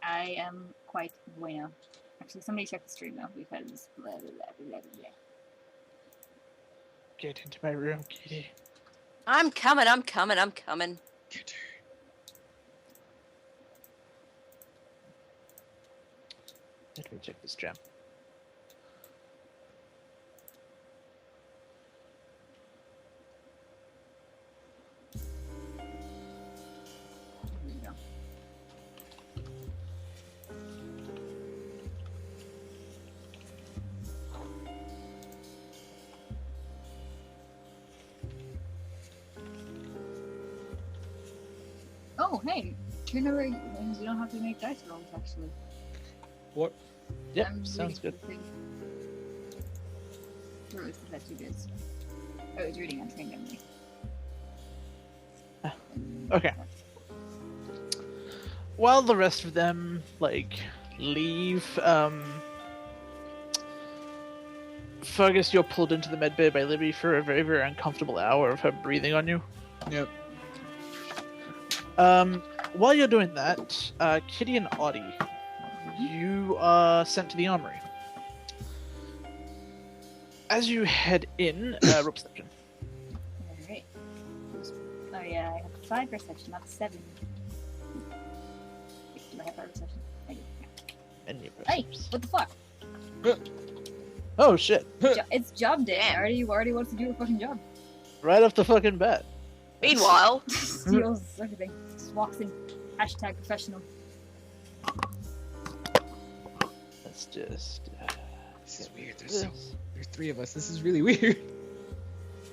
I am quite bueno. Actually, somebody check the stream now because blah blah blah blah blah. Get into my room, Kitty. I'm coming. Get her. Let me check this jam. There you go. Oh, hey! Turn over wings. You don't have to make dice rolls, actually. What? Yep, I'm sounds good. reading the thing. Or at least that's you guys. I was reading on train memory. Okay. While the rest of them, like, leave, Fergus, you're pulled into the medbay by Libby for a very, very uncomfortable hour of her breathing on you. Yep. While you're doing that, Kitty and Audie, you are sent to the armory. As you head in, roll perception. Alright. Oh yeah, I have 5 perception, not 7. Wait, do I have 5 perception? I do. And you Hey, what the fuck? Oh shit! It's job day. I already wants to do a fucking job. Right off the fucking bat. Meanwhile, Steals everything. Just walks in. Hashtag professional. Let's just. This is weird. this. There's 3 of us. This is really weird.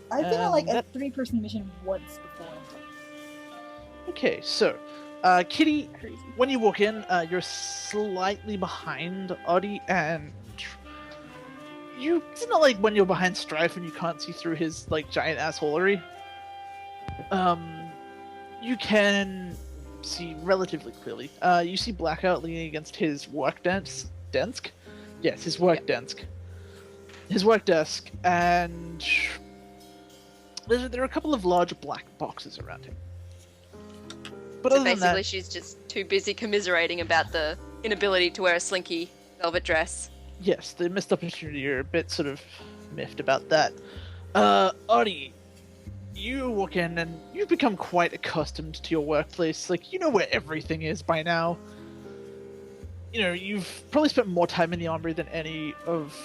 I've been on like a that- 3-person mission once before. Okay, so, Kitty, Crazy. when you walk in, you're slightly behind Audie, and it's not like when you're behind Strife and you can't see through his like giant assholery. You can see relatively clearly. You see Blackout leaning against his work desk. Yes, his work desk. His work desk, and there are a couple of large black boxes around him. But so other than basically that, she's just too busy commiserating about the inability to wear a slinky velvet dress. yes, the missed opportunity. You're a bit sort of miffed about that. Audie, you walk in and you've become quite accustomed to your workplace. Like, you know where everything is by now. You know, you've probably spent more time in the armory than any of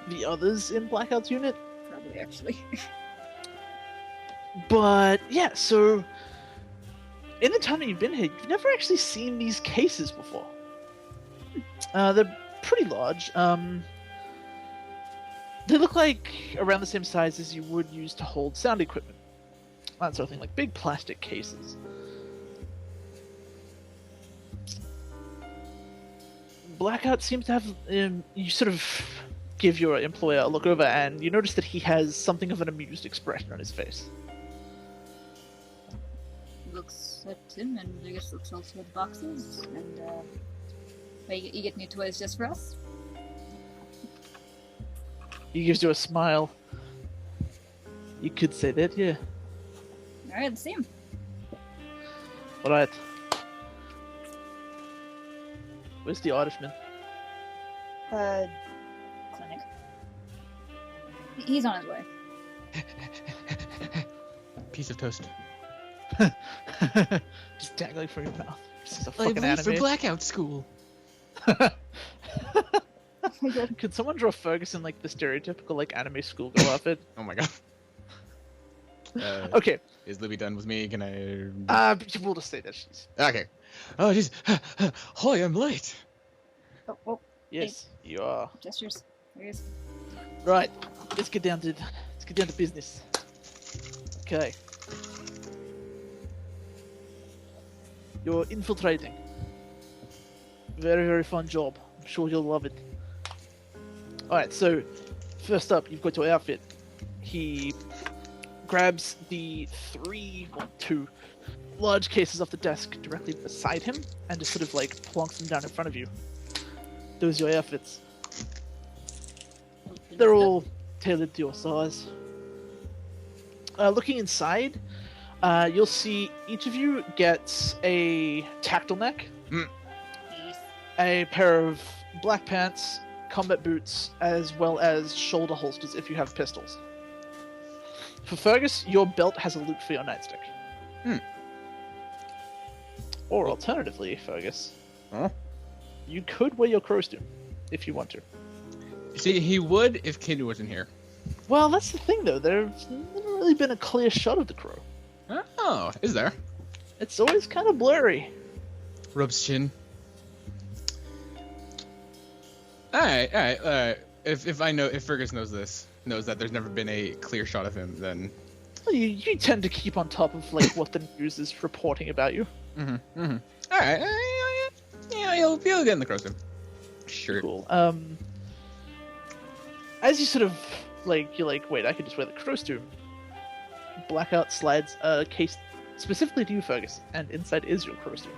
the others in Blackout's unit. Probably, actually. But, yeah, so in the time that you've been here, you've never actually seen these cases before. They're pretty large. They look like around the same size as you would use to hold sound equipment. That sort of thing, like big plastic cases. Blackout seems to have, you sort of give your employer a look over and you notice that he has something of an amused expression on his face. Looks at him and I guess looks also at the boxes and you get new toys just for us? He gives you a smile. You could say that, yeah. Alright, let's see him. Alright. Where's the Irishman? Clinic. He's on his way. Piece of toast. Just dangling from your mouth. This is a I fucking leave for anime. blackout school. Could someone draw Ferguson like the stereotypical like anime schoolgirl outfit? Oh my god. Okay. Is Libby done with me? Can I? We'll just say that she's. Okay. Oh jeez. Hi, I'm late. Oh, Yes, you are. gestures. There he is. Right. Let's get down to business. Okay. You're infiltrating. Very, very fun job. I'm sure you'll love it. Alright, so first up, you've got your outfit. He grabs the two large cases off the desk directly beside him and just sort of like plonks them down in front of you. Those are your outfits. They're all tailored to your size. Looking inside, you'll see each of you gets a tactile neck. a pair of black pants, combat boots, as well as shoulder holsters if you have pistols. For Fergus, your belt has a loot for your nightstick. Or alternatively, Fergus, Huh? you could wear your costume if you want to. See, he would if Kid wasn't here. Well, that's the thing though. There's never really been a clear shot of the crow. Oh, is there? It's always kind of blurry. Rubs chin. Alright. If Fergus knows that there's never been a clear shot of him, then. Well, you tend to keep on top of like what the news is reporting about you. Alright, yeah, he'll get in the costume. Sure. Cool. As you sort of you're like, wait, I could just wear the costume. Blackout slides a case specifically to you, Fergus, and inside is your costume.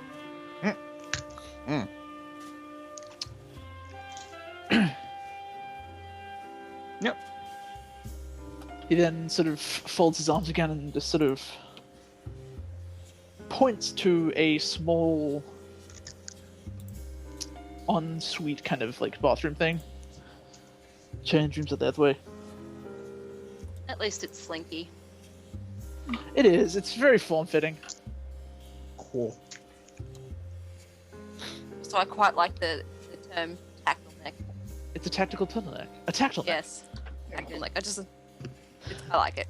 Yep. He then sort of folds his arms again and just sort of points to a small ensuite kind of like bathroom thing. Change rooms are that way. At least it's slinky. It is. It's very form-fitting. Cool. So I quite like the term tactile neck. It's a tactical turtleneck. A tactile neck. Yes. Tactile neck. I like it.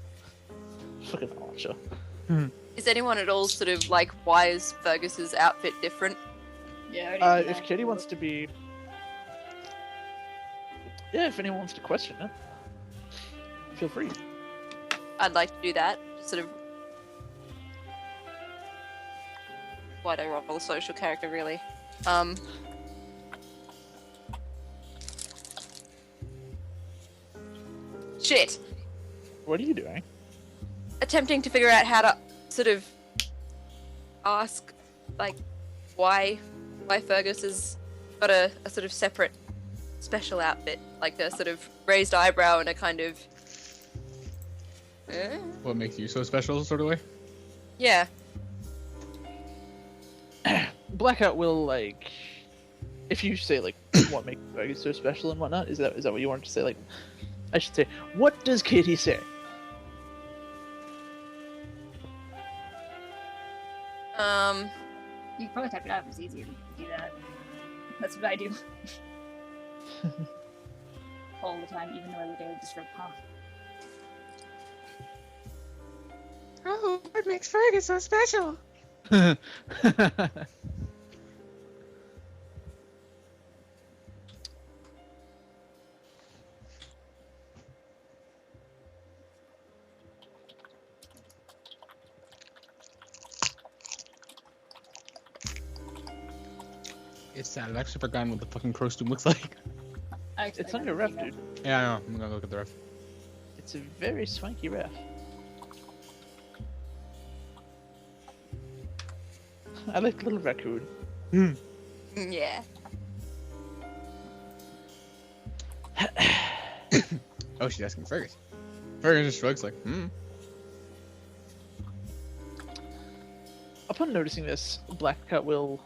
Fucking archer. Is anyone at all sort of like, why is Fergus's outfit different? Yeah, I already did If that. Katie wants to be... Yeah, if anyone wants to question it, feel free. I'd like to do that. Just sort of. Why'd I roll a social character, really? Shit. What are you doing? Attempting to figure out how to sort of ask, like, why Fergus has got a sort of separate special outfit, like a sort of raised eyebrow and a kind of. What makes you so special, sort of way? Yeah. Blackout will like, if you say like, what makes Fergus so special and whatnot, is that what you wanted to say? Like, I should say, what does Katie say? You can probably type it out if it's easier to do that. That's what I do. All the time, even though I literally just wrote pop. Oh, what makes Fergus so special? It's sad. I've actually forgotten what the fucking costume looks like. It's on your ref, dude. Yeah, I know. I'm gonna look at the ref. It's a very swanky ref. I like Little Raccoon. Yeah. Oh, she's asking Fergus. Fergus just shrugs like, Upon noticing this, Blackout will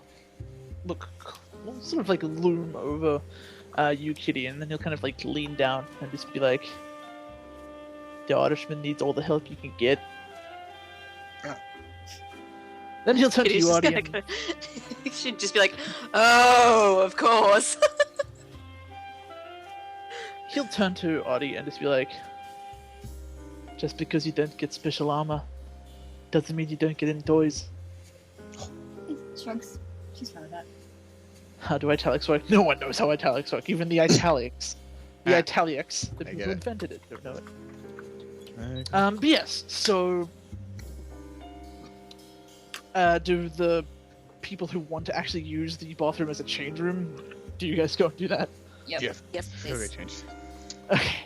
sort of like loom over you, Kitty, and then he'll kind of like lean down and just be like, "The Irishman needs all the help you can get." Then he'll turn to you, Audie, and You should just be like, oh, of course. he'll turn to Audie and just be like, "Just because you don't get special armor, doesn't mean you don't get any toys." Shrugs. She's fine with that. How do italics work? No one knows how italics work. Even the italics. The italics. The I people get who it. invented it don't know it. Okay. But yes, so... do the people who want to actually use the bathroom as a change room, do you guys go and do that? Yep. Yeah. Yes, Okay, please. changed. Okay.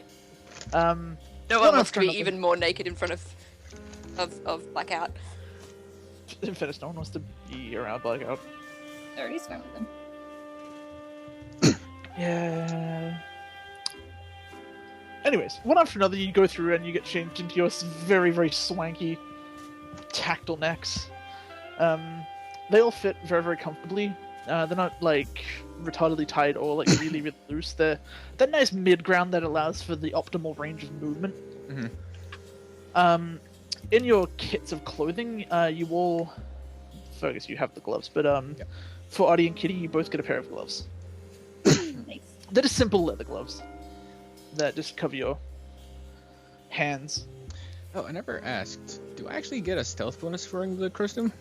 No Well, one wants to be another- even more naked in front of Blackout. In fairness, no one wants to be around Blackout. Already fine with them. Yeah. Anyways, one after another, you go through and you get changed into your very, very swanky tactile necks. They all fit very, very comfortably. They're not like retardedly tight or like really really loose. They're that nice mid ground that allows for the optimal range of movement. Mhm. In your kits of clothing, you all, Fergus, you have the gloves, but for Audie and Kitty, you both get a pair of gloves. Nice. They're just simple leather gloves that just cover your hands. Oh, I never asked. Do I actually get a stealth bonus for wearing the Christum?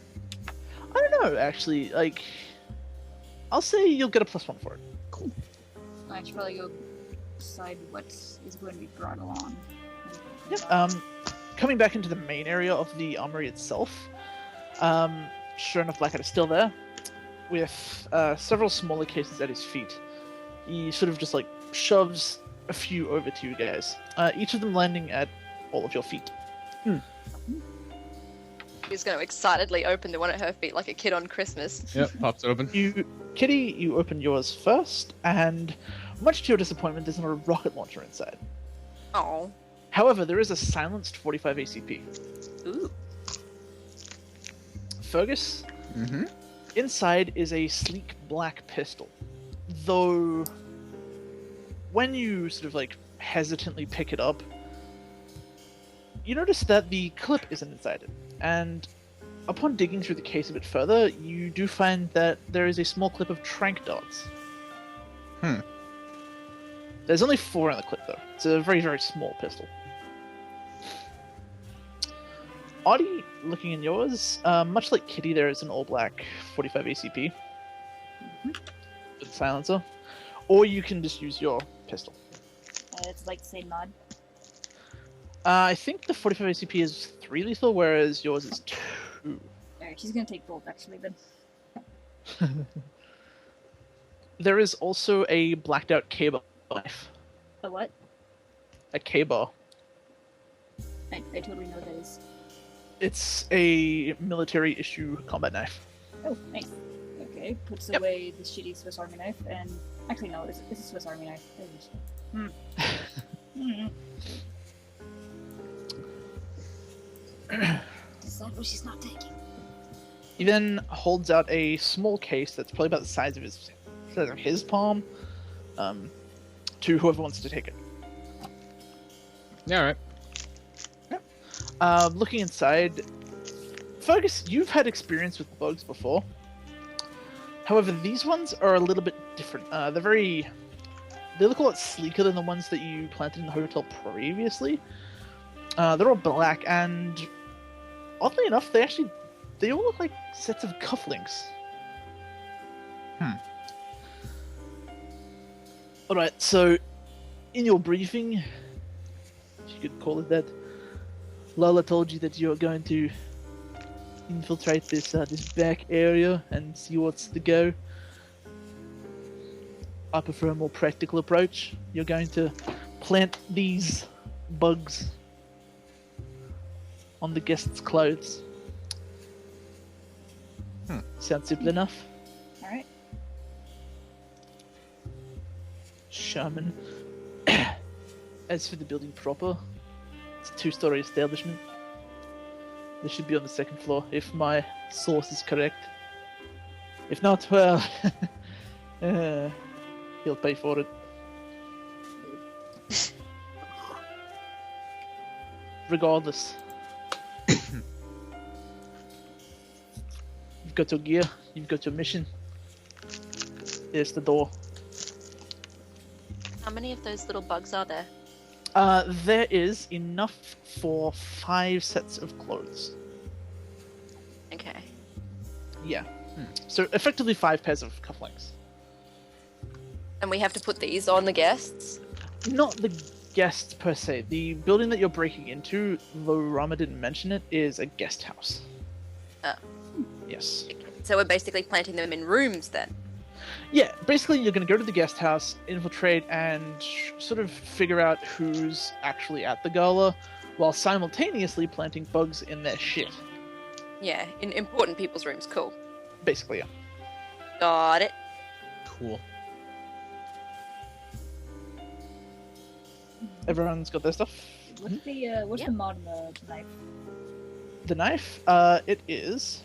I don't know, actually. Like, I'll say you'll get a +1 for it. Cool. I should probably go decide what is going to be brought along. Yep. Coming back into the main area of the armory itself, sure enough, Blackhead is still there, with several smaller cases at his feet. He sort of just like shoves a few over to you guys, each of them landing at all of your feet. He's going to excitedly open the one at her feet like a kid on Christmas. Yep, pops it open. Kitty, you open yours first, and much to your disappointment, there's not a rocket launcher inside. Oh. However, there is a silenced 45 ACP. Ooh. Fergus, Mm-hmm. inside is a sleek black pistol. Though, when you sort of like hesitantly pick it up, you notice that the clip isn't inside it. And upon digging through the case a bit further, you do find that there is a small clip of tranq darts. There's only 4 in the clip though. It's a very, very small pistol. Audie, looking in yours, much like Kitty, there is an all-black 45 ACP with a silencer, or you can just use your pistol. It's like the same mod. I think the 45 ACP is 3 lethal, whereas yours is 2. Alright, she's gonna take both actually then. There is also a blacked-out K-bar knife. A what? A K-bar. I totally know what that is. It's a military-issue combat knife. Oh, nice. Okay, puts Yep. away the shitty Swiss Army knife, and actually no, it's a Swiss Army knife. Decide what she's not taking. He then holds out a small case that's probably about the size of his palm, to whoever wants to take it. Yeah, alright. Looking inside, Fergus, you've had experience with bugs before. However, these ones are a little bit different. They look a lot sleeker than the ones that you planted in the hotel previously. They're all black, and oddly enough, they all look like sets of cufflinks. Alright, so in your briefing, if you could call it that, Lala told you that you're going to infiltrate this this back area and see what's the go. I prefer a more practical approach. You're going to plant these bugs on the guests' clothes. Sounds simple enough. Alright. Sherman. As for the building proper, it's a 2-story establishment. This should be on the 2nd floor, if my source is correct. If not, well, he'll pay for it. Regardless. You've got your gear, you've got your mission. There's the door. How many of those little bugs are there? There is enough for 5 sets of clothes. Okay. Yeah. So effectively 5 pairs of cufflinks. And we have to put these on the guests? Not the guests per se. The building that you're breaking into, though Rama didn't mention it, is a guest house. Oh. Yes. So we're basically planting them in rooms then? Yeah, basically you're going to go to the guest house, infiltrate, and sort of figure out who's actually at the gala, while simultaneously planting bugs in their shit. Yeah, in important people's rooms. Cool. Basically, yeah. Got it. Cool. Everyone's got their stuff. What's the mod on the knife? The knife, it is...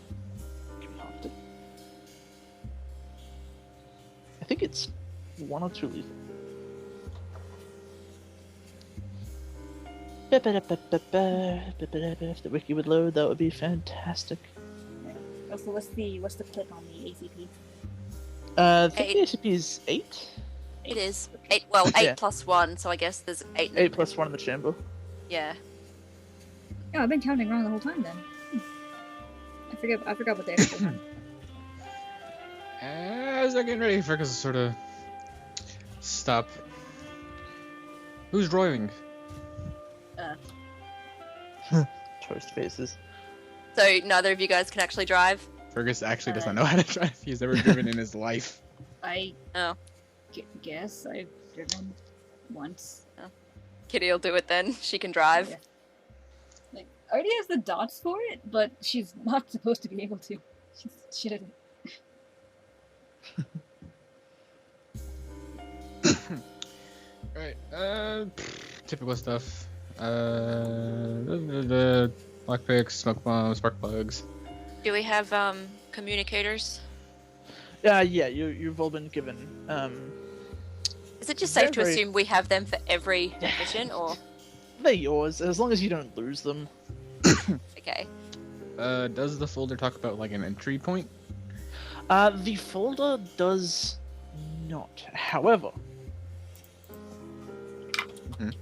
I think it's 1 or 2 lethal. If the wiki would load, that would be fantastic. Also, what's the clip on the ACP? I think Eight. the ACP is 8. It is 8. Well, 8 Yeah. plus 1, so I guess there's 8. 8 plus 1 in the chamber. Yeah. Yeah, I've been counting wrong the whole time then. I forgot what the extra one. As they're getting ready, Fergus will sort of stop. Who's driving? Toast faces. So neither of you guys can actually drive? Fergus actually does not know how to drive. He's never driven in his life. I Oh. guess I've driven once. Kitty will do it then. She can drive. Yeah. Like, already has the dots for it, but she's not supposed to be able to. She didn't. Right. Typical stuff. The lockpicks, smoke bombs, spark plugs. Do we have communicators? Yeah, you've all been given. Is it just safe to Very- assume we have them for every mission, or They're yours, as long as you don't lose them. okay? Does the folder talk about like an entry point? The folder does not. However, Mhm.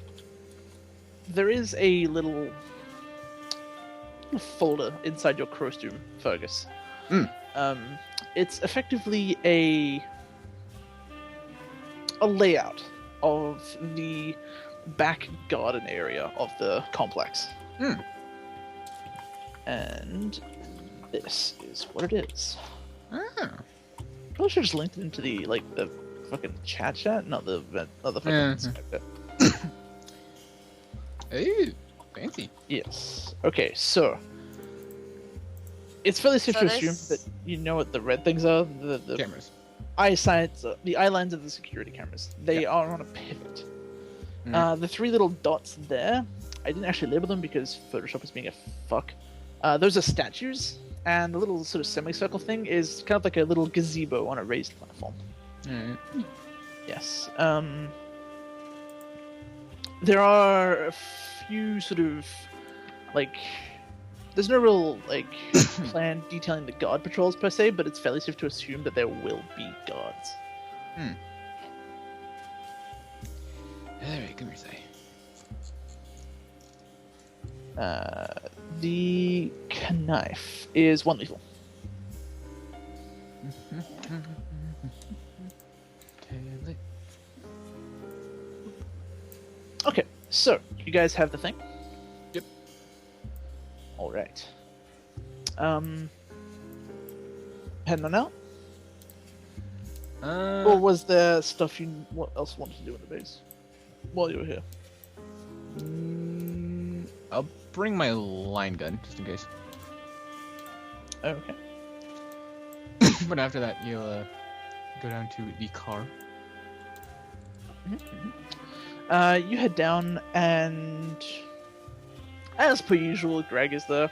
there is a little folder inside your costume, Fergus. Mm. It's effectively a layout of the back garden area of the complex. Mm. And this is what it is. Ah. Probably should just linked it into the fucking chat, not the fucking Yeah. Skype. Ooh, fancy. Yes. Okay, so it's fairly safe So to assume this- that you know what the red things are. The Cameras. eye sights, the eye lines of the security cameras. They are on a pivot. Mhm. The 3 little dots there, I didn't actually label them because Photoshop is being a fuck. Those are statues, and the little sort of semicircle thing is kind of like a little gazebo on a raised platform. Alright. Yes. There are a few sort of like. There's no real plan detailing the guard patrols per se, but it's fairly safe to assume that there will be guards. Alright, come here, say. The knife is 1 lethal. Okay, so you guys have the thing. Yep. All right. Heading on out. Or was there stuff you what else wanted to do in the base while you were here? I'll bring my line gun just in case. Okay. But after that, you'll go down to the car. You head down, and as per usual, Greg is there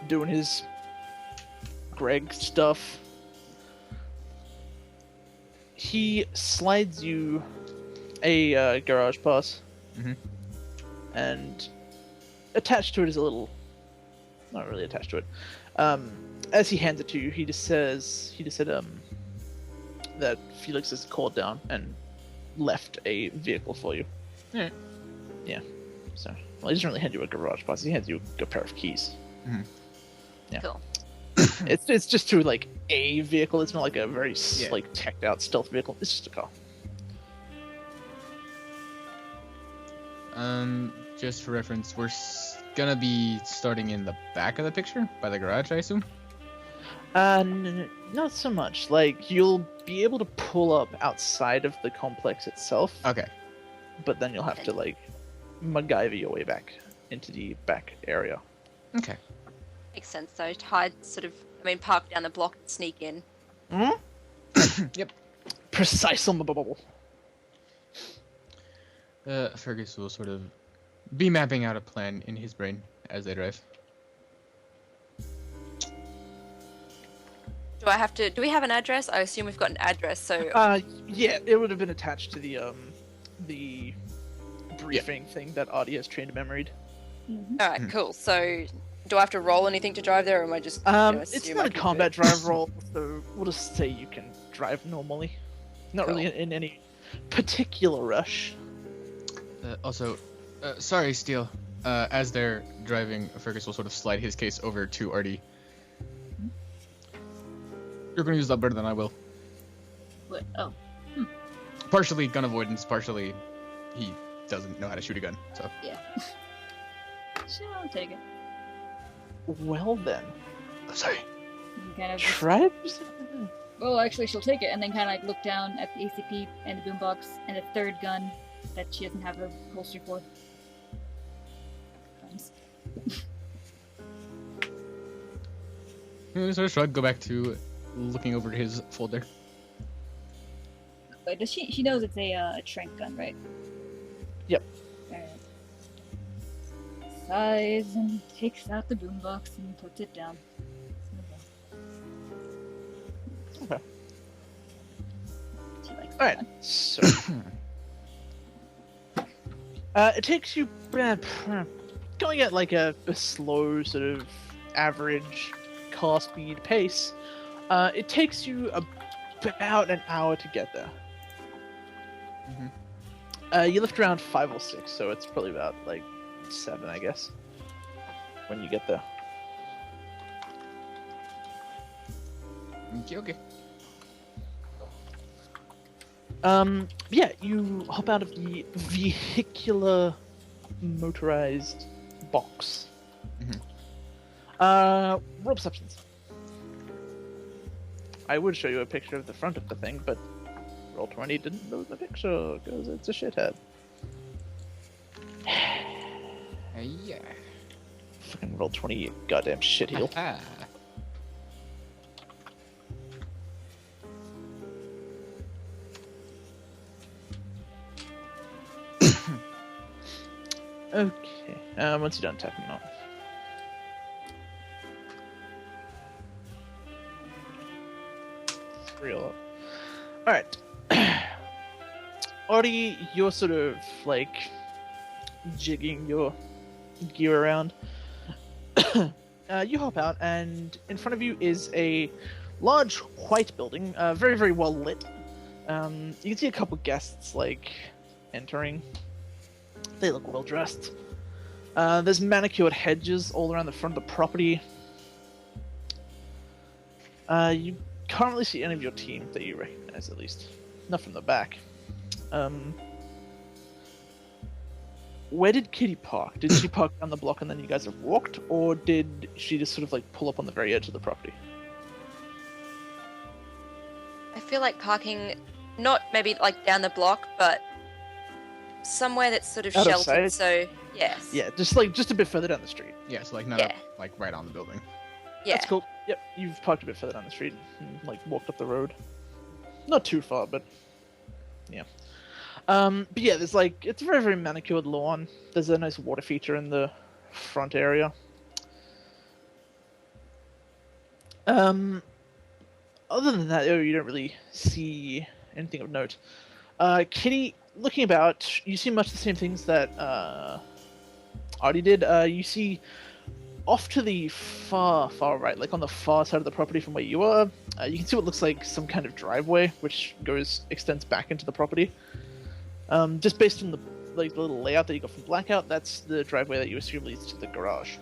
doing his Greg stuff. He slides you a garage pass, Mhm. and attached to it is a little. Not really attached to it. As he hands it to you, he just said that Felix has called down and left a vehicle for you. Alright. Yeah. So, well, he doesn't really hand you a garage pass. He hands you a pair of keys. Mhm. Yeah. Cool. It's just to like a vehicle. It's not like a very Yeah. teched out stealth vehicle. It's just a car. Just for reference, we're gonna be starting in the back of the picture by the garage, I assume. Not so much. Like you'll be able to pull up outside of the complex itself, Okay. but then you'll have to like MacGyver your way back into the back area. Okay. Makes sense though. Hide park down the block and sneak in. Yep. Precise on the bubble. Fergus will sort of be mapping out a plan in his brain as they drive. Do I have to? Do we have an address? I assume we've got an address. So Yeah, it would have been attached to the briefing thing that Audie has trained memoried. all right, cool. So do I have to roll anything to drive there, or am I just? It's assume not I a can do combat it? drive roll, so we'll just say you can drive normally. Not really in any particular rush. Also, sorry, Steele. As they're driving, Fergus will sort of slide his case over to Artie. You're going to use that better than I will. What? Oh. Partially gun avoidance, partially he doesn't know how to shoot a gun. So Yeah. Sure, I'll take it. Well then, sorry. You kind of Try. well, actually, she'll take it and then kind of like look down at the ACP and the boombox and a third gun that she doesn't have a holster for. Thanks. sort of shrug, go back to looking over to his folder. Wait, does she knows it's a trank gun, right? Yep. Alright. Sighs and takes out the boombox and puts it down. Okay. She likes All right. that So, it takes you going at like a slow sort of average car speed pace. It takes you about an hour to get there. You lift around 5 or 6, so it's probably about like 7, I guess, when you get there. Okay. Yeah, you hop out of the vehicular motorized box. Roll perceptions. I would show you a picture of the front of the thing, but Roll20 didn't know the picture because it's a shithead. Yeah. Fucking Roll20, you goddamn shitheel. Okay, once you're done tapping off. Real up. Alright. Artie, you're sort of like jigging your gear around. You hop out, and in front of you is a large white building, very, very well lit. You can see a couple guests like entering. They look well dressed. There's manicured hedges all around the front of the property. You can't really see any of your team that you recognize, at least. Not from the back. Where did Kitty park? Did she park down the block and then you guys have walked? Or did she just sort of like pull up on the very edge of the property? I feel like parking, not maybe like down the block, but somewhere that's sort of Out of sheltered. sight? So yes. Yeah, just a bit further down the street. Yeah, so like not Yeah. up, like right on the building. Yeah. That's cool. Yep, you've parked a bit further down the street and like walked up the road. Not too far, but yeah. But yeah, there's like it's a very, very manicured lawn. There's a nice water feature in the front area. Other than that, you don't really see anything of note. Kitty, looking about, you see much the same things that Artie did. You see off to the far right, like on the far side of the property from where you are, you can see what looks like some kind of driveway, which extends back into the property. Just based on the little layout that you got from Blackout, that's the driveway that you assume leads to the garage.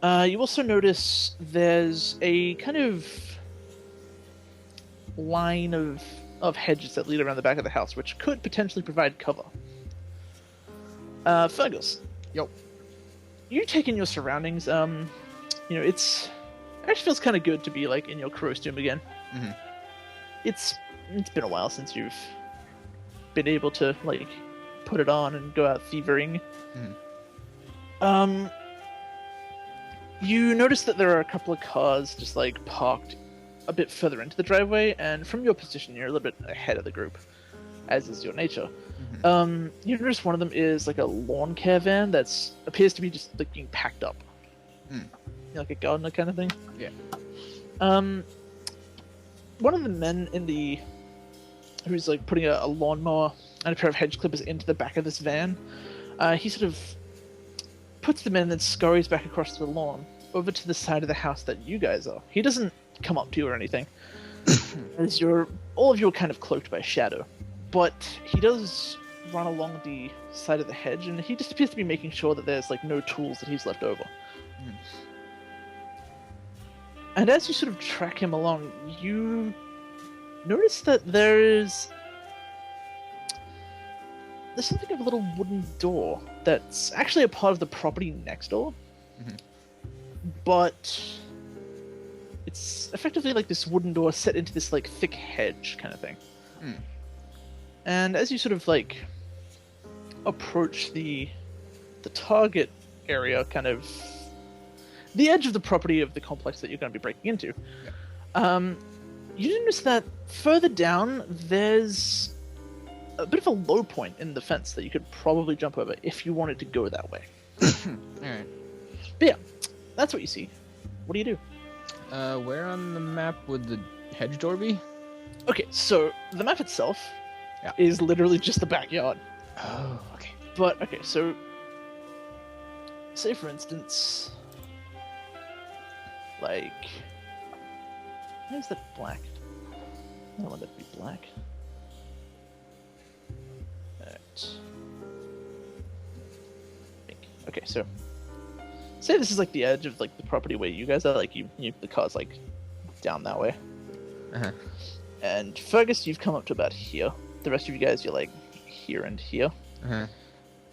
You also notice there's a kind of line of hedges that lead around the back of the house, which could potentially provide cover. Fergus. Yo. You take in your surroundings. It actually feels kind of good to be like in your costume again. Mhm. It's been a while since you've been able to like put it on and go out thieving. Mhm. You notice that there are a couple of cars just like parked a bit further into the driveway, and from your position, you're a little bit ahead of the group, as is your nature. You notice one of them is like a lawn care van that's appears to be just like being packed up, Hmm. like a gardener kind of thing. Yeah. One of the men in the who's like putting a lawnmower and a pair of hedge clippers into the back of this van, he sort of puts them in and then scurries back across the lawn over to the side of the house that you guys are. He doesn't come up to you or anything, as all of you are kind of cloaked by shadow, but he does run along the side of the hedge, and he just appears to be making sure that there's like no tools that he's left over. And as you sort of track him along, you notice that there's something of a little wooden door that's actually a part of the property next door. But it's effectively like this wooden door set into this like thick hedge kind of thing. And as you sort of like approach the target area, kind of the edge of the property of the complex that you're going to be breaking into, you notice that further down there's a bit of a low point in the fence that you could probably jump over if you wanted to go that way. Alright. But yeah, that's what you see. What do you do? Where on the map would the hedge door be? Okay, so the map itself Yeah. is literally just the backyard. Oh, okay. But, okay, so say for instance, like, where's that black? I don't want that to be black. Alright. Okay, so say this is like the edge of like the property where you guys are, like you the car's like down that way. Uh-huh. And Fergus, you've come up to about here. The rest of you guys, you're like here and here. Uh-huh.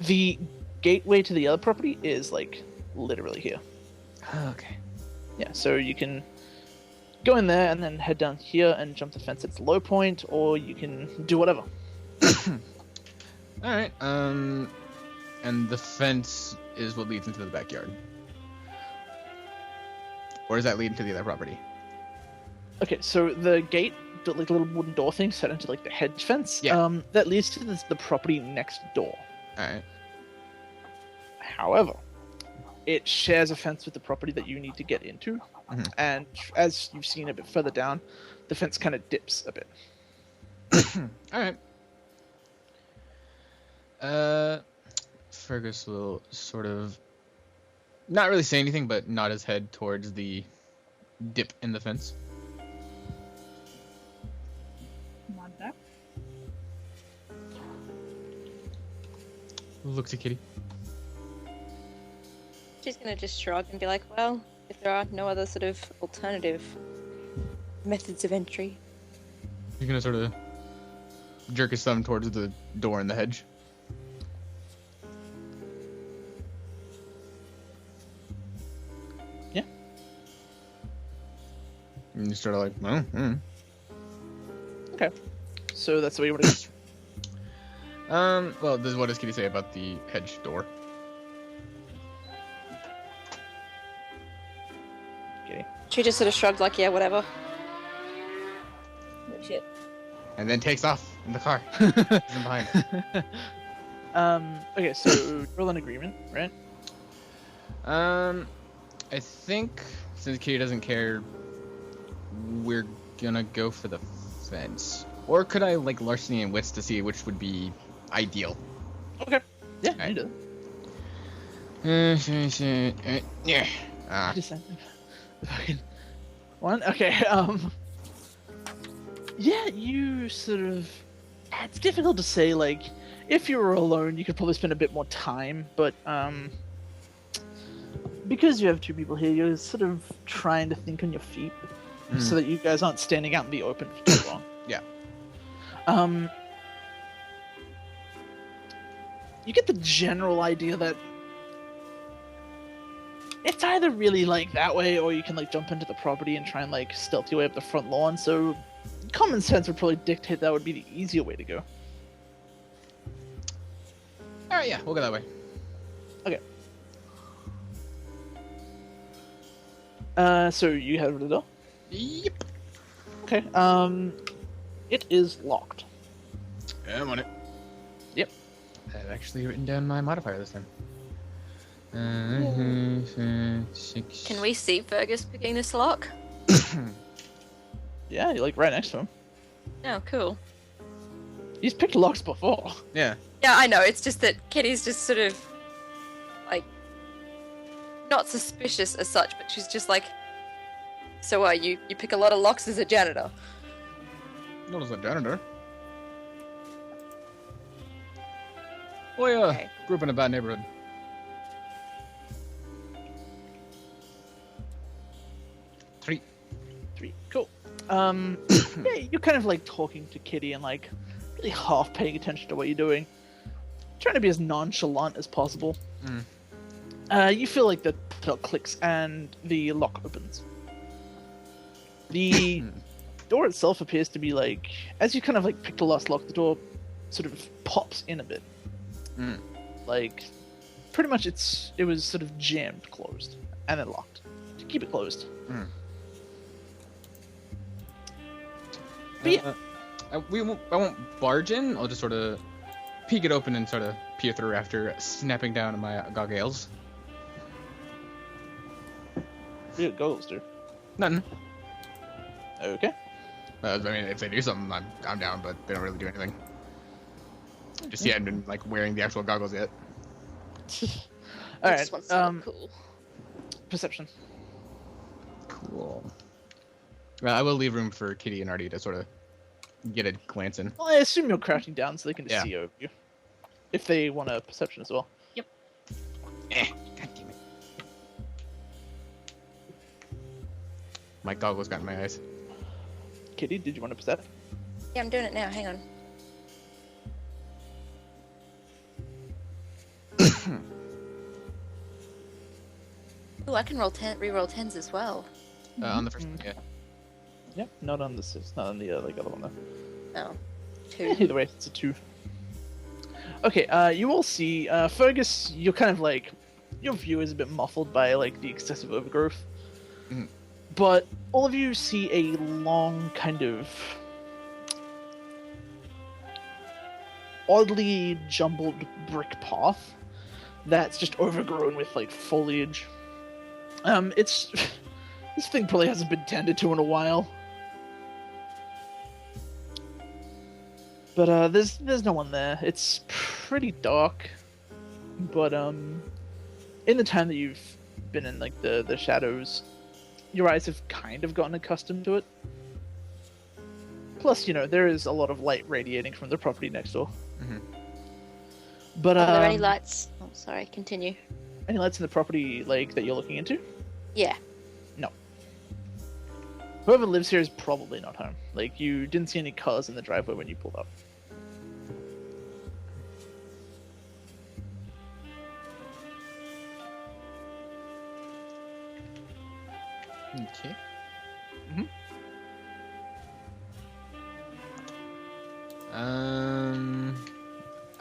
The gateway to the other property is like literally here. Oh, okay. Yeah, so you can go in there and then head down here and jump the fence at its low point, or you can do whatever. Alright, and the fence is what leads into the backyard. Or does that lead into the other property? Okay, so the gate, the like little wooden door thing set into like the hedge fence, Yeah. that leads to the property next door. Alright. However, it shares a fence with the property that you need to get into, and as you've seen a bit further down, the fence kind of dips a bit. Alright. Fergus will sort of not really say anything, but nod his head towards the dip in the fence. Nod back. Look to Kitty. She's gonna just shrug and be like, well, if there are no other sort of alternative methods of entry. He's gonna sort of jerk his thumb towards the door in the hedge. Yeah. And you sort of like, oh, Okay, so that's the way you want to go. Well, what does Kitty say about the hedge door? Okay. She just sort of shrugged like, yeah, whatever. No shit. And then takes off in the car. He's in behind. Okay, so roll an agreement, right? I think since Kitty doesn't care, we're gonna go for the fence. Or could I like larceny and wits to see which would be ideal? Okay. Yeah, Alright. you do. Yeah. Ah. Just fucking one. Okay. Yeah, you sort of. It's difficult to say. Like, if you were alone, you could probably spend a bit more time, but because you have two people here, you're sort of trying to think on your feet, so that you guys aren't standing out in the open for too long. Yeah. You get the general idea that it's either really like that way, or you can like jump into the property and try and like stealth your way up the front lawn. So common sense would probably dictate that would be the easier way to go. Alright, yeah, we'll go that way. Okay. So you head over the door. Yep. Okay. It is locked. Yeah, I'm on it. Yep. I've actually written down my modifier this time. Can we see Fergus picking this lock? Yeah, you're like right next to him. Oh, cool. He's picked locks before. Yeah. Yeah, I know. It's just that Kitty's just sort of like not suspicious as such, but she's just like, so you pick a lot of locks as a janitor? Not as a janitor. Oh yeah, Okay. grew up in a bad neighborhood. Three. 3. Cool. Yeah, you're kind of like talking to Kitty and like really half paying attention to what you're doing, trying to be as nonchalant as possible. You feel like the bell clicks and the lock opens. The door itself appears to be like, as you kind of like pick the last lock, the door sort of pops in a bit. Like, pretty much it was sort of jammed closed and then locked to keep it closed. But yeah. I won't barge in. I'll just sort of peek it open and sort of peer through after snapping down on my goggles. Yeah, goggles, dude. Nothing. Okay. I mean, if they do something, I'm down, but they don't really do anything. Just yet, I've been like wearing the actual goggles yet. All This right. one's so cool. Perception. Cool. Well, I will leave room for Kitty and Artie to sort of get a glance in. Well, I assume you're crouching down so they can just Yeah. see over you. If they want a perception as well. God damn it. My goggles got in my eyes. Kitty, did you want to percept? Yeah, I'm doing it now. Hang on. Ooh, I can re-roll 10s as well. On the first one, yeah. Yep, not on this. It's not on the like other one though. Oh. Yeah, 2. either way, it's a 2. Okay, you all see Fergus. You're kind of like your view is a bit muffled by like the excessive overgrowth, but all of you see a long kind of oddly jumbled brick path that's just overgrown with like foliage. It's this thing probably hasn't been tended to in a while. But there's no one there. It's pretty dark. But in the time that you've been in like the shadows, your eyes have kind of gotten accustomed to it. Plus, you know, there is a lot of light radiating from the property next door. But Are there any lights? Oh, sorry, continue. any lights in the property like that you're looking into? Yeah. No. Whoever lives here is probably not home. Like, you didn't see any cars in the driveway when you pulled up. Okay.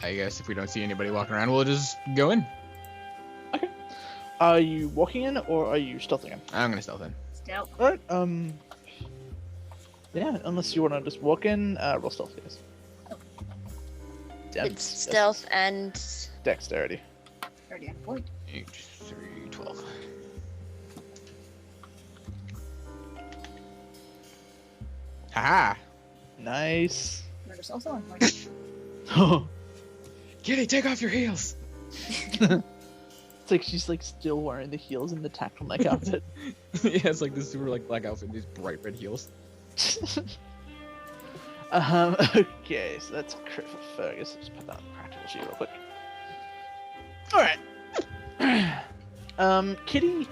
I guess if we don't see anybody walking around, we'll just go in. Okay. Are you walking in or are you stealthing in? I'm gonna stealth in. Stealth. Alright, yeah, unless you want to just walk in, roll stealth, yes. It's stealth and Dexterity. Already on point. 8, 3, 12. Haha! Nice. Murder's also on point. Kitty, take off your heels! It's like she's like still wearing the heels and the tactile outfit. Yeah, it's like this super like black outfit, these bright red heels. Okay, so that's a crit for Fergus. Let's put that on the practical sheet real quick. Alright. Kitty,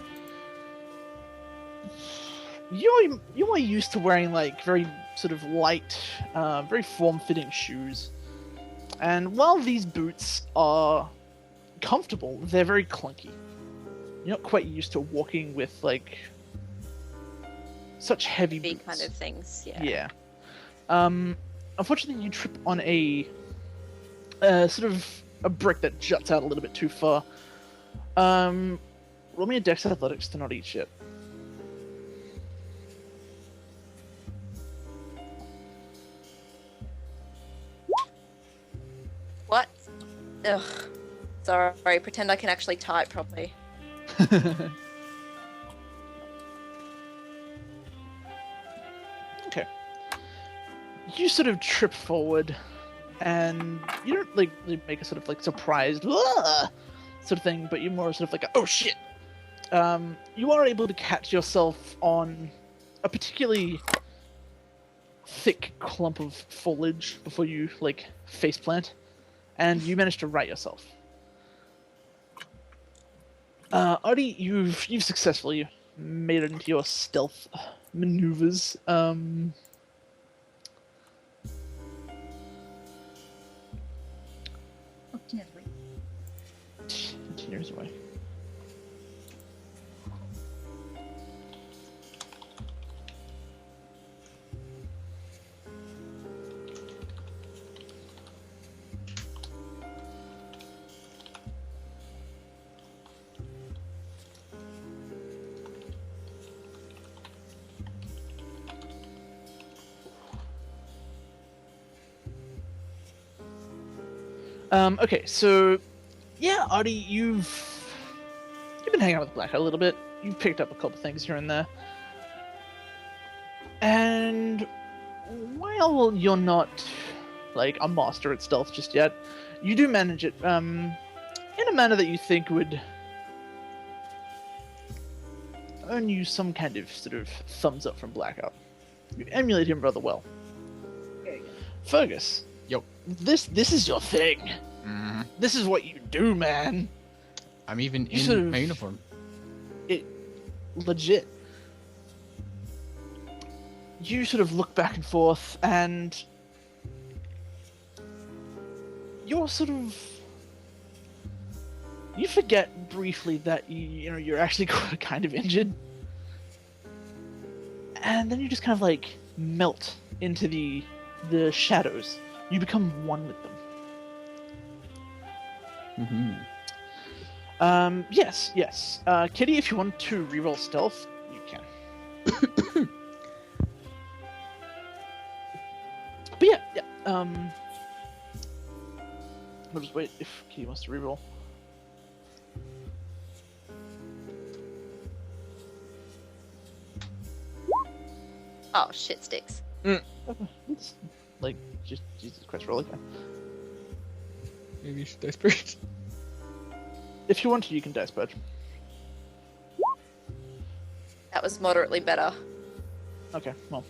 you're used to wearing like very sort of light, very form-fitting shoes. And while these boots are comfortable, they're very clunky. You're not quite used to walking with like such heavy Big boots. kind of things. Yeah. Yeah. Unfortunately, you trip on a sort of a brick that juts out a little bit too far. Roll me a Dex Athletics to not eat shit. What? Ugh. Sorry. Pretend I can actually type properly. you sort of trip forward, and you don't like make a sort of like surprised "Ah!" sort of thing, but you're more sort of like oh shit. You are able to catch yourself on a particularly thick clump of foliage before you like faceplant, and you manage to right yourself. Artie, you've successfully made it into your stealth maneuvers. Oh, Tina's right. 10 years away. Okay, so yeah, Artie, you've been hanging out with Black a little bit. You've picked up a couple things here and there, and while you're not like a master at stealth just yet, you do manage it in a manner that you think would earn you some kind of sort of thumbs up from Blackout. You emulate him rather well. Very good. Fergus. Yo. This is your thing. Mm-hmm. This is what you do, man. I'm even You sort in of- my uniform. Legit. You sort of look back and forth, and you're sort of you forget briefly that you know you're actually kind of injured, and then you just kind of like melt into the shadows. You become one with them. Mm-hmm. Yes. Kitty, if you want to reroll stealth, you can. But yeah. I'll just wait if Kitty wants to reroll. Oh, shit sticks. It's like just Jesus Christ, roll again. Maybe you should dice first. If you want to, you can dice purge. That was moderately better. Okay, well.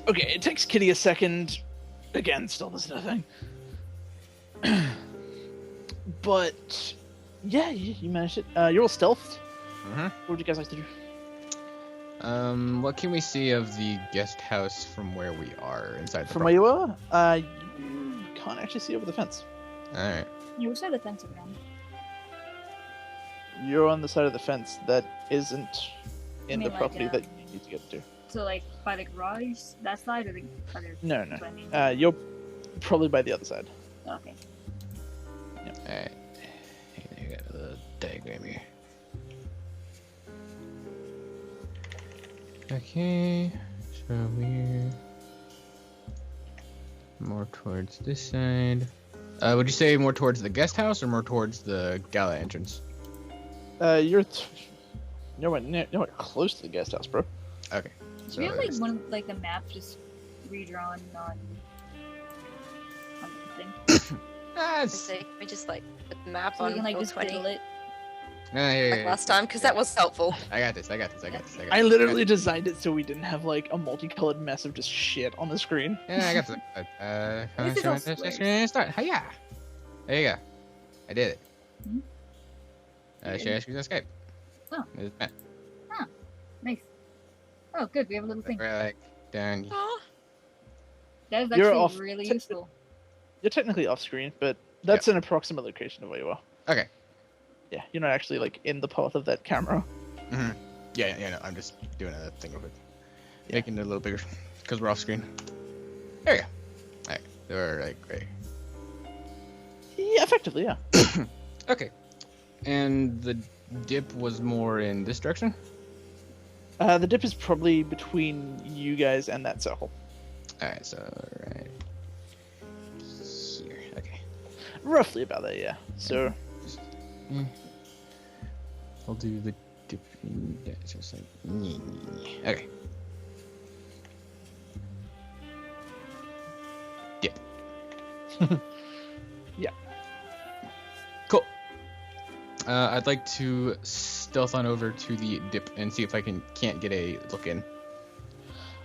Okay, it takes Kitty a second. Again, still does nothing. But yeah, you managed it. You're all stealthed. Mm-hmm. What would you guys like to do? What can we see of the guest house from where we are inside the From where you are, you can't actually see over the fence. Alright. You wish I had the fence around. You're on the side of the fence that isn't in mean, the like, property that you need to get to. So like by the garage, that side, or the other? No. what I mean? You're probably by the other side. Okay. Alright. Hey, there you got a little diagram here. Okay, so we're more towards this side. Would you say more towards the guest house or more towards the gala entrance? You're nowhere close to the guest house, bro. Okay. Should we have like it's- one like the map just redrawn on the thing, Let's see. Can we just like put the map so we on can like just Roll20 diddle it? like last time? Because that was helpful. I got this. I literally designed it so we didn't have like a multicolored mess of just shit on the screen. Yeah, I got this. This is all squares. Start. Hiya. There you go. I did it. Mhm. Share screen on Skype. Oh. There's Matt. Nice. Oh, good. We have a little thing. Right, like down. That is You're actually off- really t- useful. You're technically off screen, but that's an approximate location of where you are. Okay. Yeah, you're not actually like in the path of that camera. Mm-hmm. Yeah. No, I'm just doing a thing real quick. Yeah. Making it a little bigger because we're off screen. There you go. Alright, they're like right. Yeah, effectively, yeah. Okay. And the dip was more in this direction? The dip is probably between you guys and that circle. Alright, so right here. Okay. Roughly about there, yeah. So, I'll do the dip. Yeah, it's just like okay. Cool. I'd like to stealth on over to the dip and see if I can't get a look in.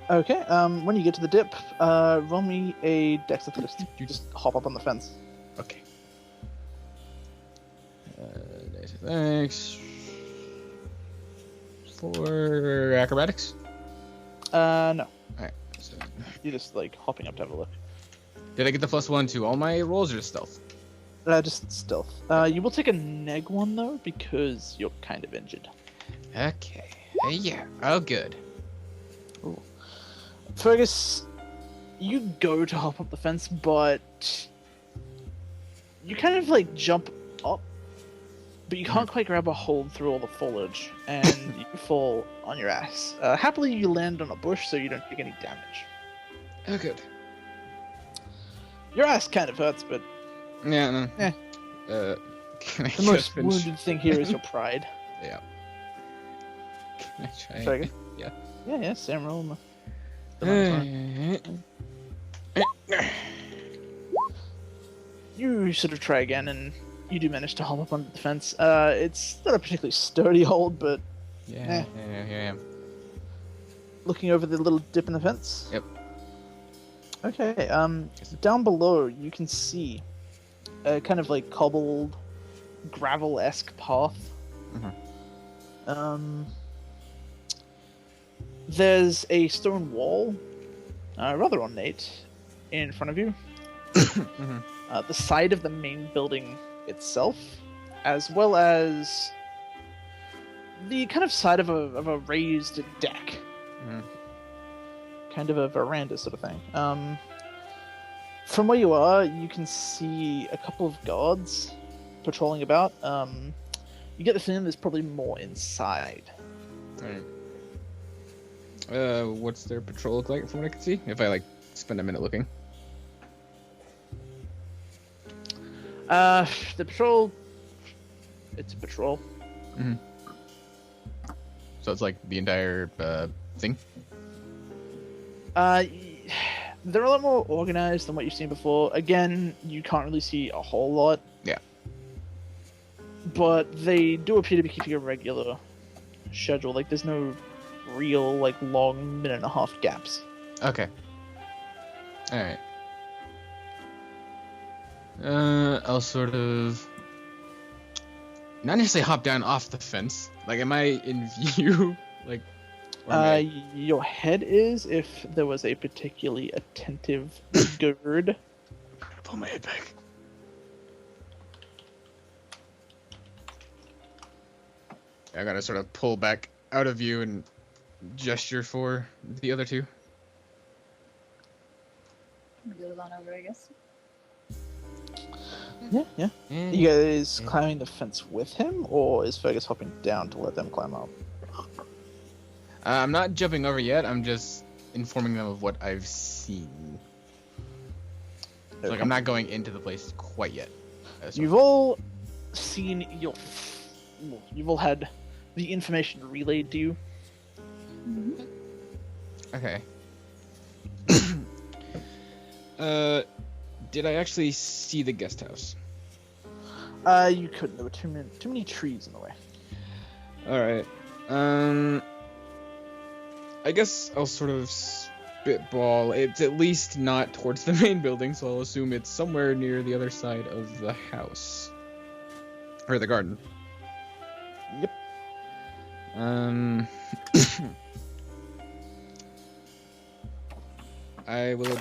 Okay. When you get to the dip, roll me a dex athletics. You just hop up on the fence. Okay. Thanks. For acrobatics? No. Alright. So, You're just like hopping up to have a look. did I get the +1 to all my rolls or just stealth? Just stealth. You will take a neg one though because you're kind of injured. Okay. Yeah. Oh, good. Fergus, you go to hop up the fence, but you kind of like jump up, but you can't quite grab a hold through all the foliage, and you fall on your ass. Happily, you land on a bush, so you don't take any damage. Oh, good. Your ass kind of hurts, but Yeah, no. Eh. Can I the most just finish? wounded thing here is your pride. Yeah. Can I try? Fergus? Yeah. Yeah, Sam, roll them. You sort of try again, and you do manage to hop up onto the fence. It's not a particularly sturdy hold, but Yeah, here I am. looking over the little dip in the fence. Yep. Okay, down below you can see a kind of like cobbled, gravel-esque path. There's a stone wall, rather ornate, in front of you. The side of the main building itself, as well as the kind of side of a raised deck. Kind of a veranda sort of thing. From where you are, you can see a couple of guards patrolling about. You get the feeling there's probably more inside. Alright. What's their patrol look like from what I can see? If I, like, spend a minute looking. The patrol... It's a patrol. So it's like the entire, thing? They're a lot more organized than what you've seen before. Again, you can't really see a whole lot. Yeah. But they do appear to be keeping a regular schedule. Like, there's no real, like, long minute-and-a-half gaps. Okay. Alright. I'll sort of... Not necessarily hop down off the fence. Like, am I in view? Like... or am I- Your head is if there was a particularly attentive gird. Pull my head back. I gotta sort of pull back out of view and gesture for the other two. Goes on over, I guess. Yeah. You guys climbing the fence with him, or is Fergus hopping down to let them climb up? I'm not jumping over yet. I'm just informing them of what I've seen. So, like, I'm not going into the place quite yet. You've all seen you've all had the information relayed to you. Okay. Did I actually see the guest house? You couldn't. There were too many trees in the way. Alright. I guess I'll sort of spitball. It's at least not towards the main building, so I'll assume it's somewhere near the other side of the house. Or the garden. Yep. I will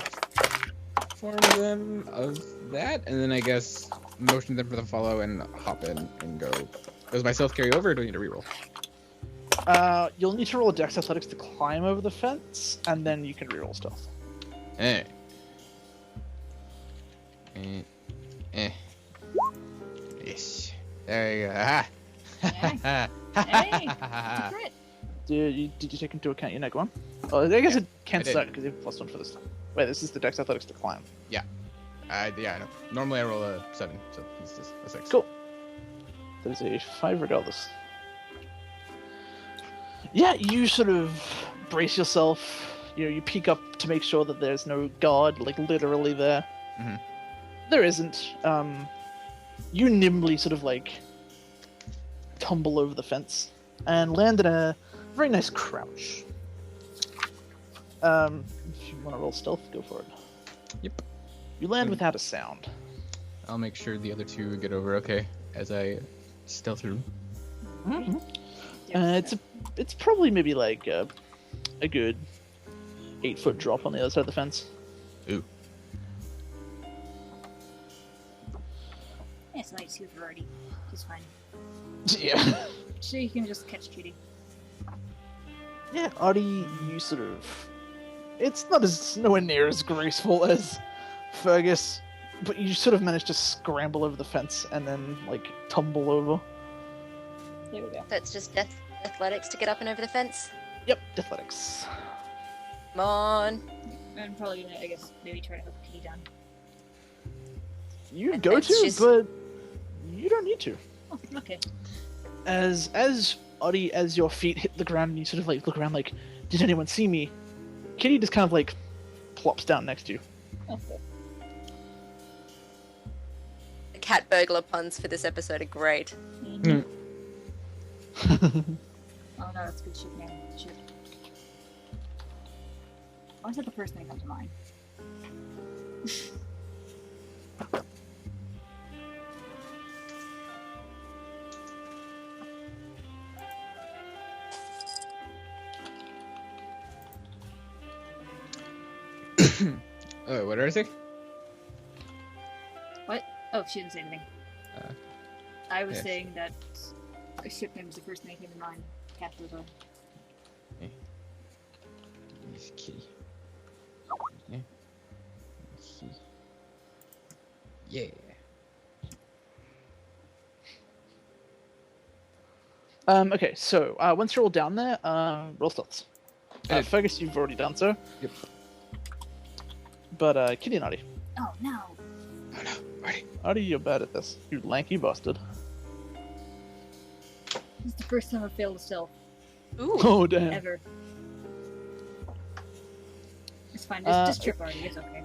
inform them of that, and then I guess motion them for the follow and hop in and go. Does my stealth carry over, or do I need to reroll? You'll need to roll a dex athletics to climb over the fence, and then you can reroll stealth. Yes. There you go. Aha. Hey, it's a crit. Did you take into account your neg one? Oh, I guess Yeah, it can't I did. start because you have +1 for this time. Wait, this is the dex athletics to climb. Yeah, I know. Normally I roll a 7, so it's just a 6. Cool. That is a 5 regardless. Yeah, you sort of brace yourself. You peek up to make sure that there's no guard, like, literally there. There isn't. You nimbly sort of like tumble over the fence and land in a very nice crouch. If you want to roll stealth, go for it. Yep. You land without a sound. I'll make sure the other two get over okay as I stealth through. Mm-hmm. It's probably maybe like a good 8-foot drop on the other side of the fence. Ooh. Yeah, it's nice with Rarity. He's fine. Yeah. So you can just catch Cutie. Yeah, Audie, you sort of... It's nowhere near as graceful as Fergus, but you sort of manage to scramble over the fence and then, like, tumble over. There we go. That's just athletics to get up and over the fence. Yep, athletics. Come on. I'm probably gonna, I guess, maybe try to help Cutie down. You And go it's to, just- but you don't need to. Oh, okay. As Audie, as your feet hit the ground and you sort of like look around like, did anyone see me? Kitty just kind of like plops down next to you. Okay. The cat burglar puns for this episode are great. Mhm. Oh no, that's good shit, man. Shit. Why is that the first thing that comes to mind? Oh, what did I say? What? Oh, she didn't say anything. I was yes. saying that a ship name was the first thing that came to mind. Cat burglar. This kitty. Yeah. Yeah. Okay, so once you're all down there, roll stealths. Fergus, you've already done so. Yep. But Kitty and Audie. Oh no! Oh no, Marty. Audie, you're bad at this. You lanky bastard. This is the first time I've failed a stealth Ooh. Oh damn. ever. It's fine. Uh, Just trip already. It's okay.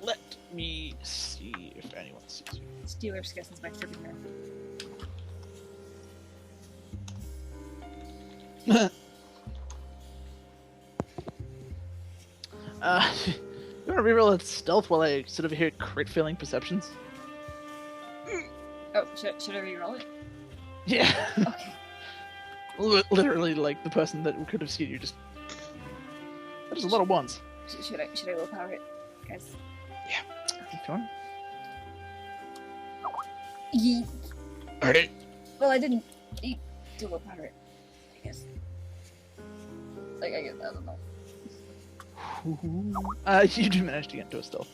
Let me see if anyone sees you. Steelers guesses by tripping her. You want to reroll that stealth while I sort of hear crit failing perceptions? Oh, should I reroll it? Yeah. Okay. Literally, like the person that could have seen you just. There's a lot of ones. Should I willpower it, guys? If you want. Yeet. Marty. Well, I didn't do willpower it. I guess. I don't know. You do manage to get into a stealth.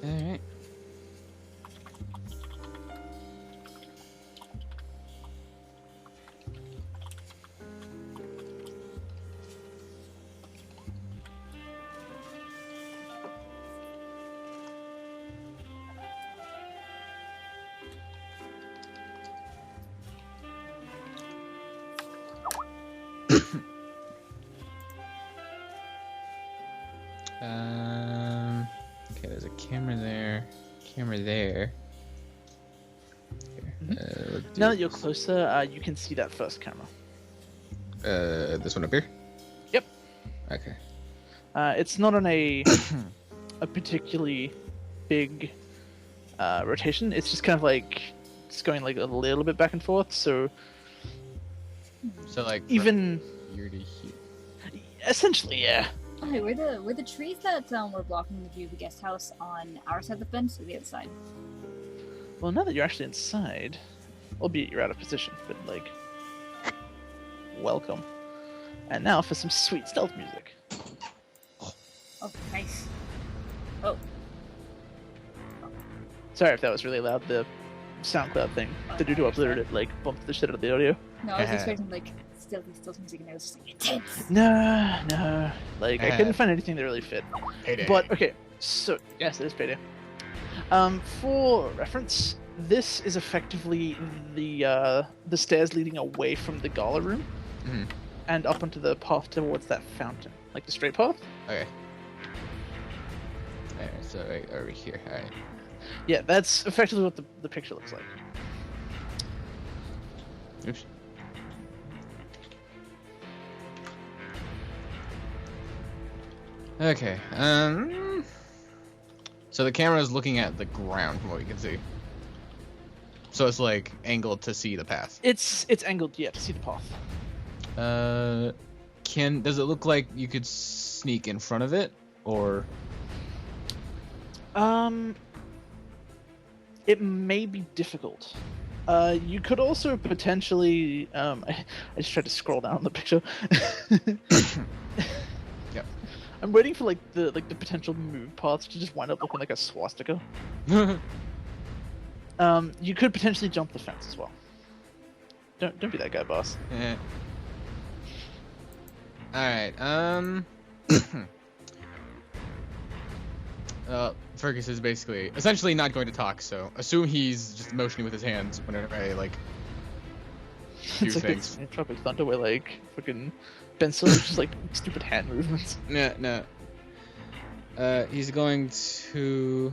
Alright. Okay, there's a camera there. Camera there. Here, let's do Now that you're closer, you can see that first camera. this one up here? Yep. Okay. It's not on a particularly big rotation. It's just kind of like it's going like a little bit back and forth. So So like even from here to here. essentially, yeah. Okay, were the trees that were blocking the view of the guest house on our side of the fence or the other side? Well, now that you're actually inside, albeit you're out of position, but like, welcome. And now for some sweet stealth music. Oh, nice. Oh, Sorry if that was really loud. The SoundCloud thing, the doo-doo uploaded it, like bumped the shit out of the audio. no, I was expecting like stealth music and it was just like intense. No, like I couldn't find anything that really fit. Payday. But okay, so yes, it is payday. For reference, this is effectively the stairs leading away from the gala room Mhm. and up onto the path towards that fountain, like the straight path. Okay. Alright, so right over here. Alright. Yeah, that's effectively what the picture looks like. Oops. Okay. So the camera is looking at the ground from what we can see. So it's like angled to see the path. It's angled, yeah, to see the path. Does it look like you could sneak in front of it, or? It may be difficult. You could also potentially. I just tried to scroll down on the picture. Yep. I'm waiting for the potential move paths to just wind up looking like a swastika. You could potentially jump the fence as well. Don't be that guy, boss. Yeah. Alright, Fergus is basically, essentially not going to talk, so assume he's just motioning with his hands whenever I, like, do It's like things. it's Tropic Thunder where, like, fucking Ben Stiller just, like, stupid hand movements. No. He's going to...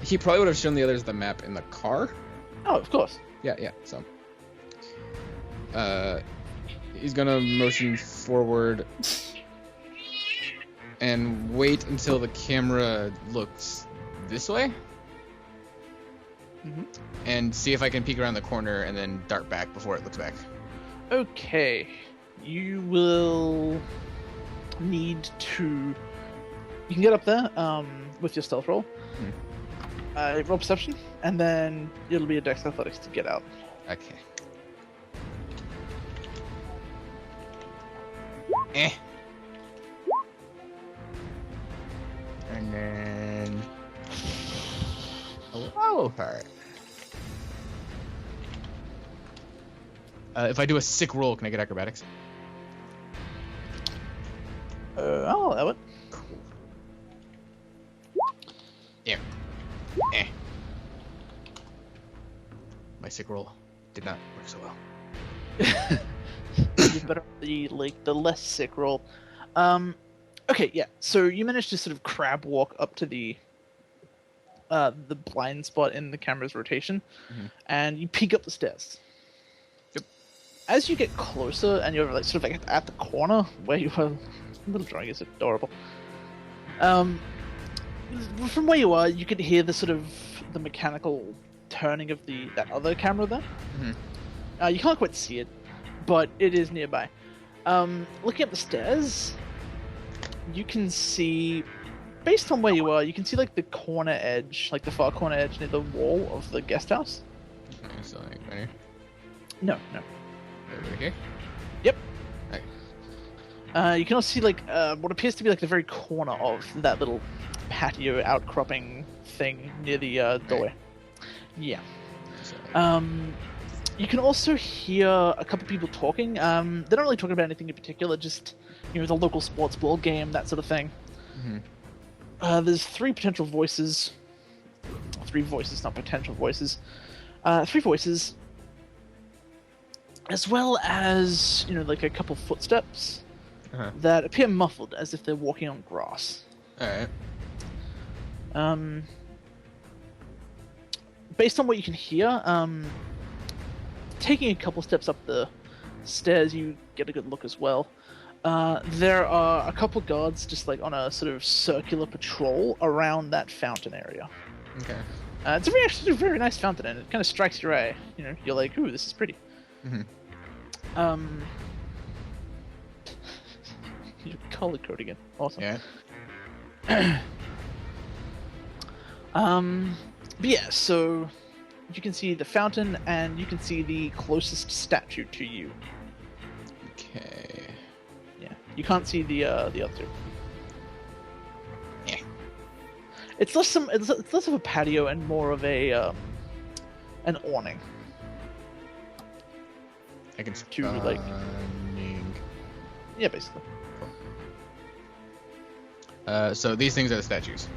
He probably would have shown the others the map in the car. Oh, of course. Yeah, so... He's gonna motion forward and wait until the camera looks this way, Mhm. and see if I can peek around the corner and then dart back before it looks back. Okay. You will need to... You can get up there, with your stealth roll. Roll perception, and then it'll be a dex athletics to get out. Okay. Eh. And then... Oh, alright. If I do a sick roll, can I get acrobatics? I'll allow it. Cool. Yeah. Eh. My sick roll did not work so well. You better the less sick roll. Okay, yeah. So you managed to sort of crab walk up to the blind spot in the camera's rotation, and you peek up the stairs. Yep. As you get closer, and you're like sort of like at the corner where you were, little drawing is adorable. From where you are, you could hear the sort of the mechanical turning of that other camera there. You can't quite see it, but it is nearby. Looking up the stairs, you can see, based on where you are, you can see like the corner edge, like the far corner edge near the wall of the guest house. Okay, so like right here? No. Over here? Yep. Okay. You can also see like what appears to be like the very corner of that little patio outcropping thing near the doorway. Yeah. So, You can also hear a couple people talking. They're not really talking about anything in particular, just, the local sports ball game, that sort of thing. There's three potential voices. 3 voices, not potential voices. 3 voices. As well as, like a couple footsteps that appear muffled, as if they're walking on grass. Alright. Based on what you can hear, taking a couple steps up the stairs, you get a good look as well. There are a couple guards just like on a sort of circular patrol around that fountain area. Okay. It's actually a very nice fountain, and it kind of strikes your eye. You're like, ooh, this is pretty. You color code again. Awesome. Yeah. But yeah, so you can see the fountain, and you can see the closest statue to you. Okay. Yeah, you can't see the other 2. Yeah. It's less of a patio and more of a an awning. I can To, like- Yeah, basically. So these things are the statues.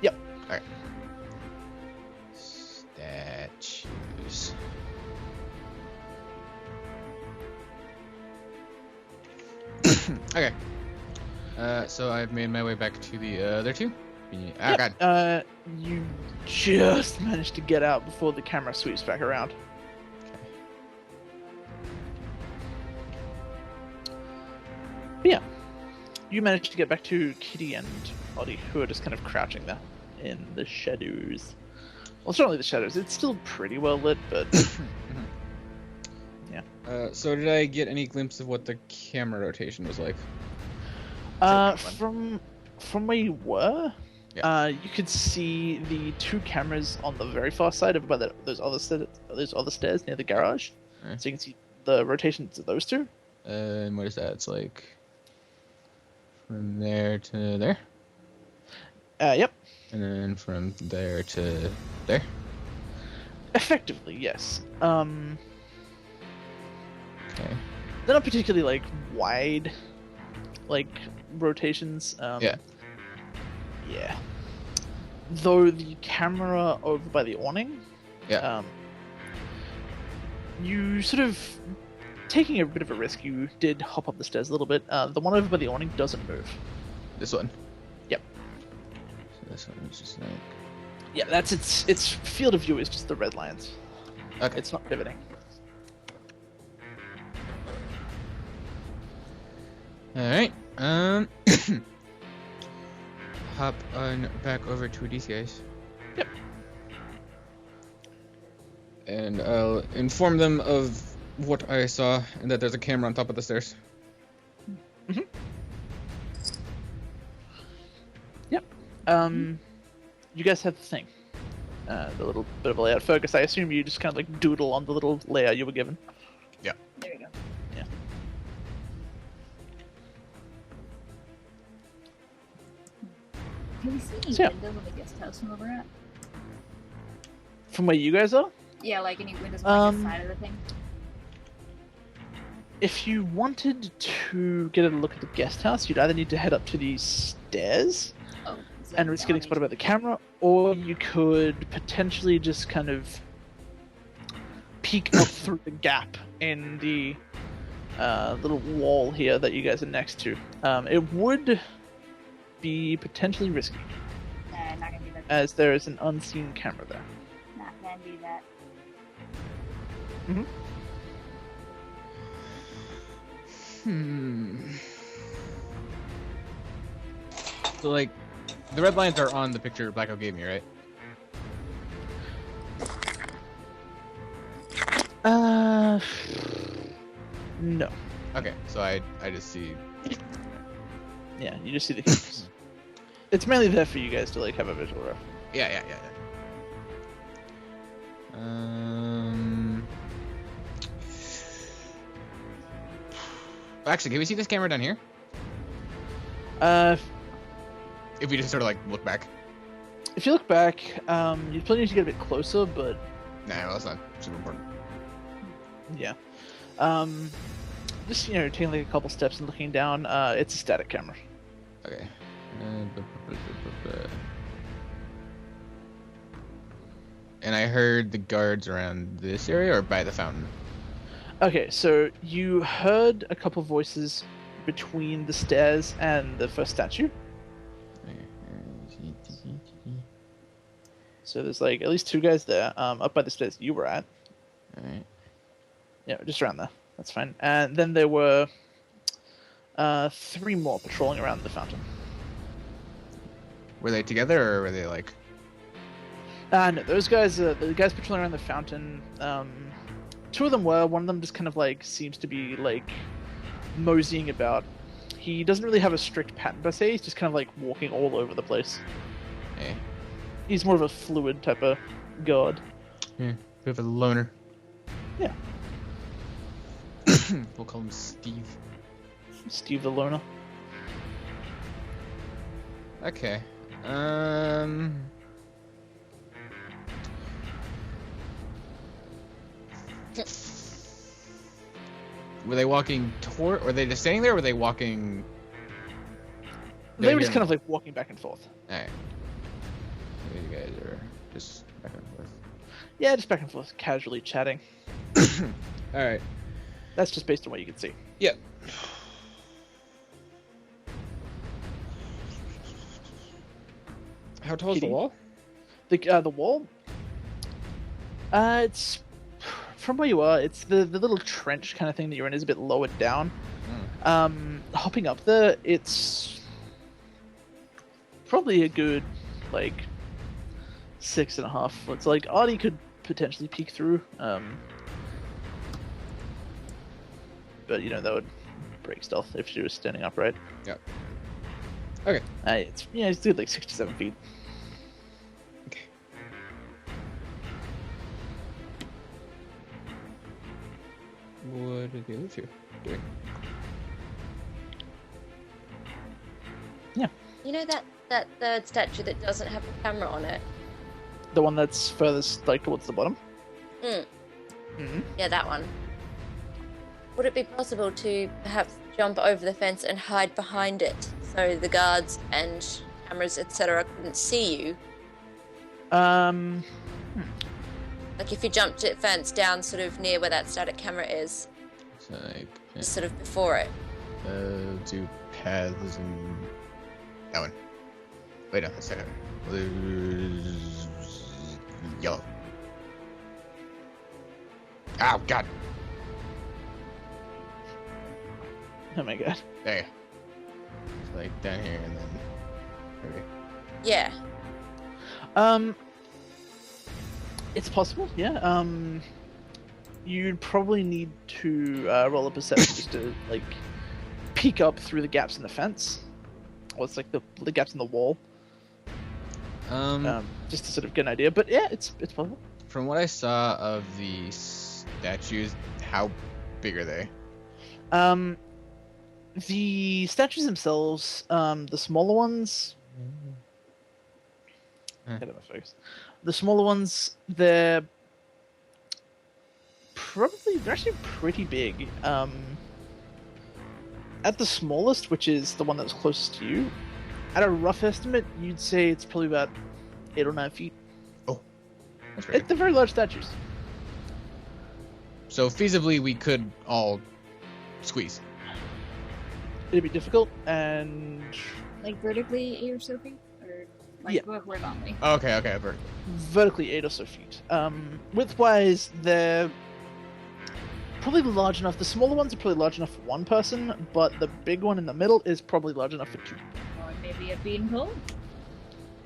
Yep. Alright. choose. Okay. So I've made my way back to the other two. Ah, God. You just managed to get out before the camera sweeps back around. But yeah, you managed to get back to Kitty and Oddie, who are just kind of crouching there in the shadows. Well, it's not really the shadows. It's still pretty well lit, but yeah. So did I get any glimpse of what the camera rotation was like? From where you were, Yeah. you could see the two cameras on the very far side of those other stairs near the garage. Alright. So you can see the rotations of those two. And what is that? It's like from there to there, Yep. and then from there to there. Effectively, yes. Okay. They're not particularly like wide, like rotations. Yeah. Yeah. Though the camera over by the awning, Yeah. you sort of taking a bit of a risk. You did hop up the stairs a little bit. The one over by the awning doesn't move. This one. Yep. So this one is just like. Yeah, that's its field of view is just the red lines. Okay. It's not pivoting. All right. Hop on back over to these guys. Yep. And I'll inform them of what I saw and that there's a camera on top of the stairs. Yep. You guys have the thing. The little bit of a layout. Fergus, I assume you just kind of like doodle on the little layout you were given. There you go. Yeah. Can we see any So, yeah. windows on the guest house from where we're at? From where you guys are, Yeah, like any windows on the Um, side of the thing. if you wanted to get a look at the guest house, you'd either need to head up to these stairs Oh, so and risk down getting these- spotted by the camera, or you could potentially just kind of peek up through the gap in the little wall here that you guys are next to. It would be potentially risky, Nah, not gonna do that. as there is an unseen camera there. Not gonna do that. So like, the red lines are on the picture Blackout gave me, right? No. Okay, so I just see. Yeah, you just see the cameras. It's mainly there for you guys to like have a visual reference. Yeah. Actually, can we see this camera down here? If we just sort of like look back. If you look back, you probably need to get a bit closer, but Nah, well, that's not super important. yeah. Just taking like a couple steps and looking down. It's a static camera. Okay. And I heard the guards around this area or by the fountain. Okay, so you heard a couple voices between the stairs and the first statue. So there's like at least two guys there, up by the stairs you were at. Alright. Yeah, just around there. That's fine. And then there were three more patrolling around the fountain. Were they together or were they like? No, those guys, the guys patrolling around the fountain, two of them were. One of them just kind of like seems to be like moseying about. He doesn't really have a strict pattern per se. He's just kind of like walking all over the place. Eh, He's more of a fluid type of god. yeah, bit of a loner. Yeah. We'll call him Steve. Steve the Loner. Okay. Were they walking toward? Were they just standing there? Or were they walking? They were just kind of like walking back and forth. Alright. You guys are just back and forth. Yeah, just back and forth, casually chatting. All right. That's just based on what you can see. Yep. How tall is the Kitty? wall? The wall. It's from where you are. It's the little trench kind of thing that you're in is a bit lower down. Hopping up there, it's probably a good like 6.5 foot. It's like Artie could potentially peek through. But you know that would break stealth if she was standing upright. Yep. Okay. It's good like 6 to 7 feet. Okay. What are the other two doing? You know that third statue that doesn't have a camera on it? The one that's furthest like towards the bottom. Mm. Mm-hmm. Yeah, that one. Would it be possible to perhaps jump over the fence and hide behind it so the guards and cameras, etc., couldn't see you? Um. Like if you jumped it fence down sort of near where that static camera is, It's like just sort of before it. Two paths and that one. Wait, no, that's that one. Yellow. Oh God! Oh my god. There you go. It's like down here and then. Okay. Yeah. It's possible. Yeah. You'd probably need to roll a perception just to like peek up through the gaps in the fence, or it's like the gaps in the wall, just to sort of get an idea. But yeah, it's possible. From what I saw of the statues, how big are they? The statues themselves, the smaller ones. Get it, my focus. The smaller ones, they're actually pretty big. At the smallest, which is the one that's closest to you, at a rough estimate, you'd say it's probably about 8 or 9 feet. That's very They're very large statues. So feasibly, we could all squeeze. It'd be difficult, and Like vertically 8 or so feet? Or like Yeah. horizontally? Okay, okay, Bert. vertically 8 or so feet. Width-wise, they're probably large enough. The smaller ones are probably large enough for one person, but the big one in the middle is probably large enough for 2 people. Or maybe a beanpole?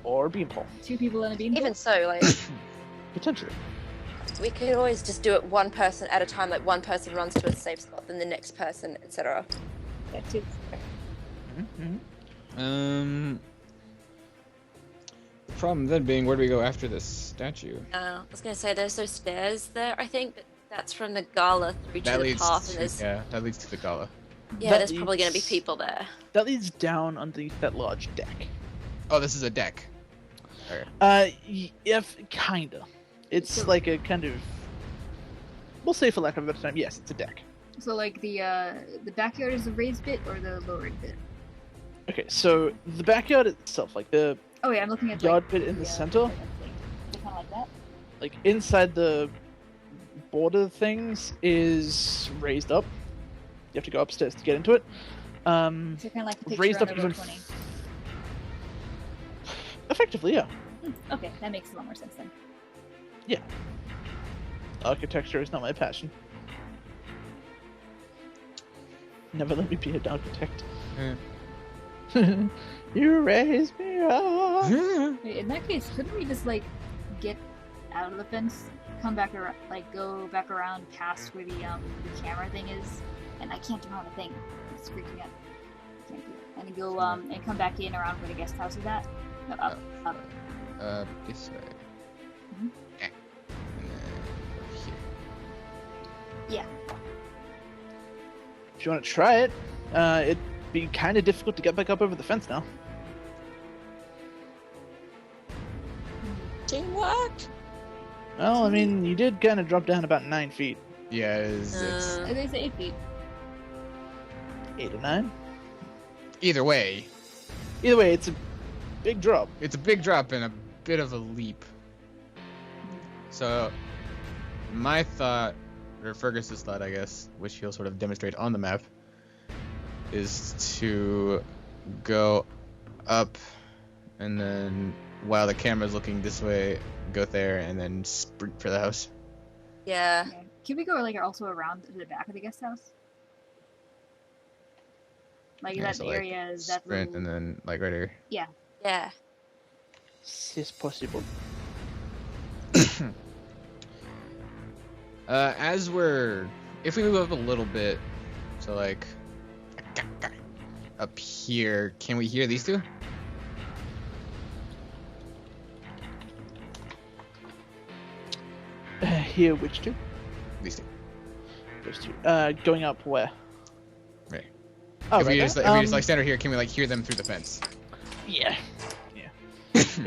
Or a beanpole, 2 people in a beanpole? Even so, like potentially. we could always just do it one person at a time. Like one person runs to a safe spot, then the next person, etc. That too. Mm-hmm. The problem then being, where do we go after this statue? I was gonna say there's those stairs there. I think but that's from the gala through to That the leads path, and to, there's yeah, that leads to the gala. That there's probably gonna be leads- people there. That leads down underneath that large deck. Oh, this is a deck. If kinda. It's like a kind of. We'll say, for lack of a better term, yes, it's a deck. So like the backyard is the raised bit or the lowered bit? Okay, so the backyard itself, like the Oh yeah, I'm looking at yard like, bit in the center, kind of like that. like inside the border things, is raised up. You have to go upstairs to get into it. So kind of like the picture Raised on up the row even 20. Effectively, yeah. Okay, that makes a lot more sense then. Architecture is not my passion. Never let me be an architect. You raised me up. Wait, in that case, couldn't we just like get out of the fence, come back around, like go back around past where the camera thing is, and I can't do on the thing. It's freaking out. Can't do it. And then go and come back in around where the guest house is at. No, up. This side. Mhm. Okay. And then over here. If you want to try it, it'd be kind of difficult to get back up over the fence now. Teamwork. Well, I mean, you did kind of drop down about 9 feet. Yeah, it's I think it's 8 feet. 8 or 9? either way. Either way, it's a big drop. It's a big drop and a bit of a leap. So, my thought, or Fergus's thought, I guess, which he'll sort of demonstrate on the map, is to go up, and then while the camera's looking this way, go there, and then sprint for the house. Yeah. Okay. Can we go like also around to the back of the guest house? Like Yeah, that so, like, area is that sprint, little... and then like right here. Yeah. It's possible. If we move up a little bit, so like up here, can we hear these two? Here, which two? These two. Those two. Going up where? Right. Oh, if we right just there? if we just like stand over here, can we like hear them through the fence? Yeah.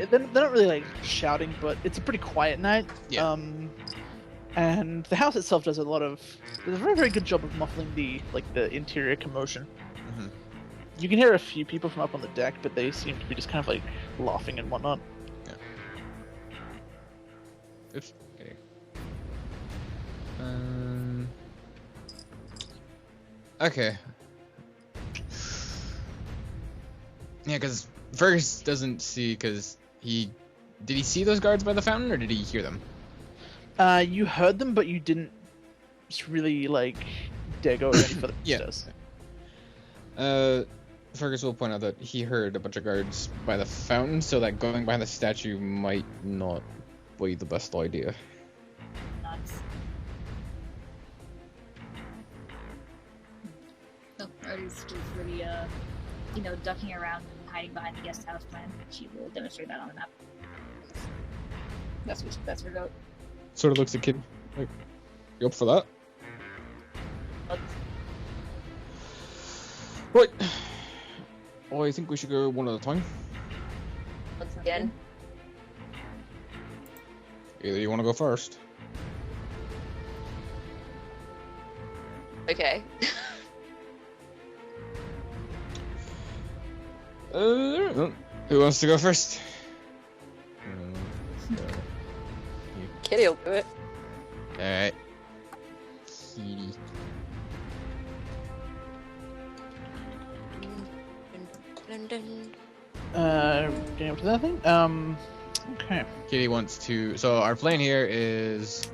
They're not really like shouting, but it's a pretty quiet night. Yeah. And the house itself does a very very good job of muffling the interior commotion. Mhm. You can hear a few people from up on the deck, but they seem to be just kind of like laughing and whatnot. Oops. Okay. Okay. Yeah, because Fergus doesn't see, because did he see those guards by the fountain, or did he hear them? You heard them, but you didn't just really like dare go any further Yeah. upstairs. Fergus will point out that he heard a bunch of guards by the fountain, so that going behind the statue might not be the best idea. Nuts. Oh, Artie's just really, ducking around and hiding behind the guest house plan. She will demonstrate that on the map. That's her goat. Sort of looks at Kid like, you up for that? Right. Well, I think we should go one at a time. Once again. Either you want to go first. Okay. Who wants to go first? Kitty'll do it. Alright. Kitty. Dun, dun. Getting up to that thing? Okay. Kitty wants to. So our plan here is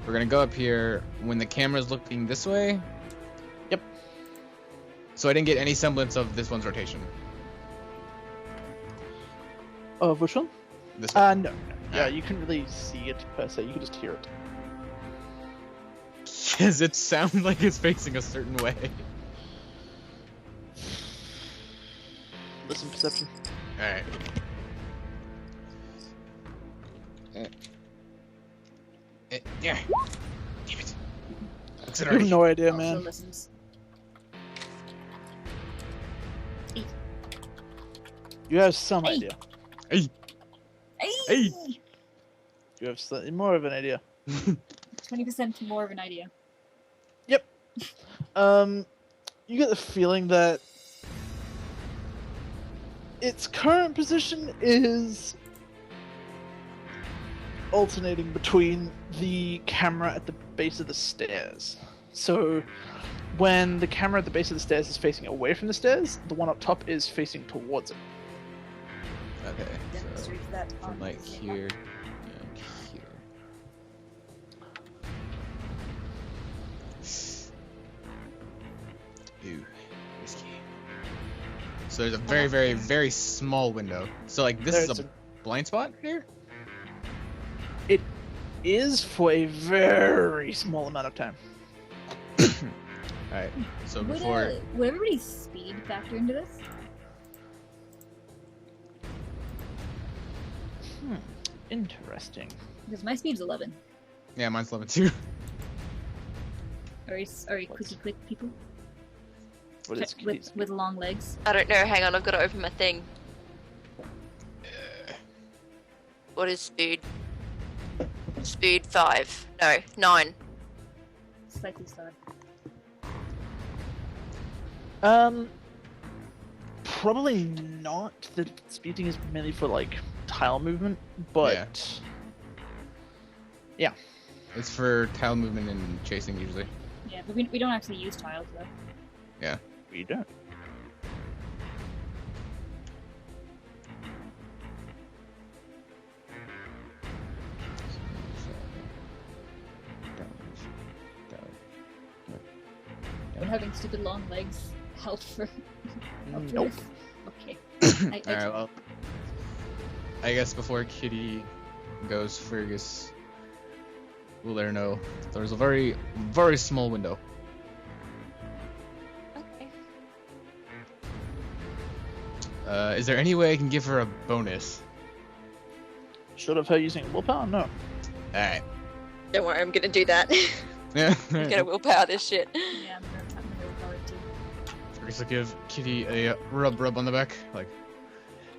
we're gonna go up here when the camera's looking this way. Yep. So I didn't get any semblance of this one's rotation. Of which one? This one. No. Yeah, you couldn't really see it per se. You could just hear it. Does it sound like it's facing a certain way? Listen, perception. Alright. Yeah. Damn it. Looks at I have already. no idea, Also man. listens. You have some Hey. idea. Hey. Hey! You have slightly more of an idea. 20% more of an idea. You get the feeling that its current position is alternating between the camera at the base of the stairs. So when the camera at the base of the stairs is facing away from the stairs, the one up top is facing towards it. Okay. So Demonstrates that on from like the map. here and here. Ooh, risky. So there's a very, very, very small window. So like this There's is a blind spot here? is for a very small amount of time. Alright. So Would, before would everybody's speed factor into this? Interesting. Because my speed's 11. yeah, mine's 11 too. Are you quicky quick people? What is With long legs? I don't know. Hang on. I've got to open my thing. What is speed? Speed 5. No, 9. Slightly slower. Probably not. The speeding is mainly for like tile movement, but Yeah. It's for tile movement and chasing usually. Yeah, but we don't actually use tiles though. We don't. Would having stupid long legs help for Nope. this? Okay. Alright, well. I guess before Kitty goes, Fergus will let her know there's a very, very small window. Okay. Is there any way I can give her a bonus? Short of her using willpower? No. Alright. Don't worry, I'm gonna do that. Yeah. I'm gonna willpower this shit. Yeah, I'm gonna recover it too. Fergus will give Kitty a rub on the back. Like,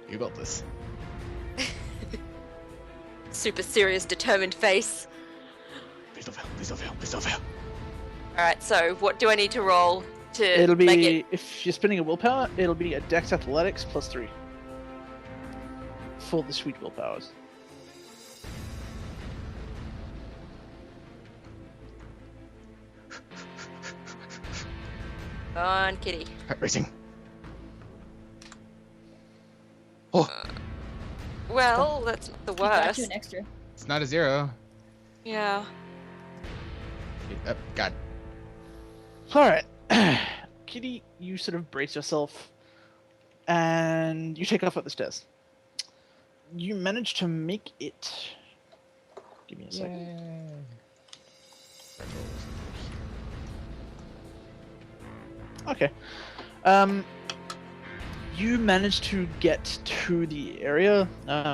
you got this. Super serious, determined face. Please don't fail, please don't fail, please don't fail. Alright, so what do I need to roll to It'll make be, it? if you're spending a willpower, it'll be a Dex Athletics +3. For the sweet willpowers. On Kitty. Heart racing. Oh, Well, that's not the You got worst. you an extra. it's not a 0. Yeah. God. Alright. Kitty, you sort of brace yourself and you take off up the stairs. You manage to make it. Give me a second. Okay. You manage to get to the area.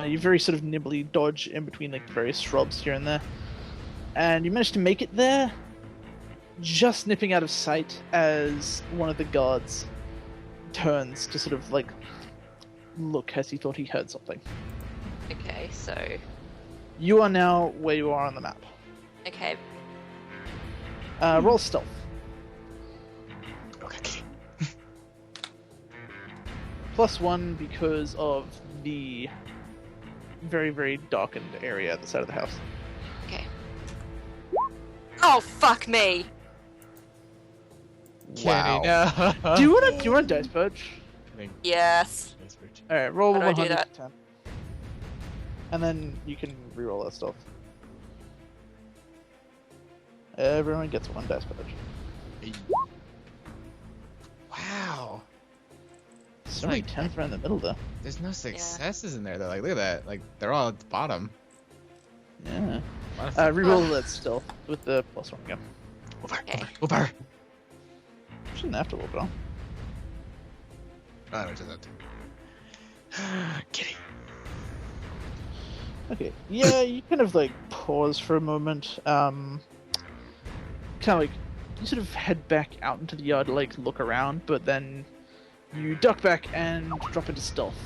You very sort of nimbly dodge in between like various shrubs here and there. And you manage to make it there, just nipping out of sight as one of the guards turns to sort of like look as he thought he heard something. Okay, so. You are now where you are on the map. Okay. Roll stealth. Okay, Kitty. +1 because of the very, very darkened area at the side of the house. Okay. Oh, fuck me! Kitty, no. Do you want a dice purge? Yes. Alright, roll How do I do 100 that? to 10. And then you can reroll that stuff. Everyone gets one dice purge. Wow. So many 10s around the middle there. There's no successes in there though. Like, look at that. Like, they're all at the bottom. Yeah. A lot of Reroll that stealth with the +1 again. Okay. Willpower. Shouldn't have to roll, bro. Oh, no, it doesn't. Kitty. Okay. Yeah, you kind of like pause for a moment. Kind of like you sort of head back out into the yard to like look around, but then you duck back and drop into stealth.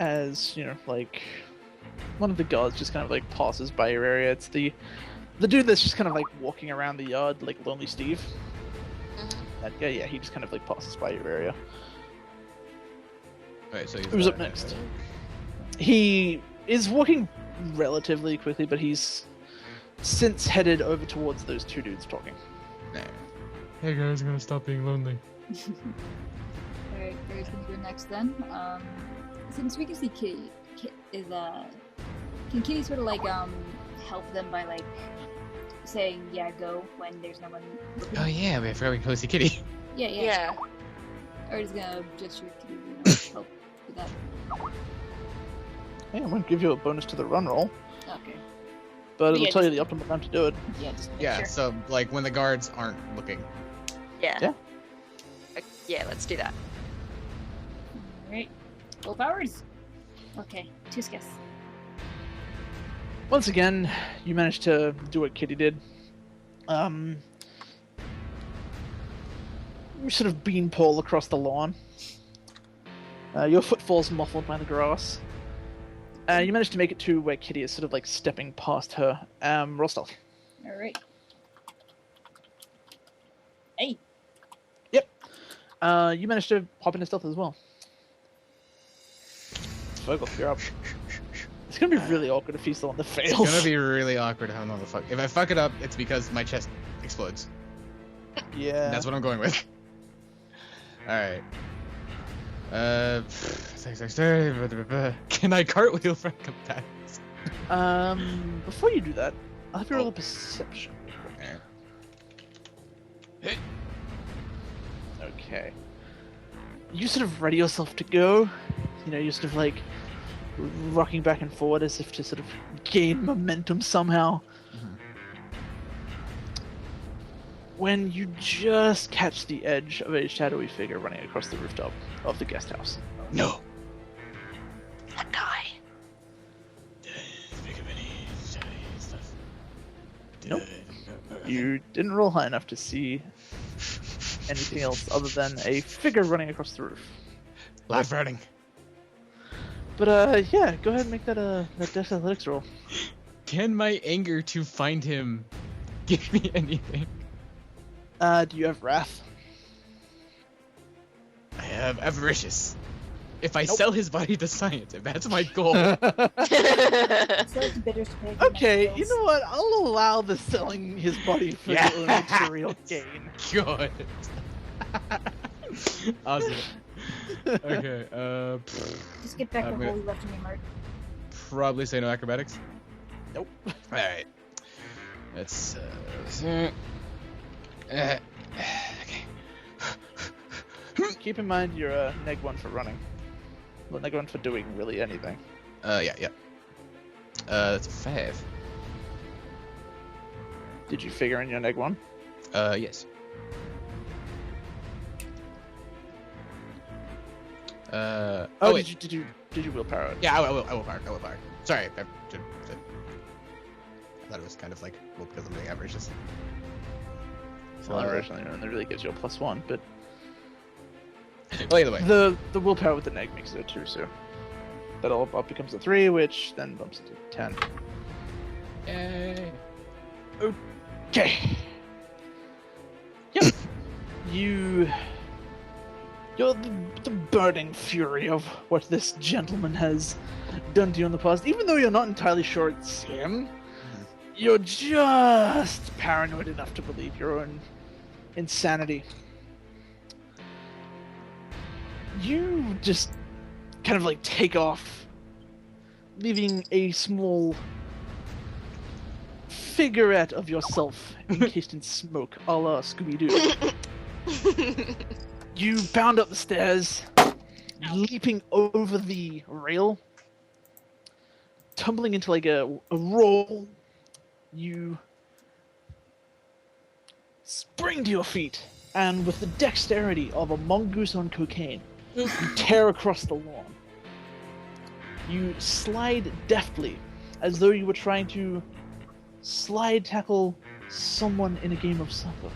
As, you know, like one of the guards just kind of like passes by your area. It's the dude that's just kind of like walking around the yard like Lonely Steve. And yeah, he just kind of like passes by your area. Wait, so Who's up next? He is walking relatively quickly, but he's since headed over towards those two dudes talking. Nah. Hey guys, I'm gonna stop being lonely. Alright, Barry's gonna go next then. Since we can see Kitty, can Kitty sort of like help them by like saying yeah go when there's no one looking? Oh yeah, we forgot we can go see Kitty. Yeah. Yeah. Or is gonna gesture to help with that. Hey, I'm going to give you a bonus to the run roll, Okay. but it'll Yeah, tell you the optimal time to do it. Yeah, just make Yeah, sure. so like when the guards aren't looking. Yeah. Yeah. Yeah, let's do that. Alright. Willpowers? Okay, 2 skiffs. Once again, you managed to do what Kitty did. You sort of beanpole across the lawn. Your footfalls muffled by the grass. You managed to make it to where Kitty is sort of like stepping past her. Roll stealth. Alright. Hey! Yep. You managed to hop into stealth as well. Vogel, you're up. It's gonna be really awkward if he's the one that fails. It's gonna be really awkward. I don't know the fuck. If I fuck it up, it's because my chest explodes. Yeah. That's what I'm going with. Alright. Can I cartwheel from combatants? Before you do that, I'll have you roll a perception. Alright. Okay. You sort of ready yourself to go. You know, you're sort of like rocking back and forward as if to sort of gain momentum somehow. Mhm. When you just catch the edge of a shadowy figure running across the rooftop of the guest house. No. That guy. Nope. You didn't roll high enough to see anything else other than a figure running across the roof. Live running. But yeah, go ahead and make that that Dex Athletics roll. Can my anger to find him give me anything? Do you have Wrath? I have avaricious. If I Nope. sell his body to science, if that's my goal. It's like bitter spirit. Okay, you know what? I'll allow the selling his body for Yeah. your own material gain. Good. Awesome. Okay, Just get back I'm the gonna- hole you left in your mark. probably say no acrobatics. Nope. Alright. Let's, okay. Keep in mind you're neg 1 for running. Well, neg 1 for doing really anything. Yeah. That's a 5. Did you figure in your neg 1? Yes. Oh, wait. did you willpower it? Yeah, I will power. Sorry, I thought it was kind of like, well, because I'm doing averages. Well, originally, and that really gives you a +1, but Well, either way. the willpower with the neg makes it a 2, so that all up becomes a 3, which then bumps it to 10. Yay. Okay. Yep. You're the burning fury of what this gentleman has done to you in the past. Even though you're not entirely sure it's him, you're just paranoid enough to believe your own insanity. You just kind of like take off, leaving a small figurette of yourself encased in smoke, a la Scooby-Doo. You bound up the stairs, leaping over the rail, tumbling into like a roll. You spring to your feet, and with the dexterity of a mongoose on cocaine, you tear across the lawn. You slide deftly, as though you were trying to slide tackle someone in a game of soccer.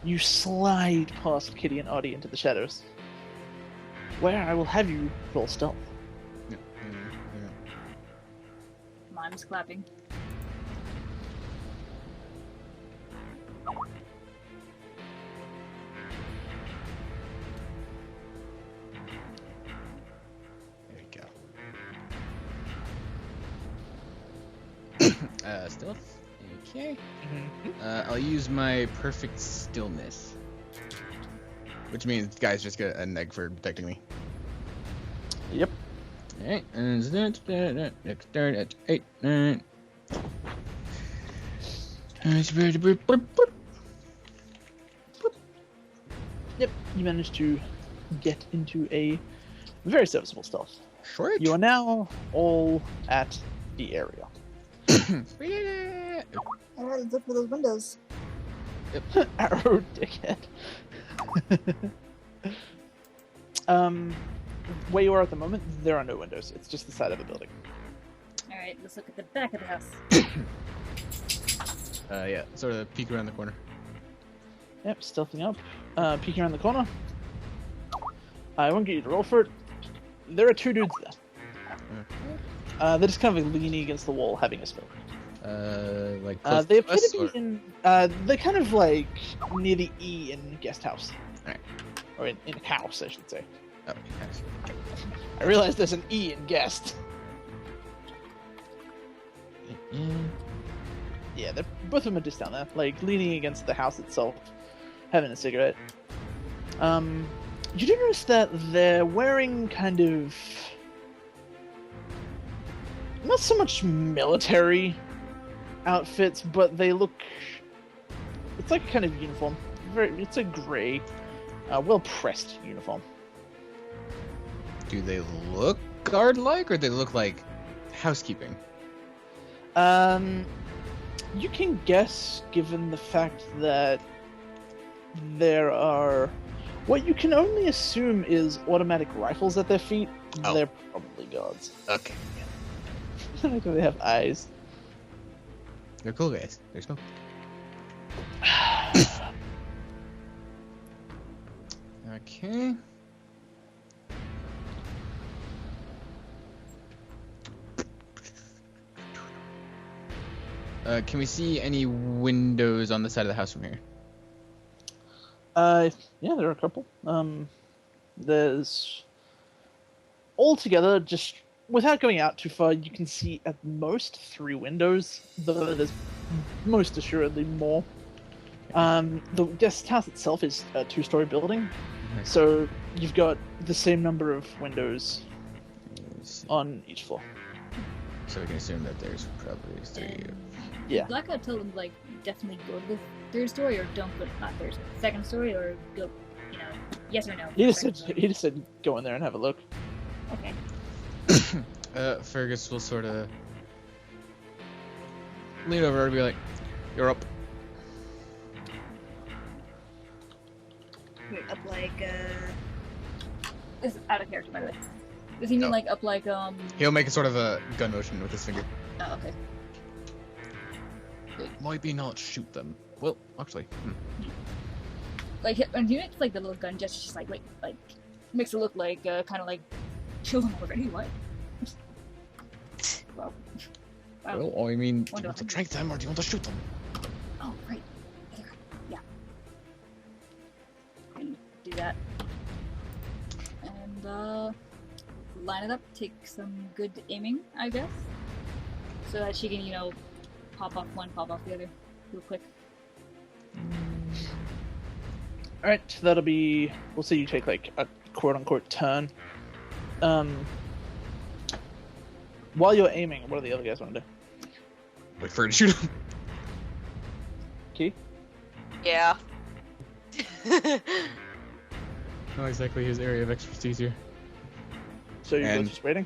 You slide past Kitty and Audie into the shadows, where I will have you roll stealth. Mime's clapping. There we go. Stealth. Okay. I'll use my perfect stillness, which means guys just get an egg for detecting me. Yep. Alright, and next turn at 8, 9. Yep. You managed to get into a very serviceable stealth. Short. You are now all at the area. Let's look for those windows. Arrow, dickhead. Where you are at the moment, there are no windows. It's just the side of a building. Alright, let's look at the back of the house. Yeah, sort of peek around the corner. Yep, stealthing up. Peeking around the corner. I won't get you to roll for it. There are two dudes there. They're just kind of like leaning against the wall, having a smoke. Like close They to appear us, to or- be in. They're kind of like near the E in guest house. Alright. Or in house, I should say. Oh, yes. I realize there's an E in guest. Yeah, they're both of them are just down there, like leaning against the house itself, having a cigarette. You do notice that they're wearing kind of not so much military outfits, but they look. It's like a kind of uniform. It's a gray, well pressed uniform. Do they look guard-like, or they look like housekeeping? You can guess, given the fact that there are what you can only assume is automatic rifles at their feet. Oh. They're probably guards. Okay. They have eyes. They're cool guys. There's no. Okay. Can we see any windows on the side of the house from here? Yeah, there are a couple. There's altogether, just without going out too far, you can see at most 3 windows, though there's most assuredly more. The guest house itself is a 2-story building, Nice. so you've got the same number of windows Let's see. on each floor. So we can assume that there's probably 3. Yeah. Blackout told him like definitely go to the 3rd story or don't go not 3rd, 2nd story or go, you know, yes or no. He just second said story. he just said go in there and have a look. Okay. Fergus will sort of lean over and be like, "You're up." Wait, up like this is out of character by the way. Does he mean No. like up like He'll make a sort of a gun motion with his finger. oh okay. Might be not shoot them. Well, actually, Like when he makes like the little gun gesture, just like makes it look like kind of like kill them already. What? Well, wow. Well, I mean, do you Wonder want to what- drink them or do you want to shoot them? Oh right. Yeah. Can do that. And line it up. Take some good aiming, I guess, so that she can pop off one, pop off the other, real quick. All right, that'll be. We'll say you take like a quote unquote turn. While you're aiming, what do the other guys want to do? Wait for her to shoot him. Key? Yeah. Not exactly his area of expertise here. So you're And- just waiting.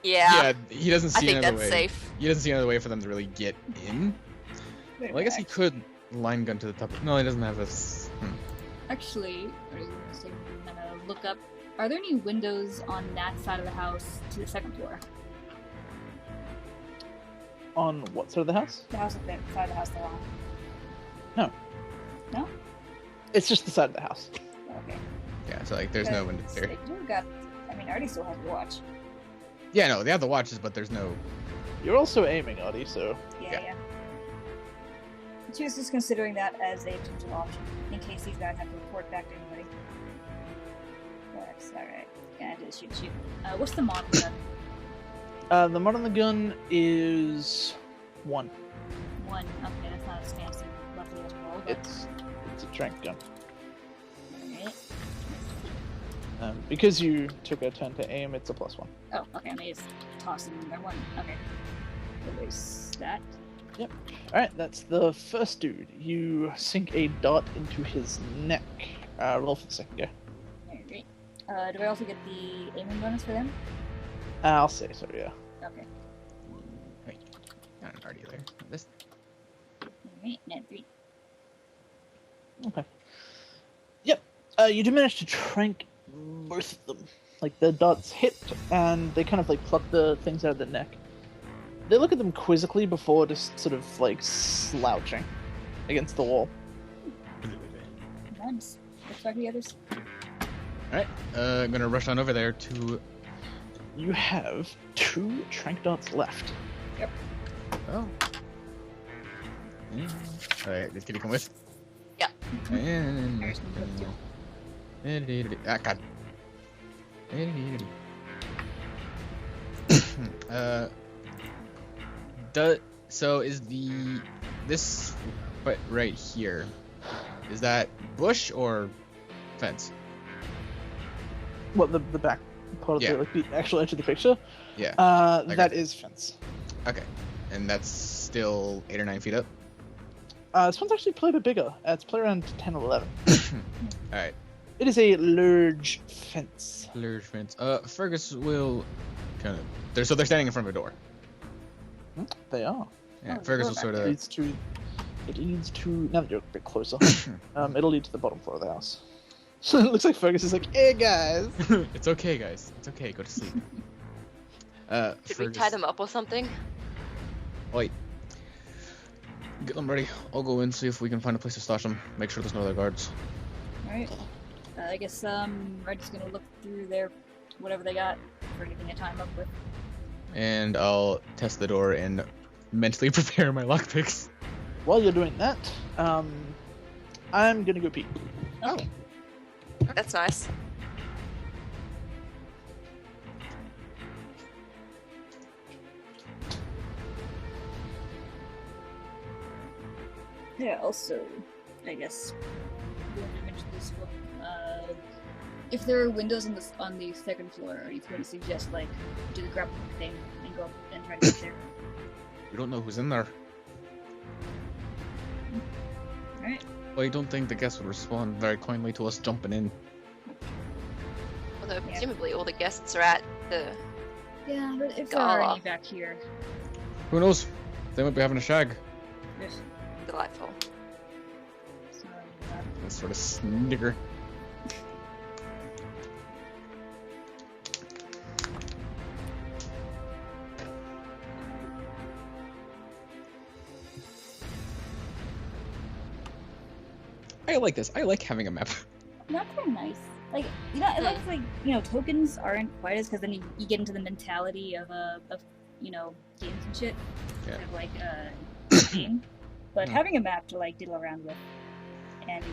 Yeah. He doesn't I see think another that's way. safe. He doesn't see another way for them to really get in. Well, I guess he could line gun to the top. No, he doesn't have a. Actually, or you gonna say I'm gonna look up. Are there any windows on that side of the house to the 2nd floor? On what side of the house? The house at the side of the house they're on. No. No? It's just the side of the house. Okay. Yeah, so like, there's no window there. They do got. I mean, Artie still has a watch. Yeah, no, they have the watches, but there's no. You're also aiming, Audie, so Yeah, Yeah. yeah. She was just considering that as a potential option in case these guys have to report back to anybody. That's alright. Gonna do shoot. What's the mod for that? the mod on the gun is 1. 1. Okay, that's not as fancy. Luckily as well, but It's a trank gun. alright. Because you took a turn to aim, it's a +1. Oh, okay, I may just toss them in there. 1. Okay. So there's that. Alright, that's the first dude. You sink a dart into his neck. Roll for the second guy. Alright. Do I also get the aiming bonus for them? I'll say so, yeah. Okay. Not already there. This. Alright, net 3. Okay. Yep. You do manage to trank both of them. Like, the darts hit, and they kind of, like, pluck the things out of the neck. They look at them quizzically before just sort of, like, slouching against the wall. Nice. Looks like the others. Alright, I'm gonna rush on over there to. You have 2 trank darts left. Oh. Alright, did Kitty come with? Yeah. And... Ah, God. So is this but right here? Is that bush or fence? What, the back part of Yeah. the actual edge of the picture? Yeah. That is fence. Okay. And that's still 8 or 9 feet up. This one's actually probably a bit bigger. It's probably around 10 or 11. All right. It is a large fence. Large fence. Fergus will kind of. They're standing in front of a door. They are. Yeah. Oh, Fergus door will back sort there. of. It leads to. Now that you're a bit closer, it'll lead to the bottom floor of the house. So it looks like Fergus is like, "Hey guys." It's okay, guys. It's okay. Go to sleep. Should we tie them up or something? Wait. Get them ready. I'll go in, see if we can find a place to stash them. Make sure there's no other guards. Alright. I guess Red's gonna look through their whatever they got for anything to time up with. And I'll test the door and mentally prepare my lockpicks. While you're doing that, I'm gonna go pee. Okay. That's nice. Yeah, also, I guess, we want to mention this book. If there are windows on the second floor, are you going to suggest, like, do the grapple thing and go up and try to get there? We don't know who's in there. Alright. Well, I don't think the guests would respond very kindly to us jumping in. Although Yeah. presumably all the guests are at the. Yeah, but if there are Gala. any back here, Who knows? They might be having a shag. there's Delightful. some, And sort of snigger. I like this. I like having a map. not very nice. Like, you know, it looks like, you know, tokens aren't quite as, because then you get into the mentality of you know, games and shit. Yeah. Of like, game. But having a map to, like, diddle around with and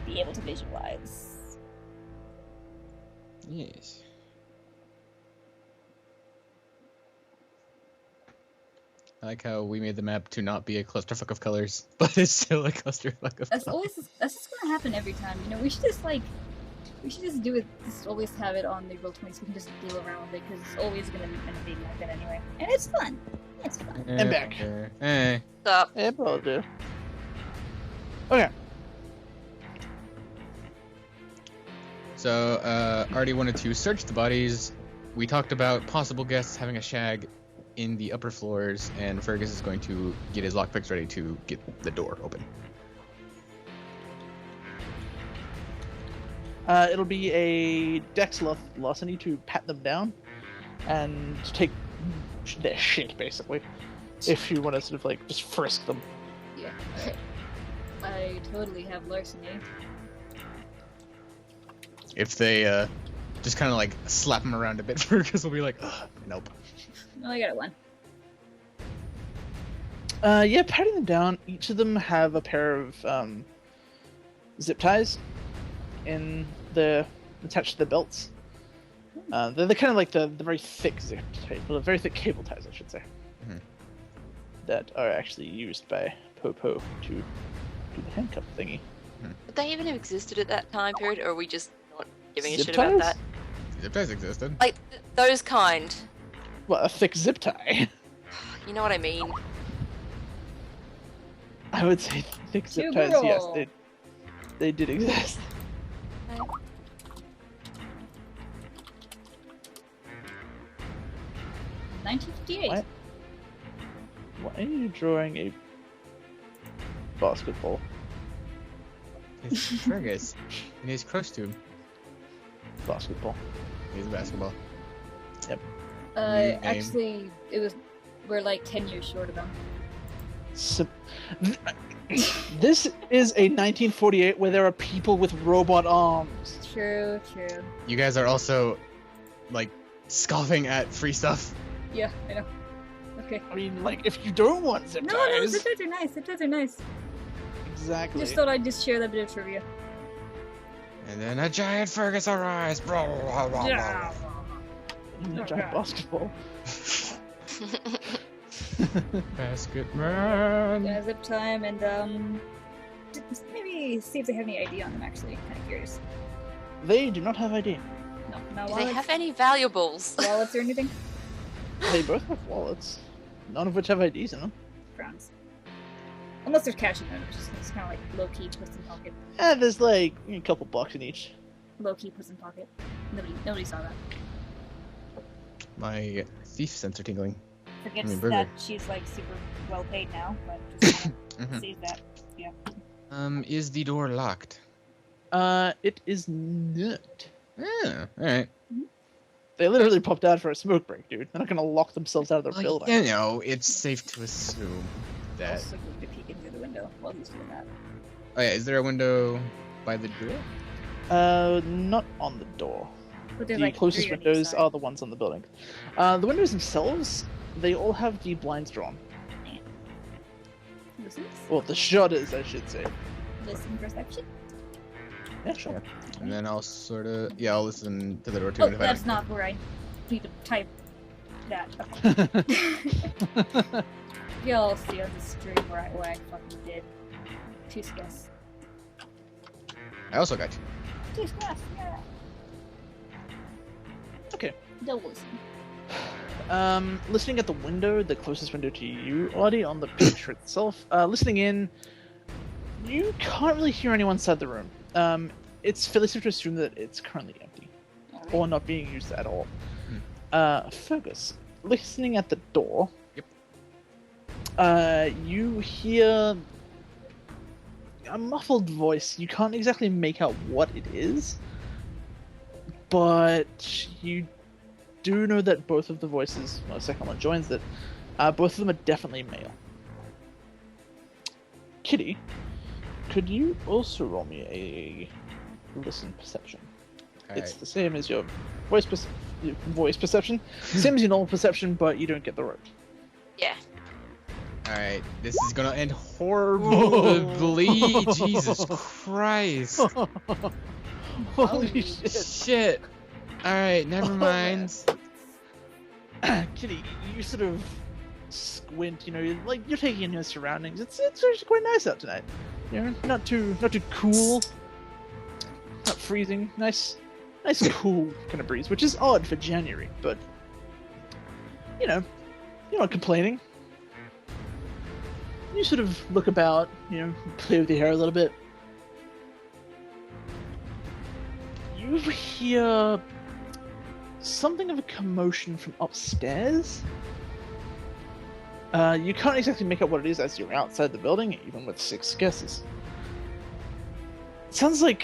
be able to visualize. Yes. I like how we made the map to not be a clusterfuck of colors, but it's still a clusterfuck of That's colors. that's just gonna happen every time. You know, we should just do it. Just always have it on the Roll20 so we can just deal around with it because it's always gonna be like that anyway, and it's fun. It's fun. And back. Hey. What's up? Yeah, but I'll do. Okay. So, Artie wanted to search the bodies. We talked about possible guests having a shag in the upper floors, and Fergus is going to get his lockpicks ready to get the door open. It'll be a Dex velocity to pat them down and take their shit, basically. If you want to sort of like just frisk them. Yeah. I totally have larceny. If they just kind of like slap him around a bit, Fergus will be like, ugh, nope. Oh, I got it one. Yeah, patting them down. Each of them have a pair of zip ties in attached to the belts. They're kind of like the very thick zip ties, well, very thick cable ties, I should say, Mhm. that are actually used by Popo to do the handcuff thingy. Would they even have existed at that time period, or are we just not giving a Zip shit about ties? that? Zip ties existed. Like, those kind. Well, a thick zip tie. You know what I mean? I would say thick zip Two ties. Yes, girl. they did exist. 1958. What? Why are you drawing a basketball? It's Fergus in his costume. Basketball. He's a basketball. Yep. Actually, we're like 10 years short of them. So, this is a 1948 where there are people with robot arms. True. You guys are also like scoffing at free stuff. Yeah, I know. Okay. I mean, like, if you don't want zip No, ties. zip ties are nice. Zip ties are nice. Exactly. Just thought I'd just share that bit of trivia. And then a giant Fergus arrives. Blah, blah, blah, blah. Yeah. Giant basketball. Basket man. Gonna zip time and maybe see if they have any ID on them. Actually, kind of curious. They do not have ID. No, no Do wallets. they have any valuables? Wallets or anything? They both have wallets, none of which have IDs in them. Frowns. Unless there's cash in them, which is kind of like low key puts in pocket. There's like a couple bucks in each. Low key puts in pocket. Nobody saw that. My thief sense are tingling. Forgets burger. that she's like super well paid now, but just Mhm. sees that. Yeah. Is the door locked? It is not. Yeah, alright. They literally popped out for a smoke break, dude. They're not gonna lock themselves out of their building. You know, it's safe to assume that. Also going to peek in through the window while he's doing that. Oh yeah, is there a window by the door? Not on the door. But there's The like closest 3 on each windows side. are the ones on the building. The windows themselves, they all have the blinds drawn. Listen. Well, the shutters, I should say. Listen perception. Yeah, sure. And then I'll sort of I'll listen to the door too. Oh, and if I that's don't- not where I need to type that. You'll see on the stream where I fucking did. 2 guess. I also got you. 2 guess, yeah. Okay. They'll listen. Listening at the window, the closest window to you, Audie, on the picture itself, listening in, you can't really hear anyone inside the room. It's fairly safe to assume that it's currently empty, Alright. or not being used at all. Fergus, listening at the door, you hear a muffled voice. You can't exactly make out what it is, but you do know that both of the voices, well, the second one joins it, both of them are definitely male. Kitty, could you also roll me a listen perception? It's the same as your voice perception. Same as your normal perception, but you don't get the rope. Yeah. Alright, this is gonna end horribly. Jesus Christ. Holy shit. Shit. Alright, never mind. Kitty, you sort of squint, like you're taking in your surroundings. It's actually quite nice out tonight. Not too cool, not freezing. Nice cool kind of breeze, which is odd for January, but you're not complaining. You sort of look about, play with your hair a little bit. You hear something of a commotion from upstairs. You can't exactly make out what it is as you're outside the building, even with 6 guesses. It sounds like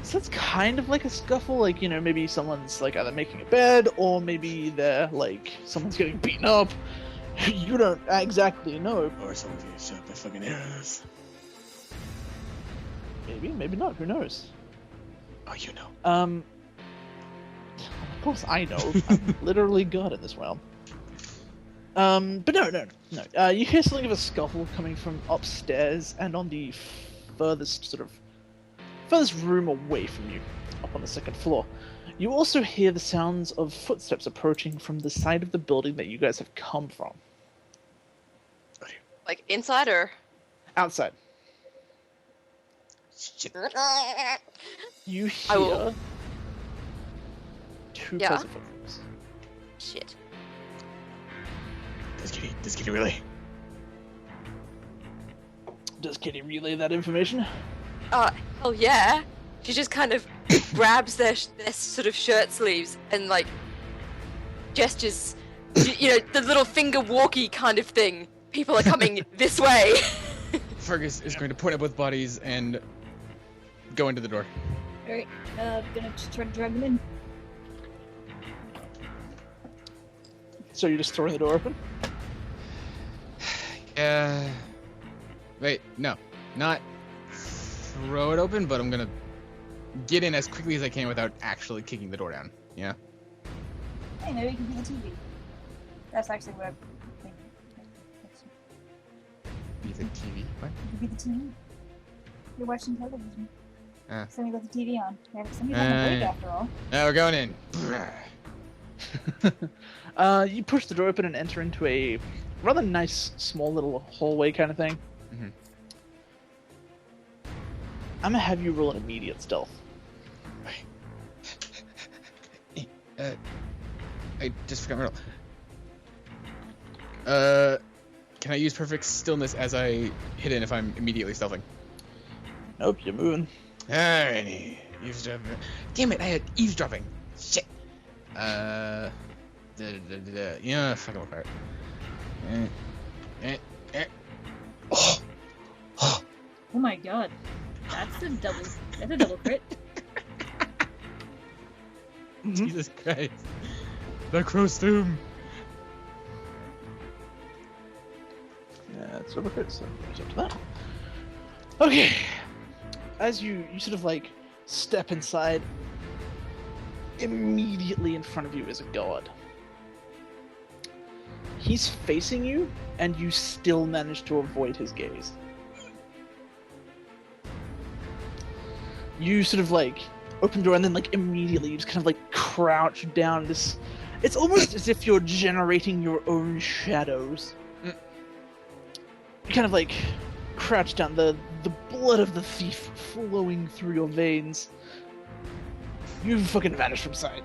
sounds kind of like a scuffle, like, maybe someone's like either making a bed, or maybe they're like someone's getting beaten up. You don't exactly know. Or someone's gonna shut their fucking ass. Maybe not, who knows? Oh, you know. Of course I know. I'm literally God in this realm. But no. You hear something of a scuffle coming from upstairs and on the furthest room away from you, up on the 2nd floor. You also hear the sounds of footsteps approaching from the side of the building that you guys have come from. Like inside or? Outside. Shit. You I will- hear 2 Yeah? pairs of footsteps. Shit. Does Kitty really? Does Kitty relay that information? Oh yeah. She just kind of grabs their sort of shirt sleeves and like gestures, the little finger walkie kind of thing. People are coming this way. Fergus is going to point at both bodies and go into the door. Alright, gonna just try to drag them in. So you're just throwing the door open? Wait, no. Not throw it open, but I'm gonna get in as quickly as I can without actually kicking the door down. Yeah? Hey, maybe you can be the TV. That's actually what I'm thinking. Be the TV? What? You can be the TV. You're watching television. Ah. Somebody got the TV on. Somebody's on the break yeah. after all. Now we're going in. You push the door open and enter into a rather nice, small little hallway kind of thing. Mhm. I'm gonna have you roll an immediate stealth. I just forgot my roll. Can I use perfect stillness as I hit in if I'm immediately stealthing? Nope, you're moving. Alrighty. Eavesdropping. Damn it, I had eavesdropping. Shit. Yeah, fucking will fire. Oh! Oh! Oh my god. That's a double crit. Jesus Christ. The crow's doom. Yeah, it's double crit, so it's up to that. Okay. As you sort of like step inside, immediately in front of you is a guard. He's facing you, and you still manage to avoid his gaze. You sort of like open the door, and then like immediately you just kind of like crouch down. It's almost as if you're generating your own shadows. You kind of like crouch down, the blood of the thief flowing through your veins. You fucking vanish from sight.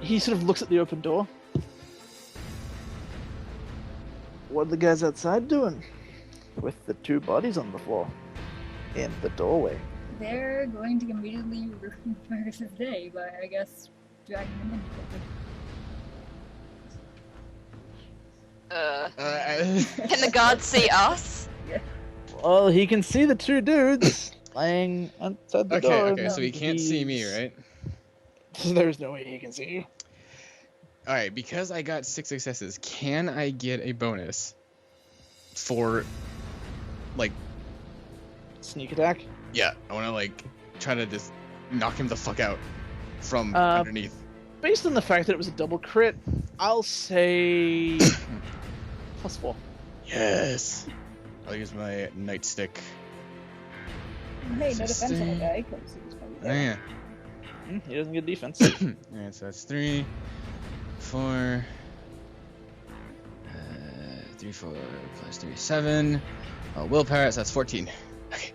He sort of looks at the open door. What are the guys outside doing? With the two bodies on the floor. In the doorway. They're going to immediately ruin Fergus's day by, I guess, dragging him in. Can the guards see us? Well, he can see the two dudes lying outside the door. Okay, so he can't see me, right? There's no way he can see you. Alright, because I got 6 successes, can I get a bonus for, like... Sneak attack? Yeah, I want to, like, try to just knock him the fuck out from underneath. Based on the fact that it was a double crit, I'll say... +4. Yes! I'll use my nightstick. Hey, no defense on the guy, because he was probably Oh, there. yeah. He doesn't get defense. Alright, so that's 3, 4, 3, 4 plus 3, 7. Willpower, so that's 14. Okay.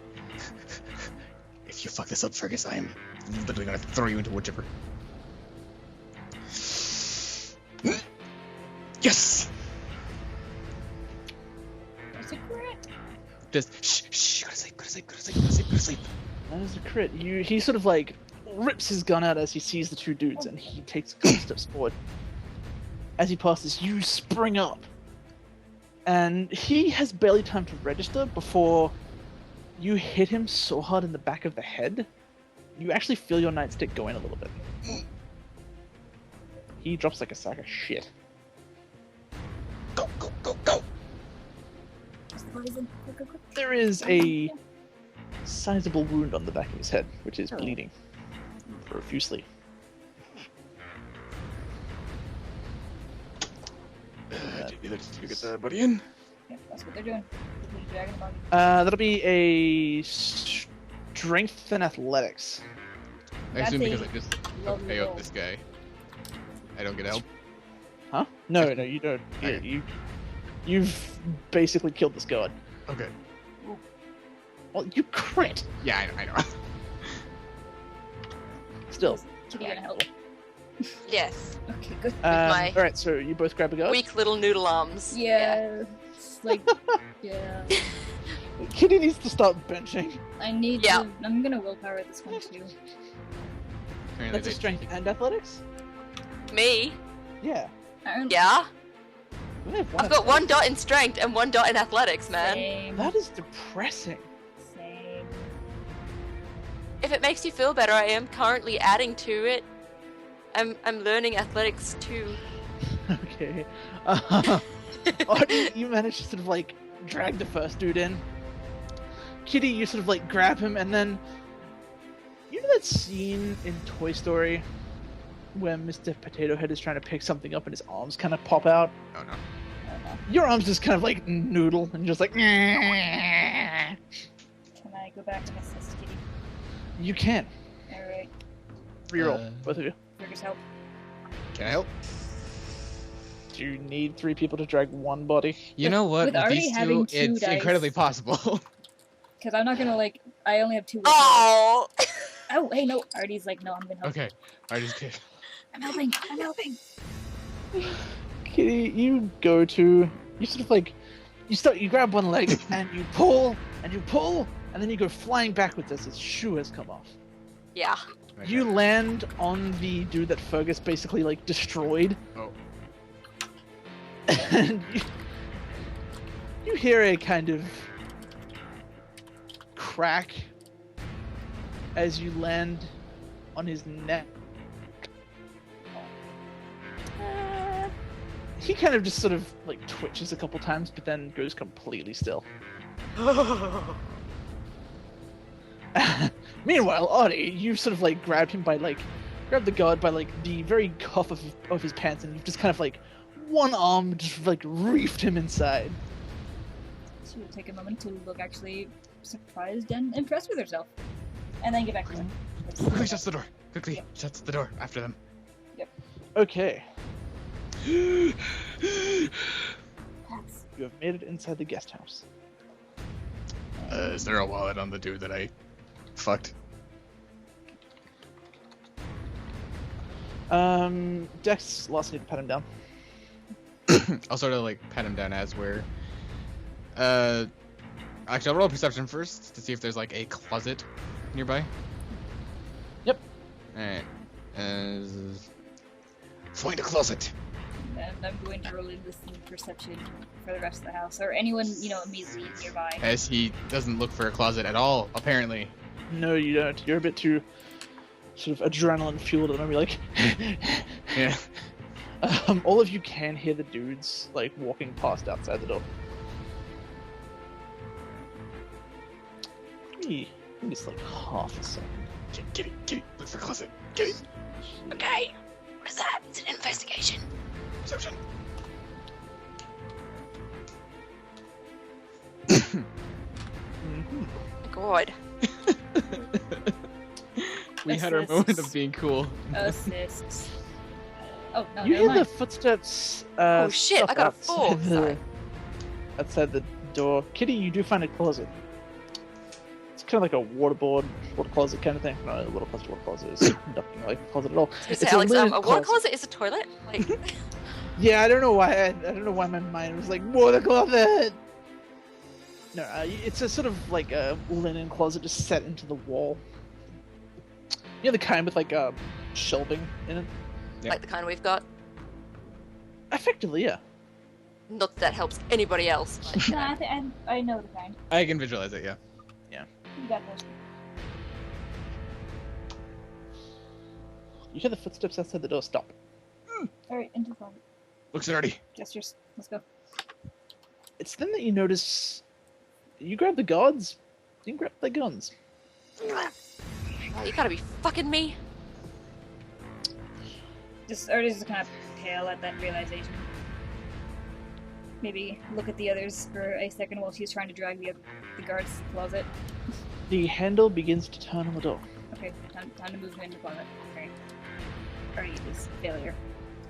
If you fuck this up, Fergus, I am literally gonna throw you into wood chipper. Yes! That's a crit. Just shh, go to sleep, go to sleep, go to sleep, go to sleep, go to sleep. That is a crit. He sort of like rips his gun out as he sees the two dudes, and he takes a couple steps forward. As he passes, you spring up, and he has barely time to register before you hit him so hard in the back of the head, you actually feel your nightstick going a little bit. He drops like a sack of shit. Go, go, go, go! Poison. Quick, quick, quick. There is a sizable wound on the back of his head, which is bleeding profusely. Did you get the buddy in? Yeah, that's what they're doing. They're dragging him on. That'll be a strength and athletics. I assume That's because I just lovely KO'd roll. this guy. I don't get help. Huh? No, you don't. Okay. You've basically killed this guard. Okay. Well, you crit. Yeah, I know. Still. Kitty gonna help. Yes. Okay, good. my- Alright, so you both grab a guard? Weak little noodle arms. Yeah. It's like, yeah. Kitty needs to start benching. I need Yeah. to. I'm gonna willpower this one too. Apparently That's a they- strength and athletics? Me? Yeah. I don't Yeah. We only have one I've got athletics. 1 dot in strength and 1 dot in athletics, man. Same. That is depressing. Same. If it makes you feel better, I am currently adding to it. I'm learning athletics too. Okay. You manage to sort of like drag the first dude in. Kitty, you sort of like grab him, and then you know that scene in Toy Story where Mr. Potato Head is trying to pick something up and his arms kind of pop out? Oh no. I don't know. Your arms just kind of like noodle and just like. Can I go back and assist Kitty? You can Alright. reroll, both of you. Fergus help. Can I help? Do you need 3 people to drag one body? You know what? with already these having two, two it's dice- incredibly possible. Because I'm not gonna like. I only have 2. Oh! Oh, hey, no. Artie's like, no, I'm gonna help. Okay, I just kidding. I'm helping. I'm helping. Kitty, you sort of like, you grab one leg and you pull, and then you go flying backwards as his shoe has come off. Yeah. Okay. You land on the dude that Fergus basically like destroyed. Oh. And you hear a kind of crack as you land on his neck. He kind of just sort of like twitches a couple times, but then goes completely still. Meanwhile, Artie, you sort of like grabbed the guard by like the very cuff of his pants, and you've just kind of like one arm just like reefed him inside. She will take a moment to look actually surprised and impressed with herself, and then get back to him. Quickly shuts the door. Quickly shuts the door after them. Okay, That's you have made it inside the guest house. Is there a wallet on the dude that I fucked? Dex, last need to pat him down. I'll sort of like pat him down as we're. Actually, I'll roll perception first to see if there's like a closet nearby. Yep. Alright. Find a closet. and I'm going to roll in this perception for the rest of the house, or anyone, immediately nearby. As he doesn't look for a closet at all, apparently. No, you don't. You're a bit too sort of adrenaline fueled, and I'm like. Yeah. All of you can hear the dudes like walking past outside the door. Give me just like half a second. Get it. Look for a closet. Get it. Okay. What is that? It's an investigation. Perception. Mhm. God. We had our moment of being cool. Assists. Oh, no, You never hear the mind. footsteps. Oh, shit, stuff I got a 4, outside sorry. outside the door. Kitty, you do find a closet. It's kind of like a water closet kind of thing. No, a water closet is nothing like a closet at all. So, It's Alex, linen a water closet is a toilet? Like, Yeah, I don't know why. I don't know why my mind was like water closet. No, it's a sort of like a linen closet just set into the wall. You know the kind with like shelving in it. Yeah. like the kind we've got. Effectively, yeah. Not that that helps anybody else. But, No, I know the kind. I can visualize it, yeah. You got this. You hear the footsteps outside the door. Stop. Alright, into the closet. Looks dirty. Gestures. Let's go. It's then that you notice. You grab the guards. You can grab their guns. oh, you gotta be fucking me. Artie's kind of pale at that realization. Maybe look at the others for a second while she's trying to drag the guard's closet. The handle begins to turn on the door. Okay, time to move him in the closet. Okay. Artie is failure.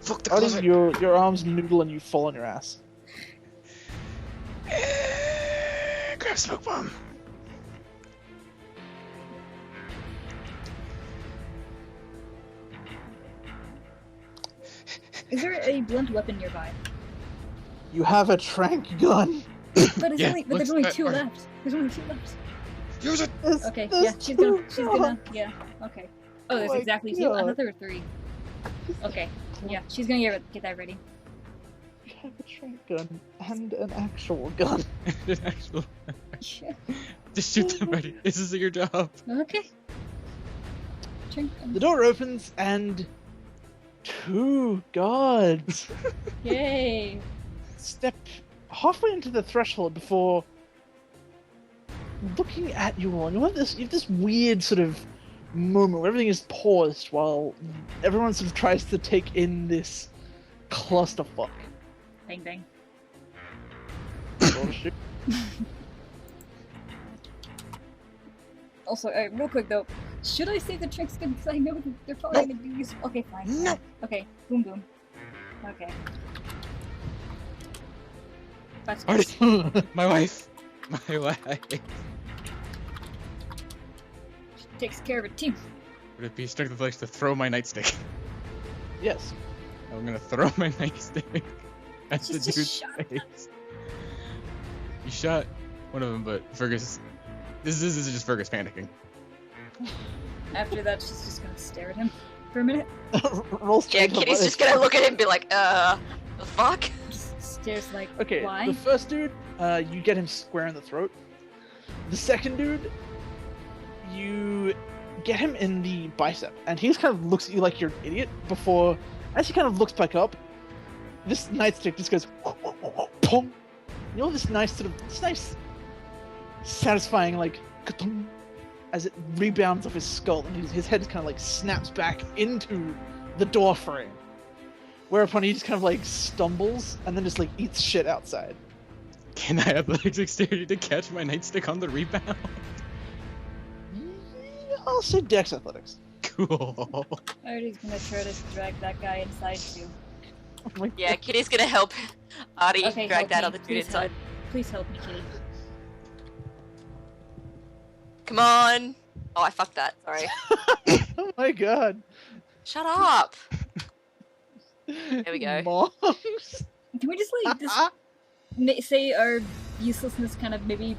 Fuck the Artie, closet. your arms noodle and you fall on your ass. Grab smoke bomb. Is there a blunt weapon nearby? You have a trank gun. But Yeah, there's only looks- 2 left. There's only 2 left. Use it. Okay, There's yeah, she's gonna, two yeah, okay. Oh, there's my exactly 2. I God. thought there were 3. Okay, yeah, she's gonna get that ready. You have a trank gun and an actual gun. Actually, Yeah. just shoot somebody. This is your job. Okay. The door opens and 2 guards Yay! step halfway into the threshold before looking at you all. And you have this weird sort of moment where everything is paused while everyone sort of tries to take in this clusterfuck. Bang bang. Oh, shit. Also, real quick though, Should I save the tricks? Because I know that they're probably gonna be useful. Okay, fine. No. Okay, boom boom. Okay. That's Artie, my wife. My wife. takes care of a team. Would it be strength of legs to throw my nightstick? Yes. I'm gonna throw my nightstick at the Just a dude's shot. face. You shot one of them, but Fergus. This is just Fergus panicking. After that, she's just gonna stare at him for a minute. Roll Yeah, strength Kitty's athletics. just gonna look at him and be like, the fuck? Just stares like, Okay, why? the first dude, you get him square in the throat. The second dude, you get him in the bicep, and he just kind of looks at you like you're an idiot before, as he kind of looks back up, this nightstick just goes, pong. You know, this nice, satisfying, like, ka-tung, as it rebounds off his skull, and his head kind of like snaps back into the door frame. Whereupon he just kind of like stumbles and then just like eats shit outside. Can I athletics dexterity to catch my nightstick on the rebound? I'll say Dex Athletics. Cool. Artie's gonna try to drag that guy inside too. Oh my Yeah, Kitty's gonna help Artie Okay, drag help that me. other dude Please inside. help. Please help me, Kitty. Come on! Oh, I fucked that. Sorry. Oh my god. Shut up! There we go. Moms? Can we just like say our uselessness kind of maybe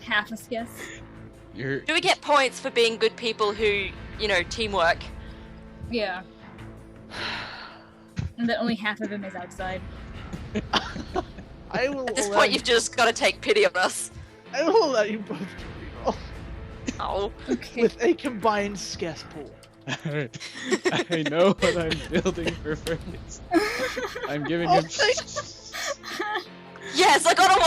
half a guess? You're. Do we get points for being good people who, you know, teamwork? Yeah. And that only half of him is outside. I will At this allow point, you, you've just got to take pity on us. I will allow you both to reroll Oh. Okay. with a combined scarce pool. Alright. I know what I'm building for Fergus. I'm giving Oh, him. Yes, I got a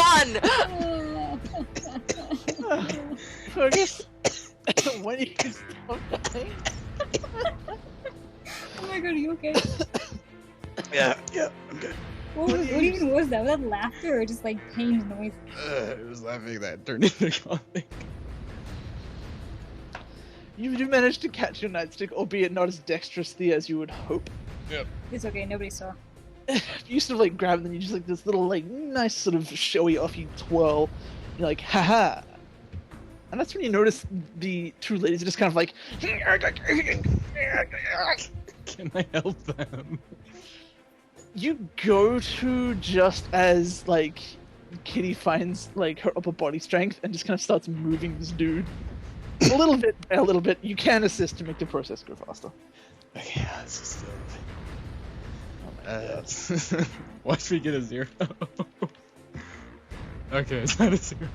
1! Fergus, when you stop dying, Oh my god, are you okay? Yeah, I'm good. What even was that? Was that laughter or just like pain noise? It was laughing that turned into coughing. you do manage to catch your nightstick, albeit not as dexterously as you would hope. It's okay, nobody saw. You sort of like grab it and you just like this little like nice sort of showy off you twirl. You're like, haha. And that's when you notice the two ladies are just kind of like Can I help them? you go to just as like Kitty finds like her upper body strength and just kind of starts moving this dude a little bit by a little bit. You can assist to make the process go faster. Okay, let's just do it. Watch me get a 0. Okay, it's not a 0.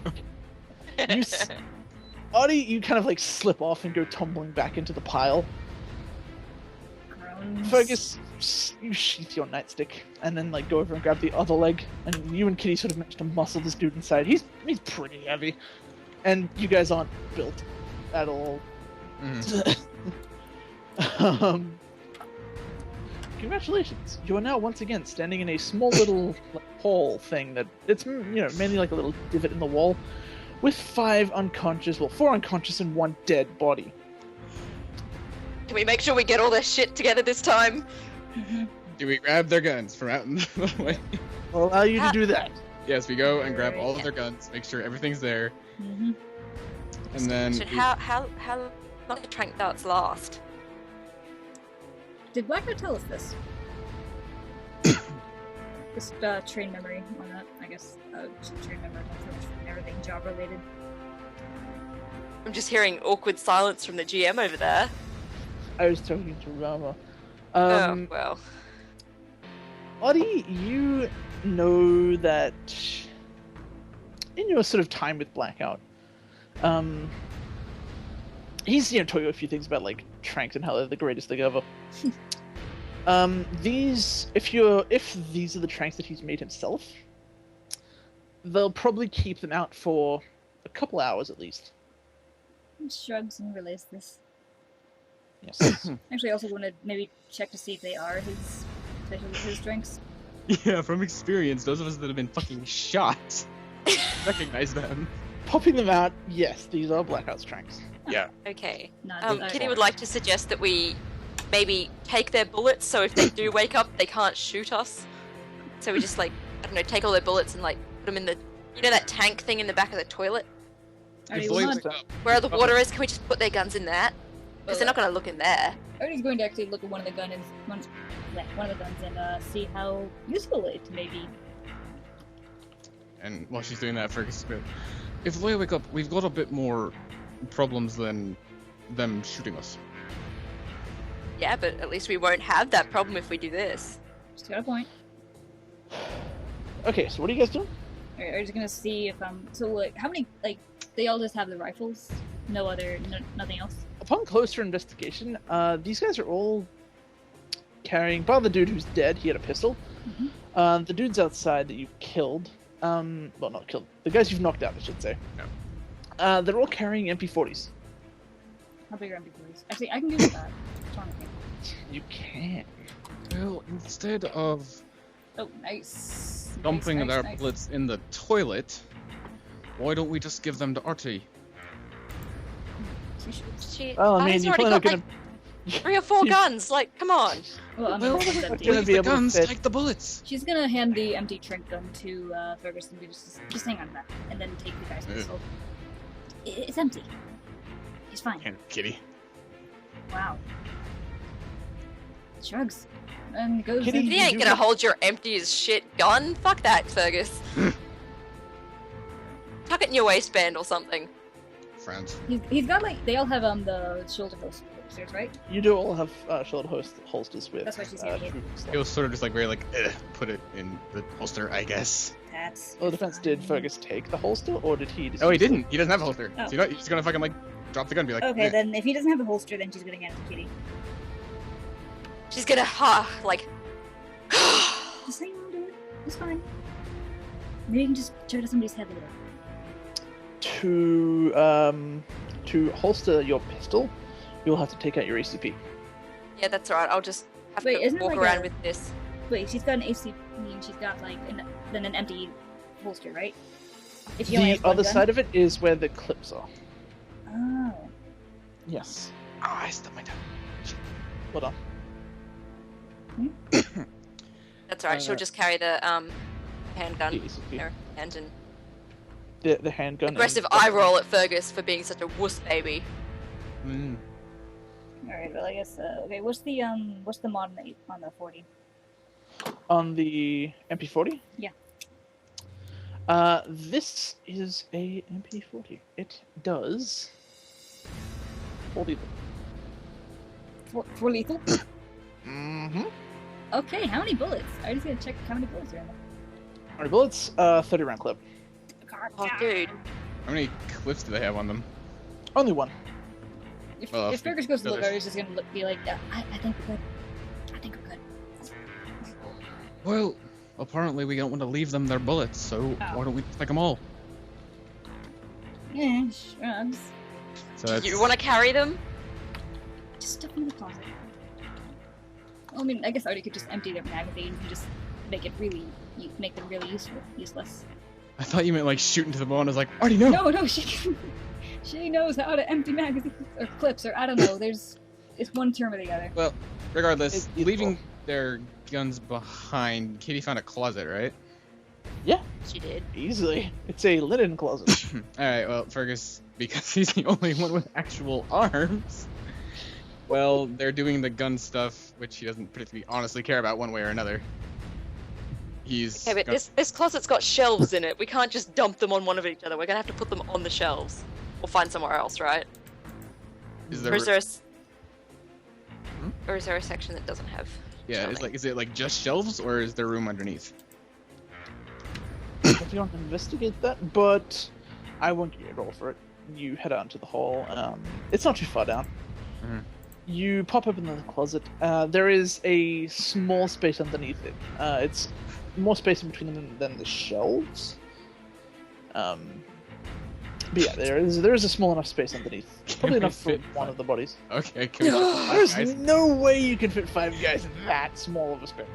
Audie, you kind of like slip off and go tumbling back into the pile. Groans. Fergus, you sheath your nightstick and then like go over and grab the other leg, and you and Kitty sort of manage to muscle this dude inside. He's pretty heavy, and you guys aren't built at all. Congratulations! You are now once again standing in a small little like, hall thing that it's mainly like a little divot in the wall, with 4 unconscious and 1 dead body. Can we make sure we get all this shit together this time? Do we grab their guns from out in the way? I'll allow you to do that. Yes, we go and grab all of their guns, make sure everything's there, Mm-hmm. and then. So how long do trank darts last? Did Blackwood tell us this? Just train memory on that, I guess. Train memory, not so much everything job related. I'm just hearing awkward silence from the GM over there. I was talking to Rama. Oh, well. Audie, you know that in your sort of time with Blackout, he's told you a few things about like tranks and how they're the greatest thing ever. If these are the tranks that he's made himself, they'll probably keep them out for a couple hours at least. He shrugs and relays this. Yes. Actually, I also want to maybe check to see if they are his drinks. Yeah, from experience, those of us that have been fucking shot recognize them. Popping them out, yes, these are Blackout strengths. Okay. No, Kitty would like to suggest that we maybe take their bullets, so if they do wake up, they can't shoot us. So we just like, I don't know, take all their bullets and like put them in the, you know, that tank thing in the back of the toilet Alright, If well, Lloyd not- wakes up, where the water is. Can we just put their guns in that? Because they're not gonna look in there. Artie's going to actually look at one of the guns and see how useful it may be. and while she's doing that, Fergus goes, if Loya wake up, we've got a bit more problems than them shooting us. Yeah, but at least we won't have that problem if we do this. Just got a point. Okay, so what are you guys doing? Alright, Artie's gonna see if so like how many they all just have the rifles, nothing else. Upon closer investigation, these guys are all carrying. Bar the dude who's dead, he had a pistol. Mhm. The dudes outside that you killed, well, not killed. The guys you've knocked out, I should say. They're all carrying MP40s. How big are MP40s? Actually, I can give you that. What's wrong with me? You can. Well, instead of Oh, nice. dumping nice, their nice. bullets in the toilet, why don't we just give them to Artie? She, Well, I mean, Artie's you're already probably got not like 3 or 4 you- guns. Like, come on. Well, I mean, Well, one's we're empty. gonna Leave be the able to guns, fit- take the bullets. She's gonna hand the empty Trink gun to Ferguson and just hang on to that, and then take the guy's Yeah. pistol. It's empty. He's fine. And Kitty. Wow. Shrugs. And goes Kitty, in. He ain't you gonna have- hold your empty as shit gun. Fuck that, Fergus. Tuck it in your waistband or something. Friends. He's got like they all have the shoulder holsters, right? You do all have shoulder holsters with. That's why she's getting it. true stuff. It was sort of just like very like, put it in the holster, I guess. That's. Well, defense, did Fergus take the holster, or did he just Oh, he use it? didn't. He doesn't have a holster. Oh. So you know, he's gonna fucking like drop the gun and be like, Okay, "Eh." then if he doesn't have the holster, then she's gonna hand it to Kitty. She's gonna, like. Just hang on to it. It's fine. Maybe you can just shoot at somebody's head later. To holster your pistol, you'll have to take out your ACP. Yeah, that's alright. I'll just have Wait, to isn't it walk like around a- with this. Wait, she's got an ACP and she's got like then an empty holster, right? If you only The have one other gun? side of it is where the clips are. Oh. Yes. Ah, I stubbed my toe. Hold on. That's alright. She'll just carry the handgun. The ACP. Her hand and The handgun. aggressive and- eye roll at Fergus for being such a wuss baby. Mm. All right, well I guess okay. What's the mod on the 40? On the MP40? Yeah. This is a MP40. It does 40. For lethal? Mm-hmm. Okay, how many bullets? I just gotta check how many bullets are in there. Alright, bullets, 30 round clip. Oh, dude. How many clips do they have on them? Only one. If, Well, if Fergus goes to look, others- I was just gonna be like, I think we're good. I think we're good. Well, apparently we don't want to leave them their bullets, so why don't we take them all? Yeah, shrugs. So Do that's, you want to carry them? Just stuff them in the closet. Well, I mean, I guess Artie could just empty their magazines and just make them really useless. I thought you meant like shoot into the ball, and I was like, Artie, no! No, she knows how to empty magazines or clips or I don't know. It's one term or the other. Well, regardless, It's useful. leaving their guns behind, Kitty found a closet, right? She did. Easily. It's a linen closet. Alright, well, Fergus, because he's the only one with actual arms, well, they're doing the gun stuff, which he doesn't particularly honestly care about one way or another. He's Okay, but got- this closet's got shelves in it. We can't just dump them on one of each other. We're gonna have to put them on the shelves. Or find somewhere else, right? is Or there, is there a... Hmm? Or is there a section that doesn't have... yeah, shelving? is it like just shelves, or is there room underneath? If you want to investigate that, but I won't give you a roll for it. You head out into the hall. It's not too far down. Mhm. You pop open the closet. There is a small space underneath it. It's more space in between them than the shelves. But yeah, there is a small enough space underneath. Probably Can we enough for fit one of the bodies. Okay, can we There's guys? no way you can fit 5 guys in that small of a space.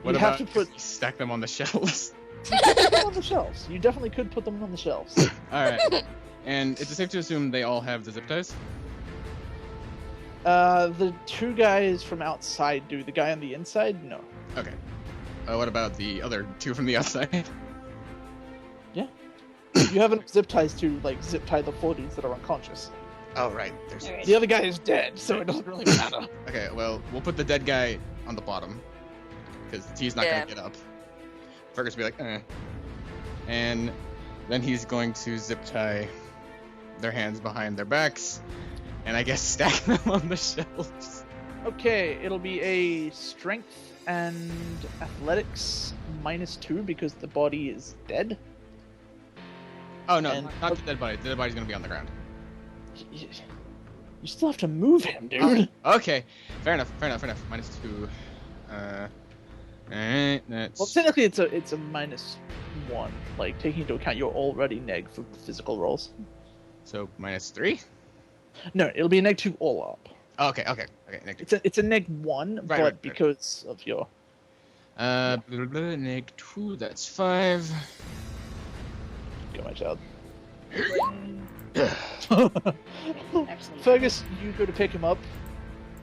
What you about have to put. stack them on the shelves? You could put them on the shelves. You definitely could put them on the shelves. All right. And it's safe to assume they all have the zip ties. The two guys from outside do. The guy on the inside, no. Okay. What about the other two from the outside? You have enough zip ties to like zip tie the 40s that are unconscious. Oh right. There's. Alright. The other guy is dead, so it doesn't really matter. Okay. Well, we'll put the dead guy on the bottom because he's not Yeah. gonna get up. Fergus will be like, eh. And then he's going to zip tie their hands behind their backs, and I guess stack them on the shelves. Okay, it'll be a strength and athletics -2 because the body is dead. Oh no, And- not the dead body. The dead body's gonna be on the ground. You still have to move him, dude. Okay, fair enough. -2. Alright, that's Well, technically, it's a -1. Like taking into account you're already neg for physical rolls. so -3. No, it'll be a -2 all up. Okay. Negative. It's a -1, but right. because of your -2. That's 5. go, my child. Actually, Fergus, you go to pick him up.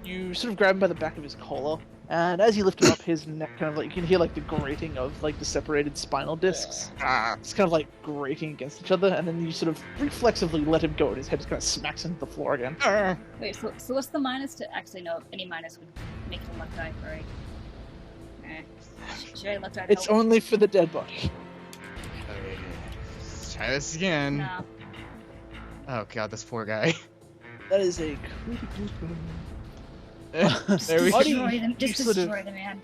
You sort of grab him by the back of his collar, and as you lift him up, his neck kind of like you can hear like the grating of like the separated spinal discs. Ah. It's kind of like grating against each other, and then you sort of reflexively let him go, and his head just kind of smacks into the floor again. wait, so what's the minus to actually no? Any minus would make it a left eye, right? Should I left eye? It's help? only for the dead body. Okay. Let's try this again. No. Oh god, this poor guy. That is a There we Buddy, go. Destroy them. you Just sort of- destroy the man.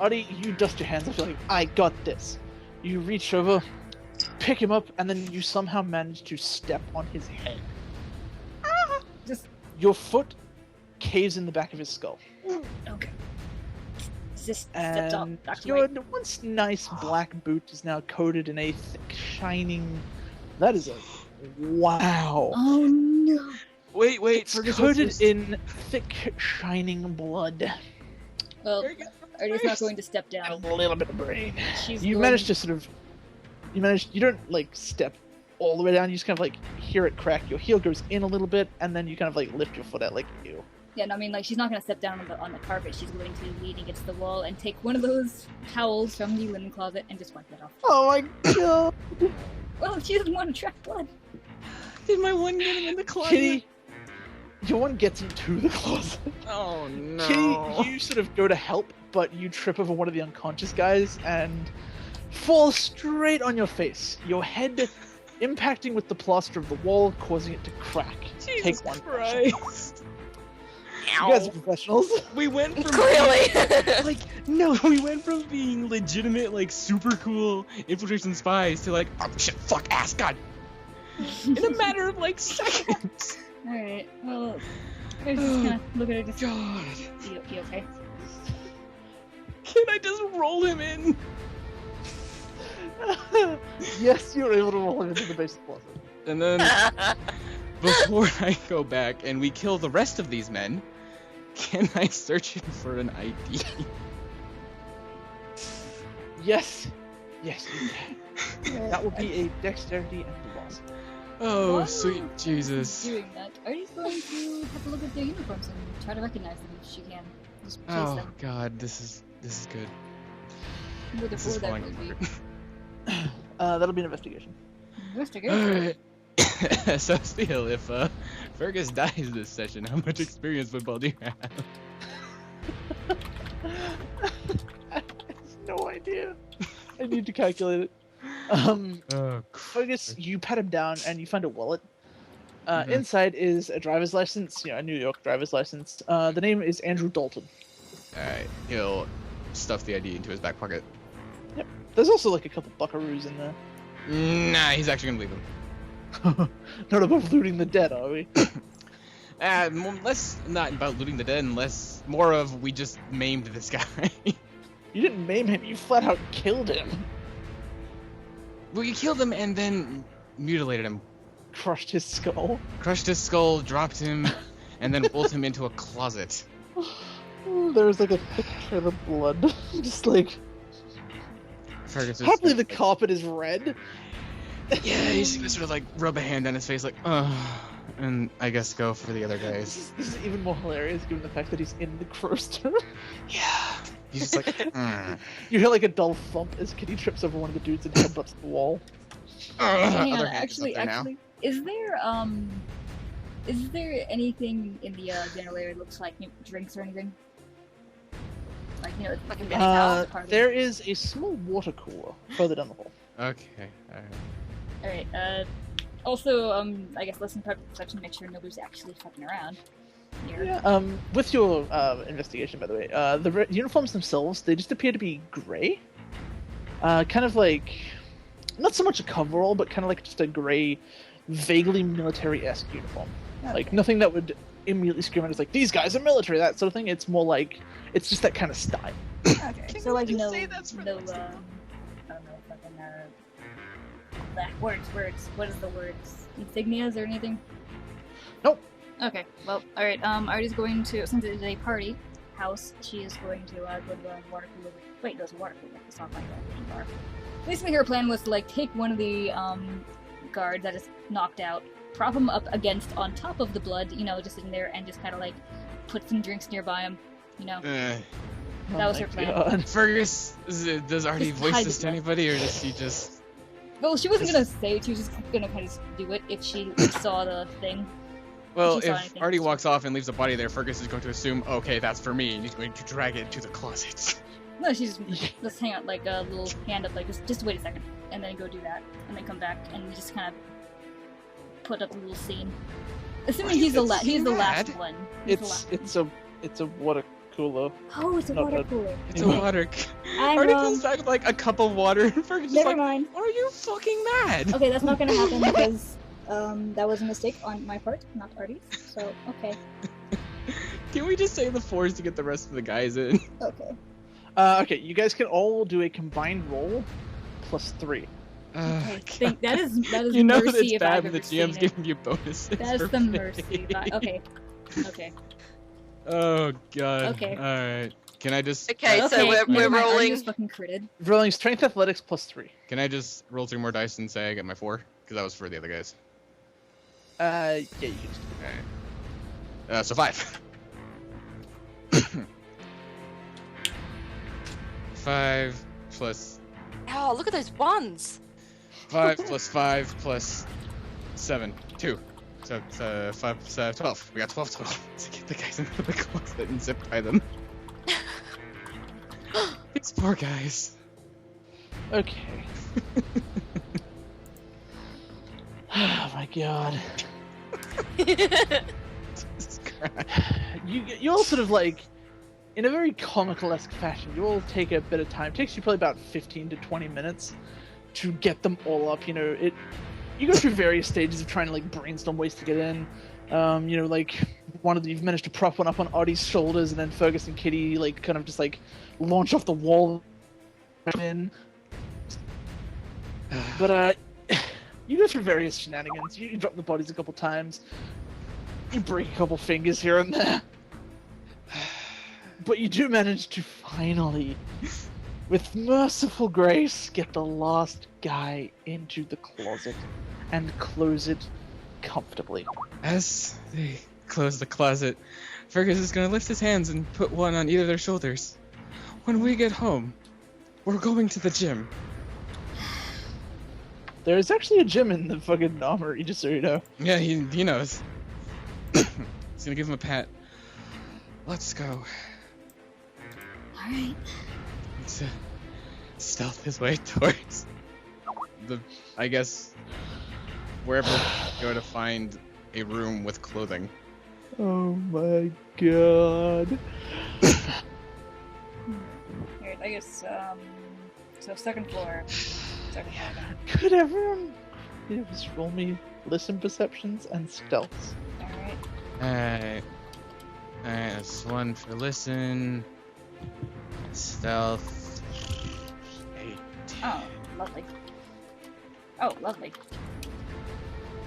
Adi, you dust your hands off, you're like, I got this. You reach over, pick him up, and then you somehow manage to step on his head. Just Your foot caves in the back of his skull. okay. Just stepped up. And Back to your right. once nice black boot is now coated in a thick, shining... That is a... Wow. Oh no. Wait, It's Fergus, coated let's- in thick, shining blood. Well, Artie's not going to step And down. a little bit of brain. She's You going- manage to sort of... You don't, like, step all the way down. You just kind of, like, hear it crack. Your heel goes in a little bit, and then you kind of, like, lift your foot out like you. Yeah, no, I mean, like, she's not gonna step down on the carpet. She's going to lean against the wall and take one of those towels from the linen closet and just wipe that off. Oh my god! Well, if she doesn't want to track blood. Did my one get him in the closet? Kitty, your one gets into the closet. Oh no. Kitty, you sort of go to help, but you trip over one of the unconscious guys and fall straight on your face. Your head impacting with the plaster of the wall, causing it to crack. Jesus Take one. punch. Christ. You guys are professionals. We went from Clearly. like we went from being legitimate like super cool infiltration spies to like oh shit fuck ass god in a matter of like seconds. Alright, well, I just kind of look at her just. God, You okay? can I just roll him in? Yes, you were able to roll him into the base of the closet. And then before I go back and we kill the rest of these men, can I search him for an ID? Yes. Yes, you can. That will be a dexterity and loss. Oh While sweet Artie's Jesus. doing that, Artie's going to have a look at their uniforms and try to recognize them if she can. Just place Oh them god, this is good. where the This is board falling would be. apart. That'll be an investigation. Investigation. Alright. So still, if Fergus dies this session, how much experience football do you have? I have no idea. I need to calculate it. Oh, Fergus, you pat him down and you find a wallet. Mhm. Inside is a driver's license, a New York driver's license. The name is Andrew Dalton. Alright, he'll stuff the ID into his back pocket. There's also like a couple buckaroos in there. Nah, he's actually gonna leave them. Not above looting the dead, are we? Less not about looting the dead, and less more of we just maimed this guy. You didn't maim him, you flat out killed him. Well, you killed him and then mutilated him, Crushed his skull. crushed his skull, dropped him, and then rolled him into a closet. There was like a thick trail of blood. Just like... Fergus is Happily, the like, carpet is red. yeah, he's gonna sort of like rub a hand on his face, like, and I guess go for the other guys. This is even more hilarious given the fact that he's in the crowster. Yeah. He's just like, You hear like a dull thump as Kitty trips over one of the dudes and headbutts the wall. Hang on, other hand is up there now. is there anything in the general area that looks like drinks or anything? Like like in part of There is a small water cooler further down the hall. Okay, alright. Alright, also, I guess listen to perception to make sure nobody's actually fucking around here. Yeah. With your investigation, by the way, the uniforms themselves, they just appear to be gray. Kind of like, not so much a coverall, but kind of like just a gray, vaguely military-esque uniform. Okay. Like nothing that would immediately scream out as like, these guys are military, that sort of thing. It's more like, it's just that kind of style. Okay, so like no, say that's I don't know, fucking, words, what is the words? Insignias or anything? Nope. Okay, well, alright, Artie's going to, since it is a party house, she is going to, go to the water cooler. Wait, there's a water cooler, it's not like a bar. Basically her plan was to, like, take one of the, guards that is knocked out, prop him up against, on top of the blood, just sitting there, and just kind of, like, put some drinks nearby him, That was her plan. God. Fergus, does Artie Just voice hide this the to blood. anybody, or does she just... Well, she wasn't gonna say it, she was just gonna kind of do it if she saw the thing. Well, She saw if anything. Artie walks off and leaves a body there, Fergus is going to assume, okay, that's for me, and he's going to drag it to the closet. No, she's just hang out like a little hand up, like just wait a second, and then go do that, and then come back and just kind of put up a little scene. Assuming he's the It's last mad. one. He's the last It's a water cooler. Oh, it's a not water bad. cooler. It's a water. I'm Artie wrong. comes back with like a cup of water, and Fergus is Never like, mind. are you fucking mad? Okay, that's not gonna happen because that was a mistake on my part, not Artie's. So okay, Can we just say the fours to get the rest of the guys in? okay. Okay, you guys can all do a combined roll +3. I think that is You know mercy it's if bad I've when the ever seen GM's it. giving you bonuses. That's for the mercy. pay. Okay. Okay. Oh god. Okay. Alright. Can I just Okay, so Okay, we're never mind, Artie rolling. just fucking critted. Rolling strength athletics +3. can I just roll 3 more dice and say I get my 4? Because that was for the other guys. Yeah, you can. Alright. So 5. 5 plus Oh, look at those ones. 5 plus 5 plus 7. 2. So 5, 12. We got 12 total. To get the guys into the closet and zip tie them. These poor guys. Okay. Oh my god. Jesus Christ. You all sort of like, in a very comical-esque fashion, you all take a bit of time. It takes you probably about 15 to 20 minutes to get them all up. You go through various stages of trying to like brainstorm ways to get in. Like one of you've managed to prop one up on Artie's shoulders, and then Fergus and Kitty like kind of just like launch off the wall in. But you go through various shenanigans. You drop the bodies a couple times. You break a couple fingers here and there. But you do manage to finally, with merciful grace, get the last guy into the closet and close it comfortably. As they close the closet, Fergus is gonna lift his hands and put one on either of their shoulders. When we get home, we're going to the gym. There is actually a gym in the fucking armory, just so you know. Yeah, he knows. He's gonna give him a pat. Let's go. Alright. To stealth his way towards I guess, wherever we go to find a room with clothing. Oh my god. Alright, I guess, so second floor. Second floor then. Could everyone just roll me listen perceptions and stealths? Alright. Alright. Alright, that's 1 for listen. Stealth. 8. Oh, lovely. Oh, lovely.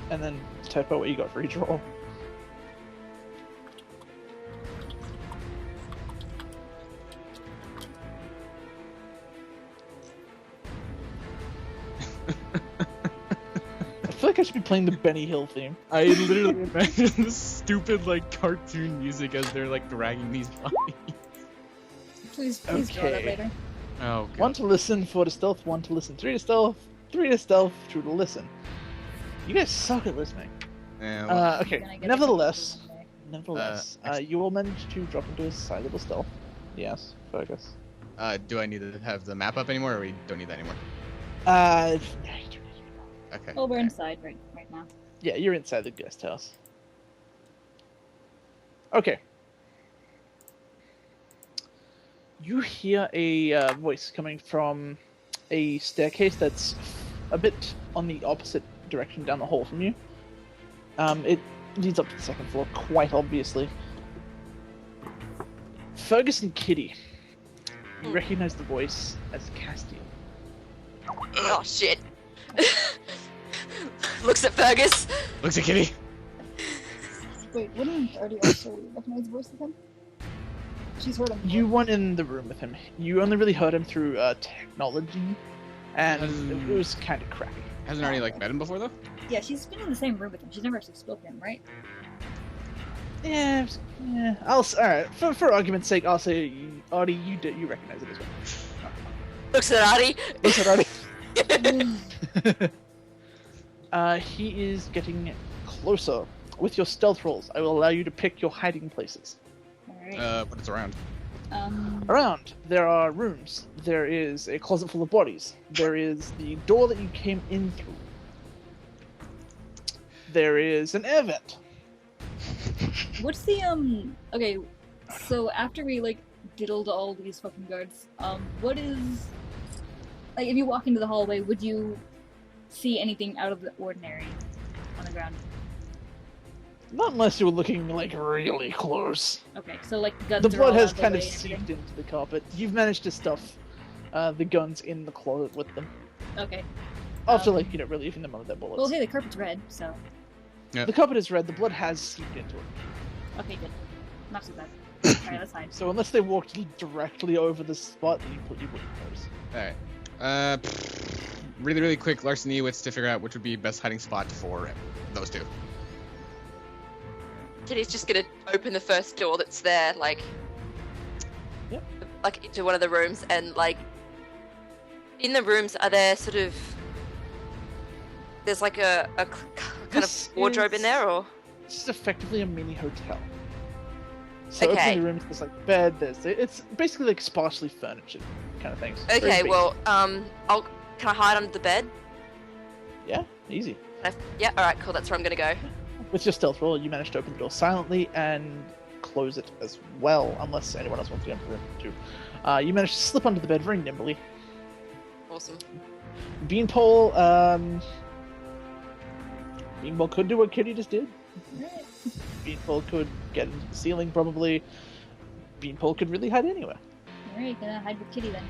And then type out what you got for each roll. I feel like I should be playing the Benny Hill theme. I literally imagine this stupid like cartoon music as they're like dragging these bodies. Please draw that Okay. later. Oh god. 1 to listen, 4 to stealth, 1 to listen, 3 to stealth, 3 to stealth, 2 to listen. You guys suck at listening. Yeah, well, Okay, Gonna get nevertheless, actually- you will manage to drop into a silent stealth. Yes, Fergus. do I need to have the map up anymore, or we don't need that anymore? Yeah, you don't need to. Okay. Oh, we're okay. inside right now. Yeah, you're inside the guest house. Okay. You hear a voice coming from a staircase that's a bit on the opposite direction down the hall from you. It leads up to the second floor, quite obviously. Fergus and Kitty. You recognize the voice as Castiel. Oh shit. Looks at Fergus. Looks at Kitty. Wait, wouldn't already also recognize the voice of him? She's heard him. You weren't in the room with him. You only really heard him through technology, and it was kind of crappy. Hasn't already like met him before though. Yeah, she's been in the same room with him. She's never actually spoken to him, right? Yeah, alright. For argument's sake, I'll say, Artie, you recognize it as well. Looks at Artie. Looks at Artie. He is getting closer. With your stealth rolls, I will allow you to pick your hiding places. Alright. But it's around. Around, there are rooms. There is a closet full of bodies. There is the door that you came in through. There is an air vent. What's the okay, so after we like diddled all these fucking guards, what is like if you walk into the hallway, would you see anything out of the ordinary on the ground? Not unless you were looking like really close. Okay, so like the guns The are blood all has out the kind of way and everything? seeped into the carpet. You've managed to stuff the guns in the closet with them. Okay. After, like, relieving them of their bullets. Well, hey, the carpet's red, so The carpet is red, the blood has seeped into it. okay, good. Not too bad. Alright, let's hide. So unless they walked directly over the spot, you wouldn't notice. Alright. Really quick, Larson Ewitz to figure out which would be best hiding spot for those two. Kitty's just gonna open the first door that's there, like, Yep. like into one of the rooms, and like, in the rooms are there sort of, there's like a kind This of wardrobe in is- there, or This is effectively a mini hotel. So Okay. opening the rooms, there's like bed, it's basically like sparsely furnished kind of things. Very okay, basic. well, can I hide under the bed? Yeah, easy. Yeah, all right, cool. That's where I'm gonna go. With your stealth roll, you manage to open the door silently and close it as well, unless anyone else wants to go into the room too. You manage to slip under the bed very nimbly. Awesome. Beanpole, Beanpole could do what Kitty just did. Alright. Beanpole could get into the ceiling, probably. Beanpole could really hide anywhere. Alright, gonna hide with Kitty then.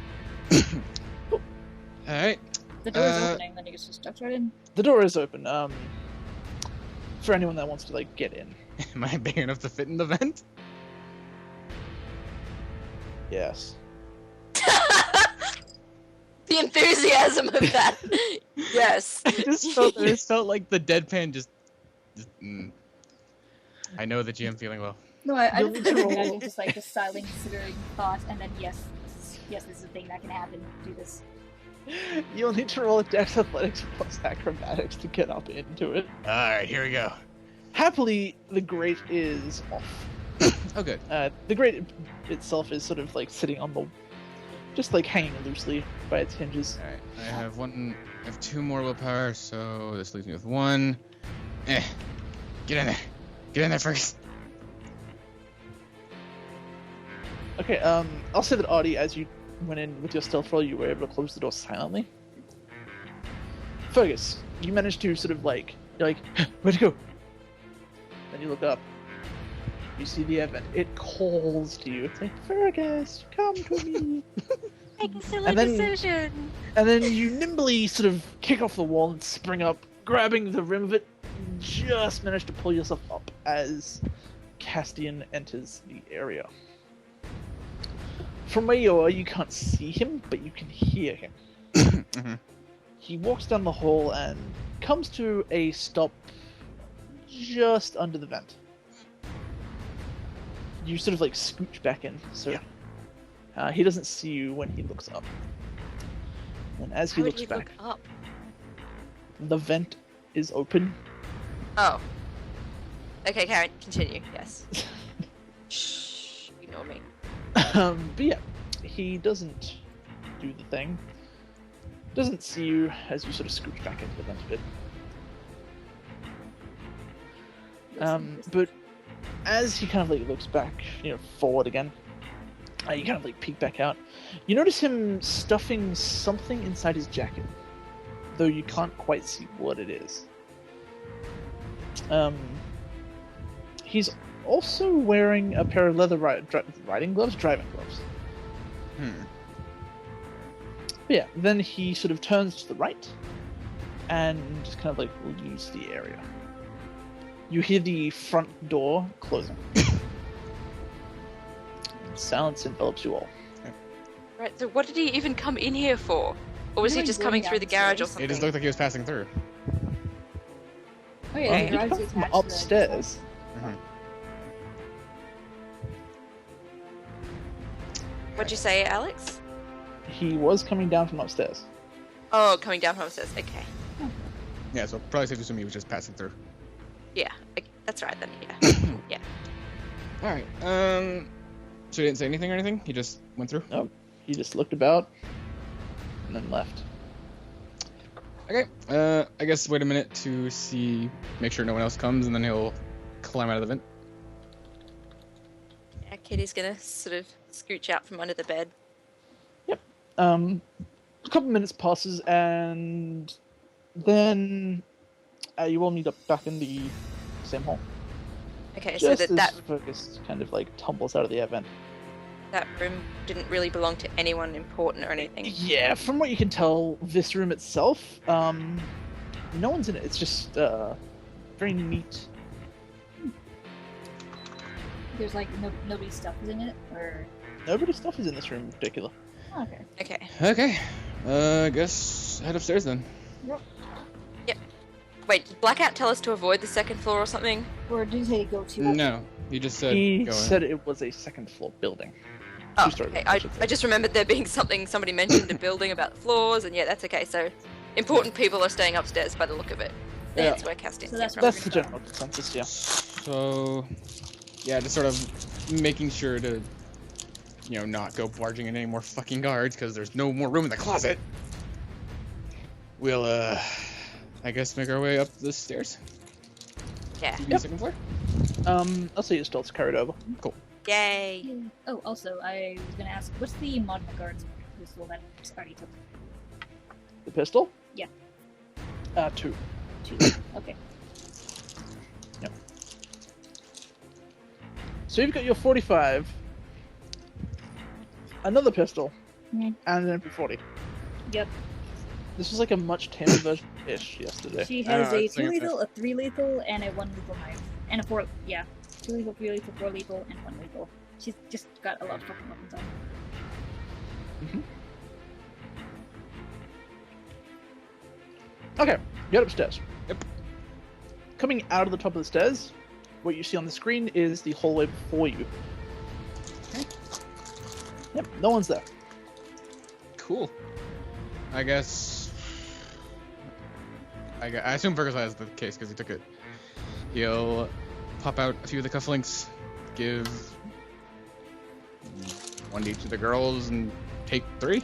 Alright. The door is opening, then you just duck right in. The door is open, for anyone that wants to, like, get in. Am I big enough to fit in the vent? Yes. The enthusiasm of that. Yes. I just felt like the deadpan just I know the GM feeling well. No, I You'll just need to imagine roll. just like the silent considering thought, and then yes, this is a thing that can happen. Do this. You'll need to roll a Dex Athletics plus Acrobatics to get up into it. Alright, here we go. Happily, the grate is off. Oh good. The grate itself is sort of like sitting on the, just like hanging loosely by its hinges. Alright. I have 2 more willpower, so this leaves me with 1. Get in there. Get in there first. Okay, I'll say that Artie, as you went in with your stealth roll, you were able to close the door silently. Fergus, you managed to sort of like, you're like, where'd you go? Then you look up. You see the event. It calls to you. It's like, Fergus, come to me. Make a silly And then- decision. And then you nimbly sort of kick off the wall and spring up, grabbing the rim of it. Just manage to pull yourself up as Castian enters the area. From where you are, you can't see him, but you can hear him. Mhm. He walks down the hall and comes to a stop just under the vent. You sort of like scooch back in, so he doesn't see you when he looks up. And as he How would looks he back, look up? the vent is open. Oh. Okay, Karen, continue. Yes. Shh. Ignore me. But yeah, he doesn't do the thing. Doesn't see you as you sort of scooch back into the vent a bit. But as he kind of like looks back, forward again, you kind of like peek back out. You notice him stuffing something inside his jacket, though you can't quite see what it is. He's also wearing a pair of leather driving gloves. But yeah, then he sort of turns to the right and just kind of like leaves the area. You hear the front door closing. Silence envelops you all. Right, so what did he even come in here for? Or was he Really just going coming through the garage or downstairs. something? It just looked like he was passing through. Oh yeah, He the garage comes is from attached to the- upstairs. What'd you say, Alex? He was coming down from upstairs. Oh, coming down from upstairs. Okay. Yeah, so probably safe to assume he was just passing through. Yeah, that's right then. Yeah. Alright, so he didn't say anything or anything? He just went through? He just looked about and then left. Okay, I guess wait a minute to make sure no one else comes, and then he'll climb out of the vent. Yeah, Kitty's gonna sort of scooch out from under the bed. A couple minutes passes, and then you all meet up back in the same hall. Okay, so Just that as Fergus kind of like tumbles out of the air vent. that room didn't really belong to anyone important or anything. Yeah, from what you can tell, this room itself, no one's in it. It's just very neat. There's like nobody's stuff is in it, or Nobody's stuff is in this room in particular. oh, okay. Okay. Okay, I guess head upstairs then. Wait, did Blackout tell us to avoid the second floor or something? Or did he go to? No, he just said He go in. said it was a second floor building. Oh, Two-story okay. building, should say. I just remembered there being somebody mentioned a building about the floors, and yeah, that's okay. So, important people are staying upstairs by the look of it. Yeah. That's where Castian's So that's from. That's the general consensus, yeah. So, yeah, just sort of making sure to, not go barging in any more fucking guards, because there's no more room in the closet. We'll, I guess make our way up the stairs Yeah. to the Yep. second floor. I'll say your stealth's carried over. Yay. Oh, also, I was gonna ask, what's the mod guard's pistol that Artie took? The pistol? Yeah. 2. Okay. So you've got your 45, another pistol, Mhm. and an MP40. Yep. This was like a much tamer version-ish yesterday. She has a it's like 2 a- lethal, a 3 lethal, and a 1 lethal knife. And a 4, yeah. 2 lethal, 3 lethal, 4 lethal, and 1 lethal. She's just got a lot of fucking weapons on. Okay, get upstairs. Yep. Coming out of the top of the stairs, what you see on the screen is the hallway before you. Okay. Yep, no one's there. Cool. I guess. I assume Fergus has the case because he took it. He'll pop out a few of the cufflinks, give one to each of the girls, and take 3.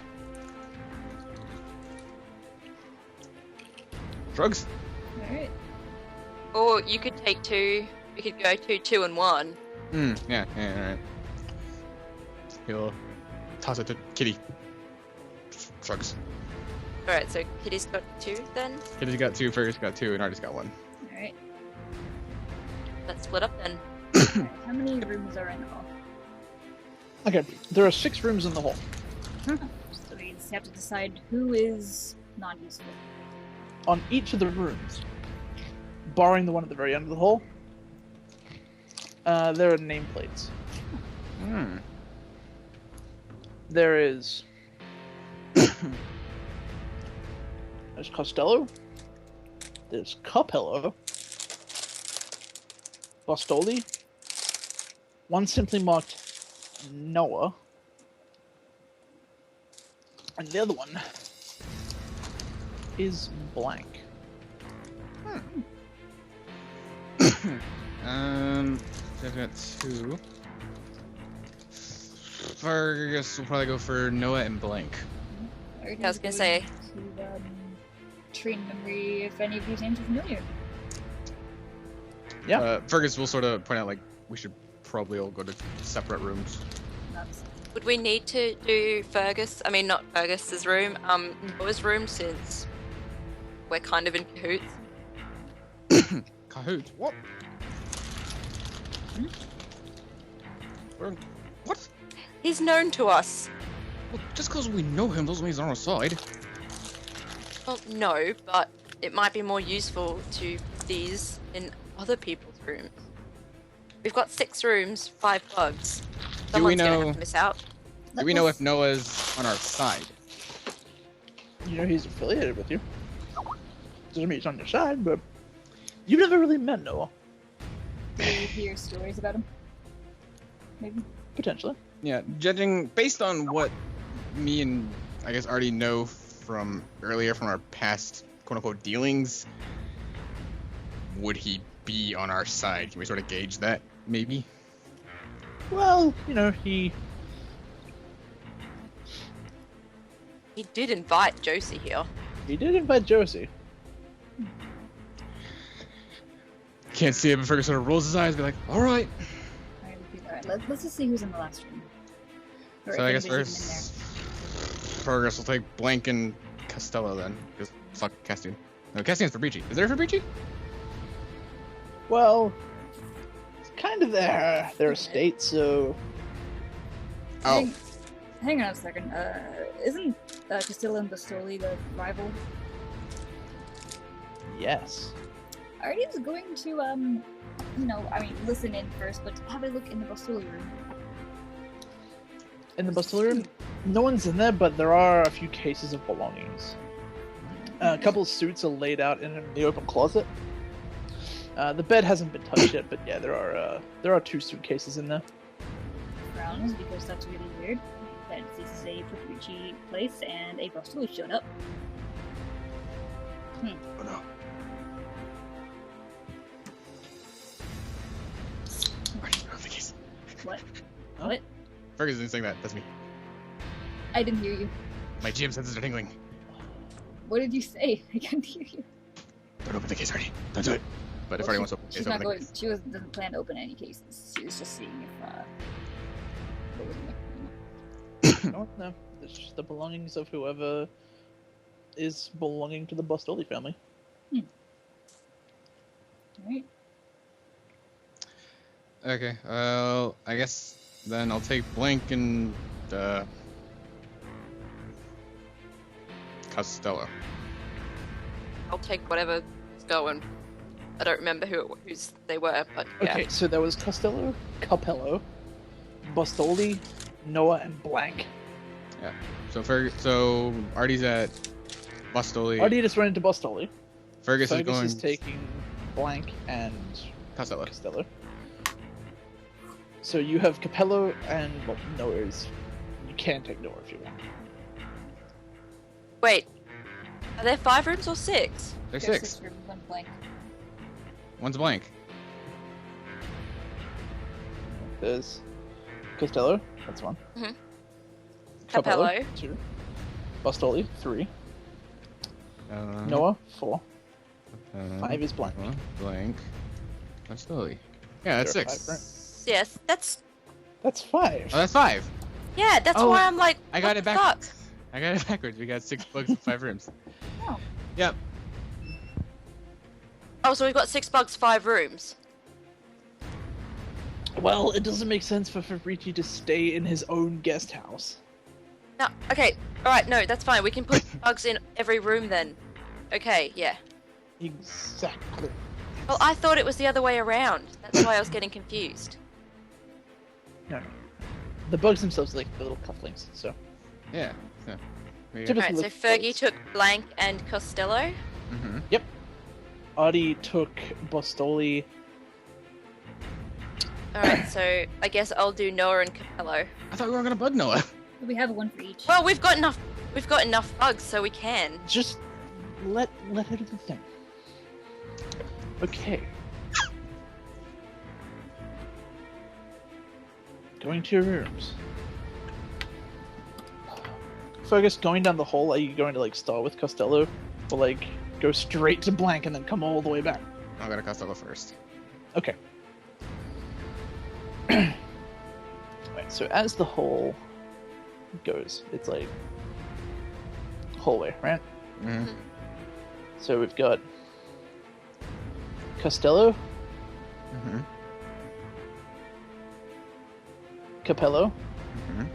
Drugs. Alright. Or you could take 2. We could go 2, 2, and 1. Yeah, alright. He'll toss it to Kitty. Shrugs. Alright, so Kitty's got 2 then. Kitty's got 2, Fergus got 2, and Artie's got 1. Alright. Let's split up then. Alright, how many rooms are in the hall? Okay, there are 6 rooms in the hall. So we just have to decide who is non-useful. On each of the rooms, barring the one at the very end of the hall, there are nameplates. There is There's Costello. There's Capello. Bostoli. One simply marked Noah. And the other one is blank. So I've got two. Fergus will probably go for Noah and blank. I was gonna say. To, train memory if any of these names are familiar. Yeah. Fergus will sort of point out like we should probably all go to separate rooms. That's Would we need to do Fergus? I mean, not Fergus's room. Noah's room, since we're kind of in cahoots. Kahoot. What? What? He's known to us. Well, just because we know him doesn't mean he's on our side. Well, no, but it might be more useful to put these in other people's rooms. We've got 6 rooms, 5 bugs. Do we Someone's gonna know? have to miss out. Do we know if Noah's on our side? You know he's affiliated with you. Doesn't mean he's on your side, but you've never really met Noah. Do you hear stories about him? Maybe. Potentially. Yeah, judging based on what me and I guess already know from earlier from our past quote-unquote dealings, would he be on our side? Can we sort of gauge that, maybe? Well, you know, he He did invite Josie here. did invite Josie. Can't see it, but Fergus sort of rolls his eyes and be like, alright. Alright, let's just see who's in the last room. Or So if I guess anybody's even first Fergus will take Blank and Costello then. Because fuck Castian. No, Castian's Fabrici. Is there a Fabrici? Well, it's kind of their estate, so Oh, Hang on a second. Isn't Castillo and Bastoli the rival? yes. Artie's going to, listen in first, but have a look in the Bastoli room. In the Bastille room, no one's in there, but there are a few cases of belongings. A couple of suits are laid out in the open closet. The bed hasn't been touched yet, but yeah, there are 2 suitcases in there. Frowns, because that's really weird. That this is a Patrici place, and a Bastoli showed up. oh no. Already off the case. What? Huh? What? Fergus isn't saying that. That's me. I didn't hear you. My GM senses are tingling. What did you say? I couldn't hear you. Don't open the case, Artie. Don't do it. But if Well, Artie wants to open the she's case, not open the going. case. She doesn't plan to open any cases. She was just seeing if what was in there. No, it's just the belongings of whoever is belonging to the Bastoli family. Alright. Okay, I guess then I'll take Blank and, Costello. I'll take whatever's going. I don't remember whose they were, but yeah. Okay, so there was Costello, Capello, Bastoli, Noah, and Blank. So Artie's at Bastoli. Artie just ran into Bastoli. Fergus is Fergus going is taking Blank and Costello. Costello. So you have Capello and Noah is. You can take Noah if you want. Wait, are there 5 rooms or 6? There's There's 6. 6 rooms, 1 blank. One's Blank. There's Costello, that's 1. Mhm. Capello, Capello. 2. Bastoli, 3. Uh, Noah, 4. uh, 5 is Blank. Blank. Bastoli. Yeah, that's There are 6. 5 rooms. Yes, that's That's 5. Oh, that's 5. yeah. That's Oh, why I'm like, I got what it the backwards. fuck? I got it backwards. We got 6 bugs and 5 rooms. Oh. Yep. Oh, so we've got 6 bugs, 5 rooms. Well, it doesn't make sense for Fabrici to stay in his own guest house. No, okay, all right, no, that's fine. We can put bugs in every room then. Okay, yeah. Exactly. Well, I thought it was the other way around. That's why I was getting confused. No. The bugs themselves are like the little cufflinks, so. Yeah. Yeah. Yeah. Typically Alright, so look Fergie close. took Blank and Costello. Mm-hmm. Artie took Bostoli. Alright, so I guess I'll do Noah and Capello. I thought we were gonna bug Noah. We have one for each. Well, we've got enough bugs, so we can. Just let her do the thing. Okay. Going to your rooms. Fergus, going down the hall, are you going to like start with Costello? Or like go straight to Blank and then come all the way back? I'm gonna Costello first. Okay. Right, so as the hall goes, it's like hallway, right? Mm-hmm. So we've got Costello, Mm-hmm. Capello, Mm-hmm.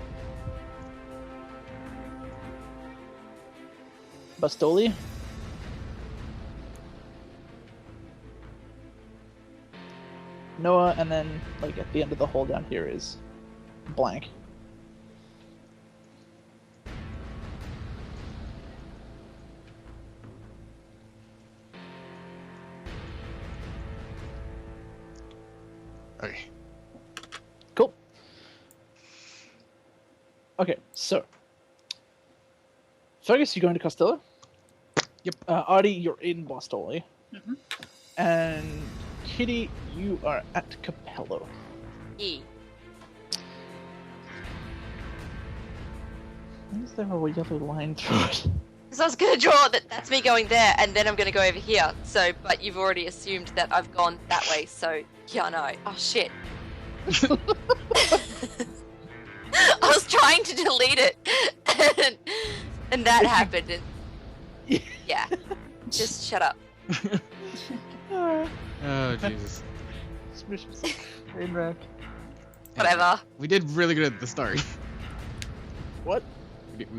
Bastoli, Noah, and then like at the end of the hall down here is Blank. Okay. Cool. Okay, so Fergus, you're going to Costello. Yep. Artie, you're in Bostoli. Mhm. And Kitty, you are at Capello. E. Why is there a yellow line through it? Because I was gonna draw that that's me going there, and then I'm gonna go over here. So, but you've already assumed that I've gone that way. So, yeah, no. Oh shit. I was trying to delete it, and that happened. And yeah, just shut up. Oh Jesus. Smush yourself. Train wreck. Whatever. We did really good at the start. What?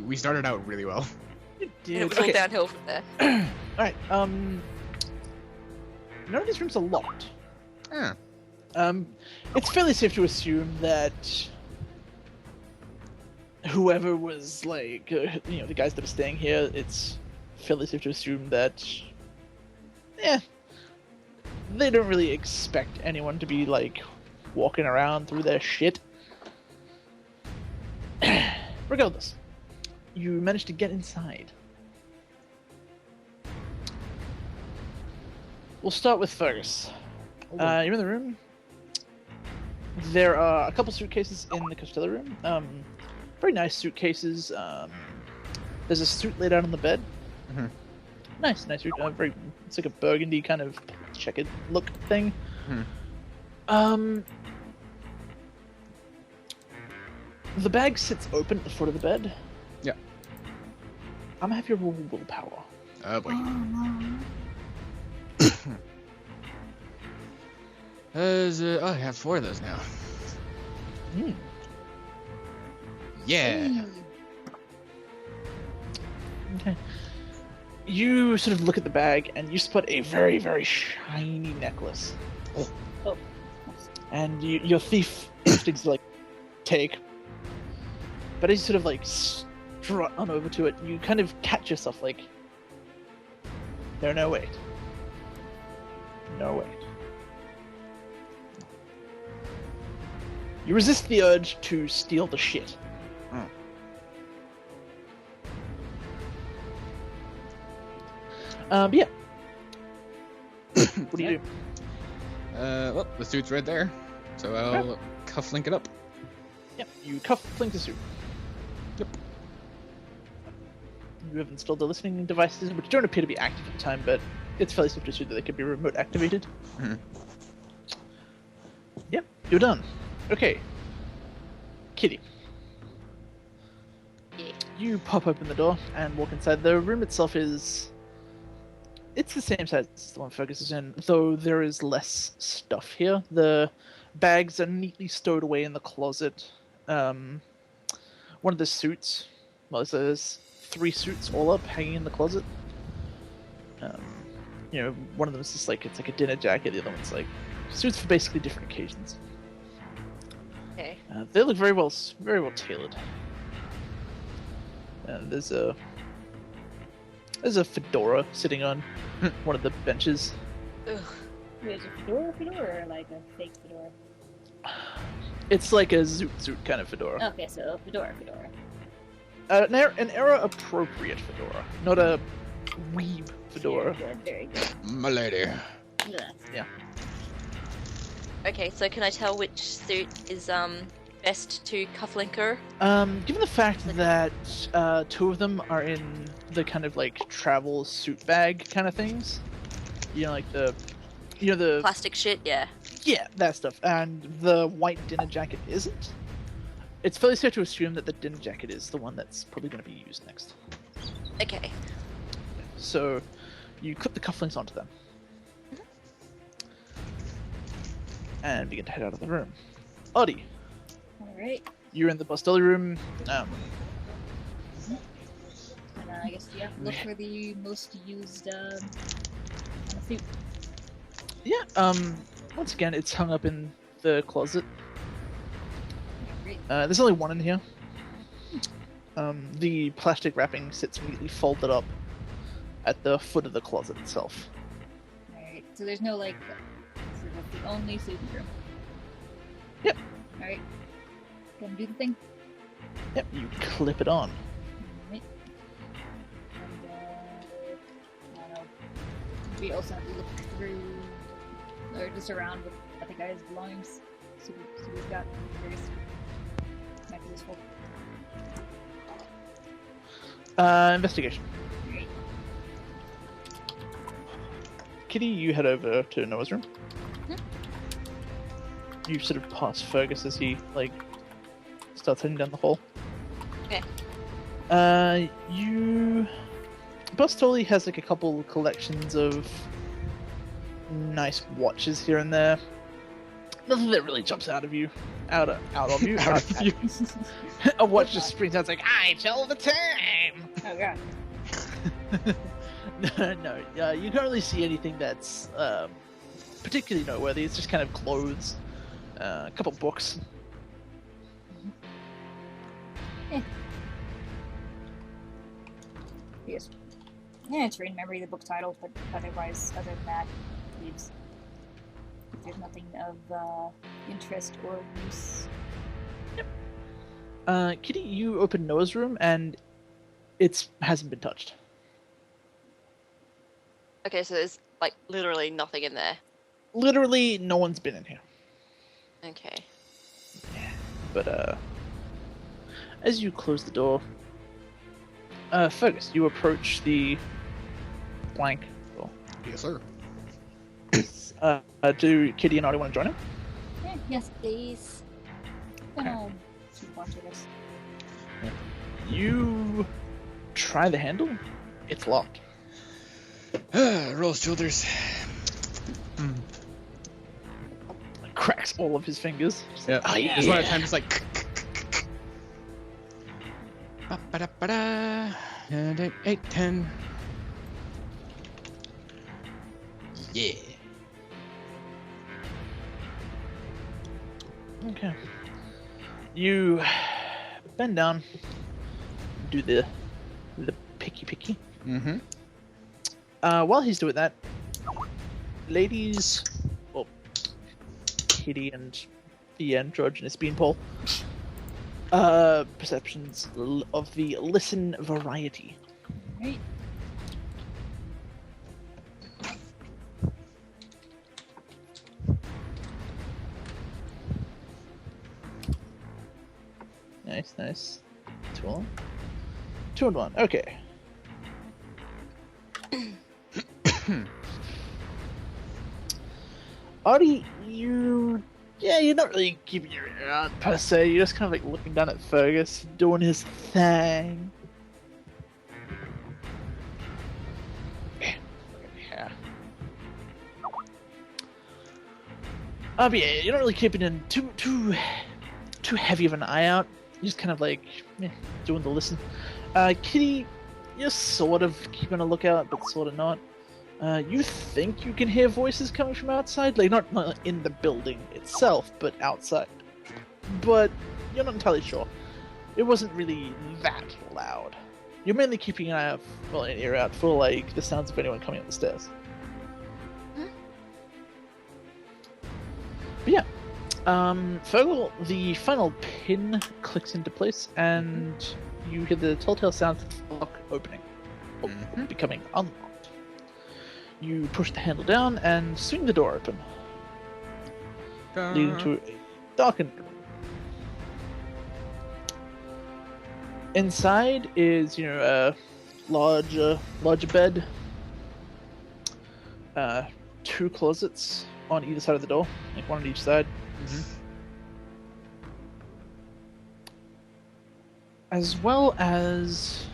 We started out really well. You And it did. was all Okay. downhill from there. Alright, none of these rooms are locked. Ah. It's fairly safe to assume that whoever was like, the guys that are staying here, it's fairly safe to assume that, they don't really expect anyone to be like walking around through their shit. Regardless, you managed to get inside. We'll start with Fergus. You're in the room. There are a couple suitcases in the Costello room. Very nice suitcases. There's a suit laid out on the bed. Mhm. Nice suit. It's like a burgundy kind of checkered look thing. Mhm. The bag sits open at the foot of the bed. Yeah. I'm gonna have you roll willpower. Oh boy. Oh, I have 4 of those now. Hmm. Yeah. Okay. You sort of look at the bag and you spot a very, very shiny necklace. Oh. And your thief instincts like take. But as you sort of like strut on over to it, you kind of catch yourself like, no, wait. No, wait. You resist the urge to steal the shit. But yeah. What do you do? Well, the suit's right there. So I'll cufflink it up. Yep, you cufflink the suit. Yep. You have installed the listening devices, which don't appear to be active at the time, but it's fairly safe to assume that they can be remote activated. Mhm. Yep, you're done. Okay. Kitty. Yeah. You pop open the door and walk inside. The room itself is... It's the same size as the one Fergus is in, though there is less stuff here. The bags are neatly stowed away in the closet. One of the suits... Well, there's 3 suits all up, hanging in the closet. One of them is just like, it's like a dinner jacket, the other one's like suits for basically different occasions. Okay. They look very well tailored. There's a fedora sitting on one of the benches. Ugh. Wait, is it fedora, or like a fake fedora? It's like a zoot kind of fedora. Okay, so fedora. An era appropriate fedora, not a weeb fedora. Very good, very good. My lady. Yeah. Okay, so can I tell which suit is best to cufflinker? Given the fact that two of them are in the kind of like travel suit bag kind of things, like the Plastic shit, yeah. yeah, that stuff, and the white dinner jacket isn't. It's fairly safe to assume that the dinner jacket is the one that's probably going to be used next. Okay. So you clip the cufflinks onto them and begin to head out of the room. Audie, Alright. you're in the Bostelli room. And I guess you have to look for the most used suit. Yeah. Once again, it's hung up in the closet. Great. There's only one in here. The plastic wrapping sits neatly folded up at the foot of the closet itself. Alright. So there's no like so that's the only suit in the room. Yep. Alright. Gonna do the thing. Yep, you clip it on. Alright. And I don't know. We also have to look through or just around with the guy's belongings. See what he's got. Various might be useful. Investigation. Alright. Kitty, you head over to Noah's room. Mhm. You sort of pass Fergus as he starts heading down the hall. Okay. Bostoli has a couple collections of nice watches here and there. Nothing that really jumps out of you. Out of you. Out of you. A watch just springs out. It's like, I tell the time. Oh god. No. You can't really see anything that's particularly noteworthy. It's just kind of clothes, a couple books. Yes. Yeah, it's in memory the book title, but otherwise, other than that, leaves. There's nothing of interest or use. Kitty, you open Noah's room and it hasn't been touched. Okay, so there's like literally nothing in there. Literally, no one's been in here. Okay. But as you close the door, Fergus, you approach the blank door. Yes, sir. Do Kitty and Audie want to join him? Yeah, yes. Please. Oh, should watch this. You try the handle. It's locked. Roll shoulders. Cracks all of his fingers. Yeah. Oh, yeah. Just one at a time, just like. Ba-da-ba-da. 8, 10. Yeah. Okay. You bend down, do the picky. Mm-hmm. While he's doing that, ladies, well, Kitty and the androgynous beanpole, perceptions of the listen variety. Right. Nice. 2 and 1. Okay. Audie, you're not really keeping your ear out per se. You're just kind of like looking down at Fergus, doing his thing. Yeah. But yeah, you're not really keeping in too heavy of an eye out. You're just kind of like doing the listen. Kitty, you're sort of keeping a lookout, but sort of not. You think you can hear voices coming from outside, like not in the building itself, but outside. But you're not entirely sure. It wasn't really that loud. You're mainly keeping an eye out, well, an ear out for like the sounds of anyone coming up the stairs. But yeah, Fergal, the final pin clicks into place, and you hear the telltale sound of the lock opening, or becoming unlocked. You push the handle down and swing the door open, leading to a darkened room. Inside is, a larger bed, 2 closets on either side of the door, like one on each side. As well as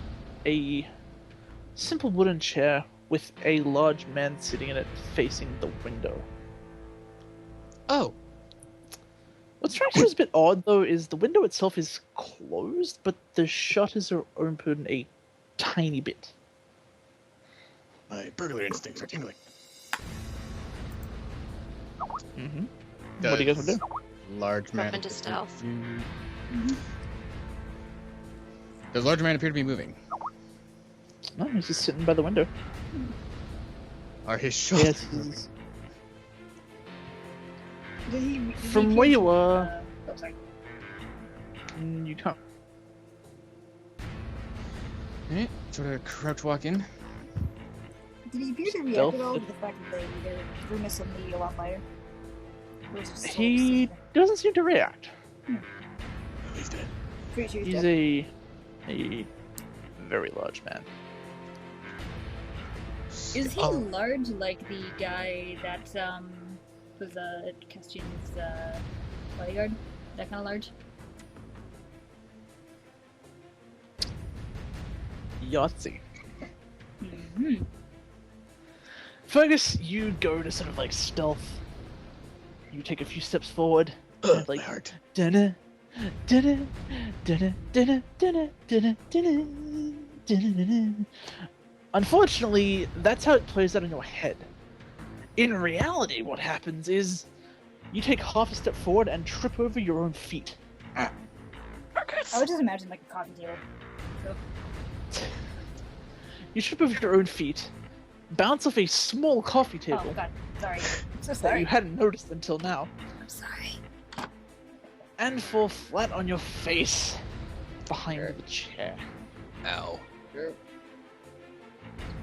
a simple wooden chair with a large man sitting in it facing the window. Oh, What strikes me as a bit odd, though, is the window itself is closed, but the shutters are open a tiny bit. my burglary instincts are tingling. Mm-hmm. What do you guys want to do? Large man. Drop into stealth. Does large man appear to be moving? No, he's just sitting by the window. Are his shoulders Yes, moving? Did From where you are, Oh, sorry. you can't. Eh, sort of crouch walk in. Did he appear to react Stealth. at all to the fact that their room is suddenly a lot lighter? Or is it just He still doesn't seem to react. He's dead. pretty sure He's dead. a very large man. Is he Oh, large like the guy that was Castian's bodyguard? That kind of large? Yahtzee. Mm-hmm. Fergus, you go to sort of like stealth. You take a few steps forward. ugh, and, like, my heart. Dunna, dunna, dunna, dunna, dunna, dunna, dunna, dunna. Unfortunately, that's how it plays out in your head. In reality, what happens is you take half a step forward and trip over your own feet. I would just imagine like a coffee table. You trip over your own feet, bounce off a small coffee Oh table god, sorry. I'm so that sorry. you hadn't noticed until now, I'm sorry. and fall flat on your face behind the chair. Ow.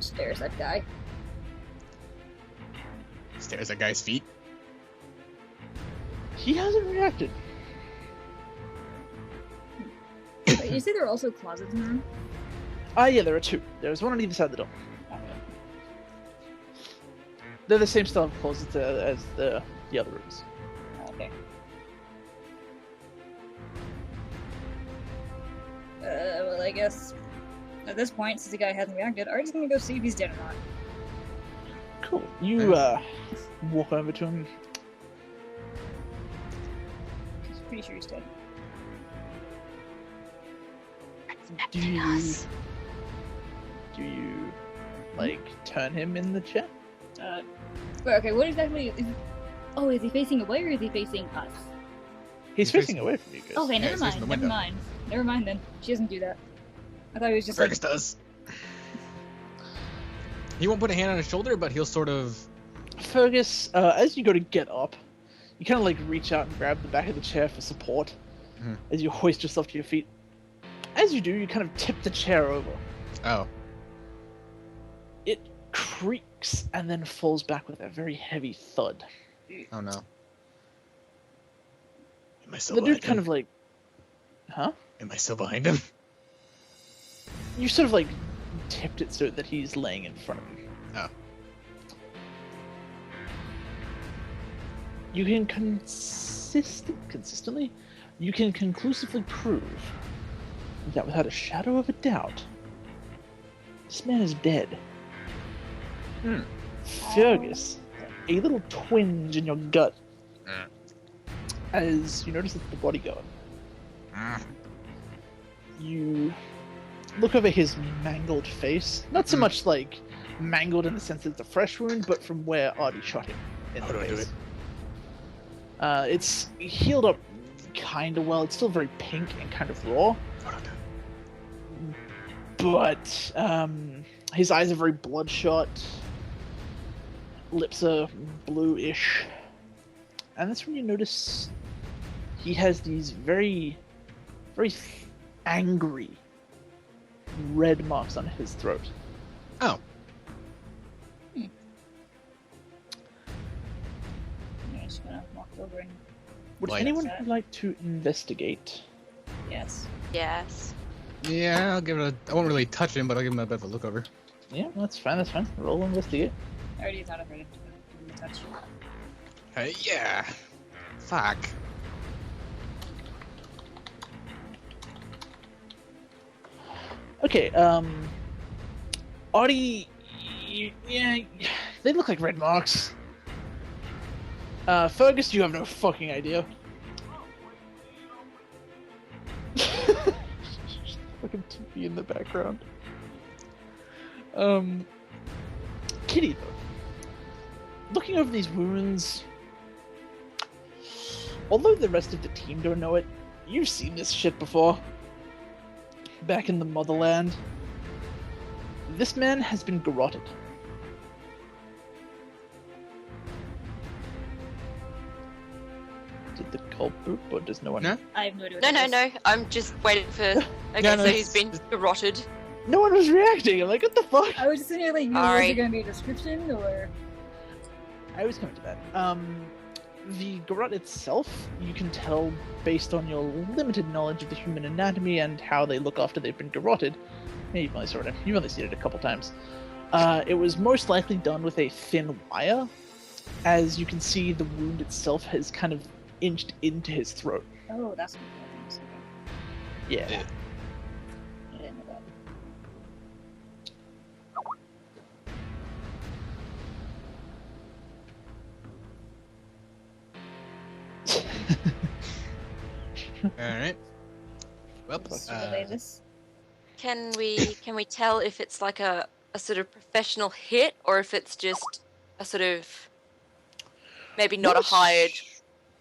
Stares that guy. Stares at guy's feet. He hasn't reacted. Wait, you say there are also closets in the room? Yeah, there are 2. There's one on either side of the door. They're the same style of closets as the other rooms. Okay. Well, I guess at this point, since the guy hasn't reacted, Artie's gonna go see if he's dead or not. Cool. You walk over to him. He's pretty sure he's dead. Do you like turn him in the chair? Wait, okay, what exactly is... Oh, is he facing away or is he facing us? He's facing away from you guys. Okay, Yeah, never he's facing mind, the never window. mind. Never mind then. She doesn't do that. I thought he was just Fergus like... does. He won't put a hand on his shoulder, but he'll sort of. Fergus, as you go to get up, you kind of like reach out and grab the back of the chair for support Mhm. as you hoist yourself to your feet. As you do, you kind of tip the chair over. Oh. It creaks and then falls back with a very heavy thud. Oh no. Am I still The behind dude kind him? of like, huh? Am I still behind him? You sort of like tipped it so that he's laying in front of you. Oh. You can consistently, you can conclusively prove that without a shadow of a doubt, this man is dead. Hmm. Fergus, a little twinge in your gut Mm. as you notice it's the bodyguard. You look over his mangled face. Not so Mhm. much like mangled in the sense that it's a fresh wound, but from where Artie shot him in How the do I do face. it? It's healed up kind of well. It's still very pink and kind of raw, Hold on. but his eyes are very bloodshot. Lips are bluish. And that's when you notice he has these very, very angry red marks on his throat. Oh. I'm just gonna walk over and Would Like anyone that. like to investigate? yes. Yes. Yeah, I'll give it a. I won't really touch him, but I'll give him a bit of a look over. Yeah, that's fine, that's fine. Roll investigate. I already thought of it. Touch. Hey, yeah. Fuck. Okay, Audie, yeah, they look like red marks. Fergus, you have no fucking idea. Fucking TV in the background. Kitty, though. Looking over these wounds, although the rest of the team don't know it, you've seen this shit before. Back in the motherland, this man has been garroted. Did the cult boop, or does no one? No. I have no idea. What No, that no, is. no. I'm just waiting for. Okay, Yeah, no, so he's it's- been garroted. No one was reacting. I'm like, what the fuck? I was just thinking, like, was Sorry. it gonna be a description or? I was coming to that. The garrote itself, you can tell based on your limited knowledge of the human anatomy and how they look after they've been garroted. Yeah, you've only seen it a couple times. It was most likely done with a thin wire. As you can see, the wound itself has kind of inched into his throat. Oh, that's what that is. Okay. Yeah. I didn't know that. Alright. Well, Let's relay this. Can we tell if it's like a sort of professional hit or if it's just a sort of maybe not a hired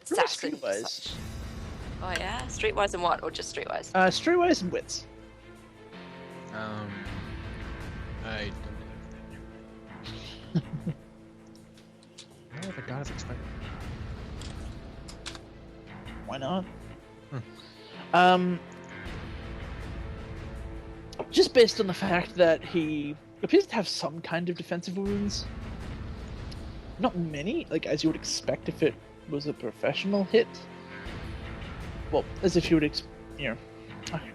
assassin? as Streetwise. such? Oh yeah, streetwise and what, or just streetwise? Streetwise and wits. I don't know. No, the god is expired. Why not? Just based on the fact that he appears to have some kind of defensive wounds. Not many, like as you would expect if it was a professional hit. Well, as if you would, okay,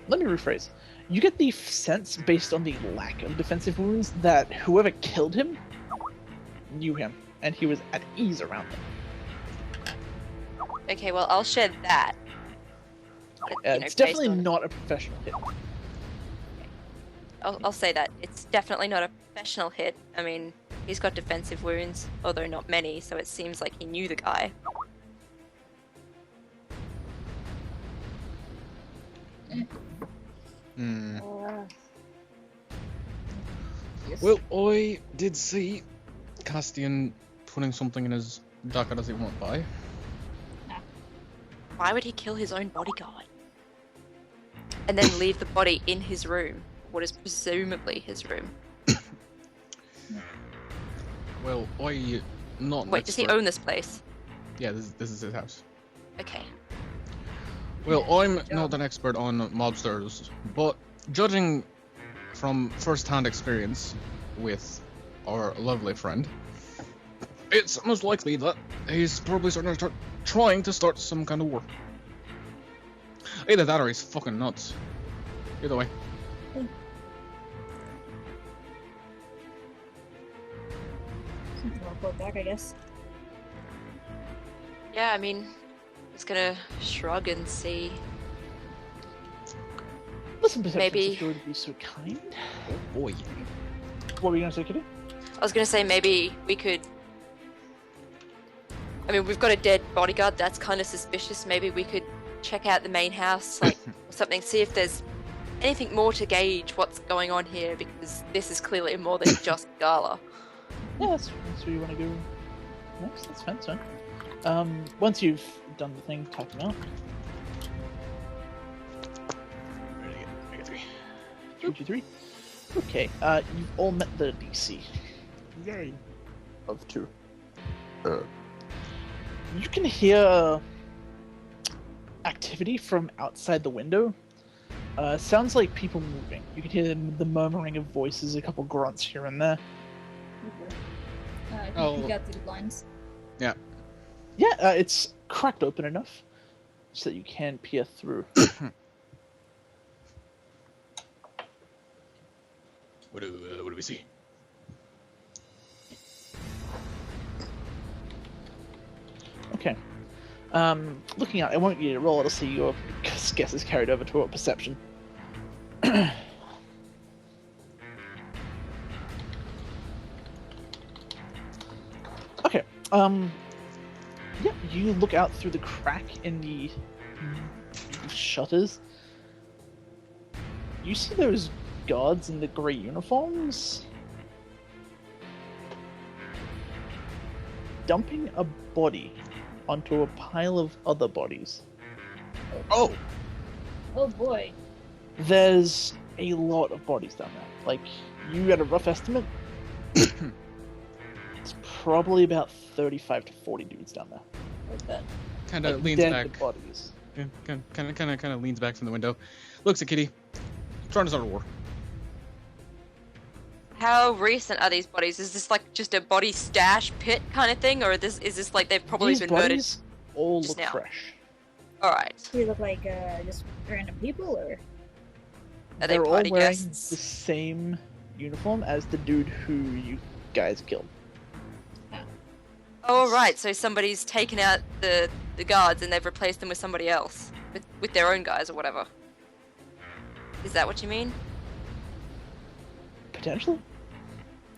let me rephrase. You get the sense, based on the lack of defensive wounds, that whoever killed him knew him, and he was at ease around them. Okay, well I'll shed that. But, you know, It's definitely based on- not a professional hit. I'll say that it's definitely not a professional hit. I mean, he's got defensive wounds, although not many, so it seems like he knew the guy. Hmm. Yes. Well, I did see Castian putting something in his jacket as he went by. Why would he kill his own bodyguard? And then leave the body in his room, what is presumably his room. Well, I not. an Wait, does he expert- own this place? Yeah, this is his house. Okay. Well, I'm not an expert on mobsters, but judging from first-hand experience with our lovely friend, it's most likely that he's probably trying to start some kind of war. Either that or he's fucking nuts. Either way. Something to report back, I guess. Yeah, I mean, just gonna shrug and see. Listen, perception, Maybe- if you would be so kind. Oh boy. What were you gonna say, Kitty? I was gonna say maybe we could. I mean, we've got a dead bodyguard. That's kind of suspicious. Maybe we could check out the main house, like or something. See if there's anything more to gauge what's going on here, because this is clearly more than just Gala. Yeah, that's where you want to go next. That's fine, that's fine. Once you've done the thing, type them out. I got 3. 323. Okay, you've all met the DC. Yay. Of 2. You can hear activity from outside the window. Sounds like people moving. You can hear the murmuring of voices, a couple grunts here and there. I Oh. can peek out through the blinds. Yeah, it's cracked open enough so that you can peer through. What do we see? Okay. Looking out, I won't get you to roll. It'll see your guess is carried over to a perception. Okay. Yeah, you look out through the crack in the shutters. You see those guards in the grey uniforms dumping a body onto a pile of other bodies. Oh! Oh boy. There's a lot of bodies down there. Like, you got a rough estimate? It's probably about 35 to 40 dudes down there. Like that. Kind of Like, leans dead back. bodies. Kind of leans back from the window. Looks at Kitty. Trying to start a war. How recent are these bodies? Is this like just a body stash pit kind of thing, or is this like they've probably These been murdered? bodies all just look now. fresh. All right. Do they look like just random people, or? Are they They're all party wearing guests? the same uniform as the dude who you guys killed. Oh, right. So somebody's taken out the guards and they've replaced them with somebody else, with their own guys or whatever. Is that what you mean? Potentially.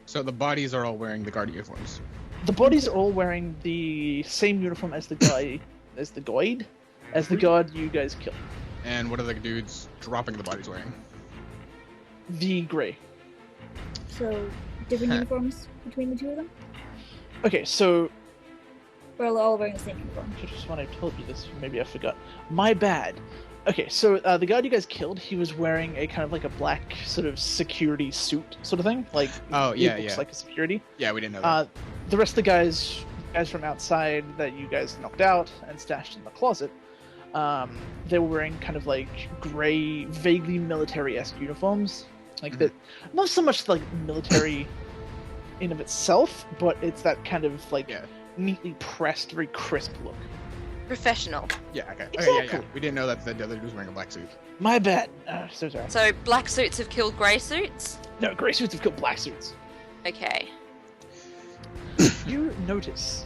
So the bodies are all wearing the guard uniforms. The bodies are all wearing the same uniform as the guy, as the guard you guys killed. And what are the dudes dropping the bodies wearing? The grey. So, different uniforms between the two of them? Okay, so Or are they all wearing the same uniform? just when I told you this, maybe I forgot. My bad. Okay, so the guy you guys killed, he was wearing a kind of like a black sort of security suit sort of thing. Like, Oh, it yeah, looks yeah. like a security. Yeah, we didn't know that. The rest of the guys from outside that you guys knocked out and stashed in the closet, they were wearing kind of like gray, vaguely military-esque uniforms. Like that, not so much like military in of itself, but it's that kind of like Yeah. neatly pressed, very crisp look. Professional. Yeah, okay. Okay, yeah, yeah. exactly. We didn't know that the other dude was wearing a black suit. My bad. So sorry. So black suits have killed grey suits? No, gray suits have killed black suits. Okay. You notice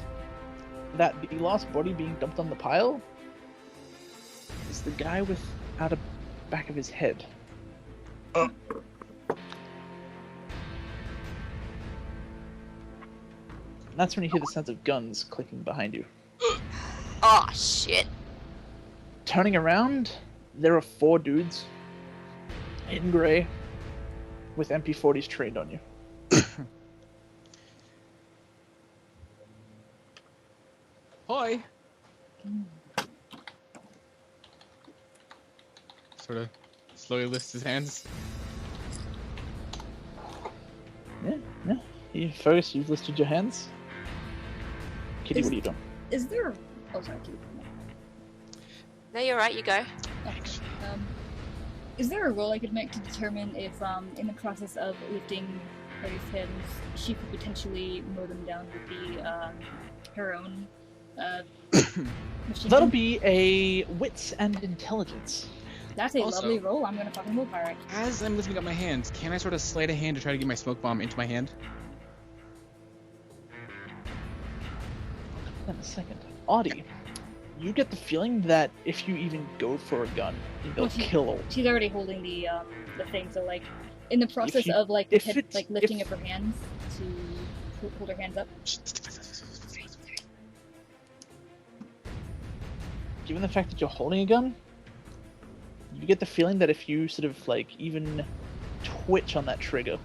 that the last body being dumped on the pile is the guy without a back of his head. And that's when you hear the sounds of guns clicking behind you. Oh, shit. Turning around, there are 4 dudes in grey with MP40s trained on you. Hi. Sort of slowly lifts his hands. Yeah. You Fergus, you've listed your hands. Kitty, Is- what are you doing? Is there... Oh, sorry, keep No, you're right, you go. Is there a roll I could make to determine if, in the process of lifting Harry's hands, she could potentially mow them down with the, her own, machine That'll gun? be a wits and intelligence. That's a Also- lovely roll. I'm gonna fucking willpower it. As I'm lifting up my hands, can I sort of sleight a hand to try to get my smoke bomb into my hand? In a second. Audie, you get the feeling that if you even go for a gun, they'll Well, she- kill. She's already holding the thing, so like, in the process you- of like if head, it's- like lifting if- up her hands to hold her hands up. Given the fact that you're holding a gun, you get the feeling that if you sort of like even twitch on that trigger,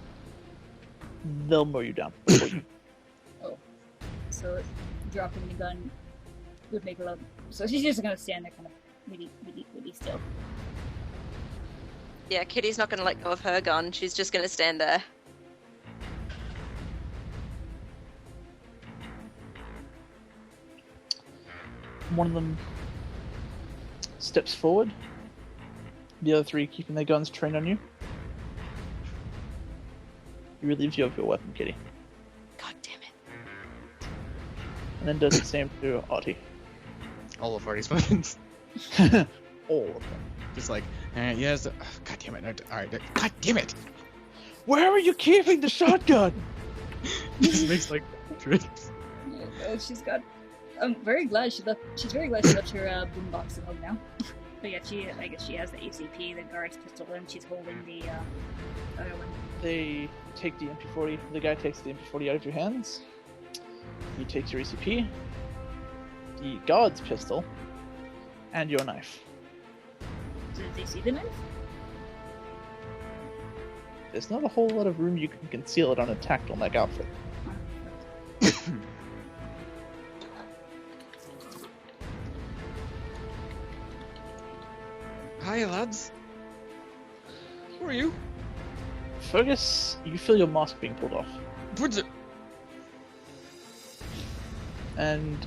they'll mow you down before you. So dropping the gun would make her loud. So she's just gonna stand there, kind of really still. Yeah, Kitty's not gonna let go of her gun. She's just gonna stand there. One of them steps forward. The other three keeping their guns trained on you. He relieves you of your weapon, Kitty. God damn it. And then does the same to Artie. All of Artie's weapons. All of them. Just like, yes. God damn it. No, all right. God damn it. Where are you keeping the shotgun? This makes like tricks. Oh, she's got. I'm very glad she left. She's very glad she left her boombox at home now. But yeah, I guess she has the ACP, the guard's pistol, and she's holding the other one. They take the MP40. The guy takes the MP40 out of your hands. He takes your ACP, the guard's pistol, and your knife. Did they see the knife? There's not a whole lot of room you can conceal it on a tactile neck outfit. Hi, lads. Who are you? Fergus, you feel your mask being pulled off, What's it? and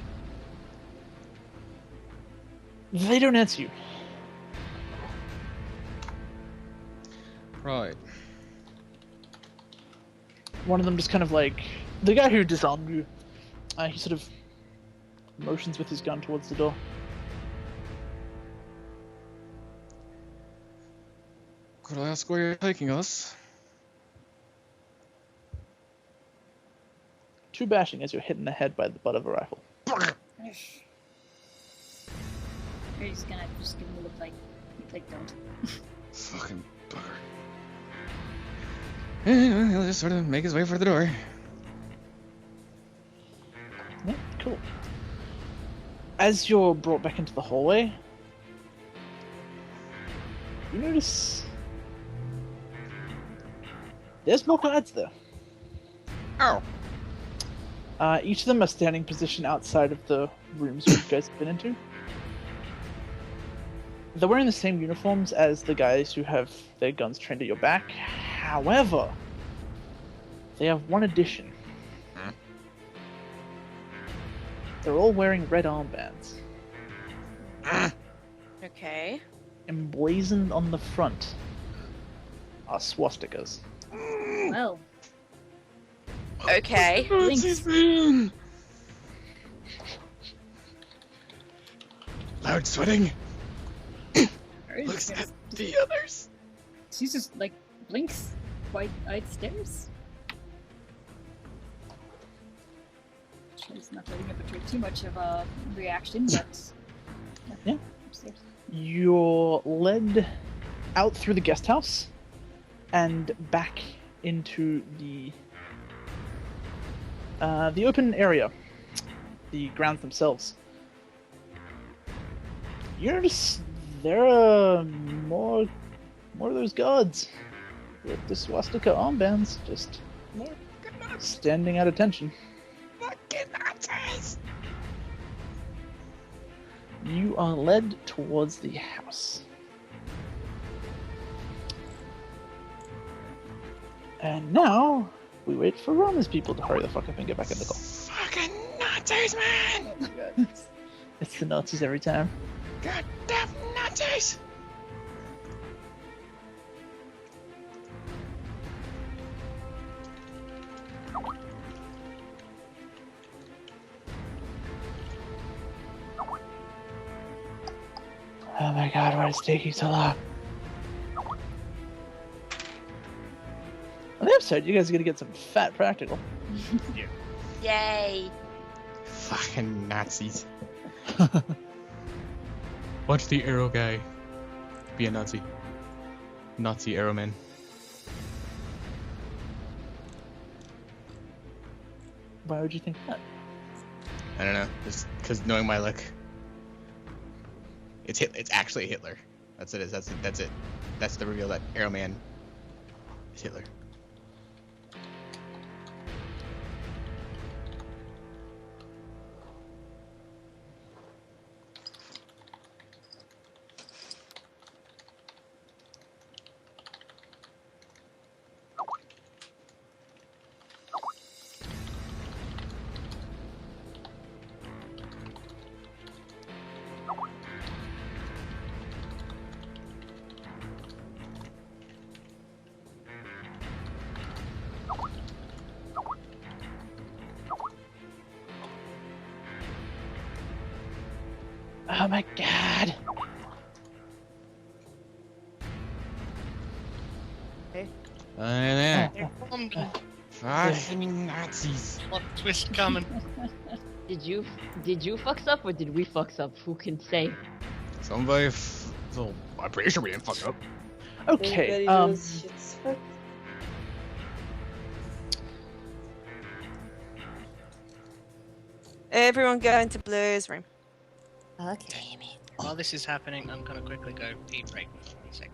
they don't answer you. Right. One of them just kind of like the guy who disarmed you. He sort of motions with his gun towards the door. Could I ask where you're taking us? Two bashing as you're hit in the head by the butt of a rifle. You're just gonna give him a look like don't. Fucking bugger. Anyway, he'll just sort of make his way for the door. Yeah, cool. As you're brought back into the hallway, you notice there's more guards there. Ow! Each of them are standing position outside of the rooms you guys have been into. They're wearing the same uniforms as the guys who have their guns trained at your back. However, they have one addition. They're all wearing red armbands. Okay. Emblazoned on the front are swastikas. Well, Okay. Thanks. Man. Loud sweating. Hers Looks just- at the others. she's just like blinks, wide-eyed stares. She's not letting it betray too much of a reaction, but Yeah. upstairs. You're led out through the guest house and back into the open area, the grounds themselves. You notice there are more of those guards with the swastika armbands just standing at attention. Fucking Nazis. You are led towards the house. And now, we wait for Roma's people to hurry the fuck up and get back in the call. Fucking Nazis, man. It's the Nazis every time. Goddamn Nazis. Oh my god, why is it taking so long? On the upside, you guys are gonna get some fat practical. Yay. Fucking Nazis. Watch the arrow guy be a Nazi. Nazi arrow man. Why would you think that? I don't know. Just because knowing my luck. It's It's actually Hitler. That's it. That's it. That's the reveal that Arrow Man is Hitler. Oh my god. There. Come, Fucking Nazis. plot twist coming. Did you fuck up or did we fuck up? Who can say? Somebody. So I'm pretty sure we didn't fuck up. Okay, Everybody knows shit's fucked. Everyone go into Blue's room. Okay. While this is happening, I'm gonna quickly go pee break for a second.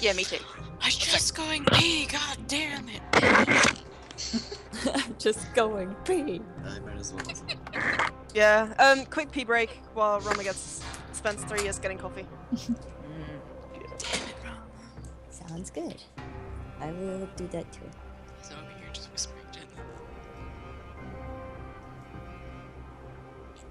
Yeah, me too. I was just going pee, god damn it. Just going pee. I might as well. Yeah. Quick pee break while Roma spends 3 years getting coffee. Sounds good. I will do that too. So over here just whispering gently.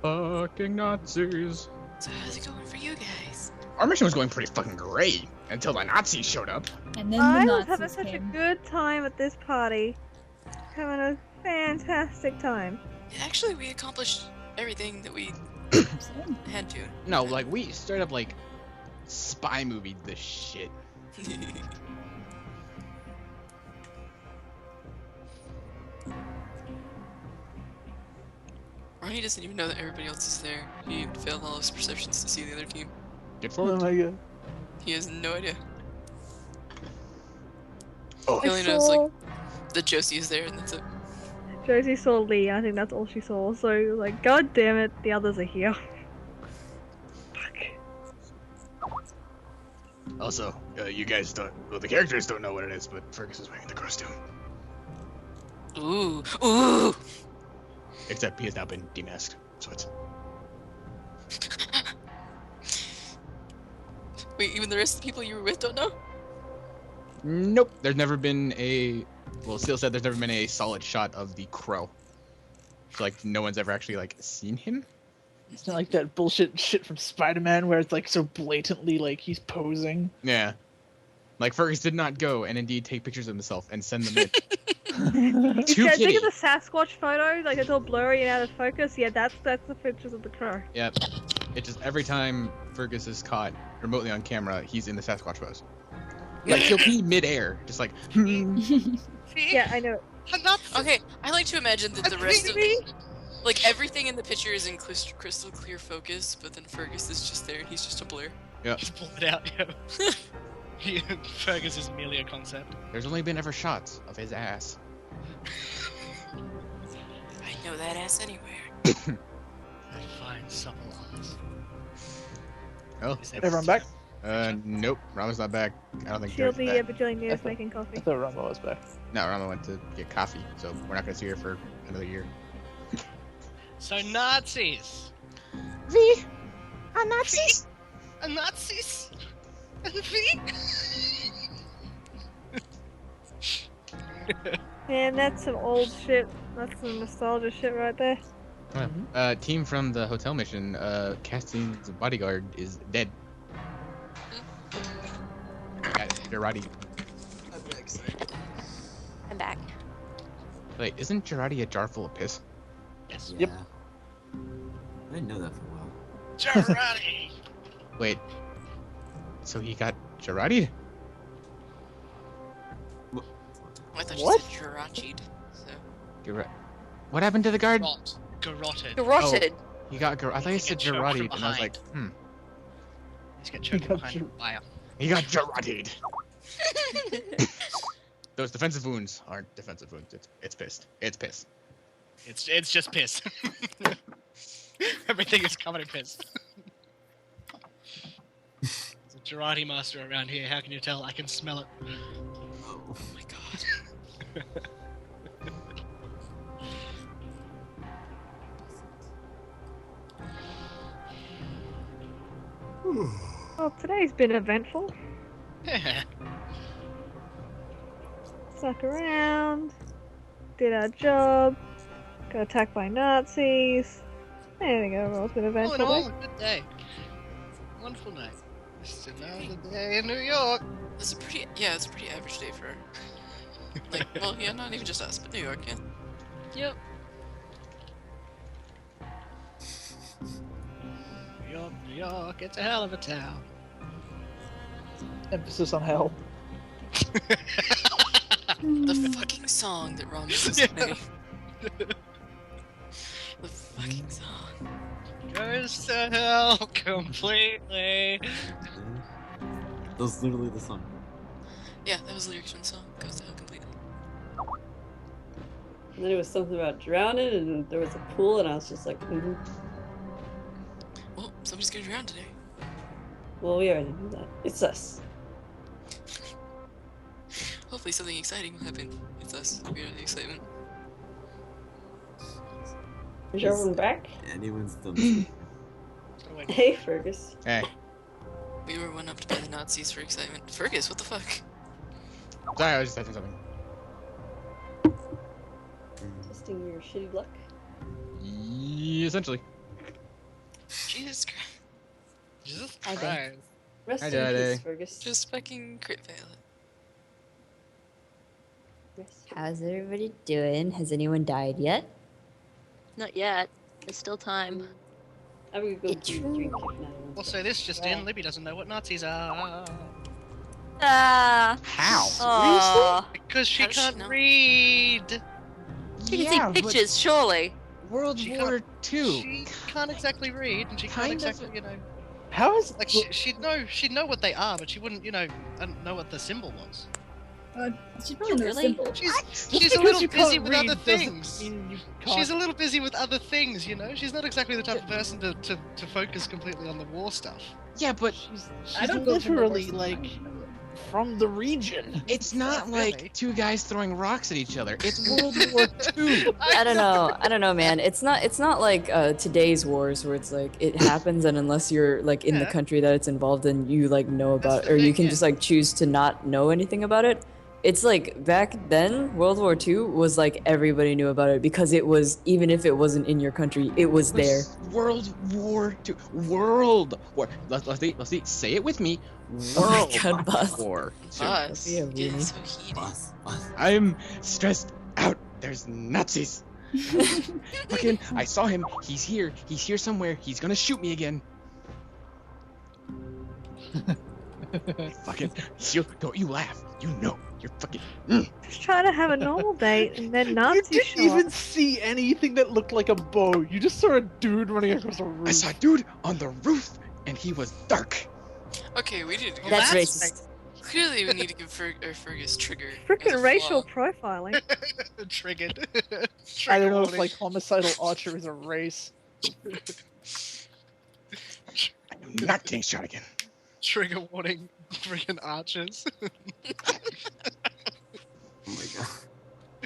Fucking Nazis. So how's it going for you guys? Our mission was going pretty fucking great until the Nazis showed up. And then the I was Nazis having such a came. good time at this party. Having a fantastic time. Actually, we accomplished everything that we had to. No, like we straight up like spy movie this shit. Ronnie doesn't even know that everybody else is there. He failed all his perceptions to see the other team. Get Oh forward. my god. He has no idea. Oh. He only knows like that Josie is there and that's it. Josie saw Lee, I think that's all she saw. So like, god damn it, the others are here. Fuck. Also, you guys don't. Well, the characters don't know what it is, but Fergus is wearing the costume. Ooh, ooh. Except he has now been demasked, so it's. Wait, even the rest of the people you were with don't know? Nope. There's never been a. Well, Seal said there's never been a solid shot of the crow. So like, no one's ever actually like seen him. It's not like that bullshit shit from Spider-Man where it's like so blatantly like he's posing. Yeah. Like Fergus did not go and indeed take pictures of himself and send them in. Too Yeah, think kidding. of the Sasquatch photo, like it's all blurry and out of focus. Yeah, that's the pictures of the crow. Yep. It just every time Fergus is caught remotely on camera, he's in the Sasquatch pose. Like he'll be midair, just like. See? Yeah, I know. I'm not. Okay, I like to imagine that the rest of like everything in the picture is in crystal clear focus, but then Fergus is just there and he's just a blur. Just pull it out, yo. Fergus is merely a concept. There's only been ever shots of his ass. I know that ass anywhere. Fine, supple arms. Oh, Is that- Everyone back? Nope. Rama's not back. I don't think She'll Jared's be back. bajillion years thought- making I coffee. thought Rumble was back. No, Rama went to get coffee, so we're not gonna see her for another year. So Nazis. V, are Nazis? A Nazis. And V. Man, that's some old shit. That's some nostalgia shit right there. Team from the hotel mission, Castine's bodyguard is dead. Girardi. I'm back. Wait, isn't Girardi a jar full of piss? Yes. Yep. I didn't know that for a while. Girardi. Wait. So he got Girardi? I thought What? you said Jirachi'd. So. What happened to the guard? Garroted. Garroted. He got I thought he said Get choked Girardi, from and I was like, Let's get choked got behind Gir- the wire. He got Girardi'd. Those defensive wounds aren't defensive wounds. It's pissed. It's piss. It's just piss. Everything is covered in piss. There's a Girardi master around here. How can you tell? I can smell it. Oh. Oh my god. Well, today's been eventful. Yeah. Snuck around, did our job, got attacked by Nazis. I think overall's been All in eventful. all, a good day. Wonderful night. Just another day in New York. It's a pretty it's a pretty average day for like well yeah, not even just us, but New York, yeah. Yep. New York, York, it's a hell of a town. Emphasis on hell. The fucking song that Ron was listening. The fucking song. Goes to hell completely. That was literally the song. Yeah, that was lyrics from the song. Goes to hell completely. And then it was something about drowning, and there was a pool, and I was just like, Well, somebody's gonna drown today. well, we already knew that. It's us. Hopefully something exciting will happen. It's us. We are the excitement. Is everyone back? Anyone's done. Hey, Fergus. Hey. We were one upped by the Nazis for excitement. Fergus, what the fuck? Sorry, I was just saying something. Testing your shitty luck. Essentially. Jesus Christ. Jesus Hi, Christ. Ben. Rest Hi, in Daddy. peace, Fergus. Just fucking crit fail it. How's everybody doing? Has anyone died yet? Not yet. There's still time. I would go It's to true. drink if not. Also, this just in, Libby doesn't know what Nazis are. Ah. How? Aw. Because she How does she can't know? read. You can see pictures, surely. World She War II. She can't exactly read, and she can't Kind of- exactly, you know. How is Like, she'd know what they are, but she wouldn't, you know, know what the symbol was. She probably knows Really? simple. She's Just a because little you busy can't with read other doesn't things. mean you She's can't- a little busy with other things, you know? She's not exactly the type of person to focus completely on the war stuff. Yeah, but I She's don't go through the literally worst like time. from the region. it's not Really? like two guys throwing rocks at each other. It's World War II. I don't know, man. It's not like today's wars where it's like it happens, and unless you're like in the Yeah. country that it's involved in, you like know about, the or you thing, can yeah. just like choose to not know anything about it. It's like back then, World War II was like everybody knew about it because it was, even if it wasn't in your country, it was there. World War II. World War. Let's see. Say it with me. Oh my World God, boss. War II. Boss, Yeah, getting really. so heated. Boss, boss. I'm stressed out. There's Nazis. Fucking, I saw him. He's here. He's here somewhere. He's gonna shoot me again. Fucking, don't you laugh. You know, you're fucking. Just trying to have a normal date, and then You Nazis didn't show even up. see anything that looked like a bow. You just saw a dude running across a roof. I saw a dude on the roof, and he was dark. Okay, we need to give That's that's racist. Clearly, we need to give Fergus trigger. as Frickin' a racial flaw. profiling. Triggered. I don't know if warning. like homicidal archer is a race. I'm not getting shot again. Trigger warning, friggin' archers. Oh my god.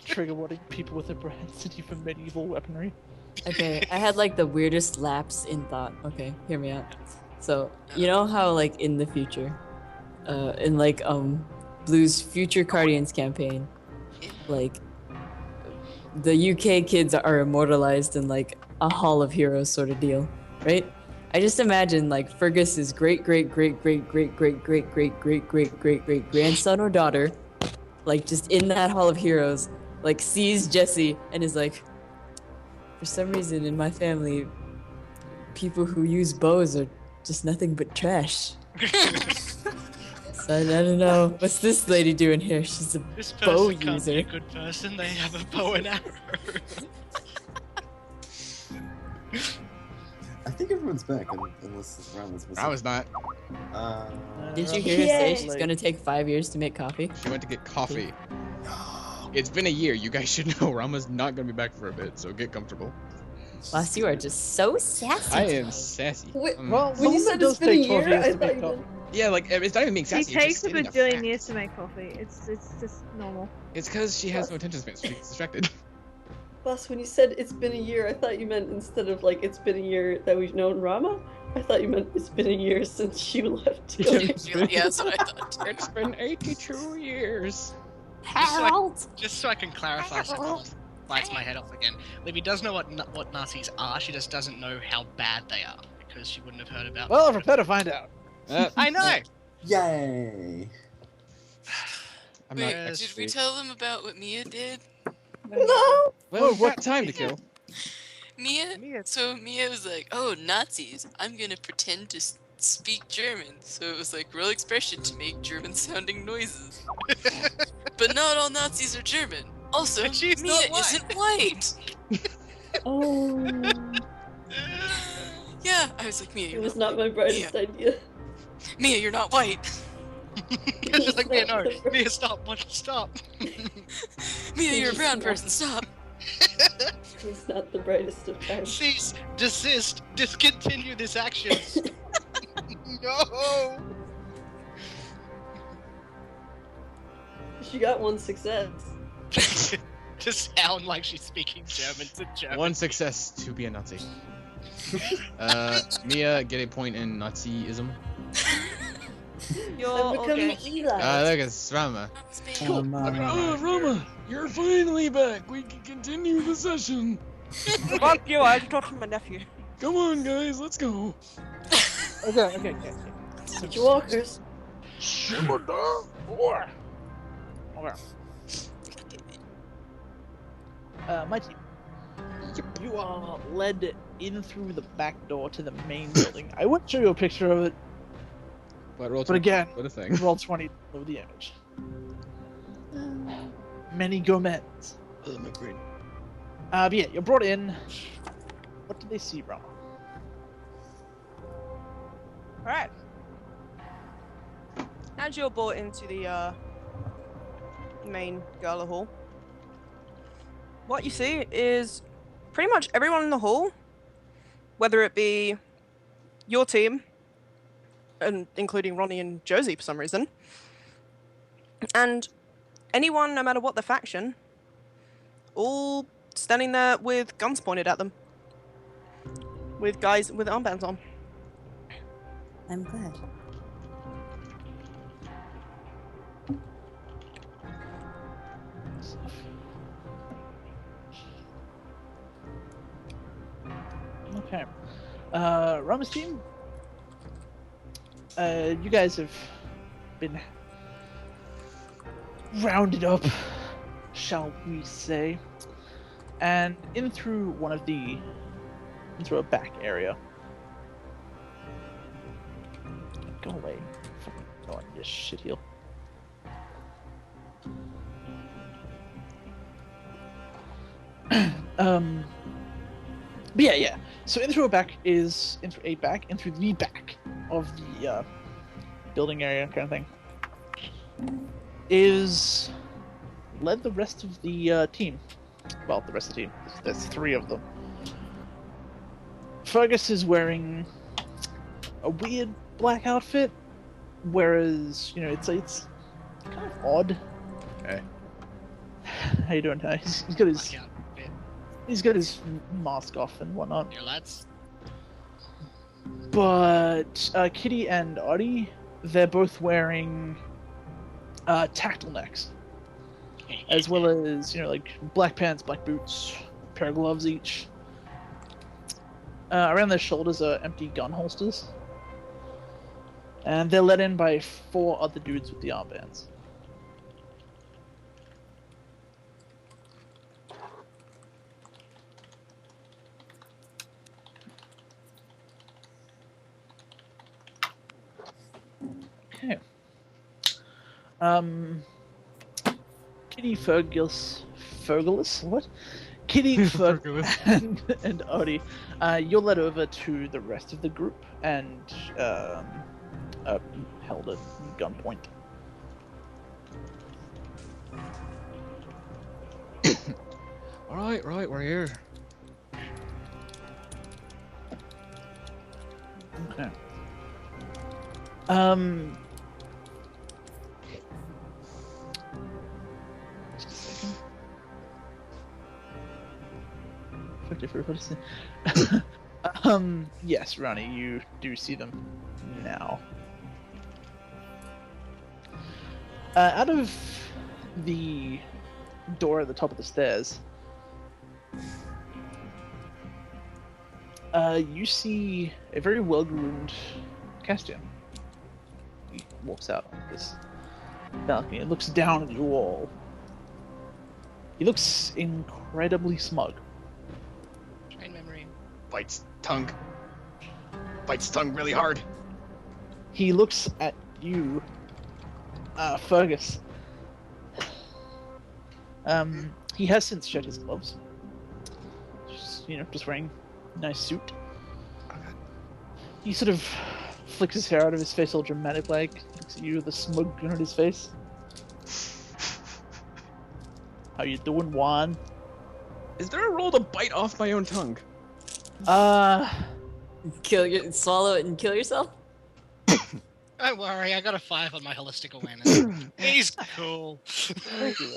Trigger warning people with a propensity for medieval weaponry. Okay, I had like the weirdest lapse in thought. Okay, hear me out. So, you know how like in the future, in like Blue's Future Guardians campaign, like the UK kids are immortalized in like a Hall of Heroes sort of deal, right? I just imagine like Fergus's great grandson or daughter, like just in that Hall of Heroes, like sees Jesse and is like, for some reason in my family, people who use bows are just nothing but trash. So I don't know. What's this lady doing here? She's a This bow person can't be a user. good person, they have a bow and arrow. I think everyone's back, unless Ron was missing. I was not. Did you hear her say Yay. she's gonna take 5 years to make coffee? She went to get coffee. It's been a year. You guys should know Rama's not gonna be back for a bit, so get comfortable. Boss, you are just so sassy. I am sassy. Wait, Well, when you the woman said does it's been a take 12 year, years I to thought make you coffee. meant... Yeah, like it's not even being He sassy. it's just takes a stating bajillion fact. years to make coffee. It's just normal. It's because she has no attention span. She's distracted. Boss, when you said it's been a year, I thought you meant instead of like it's been a year that we've known Rama, I thought you meant it's been a year since you left. Yeah, that's what I thought. too. It's been 82 years. Just so I can clarify something. Bites my head off again. Libby does know what Nazis are, she just doesn't know how bad they are, because she wouldn't have heard about Well, them. prepare to find out. I know! Yay! I'm not. Whereas- Did we tell them about what Mia did? No! Well, what time to kill? Mia? So Mia was like, oh, Nazis. I'm gonna pretend to speak German. So it was like real expression to make German sounding noises. But not all Nazis are German. Also, Mia isn't white. Oh. Yeah, I was like, Mia, It you're was not not my brightest idea. Mia, you're not white. She's like, Mia, no, Mia, stop, stop. Mia, you're a brown person, stop. It's not the brightest of times. Cease, desist, discontinue this action. No. She got one success. To sound like she's speaking German to German. One success to be a Nazi. Mia, get a point in Nazism. I'm becoming Eli. Look, it's Rama. Rama, you're finally back. We can continue the session. Fuck you, I was talking to my nephew. Come on, guys, let's go. Okay. Get your walkers. Okay. My team. You are led in through the back door to the main building. I wouldn't show you a picture of it, but again, what a thing. roll 20 of the image. Many Gomez. Oh my great. But yeah, you're brought in. What did they see, Rama? Alright. As you're brought into the main gala hall, what you see is pretty much everyone in the hall, whether it be your team, and including Ronnie and Josie for some reason, and anyone, no matter what the faction, all standing there with guns pointed at them, with guys with armbands on. I'm glad. Okay. Rama's team, you guys have been rounded up, shall we say, and into a back area. Go away. Fucking go on, you shitheel. But yeah. So into the back of the building area kind of thing is led the rest of the team. Well, the rest of the team. There's 3 of them. Fergus is wearing a weird black outfit, whereas it's kind of odd. Okay. How you doing, Ty? He's got his mask off and whatnot. Here, lads. But Kitty and Audie, they're both wearing tactile necks, as well as like black pants, black boots, pair of gloves each. Around their shoulders are empty gun holsters, and they're led in by 4 other dudes with the armbands. Okay. Kitty Fergus, what? Kitty Fergus and Audie, you're led over to the rest of the group and held at gunpoint. Right, we're here. Okay. Just a second. Yes, Ronnie, you do see them now. Out of the door at the top of the stairs, you see a very well-groomed Castian. He walks out this balcony and looks down at you all. He looks incredibly smug. Train memory. bites tongue really hard. He looks at you, Fergus. He has since shed his gloves. Just wearing a nice suit. He sort of flicks his hair out of his face all dramatic like, looks at you with a smug grin on his face. How you doing, Juan? Is there a roll to bite off my own tongue? Swallow it and kill yourself? Don't worry, I got a 5 on my holistic awareness. He's cool. Thank you.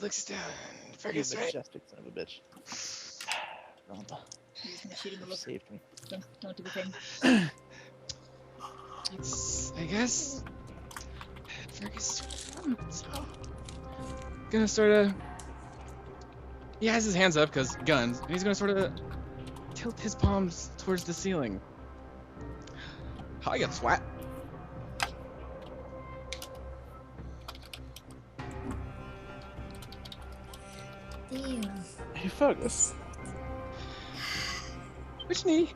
Looks down. You Fergus, right? majestic son of a bitch. He's gonna shoot him a look. Saved me. Don't do the thing. I guess Fergus so gonna sort of. He has his hands up because guns, and he's gonna sort of tilt his palms towards the ceiling. Hiya, swat. Damn. Hey, Fergus. Which knee?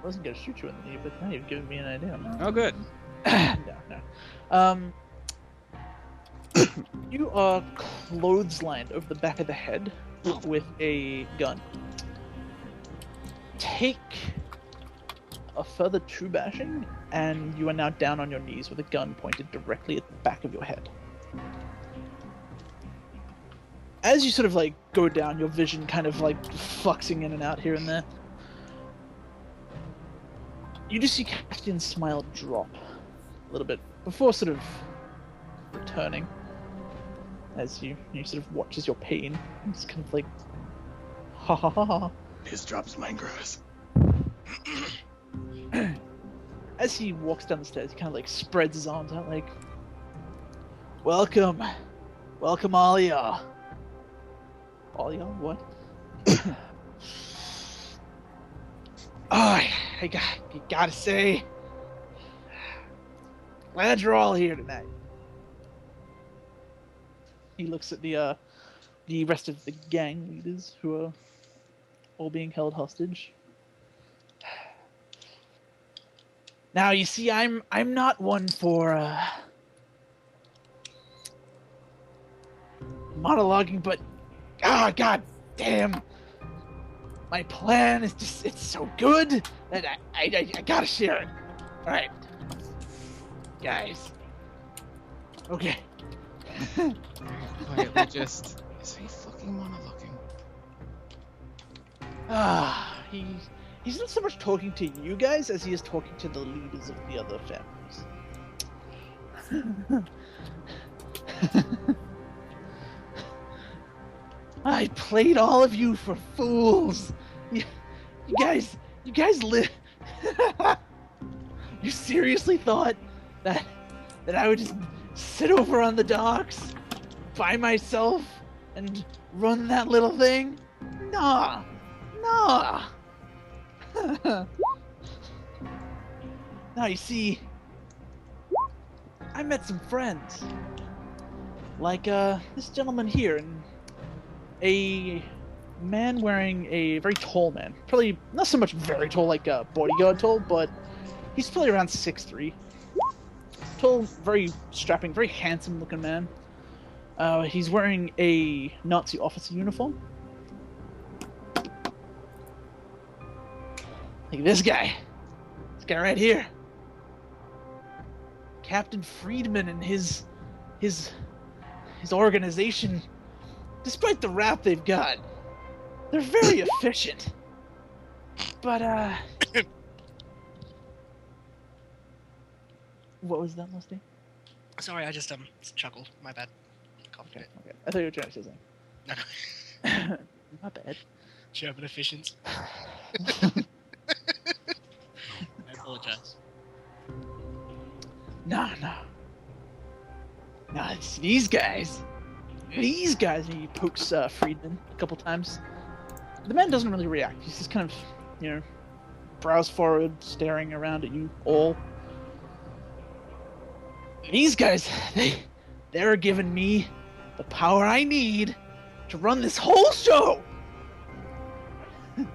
I wasn't gonna shoot you in the knee, but now you've given me an idea. Oh, good. No. You are clotheslined over the back of the head with a gun. Take a further 2 bashing, and you are now down on your knees with a gun pointed directly at the back of your head. As you sort of like go down, your vision kind of like fluxing in and out here and there. You just see Castian's smile drop a little bit before sort of returning as you sort of watch as your pain. It's kind of like, ha ha ha ha. His drops, mine grows. As he walks down the stairs, he kind of like spreads his arms out like, welcome all y'all. All y'all? What? I gotta say, glad you're all here tonight. He looks at the rest of the gang leaders who are all being held hostage. Now you see, I'm not one for monologuing, but god damn, my plan is it's so good that I gotta share it. All right, guys. Okay. Quietly, just is he fucking monologuing? He's not so much talking to you guys as he is talking to the leaders of the other families. I played all of you for fools. You guys live. You seriously thought that I would just sit over on the docks by myself and run that little thing? Nah. Now you see, I met some friends, like this gentleman here, and a man wearing a very tall man, probably not so much very tall like bodyguard tall, but he's probably around 6'3". Tall, very strapping, very handsome looking man. He's wearing a Nazi officer uniform. Like this guy right here, Captain Friedman and his organization. Despite the rap they've got, they're very efficient. But what was that, Musty? Sorry, I just chuckled. My bad. Okay. I thought you were trying to say something. No. My bad. German efficiency. I apologize. No, it's these guys. And he pokes Friedman a couple times. The man doesn't really react. He's just kind of, brows forward, staring around at you all. These guys, they're giving me the power I need to run this whole show. Fucking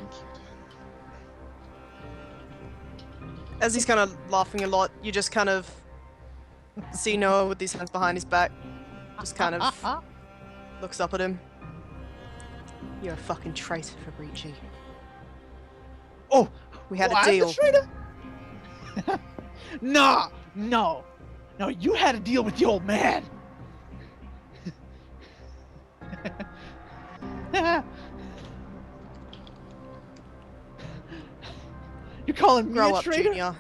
cute. As he's kind of laughing a lot, you just kind of see Noah with his hands behind his back. Just kind of looks up at him. You're a fucking traitor, Fabrici. Oh, we had I'm a the deal. traitor? Nah, no, you had a deal with the old man. You're calling me Grow a up, traitor? Junior.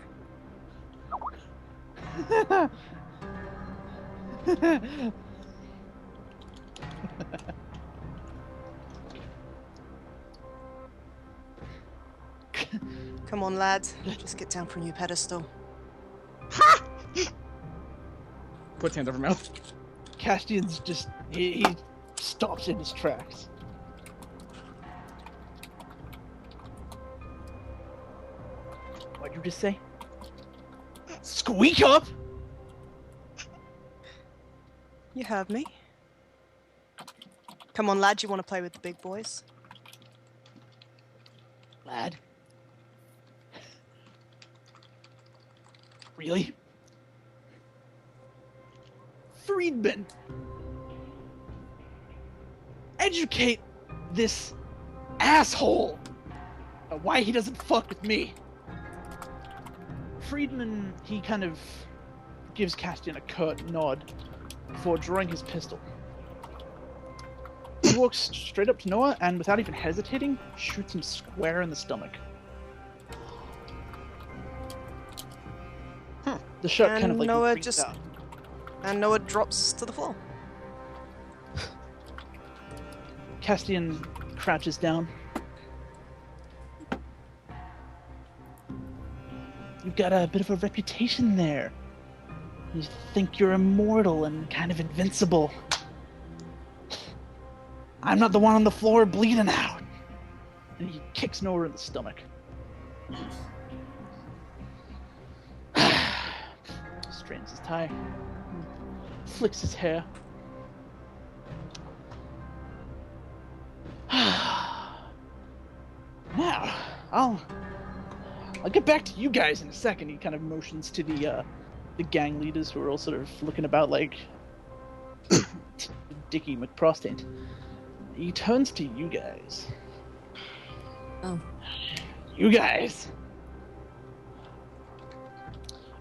Come on, lads. Just get down from your pedestal. Puts hand over mouth. Castian's just he stops in his tracks. What'd you just say? Squeak up? You heard me. Come on, lad. You want to play with the big boys? Lad? Really? Friedman! Educate this asshole! Why he doesn't fuck with me. Friedman, he kind of gives Castian a curt nod before drawing his pistol. He walks straight up to Noah and, without even hesitating, shoots him square in the stomach. The shot kind of like Noah freaks out. And Noah drops to the floor. Castian crouches down. You've got a bit of a reputation there. You think you're immortal and kind of invincible. I'm not the one on the floor bleeding out. And he kicks Noah in the stomach. Strains his tie. Flicks his hair. Now, I'll get back to you guys in a second. He kind of motions to the gang leaders who are all sort of looking about like Dickie McProstant. He turns to you guys. Oh. You guys.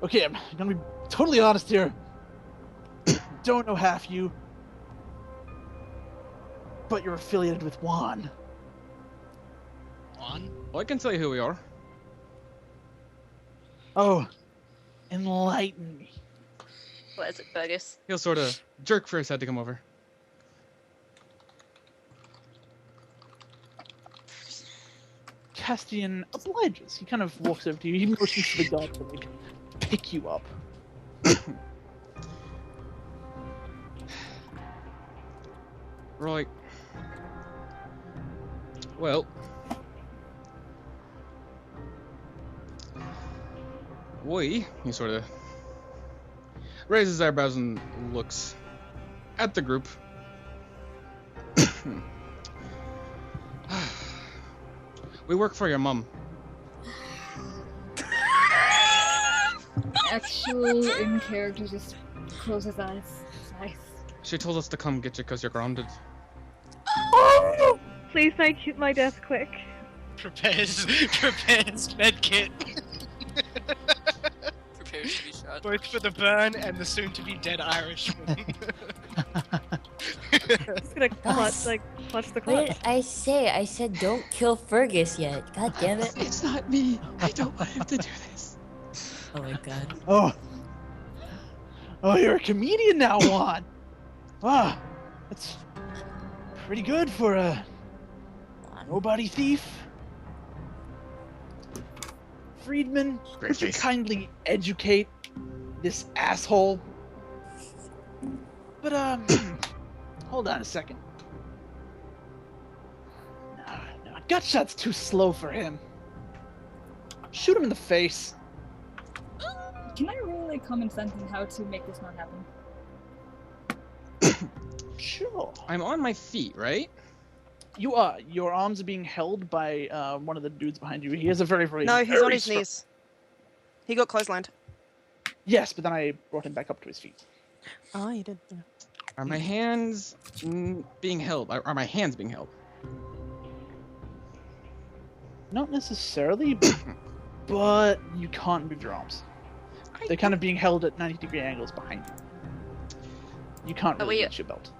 Okay, I'm gonna be totally honest here. Don't know half you, but you're affiliated with Juan. Juan? Well, I can tell you who we are. Oh, enlighten me. What is it, Fergus? He'll sort of jerk for his head to come over. Castian obliges. He kind of walks over to you. He motions to the guard to like pick you up. Right. Well. He sort of raises his eyebrows and looks at the group. We work for your mum. Actual in character just close his eyes. Nice. She told us to come get you because you're grounded. Please make my death quick. Prepares medkit. Prepares to be shot. Both for the burn and the soon-to-be dead Irishman. Just gonna clutch the What clutch. did I say? I said don't kill Fergus yet. God damn it. It's not me. I don't want him to do this. Oh my god. Oh, you're a comedian now, Juan. Wow, that's pretty good for a nobody thief. Friedman, would you kindly educate this asshole? But hold on a second. No, Gutshot's too slow for him. Shoot him in the face. Can I roll like common sense in how to make this not happen? Sure. I'm on my feet, right? You are. Your arms are being held by one of the dudes behind you. He has a very, very No, he's very on his strong- knees. He got clotheslined. Yes, but then I brought him back up to his feet. Oh, you did. Yeah. Are my hands being held? Are my hands being held? Not necessarily, but you can't move your arms. They're kind of being held at 90-degree angles behind you. You can't really reach your belt.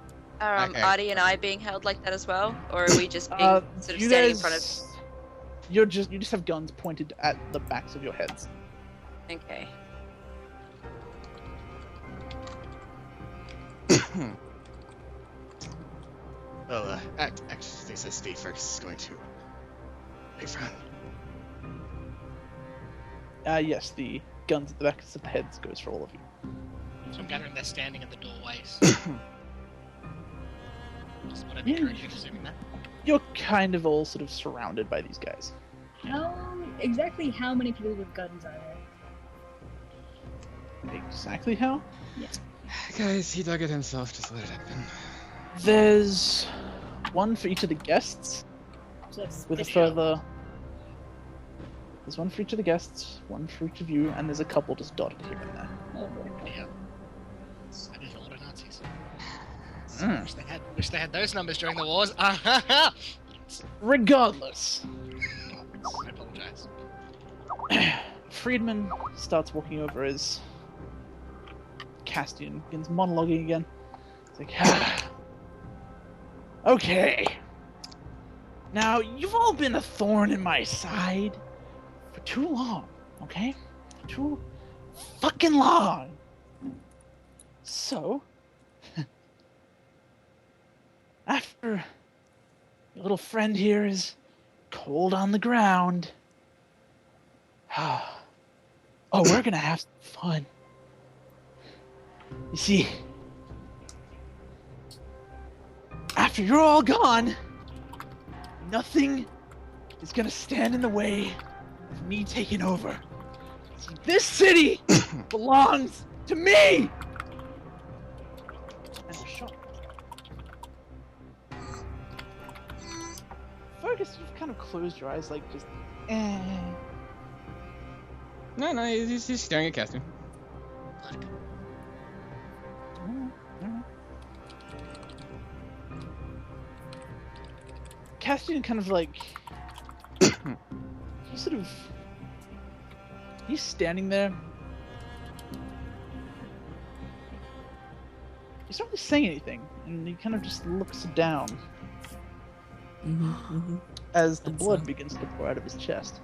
Are Okay. Artie and I being held like that as well, or are we just being sort of You standing in guys- front of? You just have guns pointed at the backs of your heads. Okay. Well, actually, Steve Fergus is going to big friend. Yes, the guns at the backs of the heads goes for all of you. So I'm gathering they're standing at the doorways. Just what I'd be Yeah. correct in assuming that. You're kind of all sort of surrounded by these guys. Exactly how many people with guns are there? Exactly how? Guys, he dug it himself. Just let it happen. There's one for each of the guests, So that's with a special. further. There's one for each of the guests, one for each of you, and there's a couple just dotted here and there. Oh, boy. Yeah. I did a lot of Nazis. Mm. Wish they had those numbers during the wars. Regardless, I apologize. Friedman starts walking over as Castian begins monologuing again. It's like, okay. Now, you've all been a thorn in my side for too long, okay? For too fucking long. So, after your little friend here is cold on the ground, oh, we're gonna have some fun. You see, after you're all gone, nothing is gonna stand in the way of me taking over. See, this city belongs to me! And we're shot. Fergus, you've kind of closed your eyes, like just, No, he's staring at Castian. Castian kind of like he's standing there. He's not really saying anything, and he kind of just looks down as the blood begins to pour out of his chest.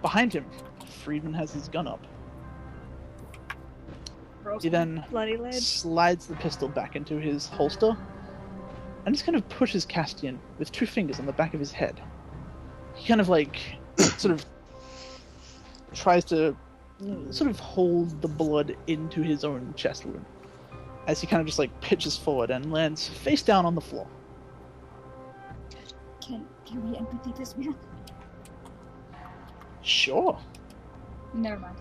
Behind him, Friedman has his gun up. He then Bloody lid. slides the pistol back into his holster and just kind of pushes Castian with two fingers on the back of his head. He kind of like sort of tries to sort of hold the blood into his own chest wound as he kind of just like pitches forward and lands face down on the floor. Can we amputate this man? Sure. Never mind.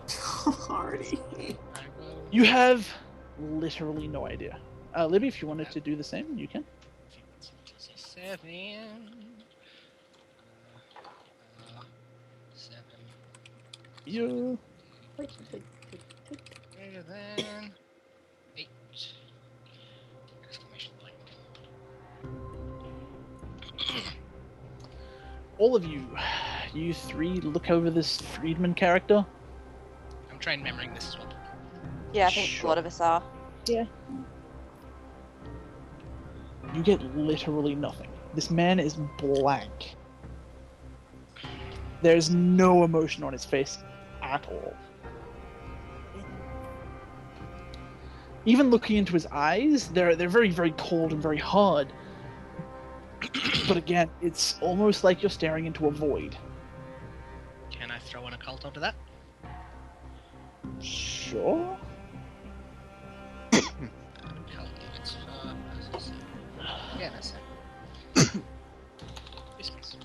Hardy. You have literally no idea. Libby, if you wanted to do the same, you can. 7. 7. You. Greater than 8. Exclamation point. All of you three look over this Friedman character. I'm trying remembering this as well. Yeah, I think a lot of us are. Yeah. You get literally nothing. This man is blank. There's no emotion on his face at all. Even looking into his eyes, they're very, very cold and very hard. But again, it's almost like you're staring into a void. Can I throw an occult onto that? Sure. Occult units. Yeah, that's it. Business.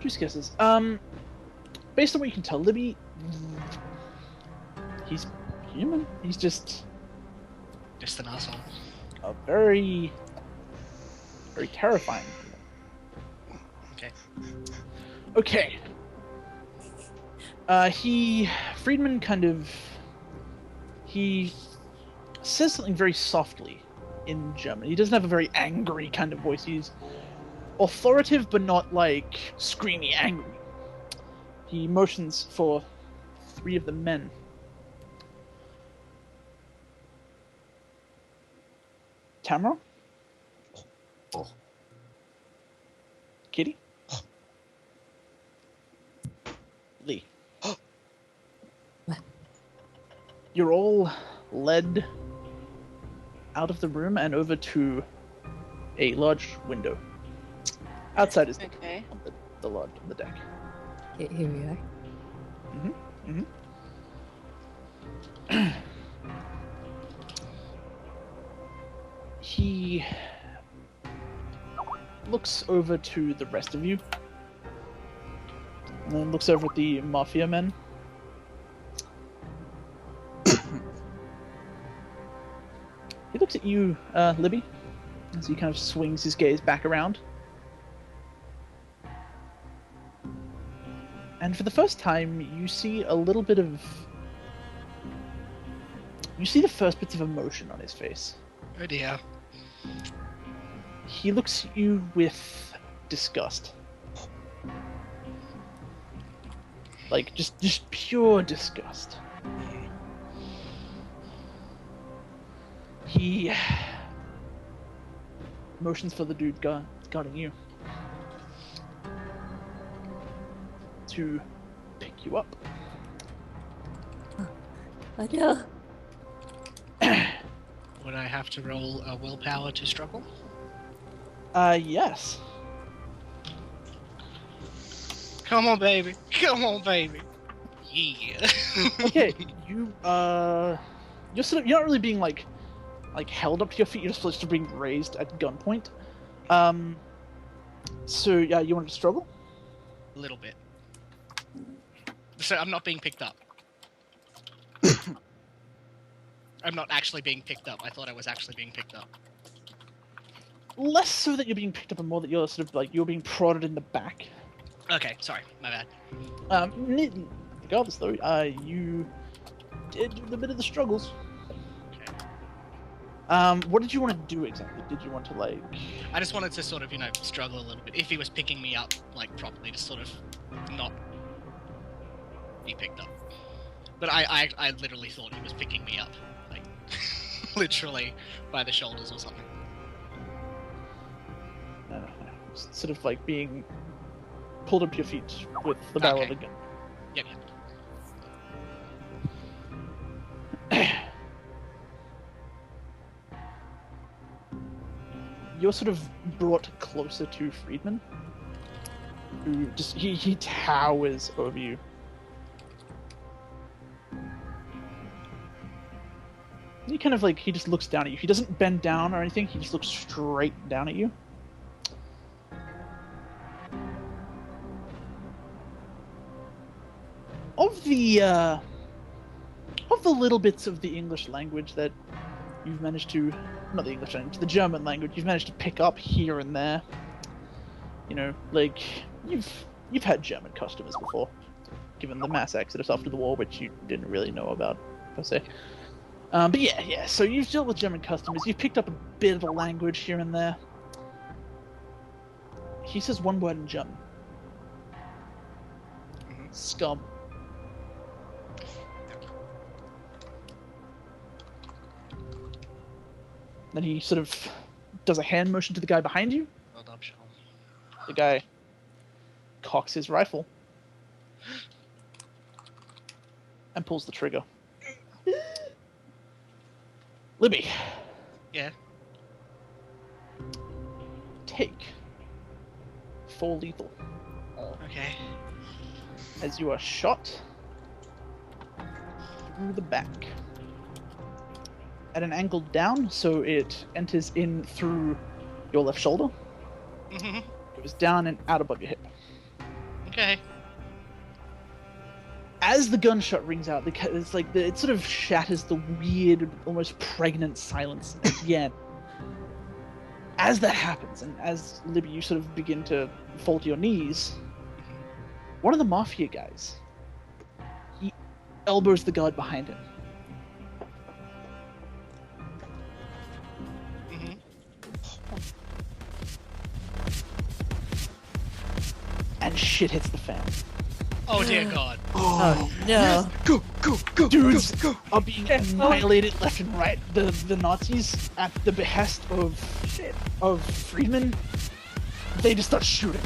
Juice guesses. Based on what you can tell, Libby, he's human. He's just an asshole. A very terrifying. Okay. Okay. Friedman he says something very softly in German. He doesn't have a very angry kind of voice. He's authoritative, but not like screamy angry. He motions for 3 of the men. Tamara? Kitty? Lee. You're all led out of the room and over to a large window. Outside is Okay. the lodge, the deck. Here we are. He looks over to the rest of you, and then looks over at the mafia men. He looks at you, Libby, as he kind of swings his gaze back around. And for the first time, you see a little bit of... You see the first bits of emotion on his face. Oh dear. He looks at you with disgust. Like, just pure disgust. He motions for the dude guarding you to pick you up. Oh no. Would I have to roll a willpower to struggle? Yes. Come on, baby. Come on, baby. Yeah. Okay, you're you're not really being like held up to your feet. You're just supposed to being raised at gunpoint. So yeah, you want to struggle? A little bit. So I'm not being picked up. I'm not actually being picked up. I thought I was actually being picked up. Less so that you're being picked up, and more that you're sort of like you're being prodded in the back. Okay, sorry, my bad. Regardless, though, you did a bit of the struggles. Okay. What did you want to do exactly? Did you want to like? I just wanted to sort of, struggle a little bit. If he was picking me up, like, properly, to sort of not be picked up. But I literally thought he was picking me up, like, literally by the shoulders or something. Sort of like being pulled up to your feet with the barrel of a gun. Yep. You're sort of brought closer to Friedman, who just he towers over you. He kind of like he just looks down at you. He doesn't bend down or anything. He just looks straight down at you. Of the little bits of the English language that you've managed to, not the English language, the German language, you've managed to pick up here and there. You know, like you've had German customers before, given the mass exodus after the war, which you didn't really know about per se. But yeah. So you've dealt with German customers. You've picked up a bit of the language here and there. He says one word in German. Scum. Then he sort of does a hand motion to the guy behind you. Well done, Sean. The guy cocks his rifle and pulls the trigger. Libby. Yeah. Take 4 lethal. Okay. As you are shot through the back. At an angle down, so it enters in through your left shoulder. Mm-hmm. Goes down and out above your hip. Okay. As the gunshot rings out, it sort of shatters the weird, almost pregnant silence again. As that happens, and as Libby, you sort of begin to fall to your knees, one of the mafia guys, he elbows the guard behind him. And shit hits the fan. Oh dear God. Oh no. Go! Dudes are being annihilated left and right. The Nazis, at the behest of Friedman, they just start shooting.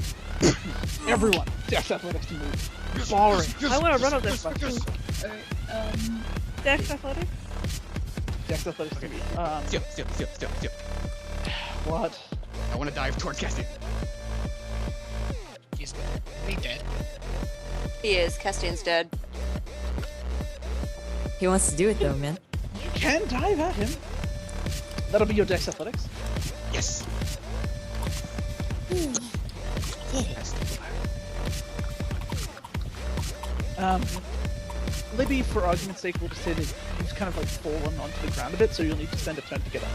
Everyone. Dex athletics to move. Barring. I want to run up this one. Alright, Dex athletics? Dex athletics to move. Step. What? I want to dive towards Cassian. He's dead. He is. Castian's dead. He wants to do it though, man. You can dive at him. That'll be your Dex athletics. Yes. Libby, for argument's sake, will just say that he's kind of like fallen onto the ground a bit, so you'll need to spend a turn to get up.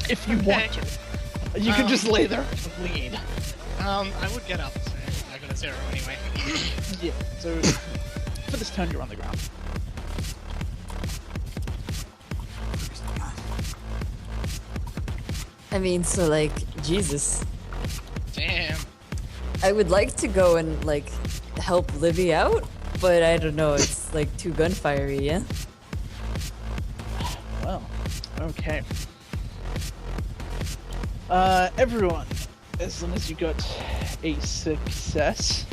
If you want to. You can just lay there and bleed. I would get up. So I got a 0 anyway. Yeah, so for this turn you're on the ground. I mean, so like, Jesus. Damn. I would like to go and like help Livy out, but I don't know, it's like too gunfire-y, yeah? Well, okay. Everyone, as long as you got a success,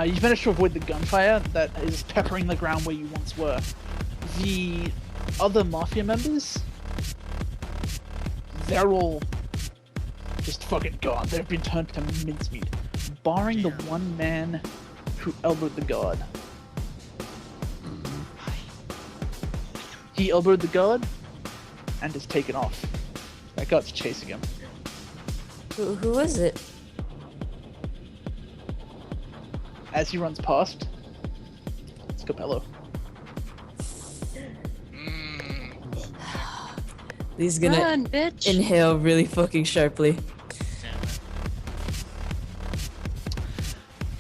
you've managed to avoid the gunfire that is peppering the ground where you once were. The other Mafia members, they're all just fucking gone. They've been turned to mincemeat, barring the one man who elbowed the guard. He elbowed the guard and has taken off. That guard's chasing him. Who was it? As he runs past, it's Capello. He's gonna Run, bitch. inhale really fucking sharply.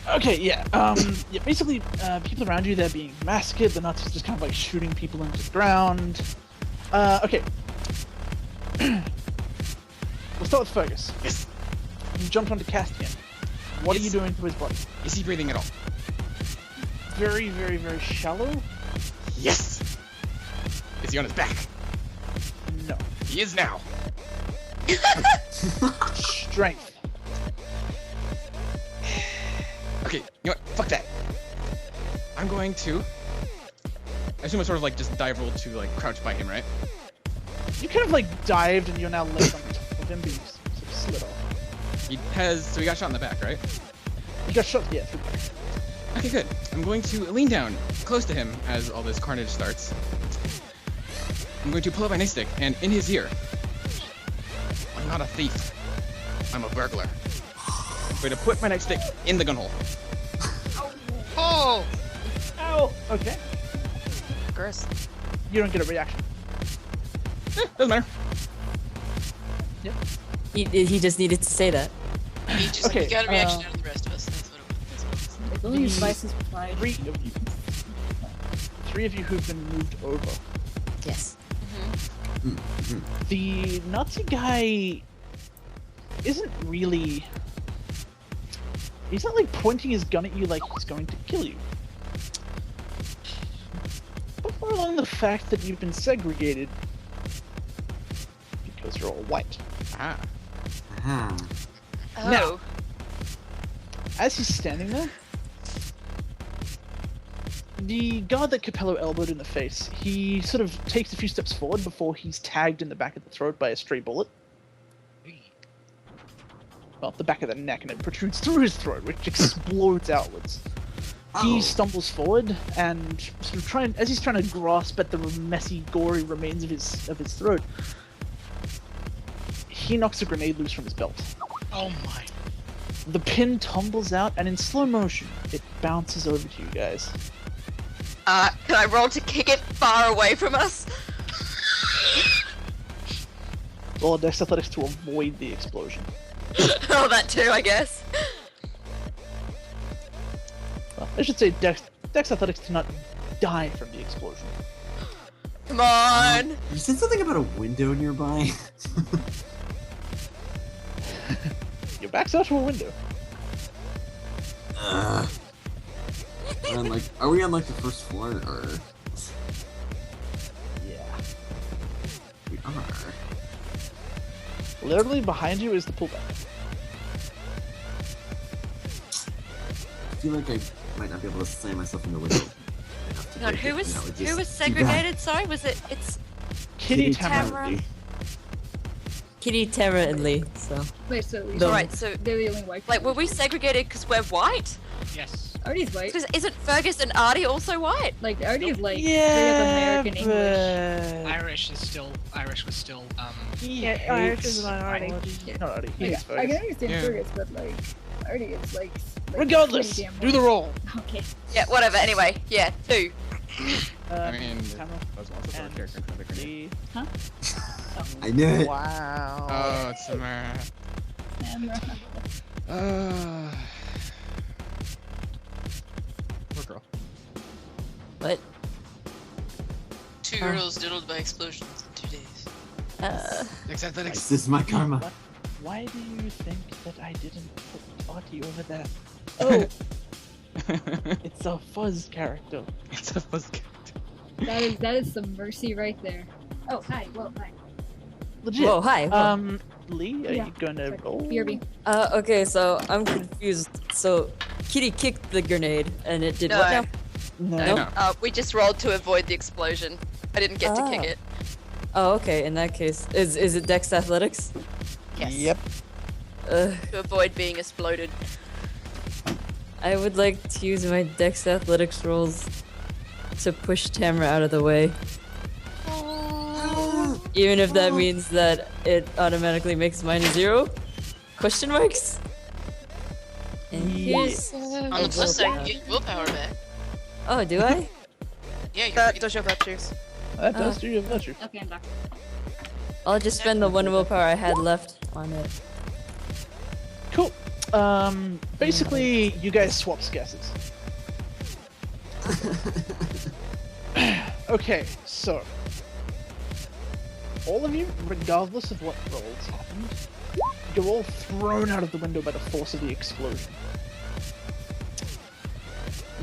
Okay, yeah, basically, people around you, they're being massacred, the Nazis just kind of like shooting people into the ground. Okay. We'll start with Fergus. Yes. You jumped onto Castian. What are you Yes. doing to his body? Is he breathing at all? Very, very, very shallow? Yes. Is he on his back? No. He is now. Strength. Okay, you know what? Fuck that. I'm going to. I assume I sort of like just dive roll to like crouch by him, right? You kind of like dived and you're now laying on top of him, but you sort of slid off. He has. So he got shot in the back, right? You got shot, yeah, through the back. Okay, good. I'm going to lean down close to him as all this carnage starts. I'm going to pull up my nightstick and in his ear. I'm not a thief. I'm a burglar. I'm going to put my nightstick in the gun hole. Oh! Ow! Okay. Gross. You don't get a reaction. Doesn't matter. Yep. He just needed to say that. He just Okay, got a reaction out of the rest of us. That's what it was. Only spices pride. Three of you who've been moved over. Yes. The Nazi guy isn't really... He's not like pointing his gun at you like he's going to kill you. But more along the fact that you've been segregated because you're all white. Ah. Oh. Now, as he's standing there, the guard that Capello elbowed in the face, he sort of takes a few steps forward before he's tagged in the back of the throat by a stray bullet. Well, the back of the neck, and it protrudes through his throat, which explodes outwards. He stumbles forward and sort of as he's trying to grasp at the messy, gory remains of his throat, he knocks a grenade loose from his belt. Oh my. The pin tumbles out, and in slow motion, it bounces over to you guys. Can I roll to kick it far away from us? Roll a Dex Athletics to avoid the explosion. Oh, that too, I guess. Well, I should say Dex Athletics to not die from the explosion. Come on! You said something about a window nearby. Your back's out to a window. And like, are we on like the first floor or? Yeah. We are. Literally behind you is the pullback. I feel like I might not be able to slam myself in the window. God, who was segregated? Sorry, was it? It's Kitty, Tamara. Lee. Kitty, Tara, and Lee. So. Wait, so No. Alright, so they're the only white. like, were we segregated because we're white? Yes. Artie's white. Because isn't Fergus and Artie also white? Like Artie's like straight Yeah, up American English. Irish was still Yeah, Irish is a minority. Not Artie. He Like, hates I can Fergus. understand Yeah. Fergus, but like Artie is like Regardless, 20 damn do the roll. Okay. Yeah, whatever. Anyway, yeah, 2. I mean, Tamara that was also a and character for the grenade. Lee. Huh? I knew it. Wow. Oh, it's Samara. Poor girl. What? 2 girls diddled by explosions in 2 days. Dex Athletics. This is my karma. Why do you think that I didn't put Artie over there? Oh, It's a fuzz character. It's a fuzz character. that is some mercy right there. Oh, hi. Whoa, hi. Legit. Whoa, hi. Whoa. Lee, are Yeah. you gonna roll? BRB. Okay, so I'm confused. So Kitty kicked the grenade, and it did No. what now? No. Nope. We just rolled to avoid the explosion. I didn't get to kick Ah. it. Oh, okay. In that case, is it Dex Athletics? Yes. Yep. To avoid being exploded. I would like to use my Dex Athletics rolls to push Tamara out of the way. Even if that means that it automatically makes mine a 0? Question marks? And Yes. On the plus side, you get willpower back. Oh, do I? Yeah, you That get does your virtues. That does do your virtue. Okay, I'm back. I'll just spend the 1 willpower I had left on it. Cool. Basically, you guys swap guesses. Okay, so all of you, regardless of what rolls happened, you're all thrown out of the window by the force of the explosion.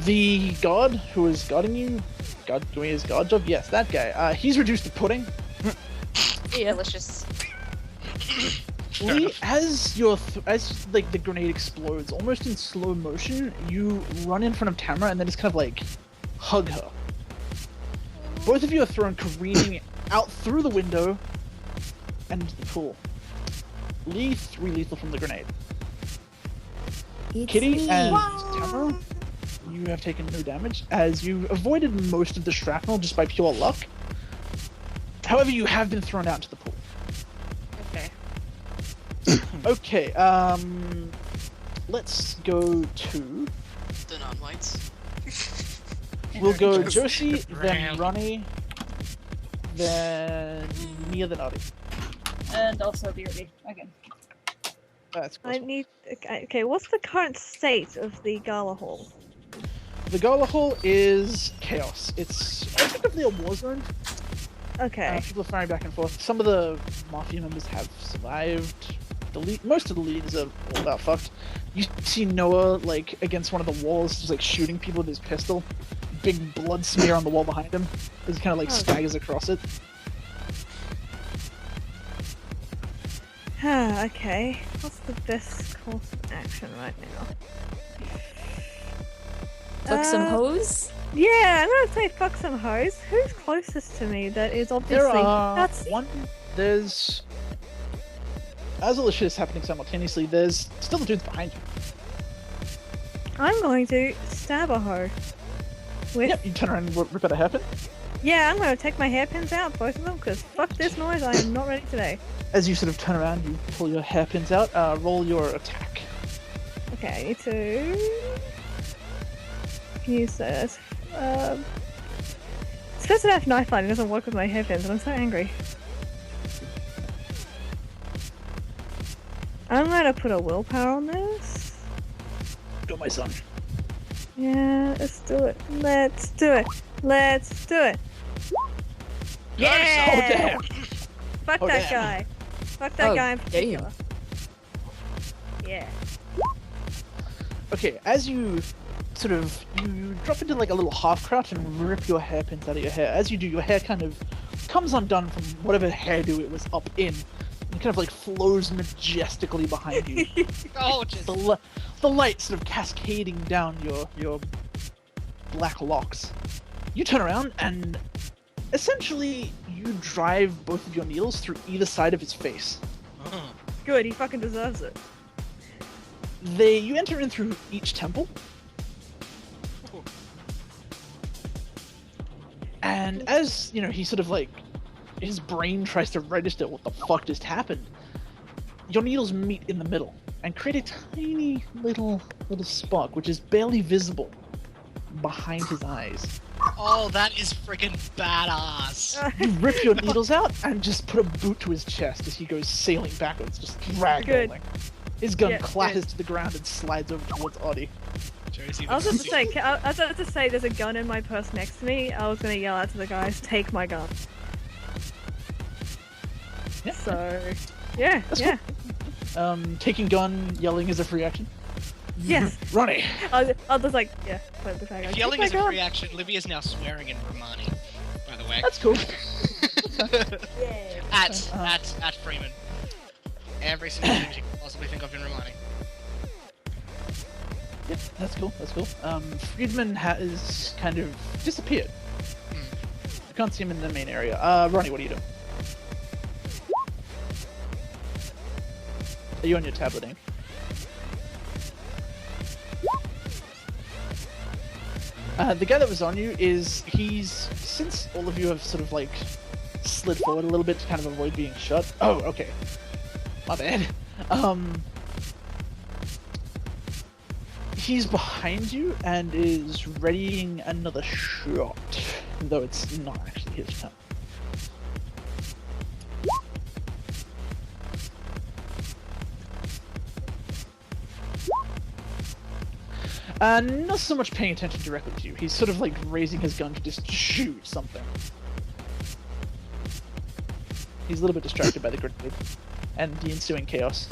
The guard who is guarding you, doing his guard job, yes, that guy. He's reduced to pudding. Delicious. Lee, as the grenade explodes, almost in slow motion, you run in front of Tamara and then just kind of like hug her. Both of you are thrown careening out through the window and into the pool. Lee, 3 lethal from the grenade. It's Kitty me. and Tamara, you have taken no damage as you avoided most of the shrapnel just by pure luck. However, you have been thrown out into the pool. Okay. Okay, let's go to... the non-whites. We'll go Josie, Brown. then Ronnie, then Mia, then Audie. And also BRB again. That's I need. Okay, what's the current state of the gala hall? The Gala Hall is chaos. It's effectively a war zone. Okay. People are firing back and forth. Some of the Mafia members have survived. Most of the leaders are all about fucked. You see Noah, like, against one of the walls, just, like, shooting people with his pistol. Big blood smear on the wall behind him as he kind of, like, staggers across it. Okay. What's the best course of action right now? Fuck some hoes? Yeah, I'm gonna say fuck some hoes. Who's closest to me that is obviously that's There's... As all this shit is happening simultaneously, there's still the dudes behind you. I'm going to stab a hoe. With Yep, you turn around and rip out a hairpin. Yeah, I'm gonna take my hairpins out, both of them, because fuck this noise, I am not ready today. As you sort of turn around, you pull your hairpins out, roll your attack. Okay, I need to use this. It's supposed to have knife line, it doesn't work with my headphones, and I'm so angry. I'm gonna put a willpower on this. Go, my son. Yeah, let's do it. Let's do it. Let's do it. Yeah! Oh, damn. Fuck Oh, that damn. guy. Fuck that Oh, guy in damn. particular. Yeah. Okay, as you sort of you drop into like a little half crouch and rip your hairpins out of your hair. As you do, your hair kind of comes undone from whatever hairdo it was up in, and kind of like flows majestically behind you. Gorgeous. The light sort of cascading down your black locks. You turn around and essentially you drive both of your needles through either side of his face. Oh. Good, he fucking deserves it. You enter in through each temple. And as, you know, he sort of like, his brain tries to register what the fuck just happened, your needles meet in the middle and create a tiny little spark, which is barely visible behind his eyes. Oh, that is freaking badass. You rip your needles out and just put a boot to his chest as he goes sailing backwards, just ragdolling. His gun clatters to the ground and slides over towards Audie. I was about to say, there's a gun in my purse next to me. I was gonna yell out to the guys, take my gun. Yeah. So, yeah, That's yeah. Cool. Taking gun, yelling is a free action. Yes. Ronnie. I was just like, yeah. Play the fag. If yelling is a free action, Livia's now swearing in Romani, by the way. That's cool. At Freeman. Every single thing you can possibly think of in Romani. Yep, that's cool, that's cool. Friedman has kind of disappeared. You can't see him in the main area. Ronnie, what are you doing? Are you on your tablet, Amy? The guy that was on you since all of you have sort of like slid forward a little bit to kind of avoid being shot. Oh, okay. My bad. He's behind you and is readying another shot, though it's not actually his turn. Not so much paying attention directly to you. He's sort of like raising his gun to just shoot something. He's a little bit distracted by the grenade and the ensuing chaos.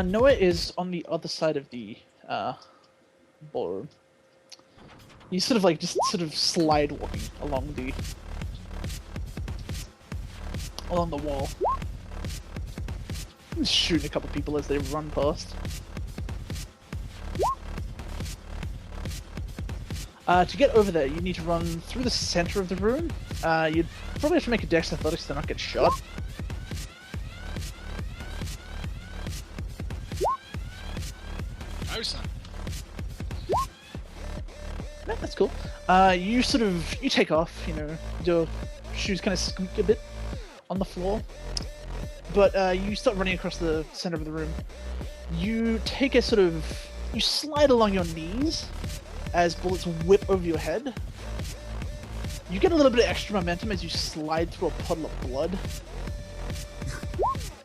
Noah is on the other side of the ballroom. He's sort of like just sort of slide walking along the wall. Just shooting a couple people as they run past. To get over there, you need to run through the center of the room. You'd probably have to make a dex athletics to not get shot. Oh, son. No, that's cool. You take off, you know, your shoes kind of squeak a bit on the floor. But you start running across the center of the room. You take you slide along your knees as bullets whip over your head. You get a little bit of extra momentum as you slide through a puddle of blood.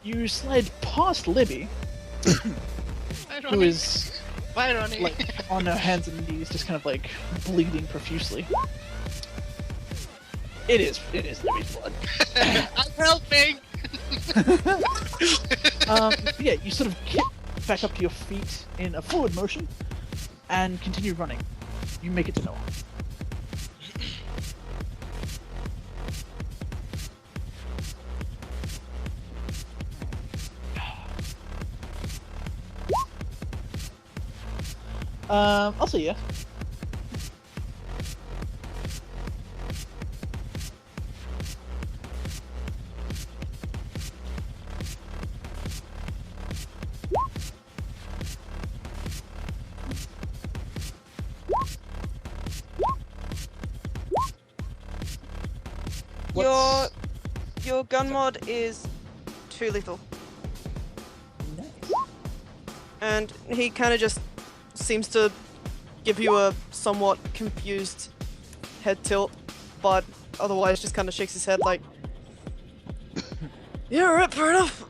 You slide past Libby, who is like on her hands and knees, just kind of like bleeding profusely. It is Libby's blood. I'm helping. Yeah, you sort of kick back up to your feet in a forward motion and continue running. You make it to Noah. I'll say yeah. Your gun mod is 2 lethal. And he kind of just seems to give you a somewhat confused head tilt, but otherwise just kind of shakes his head like, yeah, alright, fair enough.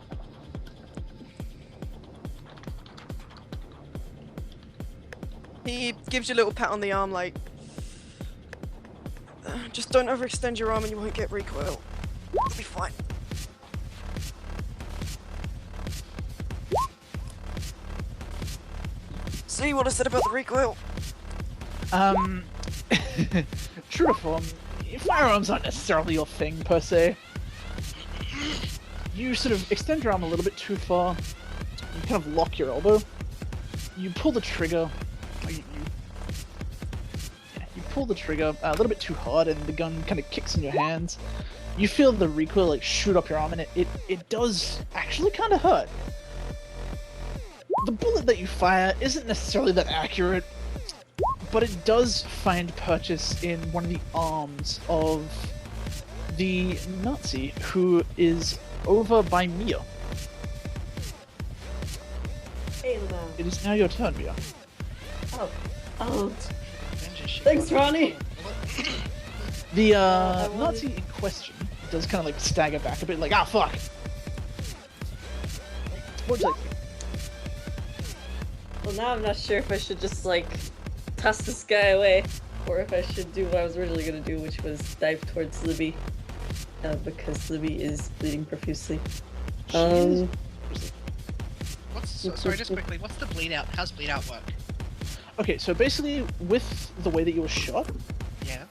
He gives you a little pat on the arm like, just don't overextend your arm and you won't get recoil. You'll be fine. See what I said about the recoil? True to form, firearms aren't necessarily your thing per se. You sort of extend your arm a little bit too far. You kind of lock your elbow. You pull the trigger. You pull the trigger a little bit too hard, and the gun kind of kicks in your hands. You feel the recoil like shoot up your arm, and it does actually kind of hurt. The bullet that you fire isn't necessarily that accurate, but it does find purchase in one of the arms of the Nazi who is over by Mia. Hey, Luna. It is now your turn, Mia. Oh. Thanks, Ronnie. The Nazi in question does kind of like stagger back a bit, like, ah, fuck. What would you like to do? Well, now I'm not sure if I should just, like, toss this guy away, or if I should do what I was originally gonna do, which was dive towards Libby, because Libby is bleeding profusely. Sorry, just quickly, what's the bleed out? How's bleed out work? Okay, so basically, with the way that you were shot, Yeah.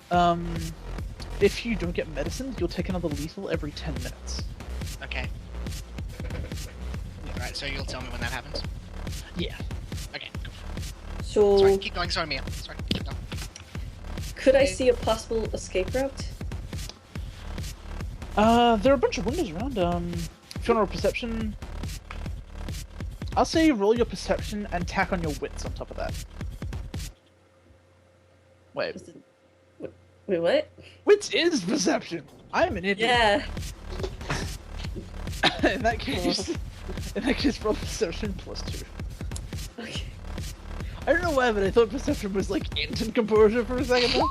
if you don't get medicine, you'll take another lethal every 10 minutes. Okay. Alright, so you'll tell me when that happens? Yeah. Okay, cool. So... Sorry, keep going, sorry Mia. Sorry, keep going. Could I see a possible escape route? There are a bunch of windows around. If you want to roll perception, I'll say roll your perception and tack on your wits on top of that. Wait. Wait, what? Wits is perception. I'm an idiot. Yeah. in that case, roll perception +2. Okay. I don't know why, but I thought perception was like instant composure for a second there.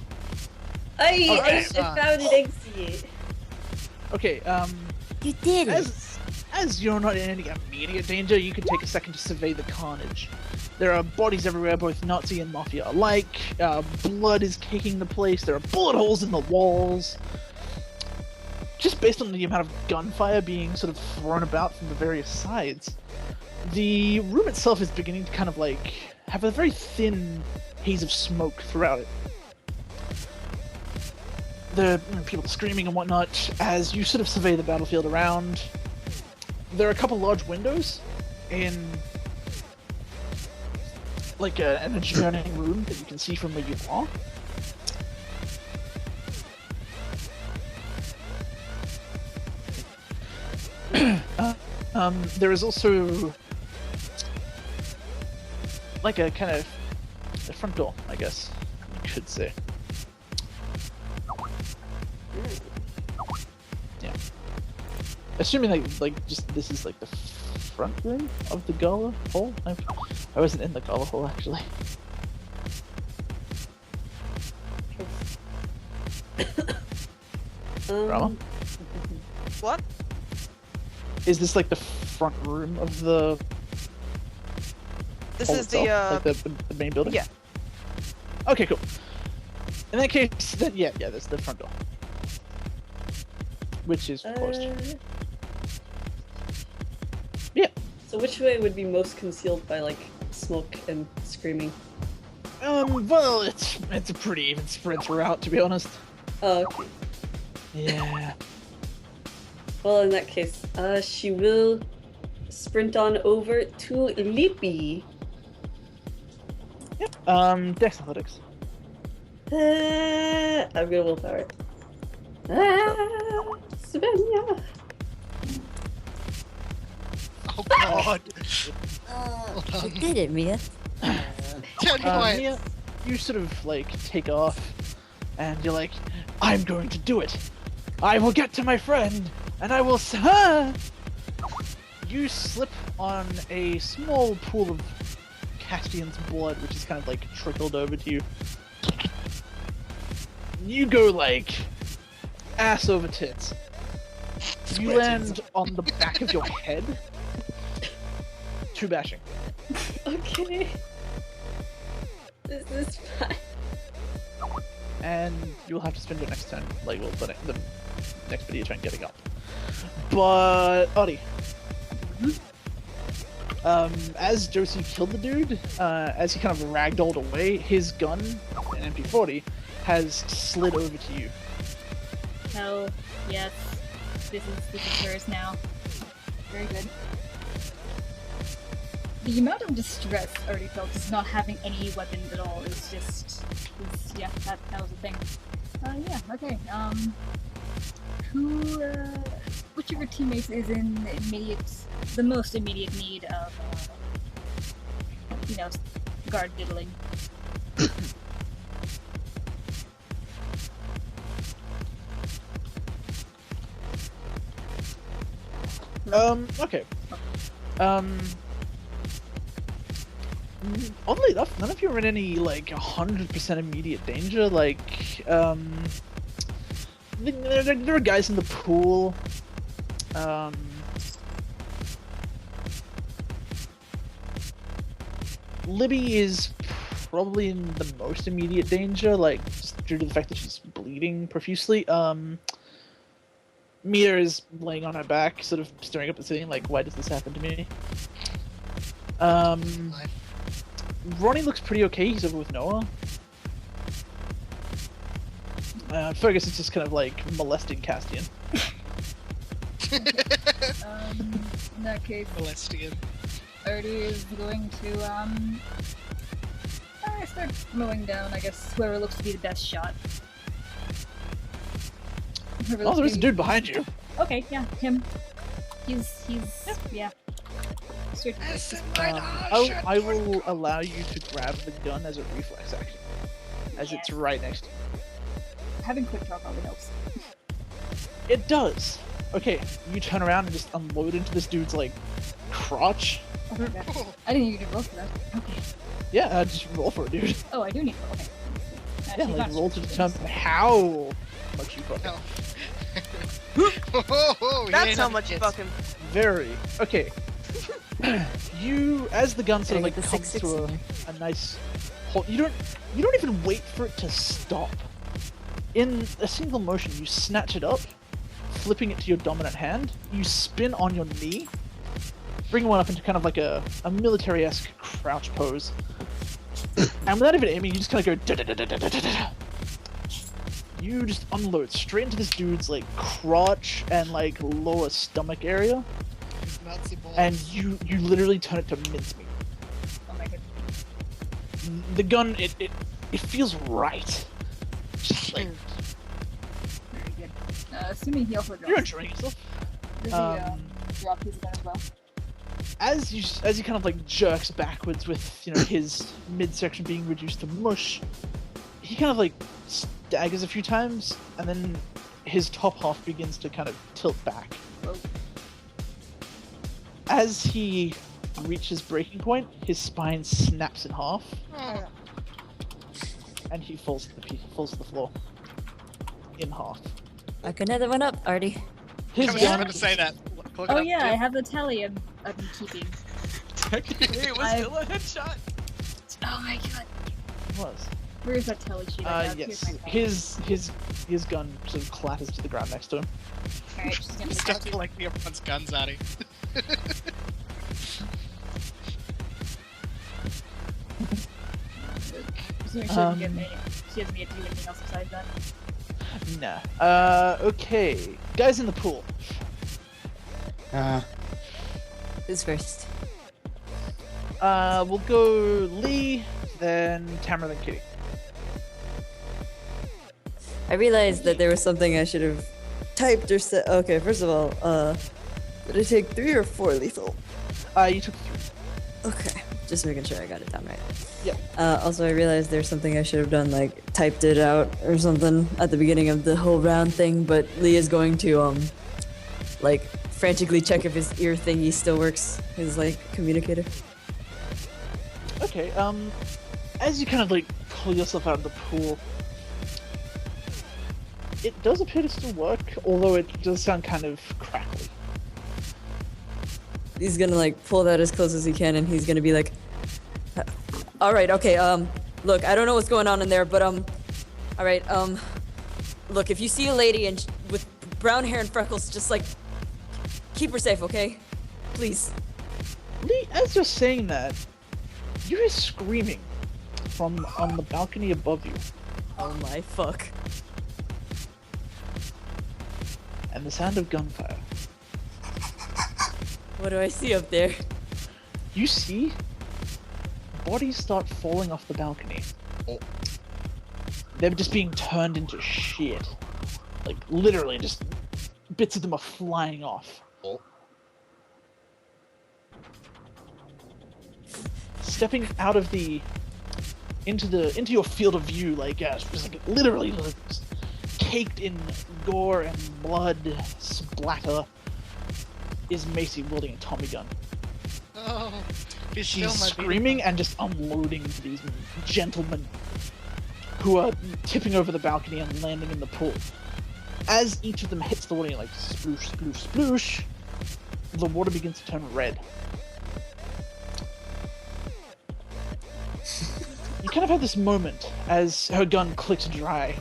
I found it easy. Okay, You did it! As you're not in any immediate danger, you can take a second to survey the carnage. There are bodies everywhere, both Nazi and Mafia alike. Blood is caking the place. There are bullet holes in the walls. Just based on the amount of gunfire being sort of thrown about from the various sides, the room itself is beginning to kind of like have a very thin haze of smoke throughout it. There are people screaming and whatnot as you sort of survey the battlefield around. There are a couple large windows in like an adjoining room that you can see from where you are. There is also like a kind of a front door, I guess you could say. Yeah. Assuming like just this is like the front room of the gala hall. I wasn't in the gala hall actually. Drama? What? Is this like the front room of the? This hall is itself? Like the main building. Yeah. Okay, cool. In that case, then yeah, that's the front door, which is closed. Yeah. So which way would be most concealed by like smoke and screaming? Well, it's a pretty even sprint throughout, to be honest. Oh, okay. Yeah. Well, in that case, she will sprint on over to Lippy. Yep. Dex athletics. I'm gonna willpower it. Svenja. Oh god! You did it, Mia. Mia, you sort of like take off, and you're like, I'm going to do it. I will get to my friend, and I will. You slip on a small pool of Castian's blood, which is kind of like trickled over to you. You go like ass over tits. You land on the back of your head. 2 bashing. Okay. This is fine. And you'll have to spend your next turn, like, well, the next video turn getting up. But, Audie. As Josie killed the dude, as he kind of ragdolled away, his gun, an MP40, has slid over to you. Hell, yes. This is hers now. Very good. The amount of distress already felt just not having any weapons at all is just, yeah, that was the thing. Yeah, okay, which of your teammates is in the most immediate need of, guard diddling? Okay. Oddly enough, none of you are in any, like, 100% immediate danger. Like, there are guys in the pool. Libby is probably in the most immediate danger, like, just due to the fact that she's bleeding profusely. Mia is laying on her back, sort of staring up at the ceiling, like, why does this happen to me? Ronnie looks pretty okay, he's over with Noah. Fergus is just kind of, like, molesting Castian. In that case, Molestian. Artie is going to, start mowing down, I guess, whoever looks to be the best shot. Oh, there's a dude behind you. Okay, yeah, him. He's yeah. I will allow you to grab the gun as a reflex action, as it's right next to you. Having quick draw probably helps. It does. Okay, you turn around and just unload into this dude's, like, crotch. Oh my god. I didn't even roll for that. Okay. Yeah, just roll for it, dude. Oh, I do need to roll. Okay. Yeah, like, roll to determine how much you fuck him. That's how much you fuck him. Very. Okay. You, as the gun sort of, like, the comes 660. to a nice hole, you don't even wait for it to stop. In a single motion, you snatch it up, flipping it to your dominant hand, you spin on your knee, bring one up into kind of like a military-esque crouch pose, and without even aiming, you just kind of go da-da-da-da-da-da-da. You just unload straight into this dude's, like, crotch and, like, lower stomach area, and you literally turn it to mincemeat. Oh my god. The gun, it feels right. Just like, Very good. Assuming he also drops. you're enjoying yourself. Does he drop his gun as well? As he kind of, like, jerks backwards with, his midsection being reduced to mush, he kind of, like, staggers a few times, and then his top half begins to kind of tilt back. Oh. As he reaches breaking point, his spine snaps in half, and he falls to the floor in half. Back another one up, Artie. His I was gun, going to say that. Oh yeah, I have the tally I've been keeping. Technically, it was still a headshot. Oh my god. was. Where is that tally sheet? I have? Yes, Here's my phone. his gun sort of clatters to the ground next to him. Alright, she's gonna Start collecting everyone's guns, Addy. Assuming she doesn't get she doesn't get to do anything else besides that. Nah. Okay. Guys in the pool. Who's first? We'll go Lee, then Tamara, then Kitty. I realized that there was something I should have typed or said. Okay, first of all, did I take 3 or 4 lethal? You took 3. Okay, Just making sure I got it down right. Yep. Also, I realized there's something I should have done, like typed it out or something at the beginning of the whole round thing. But Lee is going to like frantically check if his ear thingy still works. His like communicator. Okay. As you kind of like pull yourself out of the pool, it does appear to still work, although it does sound kind of crackly. He's gonna like pull that as close as he can, and he's gonna be like, "All right, okay. Look, I don't know what's going on in there, but all right. Look, if you see a lady and with brown hair and freckles, just like keep her safe, okay? Please." Lee, as you're saying that, you hear screaming from on the balcony above you. Oh my fuck. And the sound of gunfire. What do I see up there? You see bodies start falling off the balcony. They're just being turned into shit. Like, literally, just bits of them are flying off. Stepping out of into your field of view, like, just like literally like, caked in gore and blood splatter, is Macy wielding a Tommy gun. Oh, She's screaming and just unloading into these gentlemen who are tipping over the balcony and landing in the pool. As each of them hits the water, like sploosh, sploosh, sploosh, the water begins to turn red. You kind of have this moment as her gun clicks dry,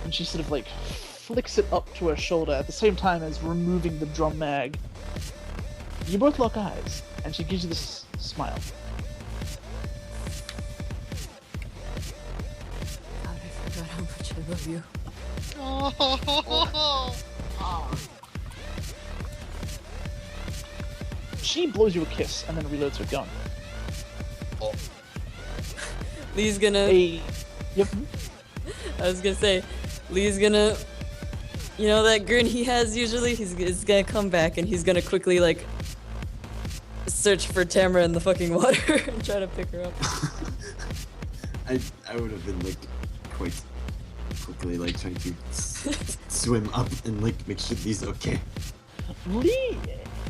and she sort of like flicks it up to her shoulder at the same time as removing the drum mag. You both lock eyes, and she gives you this smile. God, I forgot how much I love you. She blows you a kiss and then reloads her gun. Lee's gonna. Yep. I was gonna say, Lee's gonna. You know that grin he has usually? He's gonna come back and he's gonna quickly, like, search for Tamara in the fucking water and try to pick her up. I would have been, like, quite quickly, like, trying to swim up and, like, make sure he's okay. Lee,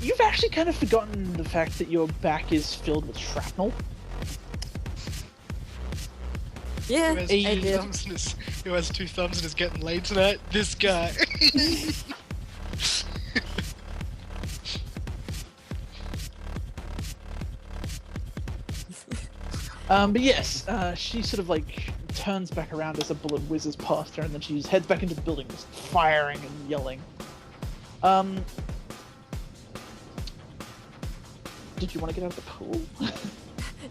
you've actually kind of forgotten the fact that your back is filled with shrapnel. Yeah, who has two thumbs and is getting laid tonight? This guy. But yes, she sort of like turns back around as a bullet whizzes past her, and then she heads back into the building, just firing and yelling. Did you want to get out of the pool?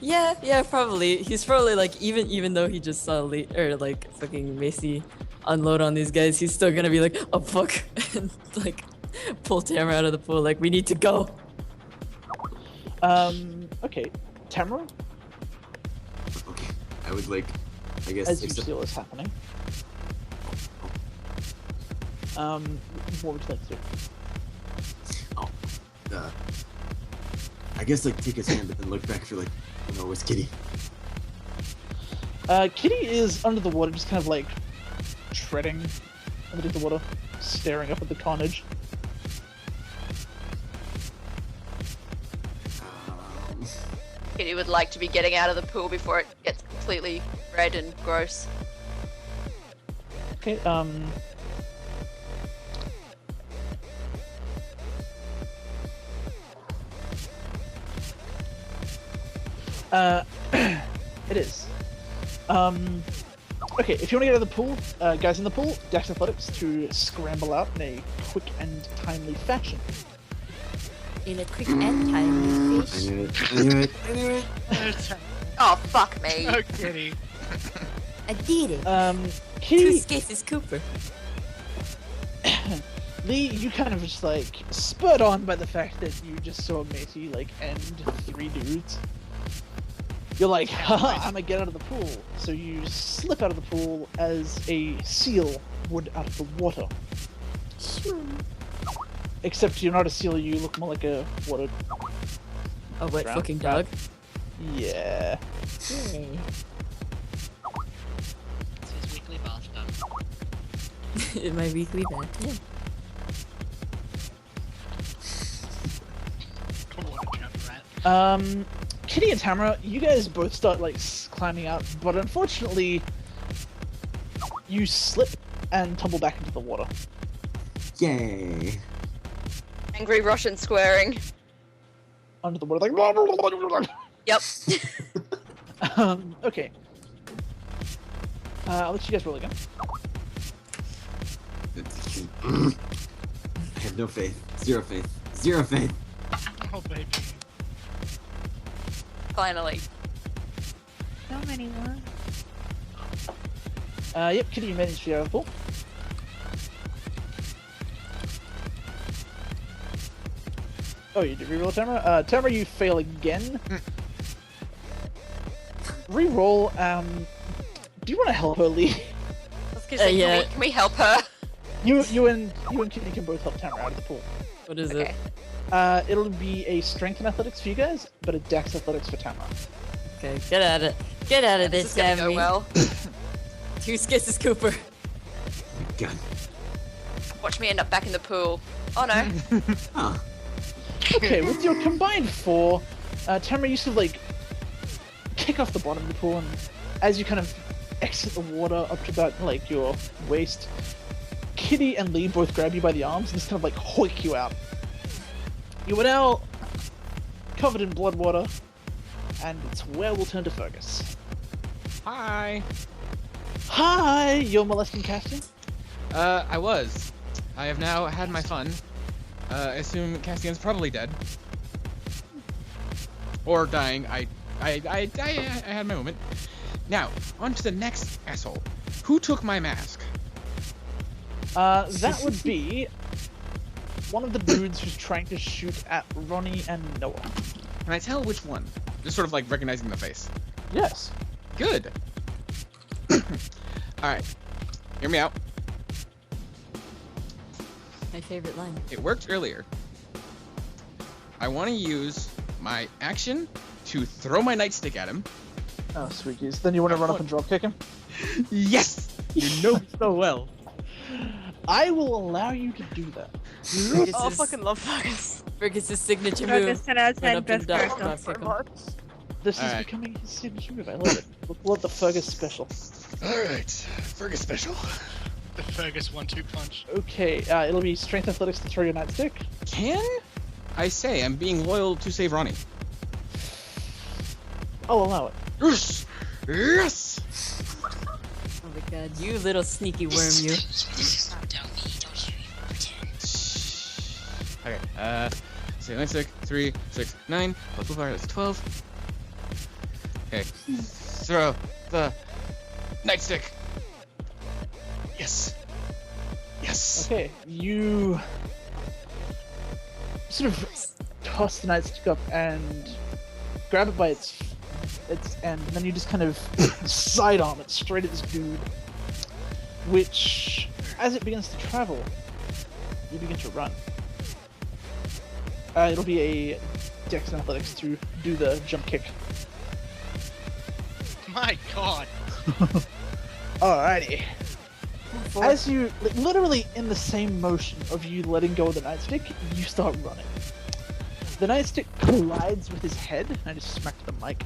Yeah, probably. He's probably like, even though he just saw like fucking Macy unload on these guys, he's still gonna be like, oh fuck, and like pull Tamara out of the pool. Like, we need to go. Okay, Tamara. Okay, I would like, I guess. As you see all this happening. What would you like to do? Oh, I guess like take his hand but then look back for like, you know, where's Kitty? Kitty is under the water, just kind of like treading underneath the water, staring up at the carnage. Kitty would like to be getting out of the pool before it gets completely red and gross. Okay, it is. Okay, if you want to get out of the pool, guys in the pool, Dex Athletics to scramble out in a quick and timely fashion. In a quick and timely I fashion. knew it. Oh, fuck me. Oh, Kitty. I did it. Kitty... Two cases Cooper. Lee, you kind of just like spurred on by the fact that you just saw Macy like end 3 dudes. You're like, haha, I'm gonna get out of the pool. So you slip out of the pool as a seal would out of the water. Except you're not a seal, you look more like a A wet fucking dog. Yeah. Yay. It's his weekly bath done. In my weekly bath. Yeah. Kitty and Tamara, you guys both start like climbing out, but unfortunately, you slip and tumble back into the water. Yay. Angry Russian squaring. Under the water, like. Yep. Okay. I'll let you guys roll again. I have no faith. Zero faith. Zero faith. Oh, baby. Finally. So many ones. Yep, Kitty, you managed to get out of the pool. Oh, you did reroll Tamara? Tamara, you fail again. Reroll, do you want to help her, Lee? I was gonna say, yeah. can we help her? You and Kitty can both help Tamara out of the pool. What is Okay. it? It'll be a strength and athletics for you guys, but a dex athletics for Tamara. Okay, get at it. Get out of This this, is gonna go Sammy. well. Two kisses, Cooper. God. Watch me end up back in the pool. Oh no. Huh. Okay, with your combined 4, Tamara, you sort of like kick off the bottom of the pool, and as you kind of exit the water up to about like your waist, Kitty and Lee both grab you by the arms and just kind of like hoik you out. You are now covered in blood water, and it's where we'll turn to Fergus. Hi. Hi, you're molesting Castian? I was. I have now had my fun. I assume Castian's probably dead. Or dying. I had my moment. Now, on to the next asshole. Who took my mask? That would be one of the dudes who's trying to shoot at Ronnie and Noah. Can I tell which one? Just sort of like recognizing the face. Yes. Good. Alright. Hear me out. My favorite line. It worked earlier. I want to use my action to throw my nightstick at him. Oh, sweeties. Then you want to run up and drop kick him? Yes! You know me so well. I will allow you to do that. Oh, fucking love Fergus. Fergus' signature Fergus, move. 10 out of Run 10, up best and down, character. drop kick him. This is Alright. becoming his signature move. I love it. We'll call it the Fergus special. Alright. Fergus special. The Fergus 1-2 punch. Okay, it'll be strength athletics to throw your nightstick. Can I say I'm being loyal to save Ronnie? I'll allow it. Yes! Yes! Oh my god, you little sneaky worm, you. Okay, say nightstick, 3, 6, 9, plus willpower, that's 12. Okay, throw the nightstick. Yes. Yes. Okay, you sort of toss the nightstick up and grab it by its end, and then you just kind of sidearm it straight at this dude. Which, as it begins to travel, you begin to run. It'll be a Dex and Athletics to do the jump kick. My god. Alrighty. As you, like, literally in the same motion of you letting go of the nightstick, you start running. The nightstick collides with his head. I just smacked the mic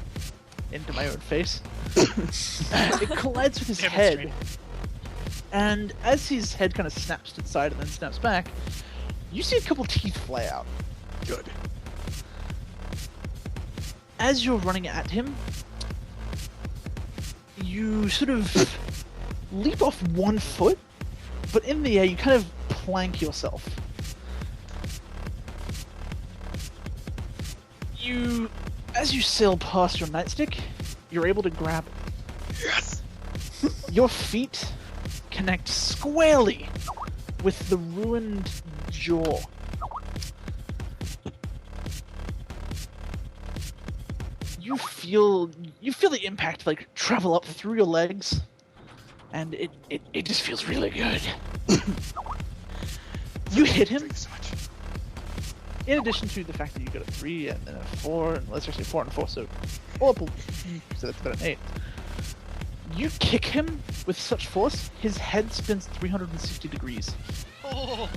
into my own face. It collides with his head, and as his head kind of snaps to the side and then snaps back, you see a couple teeth fly out. Good. As you're running at him, you sort of leap off one foot, but in the air you kind of plank yourself. As you sail past your nightstick, you're able to grab it. Yes! Your feet connect squarely with the ruined jaw. You feel the impact like travel up through your legs, and it just feels really good. You hit him, in addition to the fact that you got a 3 and then a 4, and let's actually 4 and a 4, so all up, so that's about an 8. You kick him with such force, his head spins 360 degrees. Oh.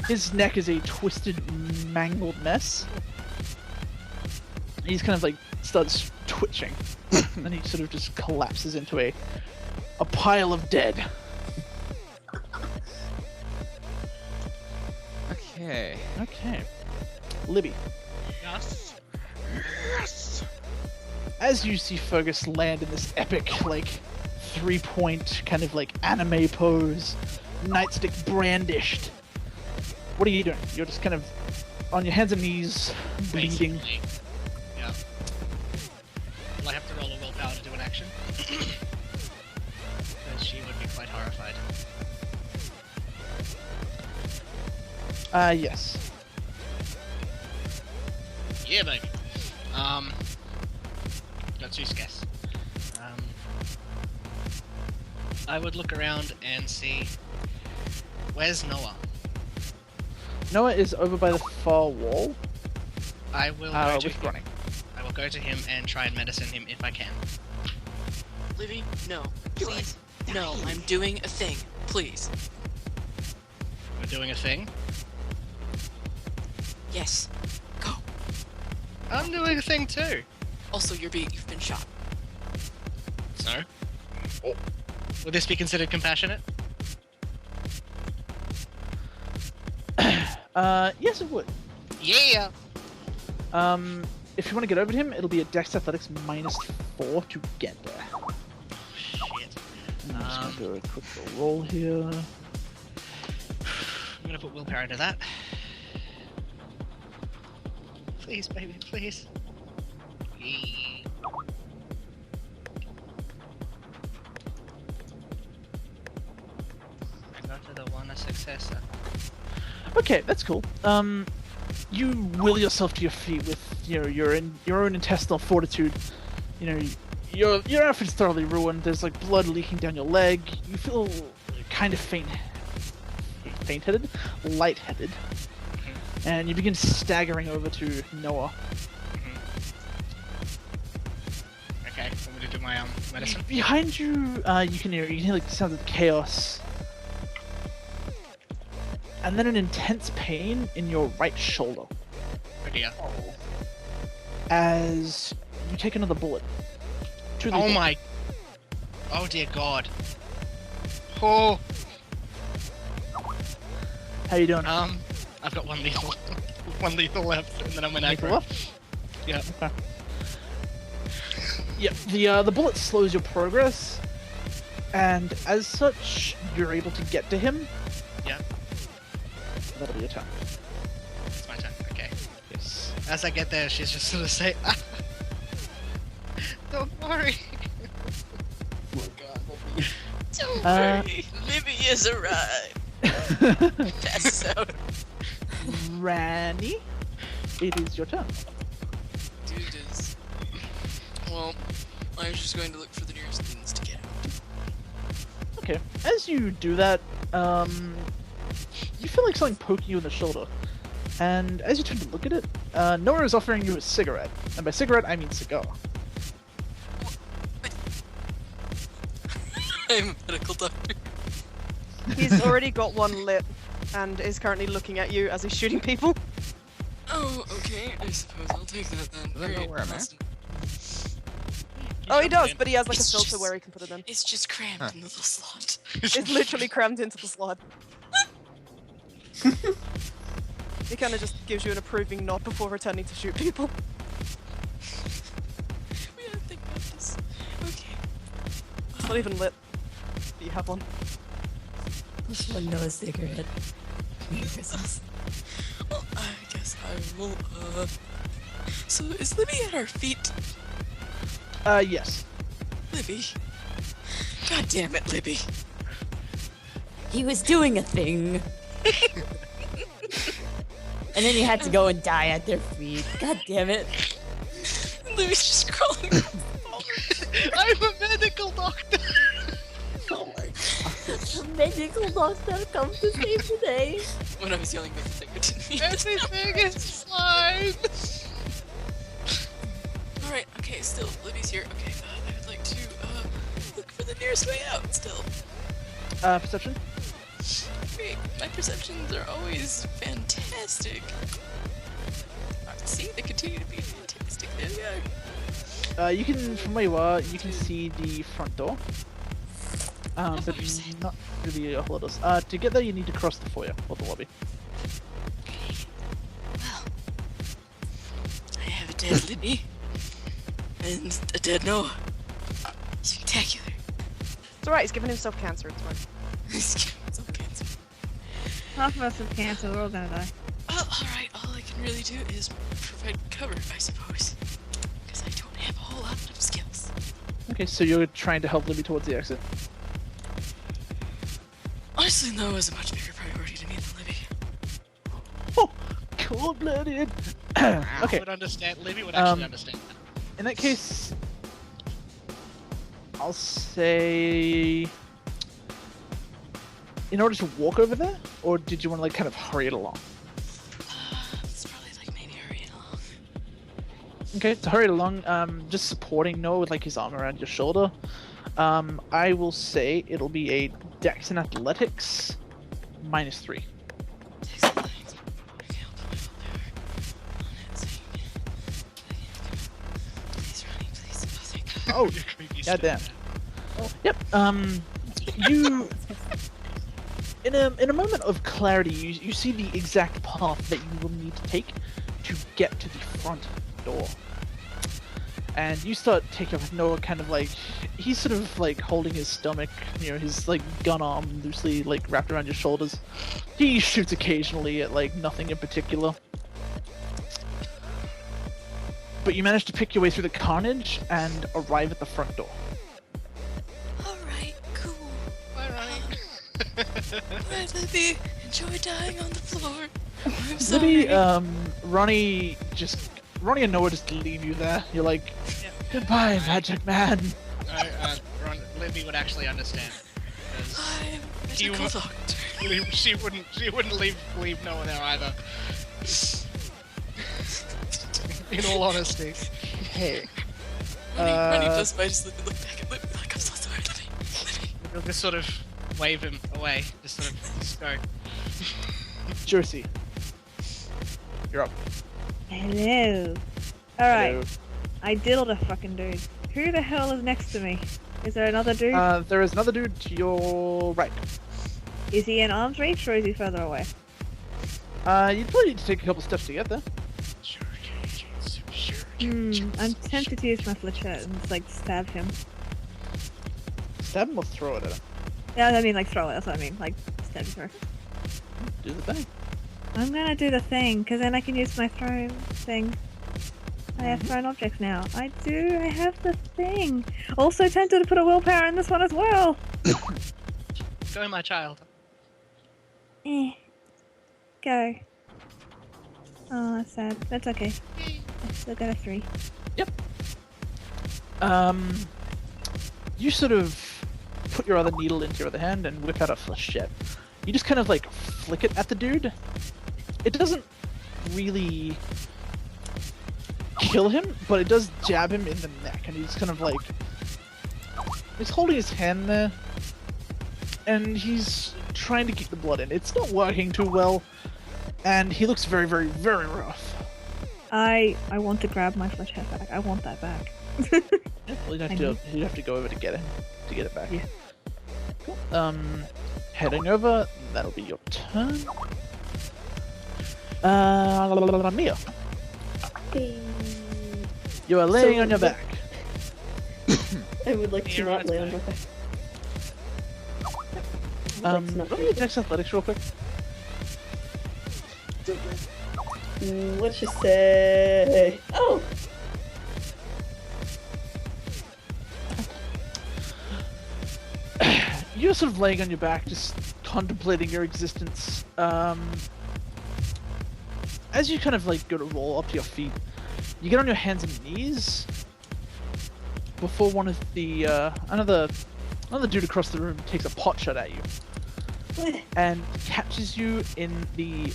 His neck is a twisted, mangled mess. He's kind of like starts twitching, and he sort of just collapses into a pile of dead. Okay. Okay. Libby. Yes. Yes. As you see Fergus land in this epic, like, 3-point kind of like anime pose, nightstick brandished. What are you doing? You're just kind of on your hands and knees, bleeding. Basically. Yeah. Will I have to roll a willpower to do an action? Because she would be quite horrified. Yes. Yeah, baby. Let's use guess. I would look around and see. Where's Noah? Noah is over by the far wall. I will go to with him. running. I will go to him and try and medicine him if I can. Livy, no. Please. No, I'm doing a thing. Please. We're doing a thing. Yes. Go. I'm doing a thing too. Also, you've been shot. So? Oh. Would this be considered compassionate? Yes, it would. Yeah. If you want to get over to him, it'll be a Dex Athletics -4 to get there. Shit. I'm just gonna do a quick roll here. I'm gonna put willpower into that. Please, baby, please. Yeah. I got to the one, a successor. Okay, that's cool. You will yourself to your feet with your own intestinal fortitude. Your outfit's thoroughly ruined. There's like blood leaking down your leg. You feel kind of faint-headed, lightheaded, and you begin staggering over to Noah. Okay, I'm gonna do my medicine. Behind you, you can hear like the sounds of chaos. And then an intense pain in your right shoulder. Oh dear. As you take another bullet. Oh my. Oh dear God. Oh. How you doing? I've got one lethal, one lethal left, and then I'm an Lethal aggro. left? Yeah. Okay. Yeah, the bullet slows your progress, and as such, you're able to get to him. Yeah. That'll be your turn. It's my turn. Okay. Yes. As I get there, she's just gonna say, ah, "Don't worry." Oh God, Libby. Don't Uh, worry. Libby has arrived. Pass out. Ranny, it is your turn. Dude, it is. Well, I was just going to look for the nearest things to get out. Okay. As you do that, you feel like something poking you in the shoulder. And as you turn to look at it, Nora is offering you a cigarette. And by cigarette, I mean cigar. I'm a medical doctor. He's already got one lit and is currently looking at you as he's shooting people. Oh, okay. I suppose I'll take that then. Does that know where I'm at? Awesome. Oh, he does, but he has like a filter where he can put it in. It's just crammed in the little slot. It's literally crammed into the slot. He kind of just gives you an approving nod before returning to shoot people. We gotta think about this. Okay. It's not even lit. But you have one. This one knows cigarette. Merry Christmas. Well, I guess I will, So, is Libby at our feet? Yes. Libby. God damn it, Libby. He was doing a thing. And then you had to go and die at their feet. God damn it. Libby's just crawling. I'm a medical doctor. Oh my God. magical monster come to save the day. When I was yelling at the thing, I didn't mean Everything is slime! Alright, okay, still, Libby's here. Okay, I would like to look for the nearest way out still. Perception? Great, my perceptions are always fantastic. See, they continue to be fantastic. There they are. You can, from where you are, you can see the front door. But not really a whole lot else. To get there, you need to cross the foyer or the lobby. Well, I have a dead Libby and a dead Noah. Spectacular. It's alright, he's giving himself cancer, it's fine. He's giving himself cancer. Half of us have cancer, we're all gonna die. Well, alright, all I can really do is provide cover, I suppose. Because I don't have a whole lot of skills. Okay, so you're trying to help Libby towards the exit. Honestly, Noah is a much bigger priority to me than Libby. Oh, cold-blooded. I Okay. would understand. Libby would actually understand. In that case, I'll say, in order to walk over there, or did you want to like kind of hurry it along? It's probably like maybe hurrying along. Okay, to hurry it along, just supporting Noah with like his arm around your shoulder. I will say it'll be a Dex and Athletics -3. Oh, goddamn. Yep. You in a moment of clarity, you see the exact path that you will need to take to get to the front door. And you start taking off Noah, kind of like he's sort of like holding his stomach, you know, his like gun arm loosely like wrapped around your shoulders. He shoots occasionally at like nothing in particular. But you manage to pick your way through the carnage and arrive at the front door. Alright, cool. Bye, Alright, Libby, enjoy dying on the floor. I'm sorry. Libby, Ronnie and Noah just leave you there. You're like, goodbye, Magic Man. Libby would actually understand. I'm She medical doctor. she wouldn't leave Noah there either. In all honesty. Hey. Ronnie does might just look back at Libby like, I'm so sorry, Libby. We'll just sort of wave him away. Just go. Jersey. You're up. Hello. Alright. Hello. I diddled a fucking dude. Who the hell is next to me? Is there another dude? There is another dude to your right. Is he in arm's reach or is he further away? You'd probably need to take a couple steps to get there. I'm tempted to use my flechette and just like stab him. Stab him or throw it at him? Yeah, I mean like throw it, that's what I mean. Like stab him through. Do the thing. I'm gonna do the thing, because then I can use my thrown thing. I have thrown objects now. I have the thing! Also tempted to put a willpower in this one as well! Go, my child. Go. Oh, that's sad. That's okay. I still got a 3. Yep. You sort of put your other needle into your other hand and whip out a flechette. You just kind of like flick it at the dude. It doesn't really kill him, but it does jab him in the neck, and he's kind of like... He's holding his hand there, and he's trying to keep the blood in. It's not working too well, and he looks very, very, very rough. I want to grab my flechette back. I want that back. Well, you'd have to go over to get it back. Yeah. Cool. Heading over, that'll be your turn. Mia. You are laying on your back. I would like to not lay on my back. Let me Dex Athletics real quick. What'd you say? Oh! You're sort of laying on your back, just contemplating your existence. As you kind of like go to roll up to your feet, you get on your hands and knees before one of the another dude across the room takes a pot shot at you. and catches you in the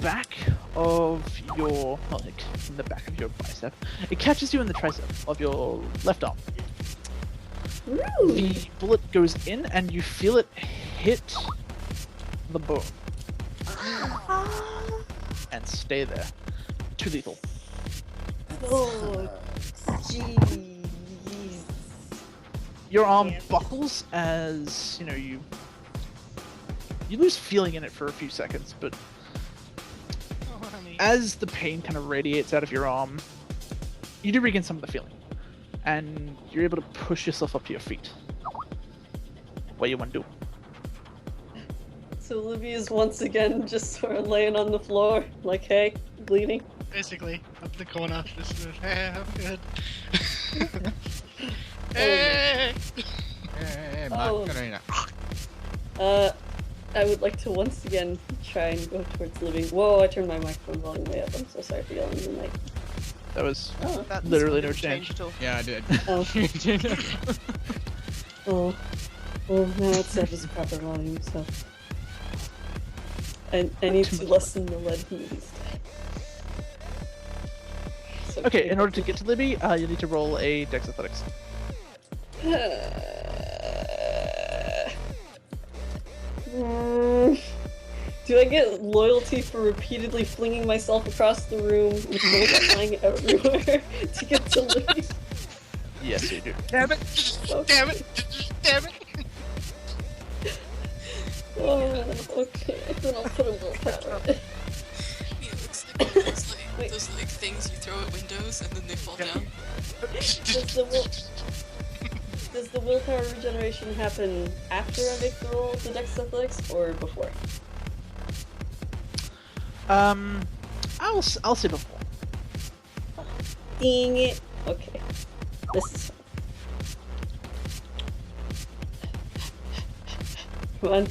back of your, not like in the back of your bicep. It catches you in the tricep of your left arm. The bullet goes in and you feel it hit the bone and stay there. Too lethal. Oh, jeez. Your arm buckles as you lose feeling in it for a few seconds, but as the pain kind of radiates out of your arm, you do regain some of the feeling, and you're able to push yourself up to your feet. What you want to do? So Libby is once again just sort of laying on the floor, like, hey, bleeding. Basically, up the corner. This is, hey, I'm good. Hey, Macarena. I would like to once again try and go towards Libby. Whoa, I turned my microphone volume way up. I'm so sorry for yelling in the mic. That was literally no change. Yeah, I did. Oh. Oh, now it's set as a proper volume, so. I need to lessen the lead from these. Okay, in order to get to Libby, you need to roll a Dex Athletics. Do I get loyalty for repeatedly flinging myself across the room with bullets flying everywhere to get to Libby? Yes, you do. Damn it! Damn it! Damn it! Oh, okay. Then I'll put a willpower. Yeah, it looks like those like things you throw at windows and then they fall down. Does the willpower regeneration happen after I make the roll to Dex Athletics or before? I'll say before. Dang it. Okay. This is fun. Come on.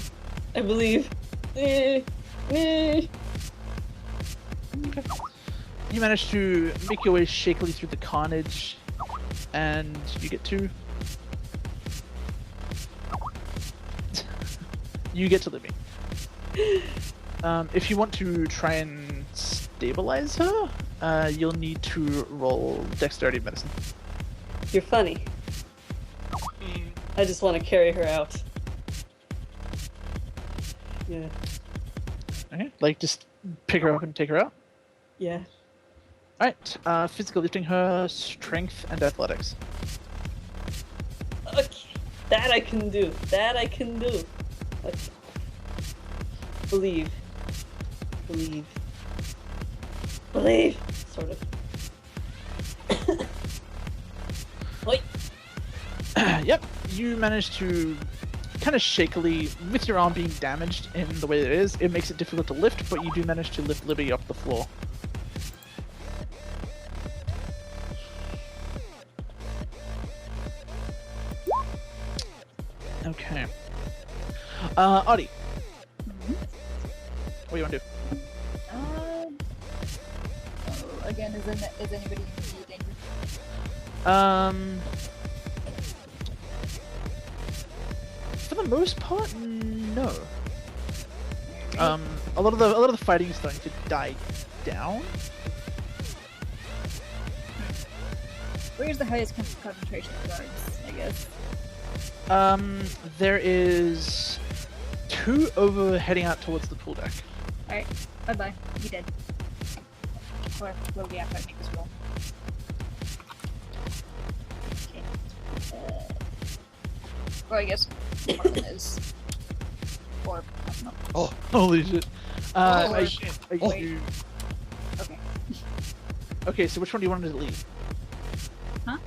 I believe. Okay. You manage to make your way shakily through the carnage, and you get to... you get to Libby. If you want to try and stabilize her, you'll need to roll Dexterity Medicine. You're funny. I just want to carry her out. Yeah. Okay, like just pick her up and take her out? Yeah. Alright, physical lifting her, strength, and athletics. Okay. That I can do. That I can do. Okay. Believe. Believe. Believe! Sort of. Wait. Yep, you managed to kind of shakily, with your arm being damaged in the way that it is, it makes it difficult to lift, but you do manage to lift Libby off the floor. Okay. Audie. What do you want to do? Again, is anybody in danger? For the most part, no. A lot of the fighting is starting to die down. Where's the highest concentration of guards, I guess? There is 2 over heading out towards the pool deck. Alright, bye-bye. You dead. Or will we have to make this roll? Okay. Well, I guess one is... Or, I don't know. Oh, holy shit. Shit. Okay. Okay, so which one do you want to leave? Huh?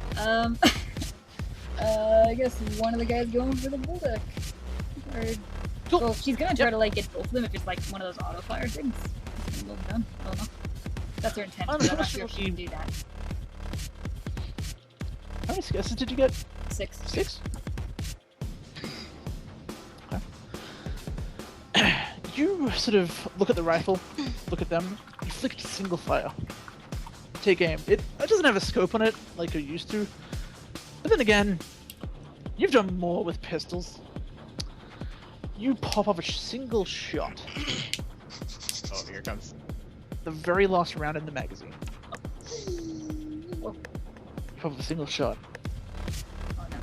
I guess one of the guys going for the bull deck. Or... Well, she's gonna try to, like, get both of them if it's, like, one of those auto-fire things. It's gonna go down. I don't know. That's her intent, but I'm not sure if she can do that. How many successes did you get? 6. 6? Okay. You sort of look at the rifle, look at them, you flick it to single fire. Take aim. It doesn't have a scope on it like you're used to. But then again, you've done more with pistols. You pop off a single shot. Oh, here it comes. The very last round in the magazine. You pop off a single shot. Oh no.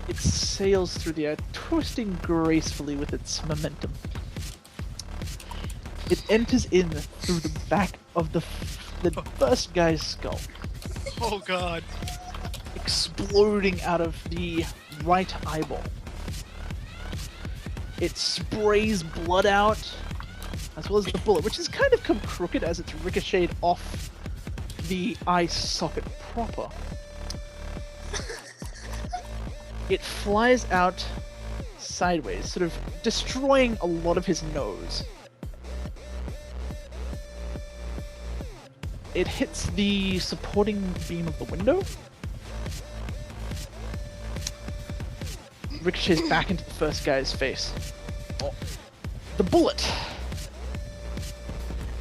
It sails through the air, twisting gracefully with its momentum. It enters in through the back of the first guy's skull, Oh god. exploding out of the right eyeball. It sprays blood out, as well as the bullet, which has kind of come crooked as it's ricocheted off the eye socket proper. It flies out sideways, sort of destroying a lot of his nose. It hits the supporting beam of the window, ricochets back into the first guy's face. The bullet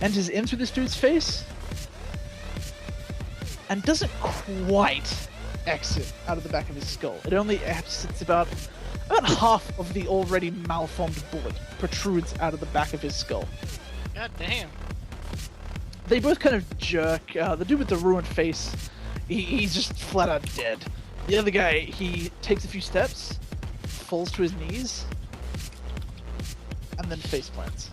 enters into this dude's face and doesn't quite exit out of the back of his skull. It only exits about half of the already malformed bullet protrudes out of the back of his skull. God damn. They both kind of jerk. The dude with the ruined face, he's just flat out dead. The other guy, he takes a few steps, falls to his knees, and then face plants.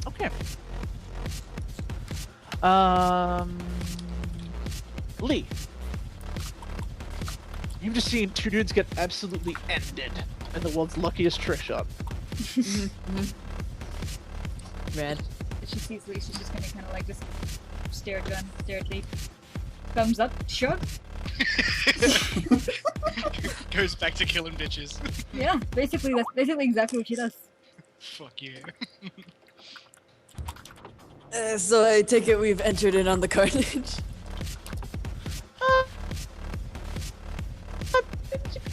Okay. Lee. You've just seen two dudes get absolutely ended in the world's luckiest trick shot. Rad. If she sees Lee, she's just gonna kind of like just stare at Lee. Thumbs up, shrug. Goes back to killing bitches. Yeah, basically that's basically exactly what she does. Fuck you. So I take it we've entered in on the carnage.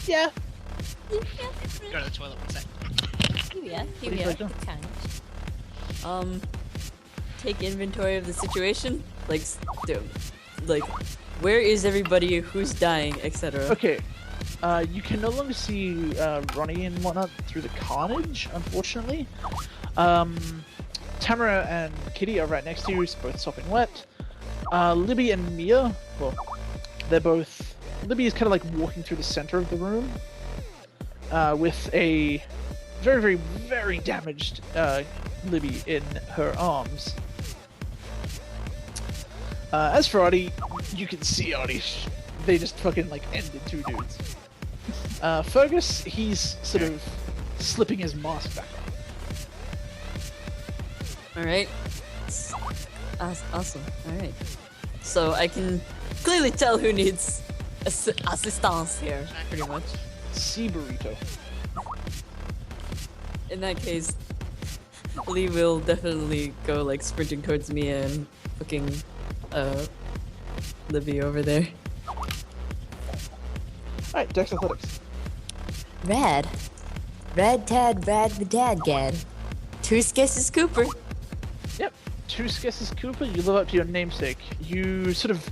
Yeah. Go to the toilet one sec. Here What do we you are. like The carnage. Take inventory of the situation. Like, where is everybody? Who's dying, etc. Okay. You can no longer see Ronnie and whatnot through the carnage, unfortunately. Tamara and Kitty are right next to you, both sopping wet. Libby and Mia, well, they're both... Libby is kind of like walking through the center of the room with a very, very, very damaged Libby in her arms. As for Artie, you can see Artie. They just fucking like ended two dudes. Fergus, he's sort of slipping his mask back on. Alright. Awesome. Alright. So I can clearly tell who needs assistance here, pretty much. Sea burrito. In that case, Lee will definitely go like sprinting towards Mia and fucking Libby over there. Alright, Dex Athletics. Rad. Rad Tad Rad the Dad Gad. Two Skisses Cooper. Yep. Two Skisses Cooper, you live up to your namesake. You sort of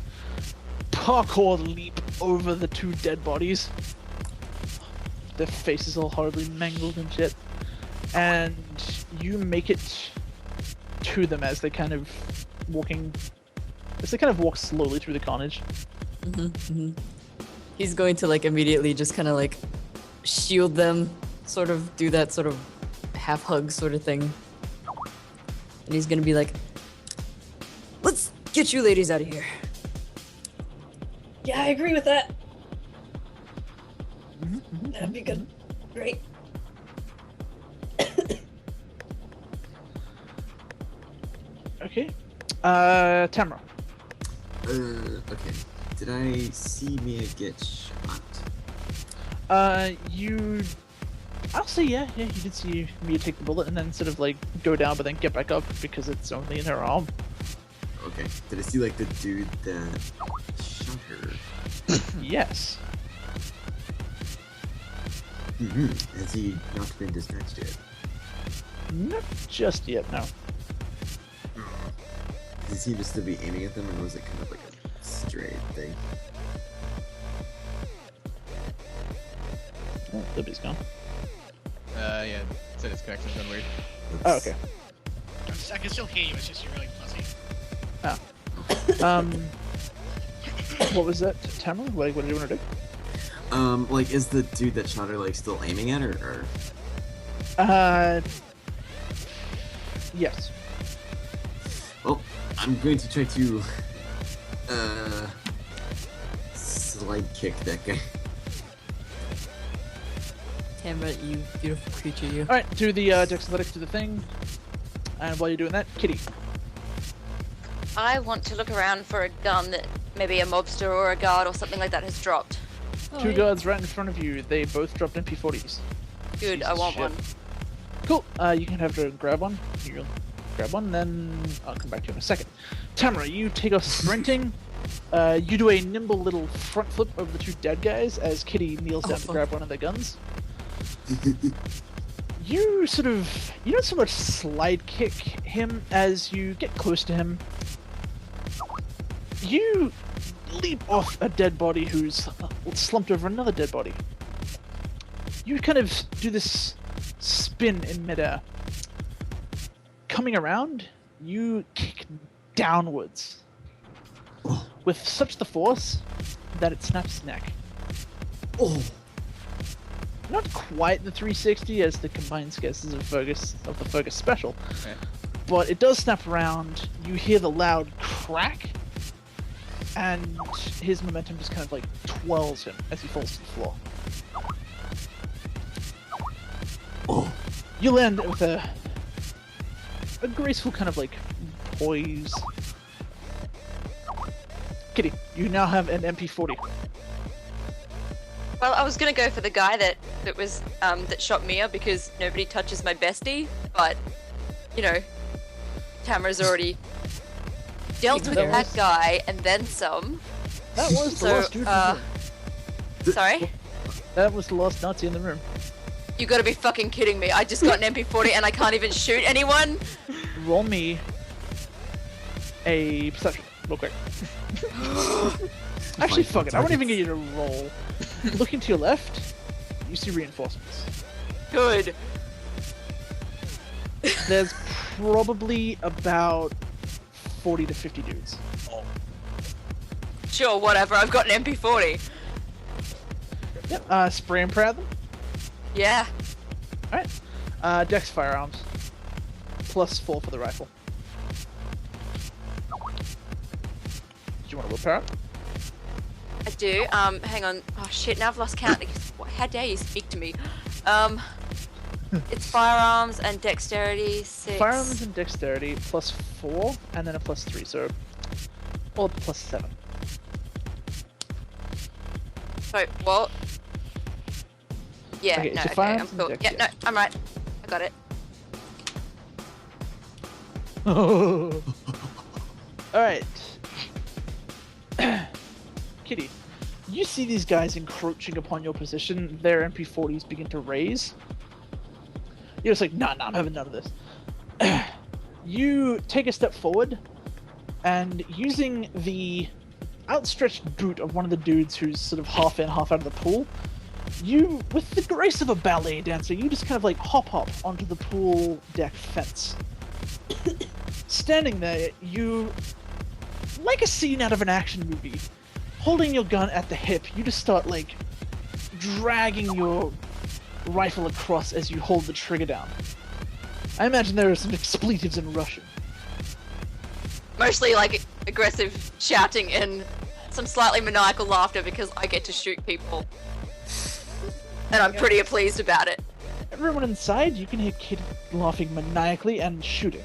parkour leap over the two dead bodies. Their faces all horribly mangled and shit. And you make it to them as they kind of walk slowly through the carnage. He's going to like immediately just kind of like shield them, sort of do that sort of half hug sort of thing. And he's gonna be like, let's get you ladies out of here. Yeah, I agree with that. That'd be good. Great. Okay. Tamara. Okay. Did I see Mia get shot? I'll say yeah, you did see Mia take the bullet and then sort of like go down but then get back up because it's only in her arm. Okay. Did I see like the dude that shot her? Yes. Has he not been dispatched yet? Not just yet, no. Does he seem to still be aiming at them, or was it kind of like a straight thing? he's gone. Yeah, it said his connection's gone weird. Oh, okay. I can still hear you, it's just you're really fuzzy. What was that, Tamara? What did you want to do? Like, is the dude that shot her, like, still aiming at her, or? Yes. Well, I'm going to try to, slide kick that guy. Tamara, you beautiful creature, you. Alright, do the Dex Athletics, do the thing. And while you're doing that, Kitty. I want to look around for a gun that maybe a mobster or a guard or something like that has dropped. Two guards right in front of you. They both dropped MP40s. Good, I want one. Cool. You can have to grab one. You'll grab one, then I'll come back to you in a second. Tamara, you take off sprinting. You do a nimble little front flip over the two dead guys as Kitty kneels down to grab one of their guns. You don't so much slide kick him as you get close to him. You leap off a dead body who's slumped over another dead body. You kind of do this spin in midair. Coming around, you kick downwards with such the force that it snaps his neck. Oh. Not quite the 360 as the combined guesses of the Fergus special, but it does snap around. You hear the loud crack, and his momentum just kind of like twirls him as he falls to the floor. Oh. You land with a graceful kind of like poise. Kitty, you now have an MP40. Well, I was gonna go for the guy that was that shot Mia because nobody touches my bestie, but you know, Tamara's already dealt with that guy and then some. That was the last dude in the room. Sorry? That was the last Nazi in the room. You gotta be fucking kidding me. I just got an MP40 and I can't even shoot anyone? Roll me a perception, real quick. Actually, fuck it. I won't even get you to roll. Looking to your left, you see reinforcements. Good. There's probably about 40 to 50 dudes. Sure, whatever. I've got an MP40. Yep. Spray and pray at them. Yeah. Alright. Dex firearms. +4 for the rifle. Do you want to willpower up? I do. Hang on. Oh shit, now I've lost count. How dare you speak to me? It's firearms and dexterity, 6. Firearms and dexterity, +4, and then a +3, so all up to +7. Sorry, what? Yeah, Okay, no, so okay, I'm firearms and cool. dex, Yeah, no, I'm right. I got it. Alright. Kitty, you see these guys encroaching upon your position. Their MP40s begin to raise. You're just like, nah, I'm having none of this. You take a step forward, and using the outstretched boot of one of the dudes who's sort of half in, half out of the pool, you, with the grace of a ballet dancer, you just kind of like hop onto the pool deck fence. Standing there, you, like a scene out of an action movie, holding your gun at the hip, you just start like dragging your rifle across as you hold the trigger down. I imagine there are some expletives in Russian. Mostly like aggressive shouting and some slightly maniacal laughter because I get to shoot people. And I'm pretty pleased about it. Everyone inside, you can hear Kid laughing maniacally and shooting.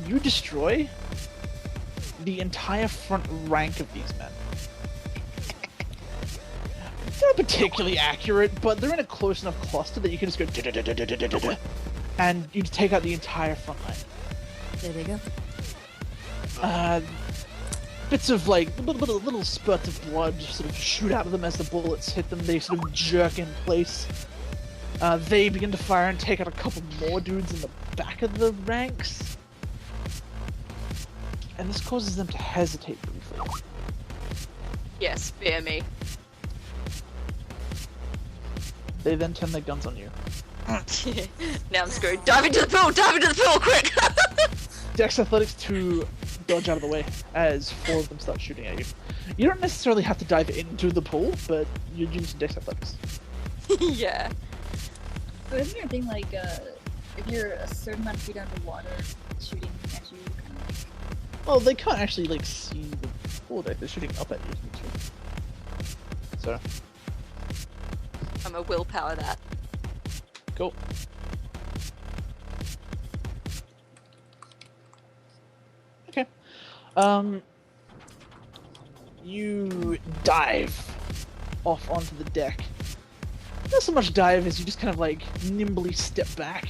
You destroy the entire front rank of these men. It's not particularly accurate, but they're in a close enough cluster that you can just go da-da-da-da-da-da-da, and you take out the entire front line. There they go. Bits of like little spurts of blood just sort of shoot out of them as the bullets hit them. They sort of jerk in place. They begin to fire and take out a couple more dudes in the back of the ranks. And this causes them to hesitate briefly. Yes, fear me. They then turn their guns on you. Now I'm screwed. Dive into the pool! Dive into the pool, quick! Dex Athletics to dodge out of the way as 4 of them start shooting at you. You don't necessarily have to dive into the pool, but you use Dex Athletics. Yeah. So isn't your thing like, if you're a certain amount of feet underwater, shooting at you, kind of like... Well, they can't actually, like, see the pool deck. They're shooting up at you. So. I'm a willpower that. Cool. Okay. You dive off onto the deck. Not so much dive as you just kind of like nimbly step back,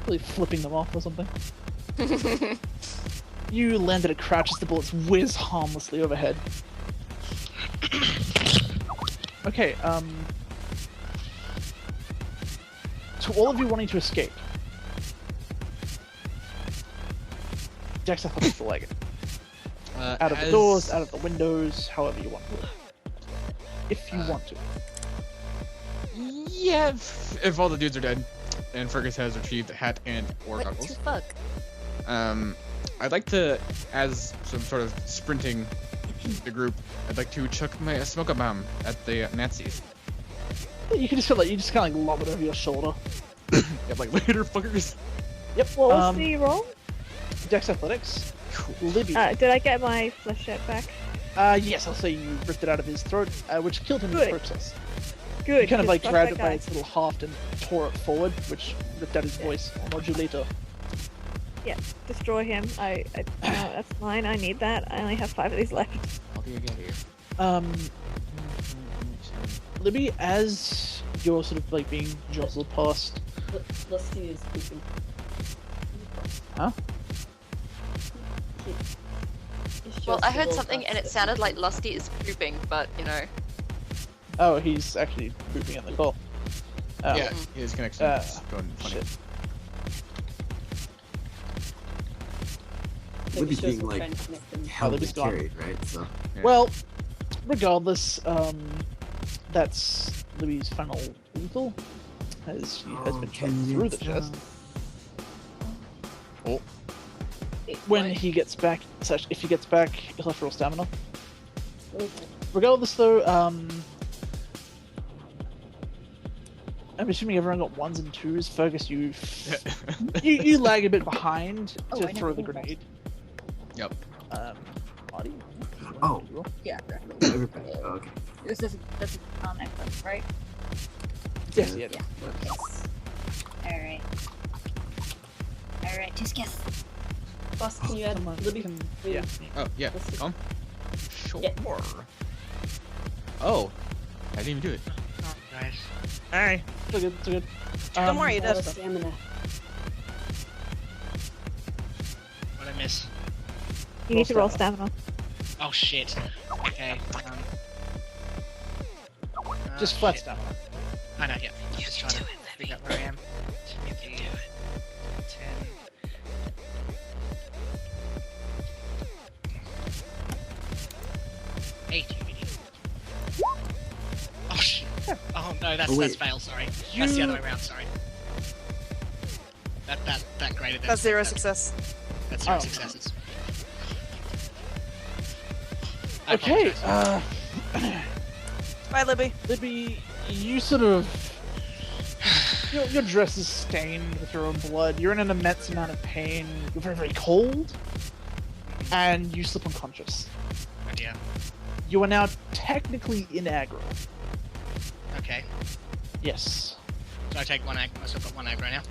really flipping them off or something. You land at a crouch as the bullets whiz harmlessly overhead. Okay, to all of you wanting to escape, Dex Athletics to leg it. Out of the doors, out of the windows, however you want to. If you want to. Yeah, if all the dudes are dead, and Fergus has retrieved the hat and or What goggles. the fuck? I'd like to, as some sort of sprinting the group, I'd like to chuck my smoke bomb at the Nazis. You can just feel like you just kind of like lob it over your shoulder. Yeah, like later, fuckers. Yep. What was the roll? Dex Athletics. Libby. Did I get my flechette back? Yes, I'll say you ripped it out of his throat, which killed him in Good. the process. Good. You kind of like fuck grabbed that it by guy. its little haft and tore it forward, which ripped out his voice modulator. Yeah, destroy him. No, that's mine. I need that. I only have 5 of these left. How do you get here? Libby, as you're sort of like being jostled past. Lusty is pooping. Huh? Well, I heard something and it sounded like Lusty is pooping, but you know. Oh, he's actually pooping in the call. Oh. Yeah, his connection is going funny. Shit. Libby's being like held Libby's and gone. carried, right? So Well, regardless, that's Libby's final lethal, as she has been shot through the chest. Oh. When he gets back, if he gets back, he'll have to roll stamina. Regardless, though, I'm assuming everyone got 1s and 2s. Fergus, you lag a bit behind to throw the grenade. Yep. Marty? Oh. Yeah. Everybody. Oh, okay. That's a necklace, right? Yes, yeah. Alright. Alright, just guess. Boss, can you add Libby? Yeah. Oh, yeah. Let's see. Come. Sure. Yeah. Oh, I didn't even do it. Oh, guys. Alright. It's good, it's good. Don't worry, it does. Stamina. What'd I miss? You need to roll stamina. Oh shit. Okay. Just flat shit. stamina. I know, yeah. I'm just trying to figure out where I am. You can do it. 10. 8, you idiot. Oh shit. Oh no, that's fail, sorry. That's the other way around, sorry. That graded. That's 0 success. That's 0 successes. I Okay, apologize. Bye, Libby. Libby, you sort of... Your dress is stained with your own blood. You're in an immense amount of pain. You're very, very cold. And you slip unconscious. Oh dear. You are now technically in aggro. Okay. Yes. So I take one aggro. So I've got one aggro now.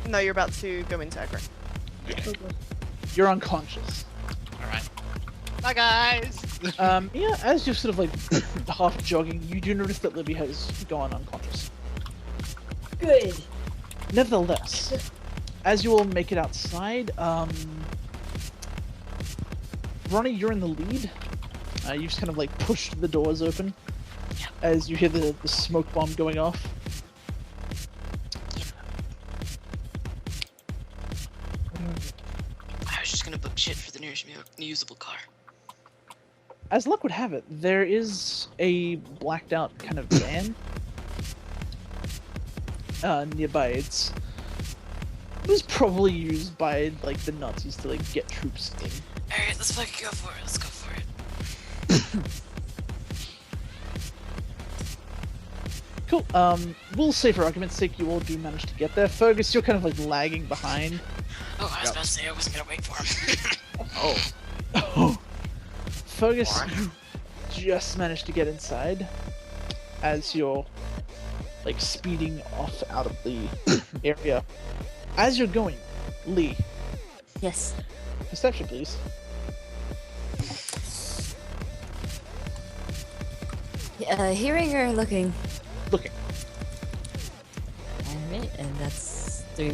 No, you're about to go into aggro. Okay. You're unconscious. Alright. Bye guys! Yeah, as you're sort of like half jogging, you do notice that Libby has gone unconscious. Good. Nevertheless, as you all make it outside, Ronnie, you're in the lead. You just kind of like pushed the doors open as you hear the smoke bomb going off. I was just gonna book shit for the nearest usable car. As luck would have it, there is a blacked out kind of van nearby. It was probably used by like the Nazis to like get troops in. Alright, let's fucking go for it. Let's go for it. Cool. We'll say for argument's sake you all do manage to get there. Fergus, you're kind of like lagging behind. Oh, I was about to say I wasn't gonna wait for him. Oh. Fergus, you just managed to get inside as you're like speeding off out of the area. As you're going, Lee. Yes. Perception, please. Hearing or looking? Looking. Alright, and that's three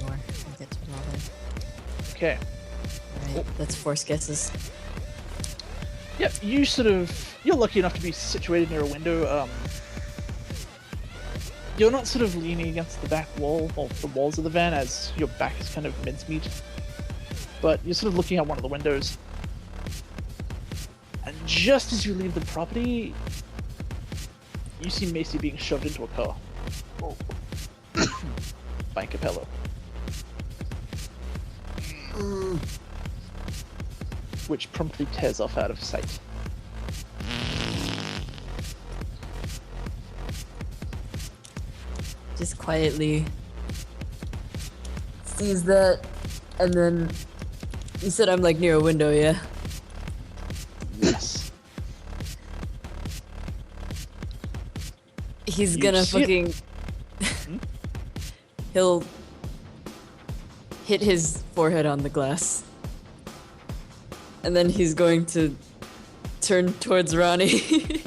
more. I'll get to it all then. Okay. Alright, that's 4 guesses. Yep, you're lucky enough to be situated near a window. You're not sort of leaning against the back wall, or the walls of the van, as your back is kind of mincemeat. But you're sort of looking out one of the windows. And just as you leave the property, you see Macy being shoved into a car. By Capello. Which promptly tears off out of sight. Just quietly sees that, and then you said I'm like near a window, yeah? Yes. He's You gonna see it- fucking he'll hit his forehead on the glass. And then he's going to turn towards Ronnie.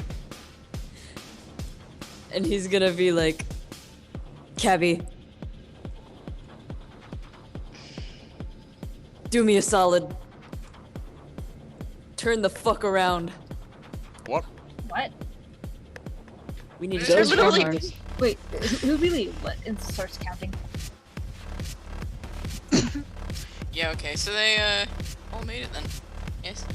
And he's gonna be like, Cabby, do me a solid. Turn the fuck around. What? What? We need to They're go literally- farmers. Wait, who really what and starts counting? Yeah, okay, so they all made it then. Yes.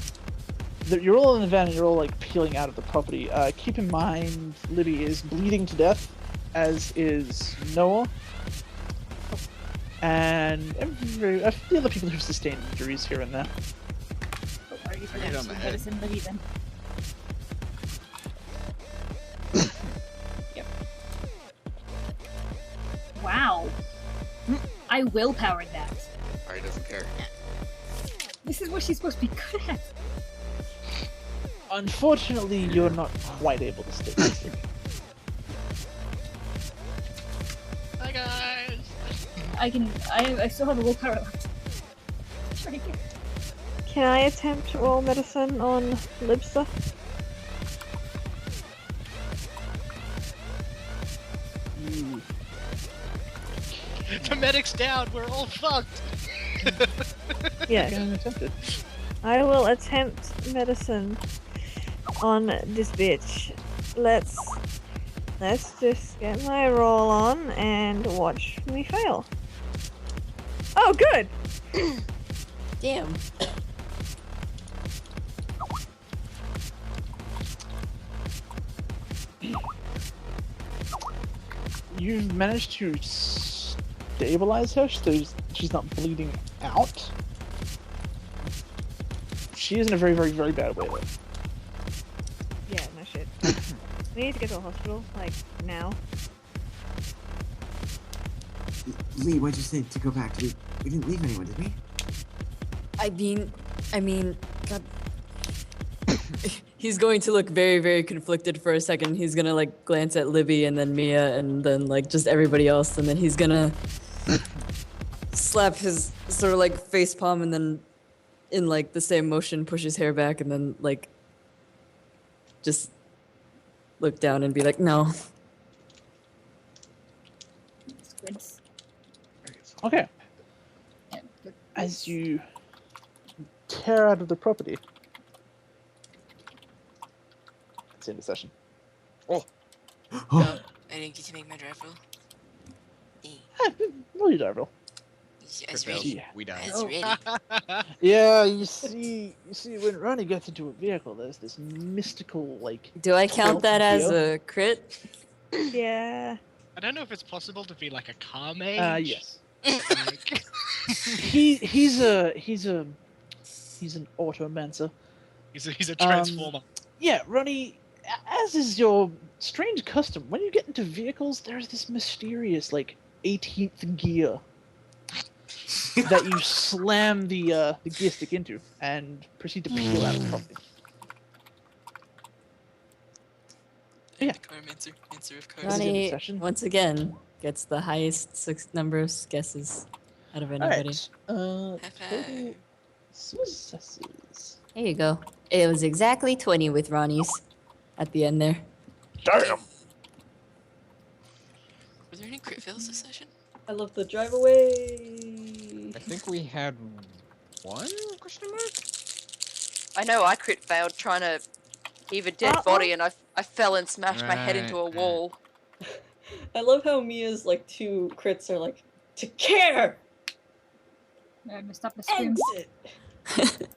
You're all in the van and you're all like peeling out of the property. Keep in mind, Libby is bleeding to death, as is Noah. And the other people who've sustained injuries here and there. Oh, are you for Hit on the head. medicine, Libby, then? Yep. Wow. I willpowered that. Alright, doesn't care. This is what she's supposed to be good at. Unfortunately, you're not quite able to stay with Libby. Hi guys. I still have a willpower left. Try again. Can I attempt roll medicine on Libsa? The medic's down. We're all fucked. Yes. Again, attempted. I will attempt medicine on this bitch. Let's just get my roll on and watch me fail. Oh, good! Damn. You've managed to stabilize her, so she's not bleeding out. She is in a very, very, very bad way, though. Yeah, no shit. We need to get to a hospital, like, now. Lee, why'd you say to go back? We didn't leave anyone, did we? I mean, God. He's going to look very, very conflicted for a second. He's gonna like glance at Libby and then Mia and then like just everybody else, and then he's gonna slap his sort of like face palm and then in like the same motion push his hair back and then like just look down and be like, no. Squints. Okay. Yeah, good. As you tear out of the property. It's in the session. I didn't get to make my drive roll. Roll your die roll. Yes, Fails. ready. We die. Yes, ready. Yeah, you see when Ronnie gets into a vehicle, there's this mystical, like... Do I count that as feel. a crit? Yeah. don't know if it's possible to be like a car mage. Yes. Like- He's an automancer. he's a transformer. Yeah, Ronnie, as is your strange custom, when you get into vehicles, there's this mysterious, like, 18th gear that you slam the gear stick into and proceed to peel out properly. Yeah. Answer of cars. Ronnie, session. once again, gets the highest number of guesses out of anybody. Alright, total successes. There you go. It was exactly 20 with Ronnie's at the end there. Damn! Were there any crit fails this session? I love the drive away. I think we had one question mark. I know I crit failed trying to heave a dead body, and I fell and smashed my head into a Right. wall. I love how Mia's like 2 crits are like to care. I messed up the screen. Exit.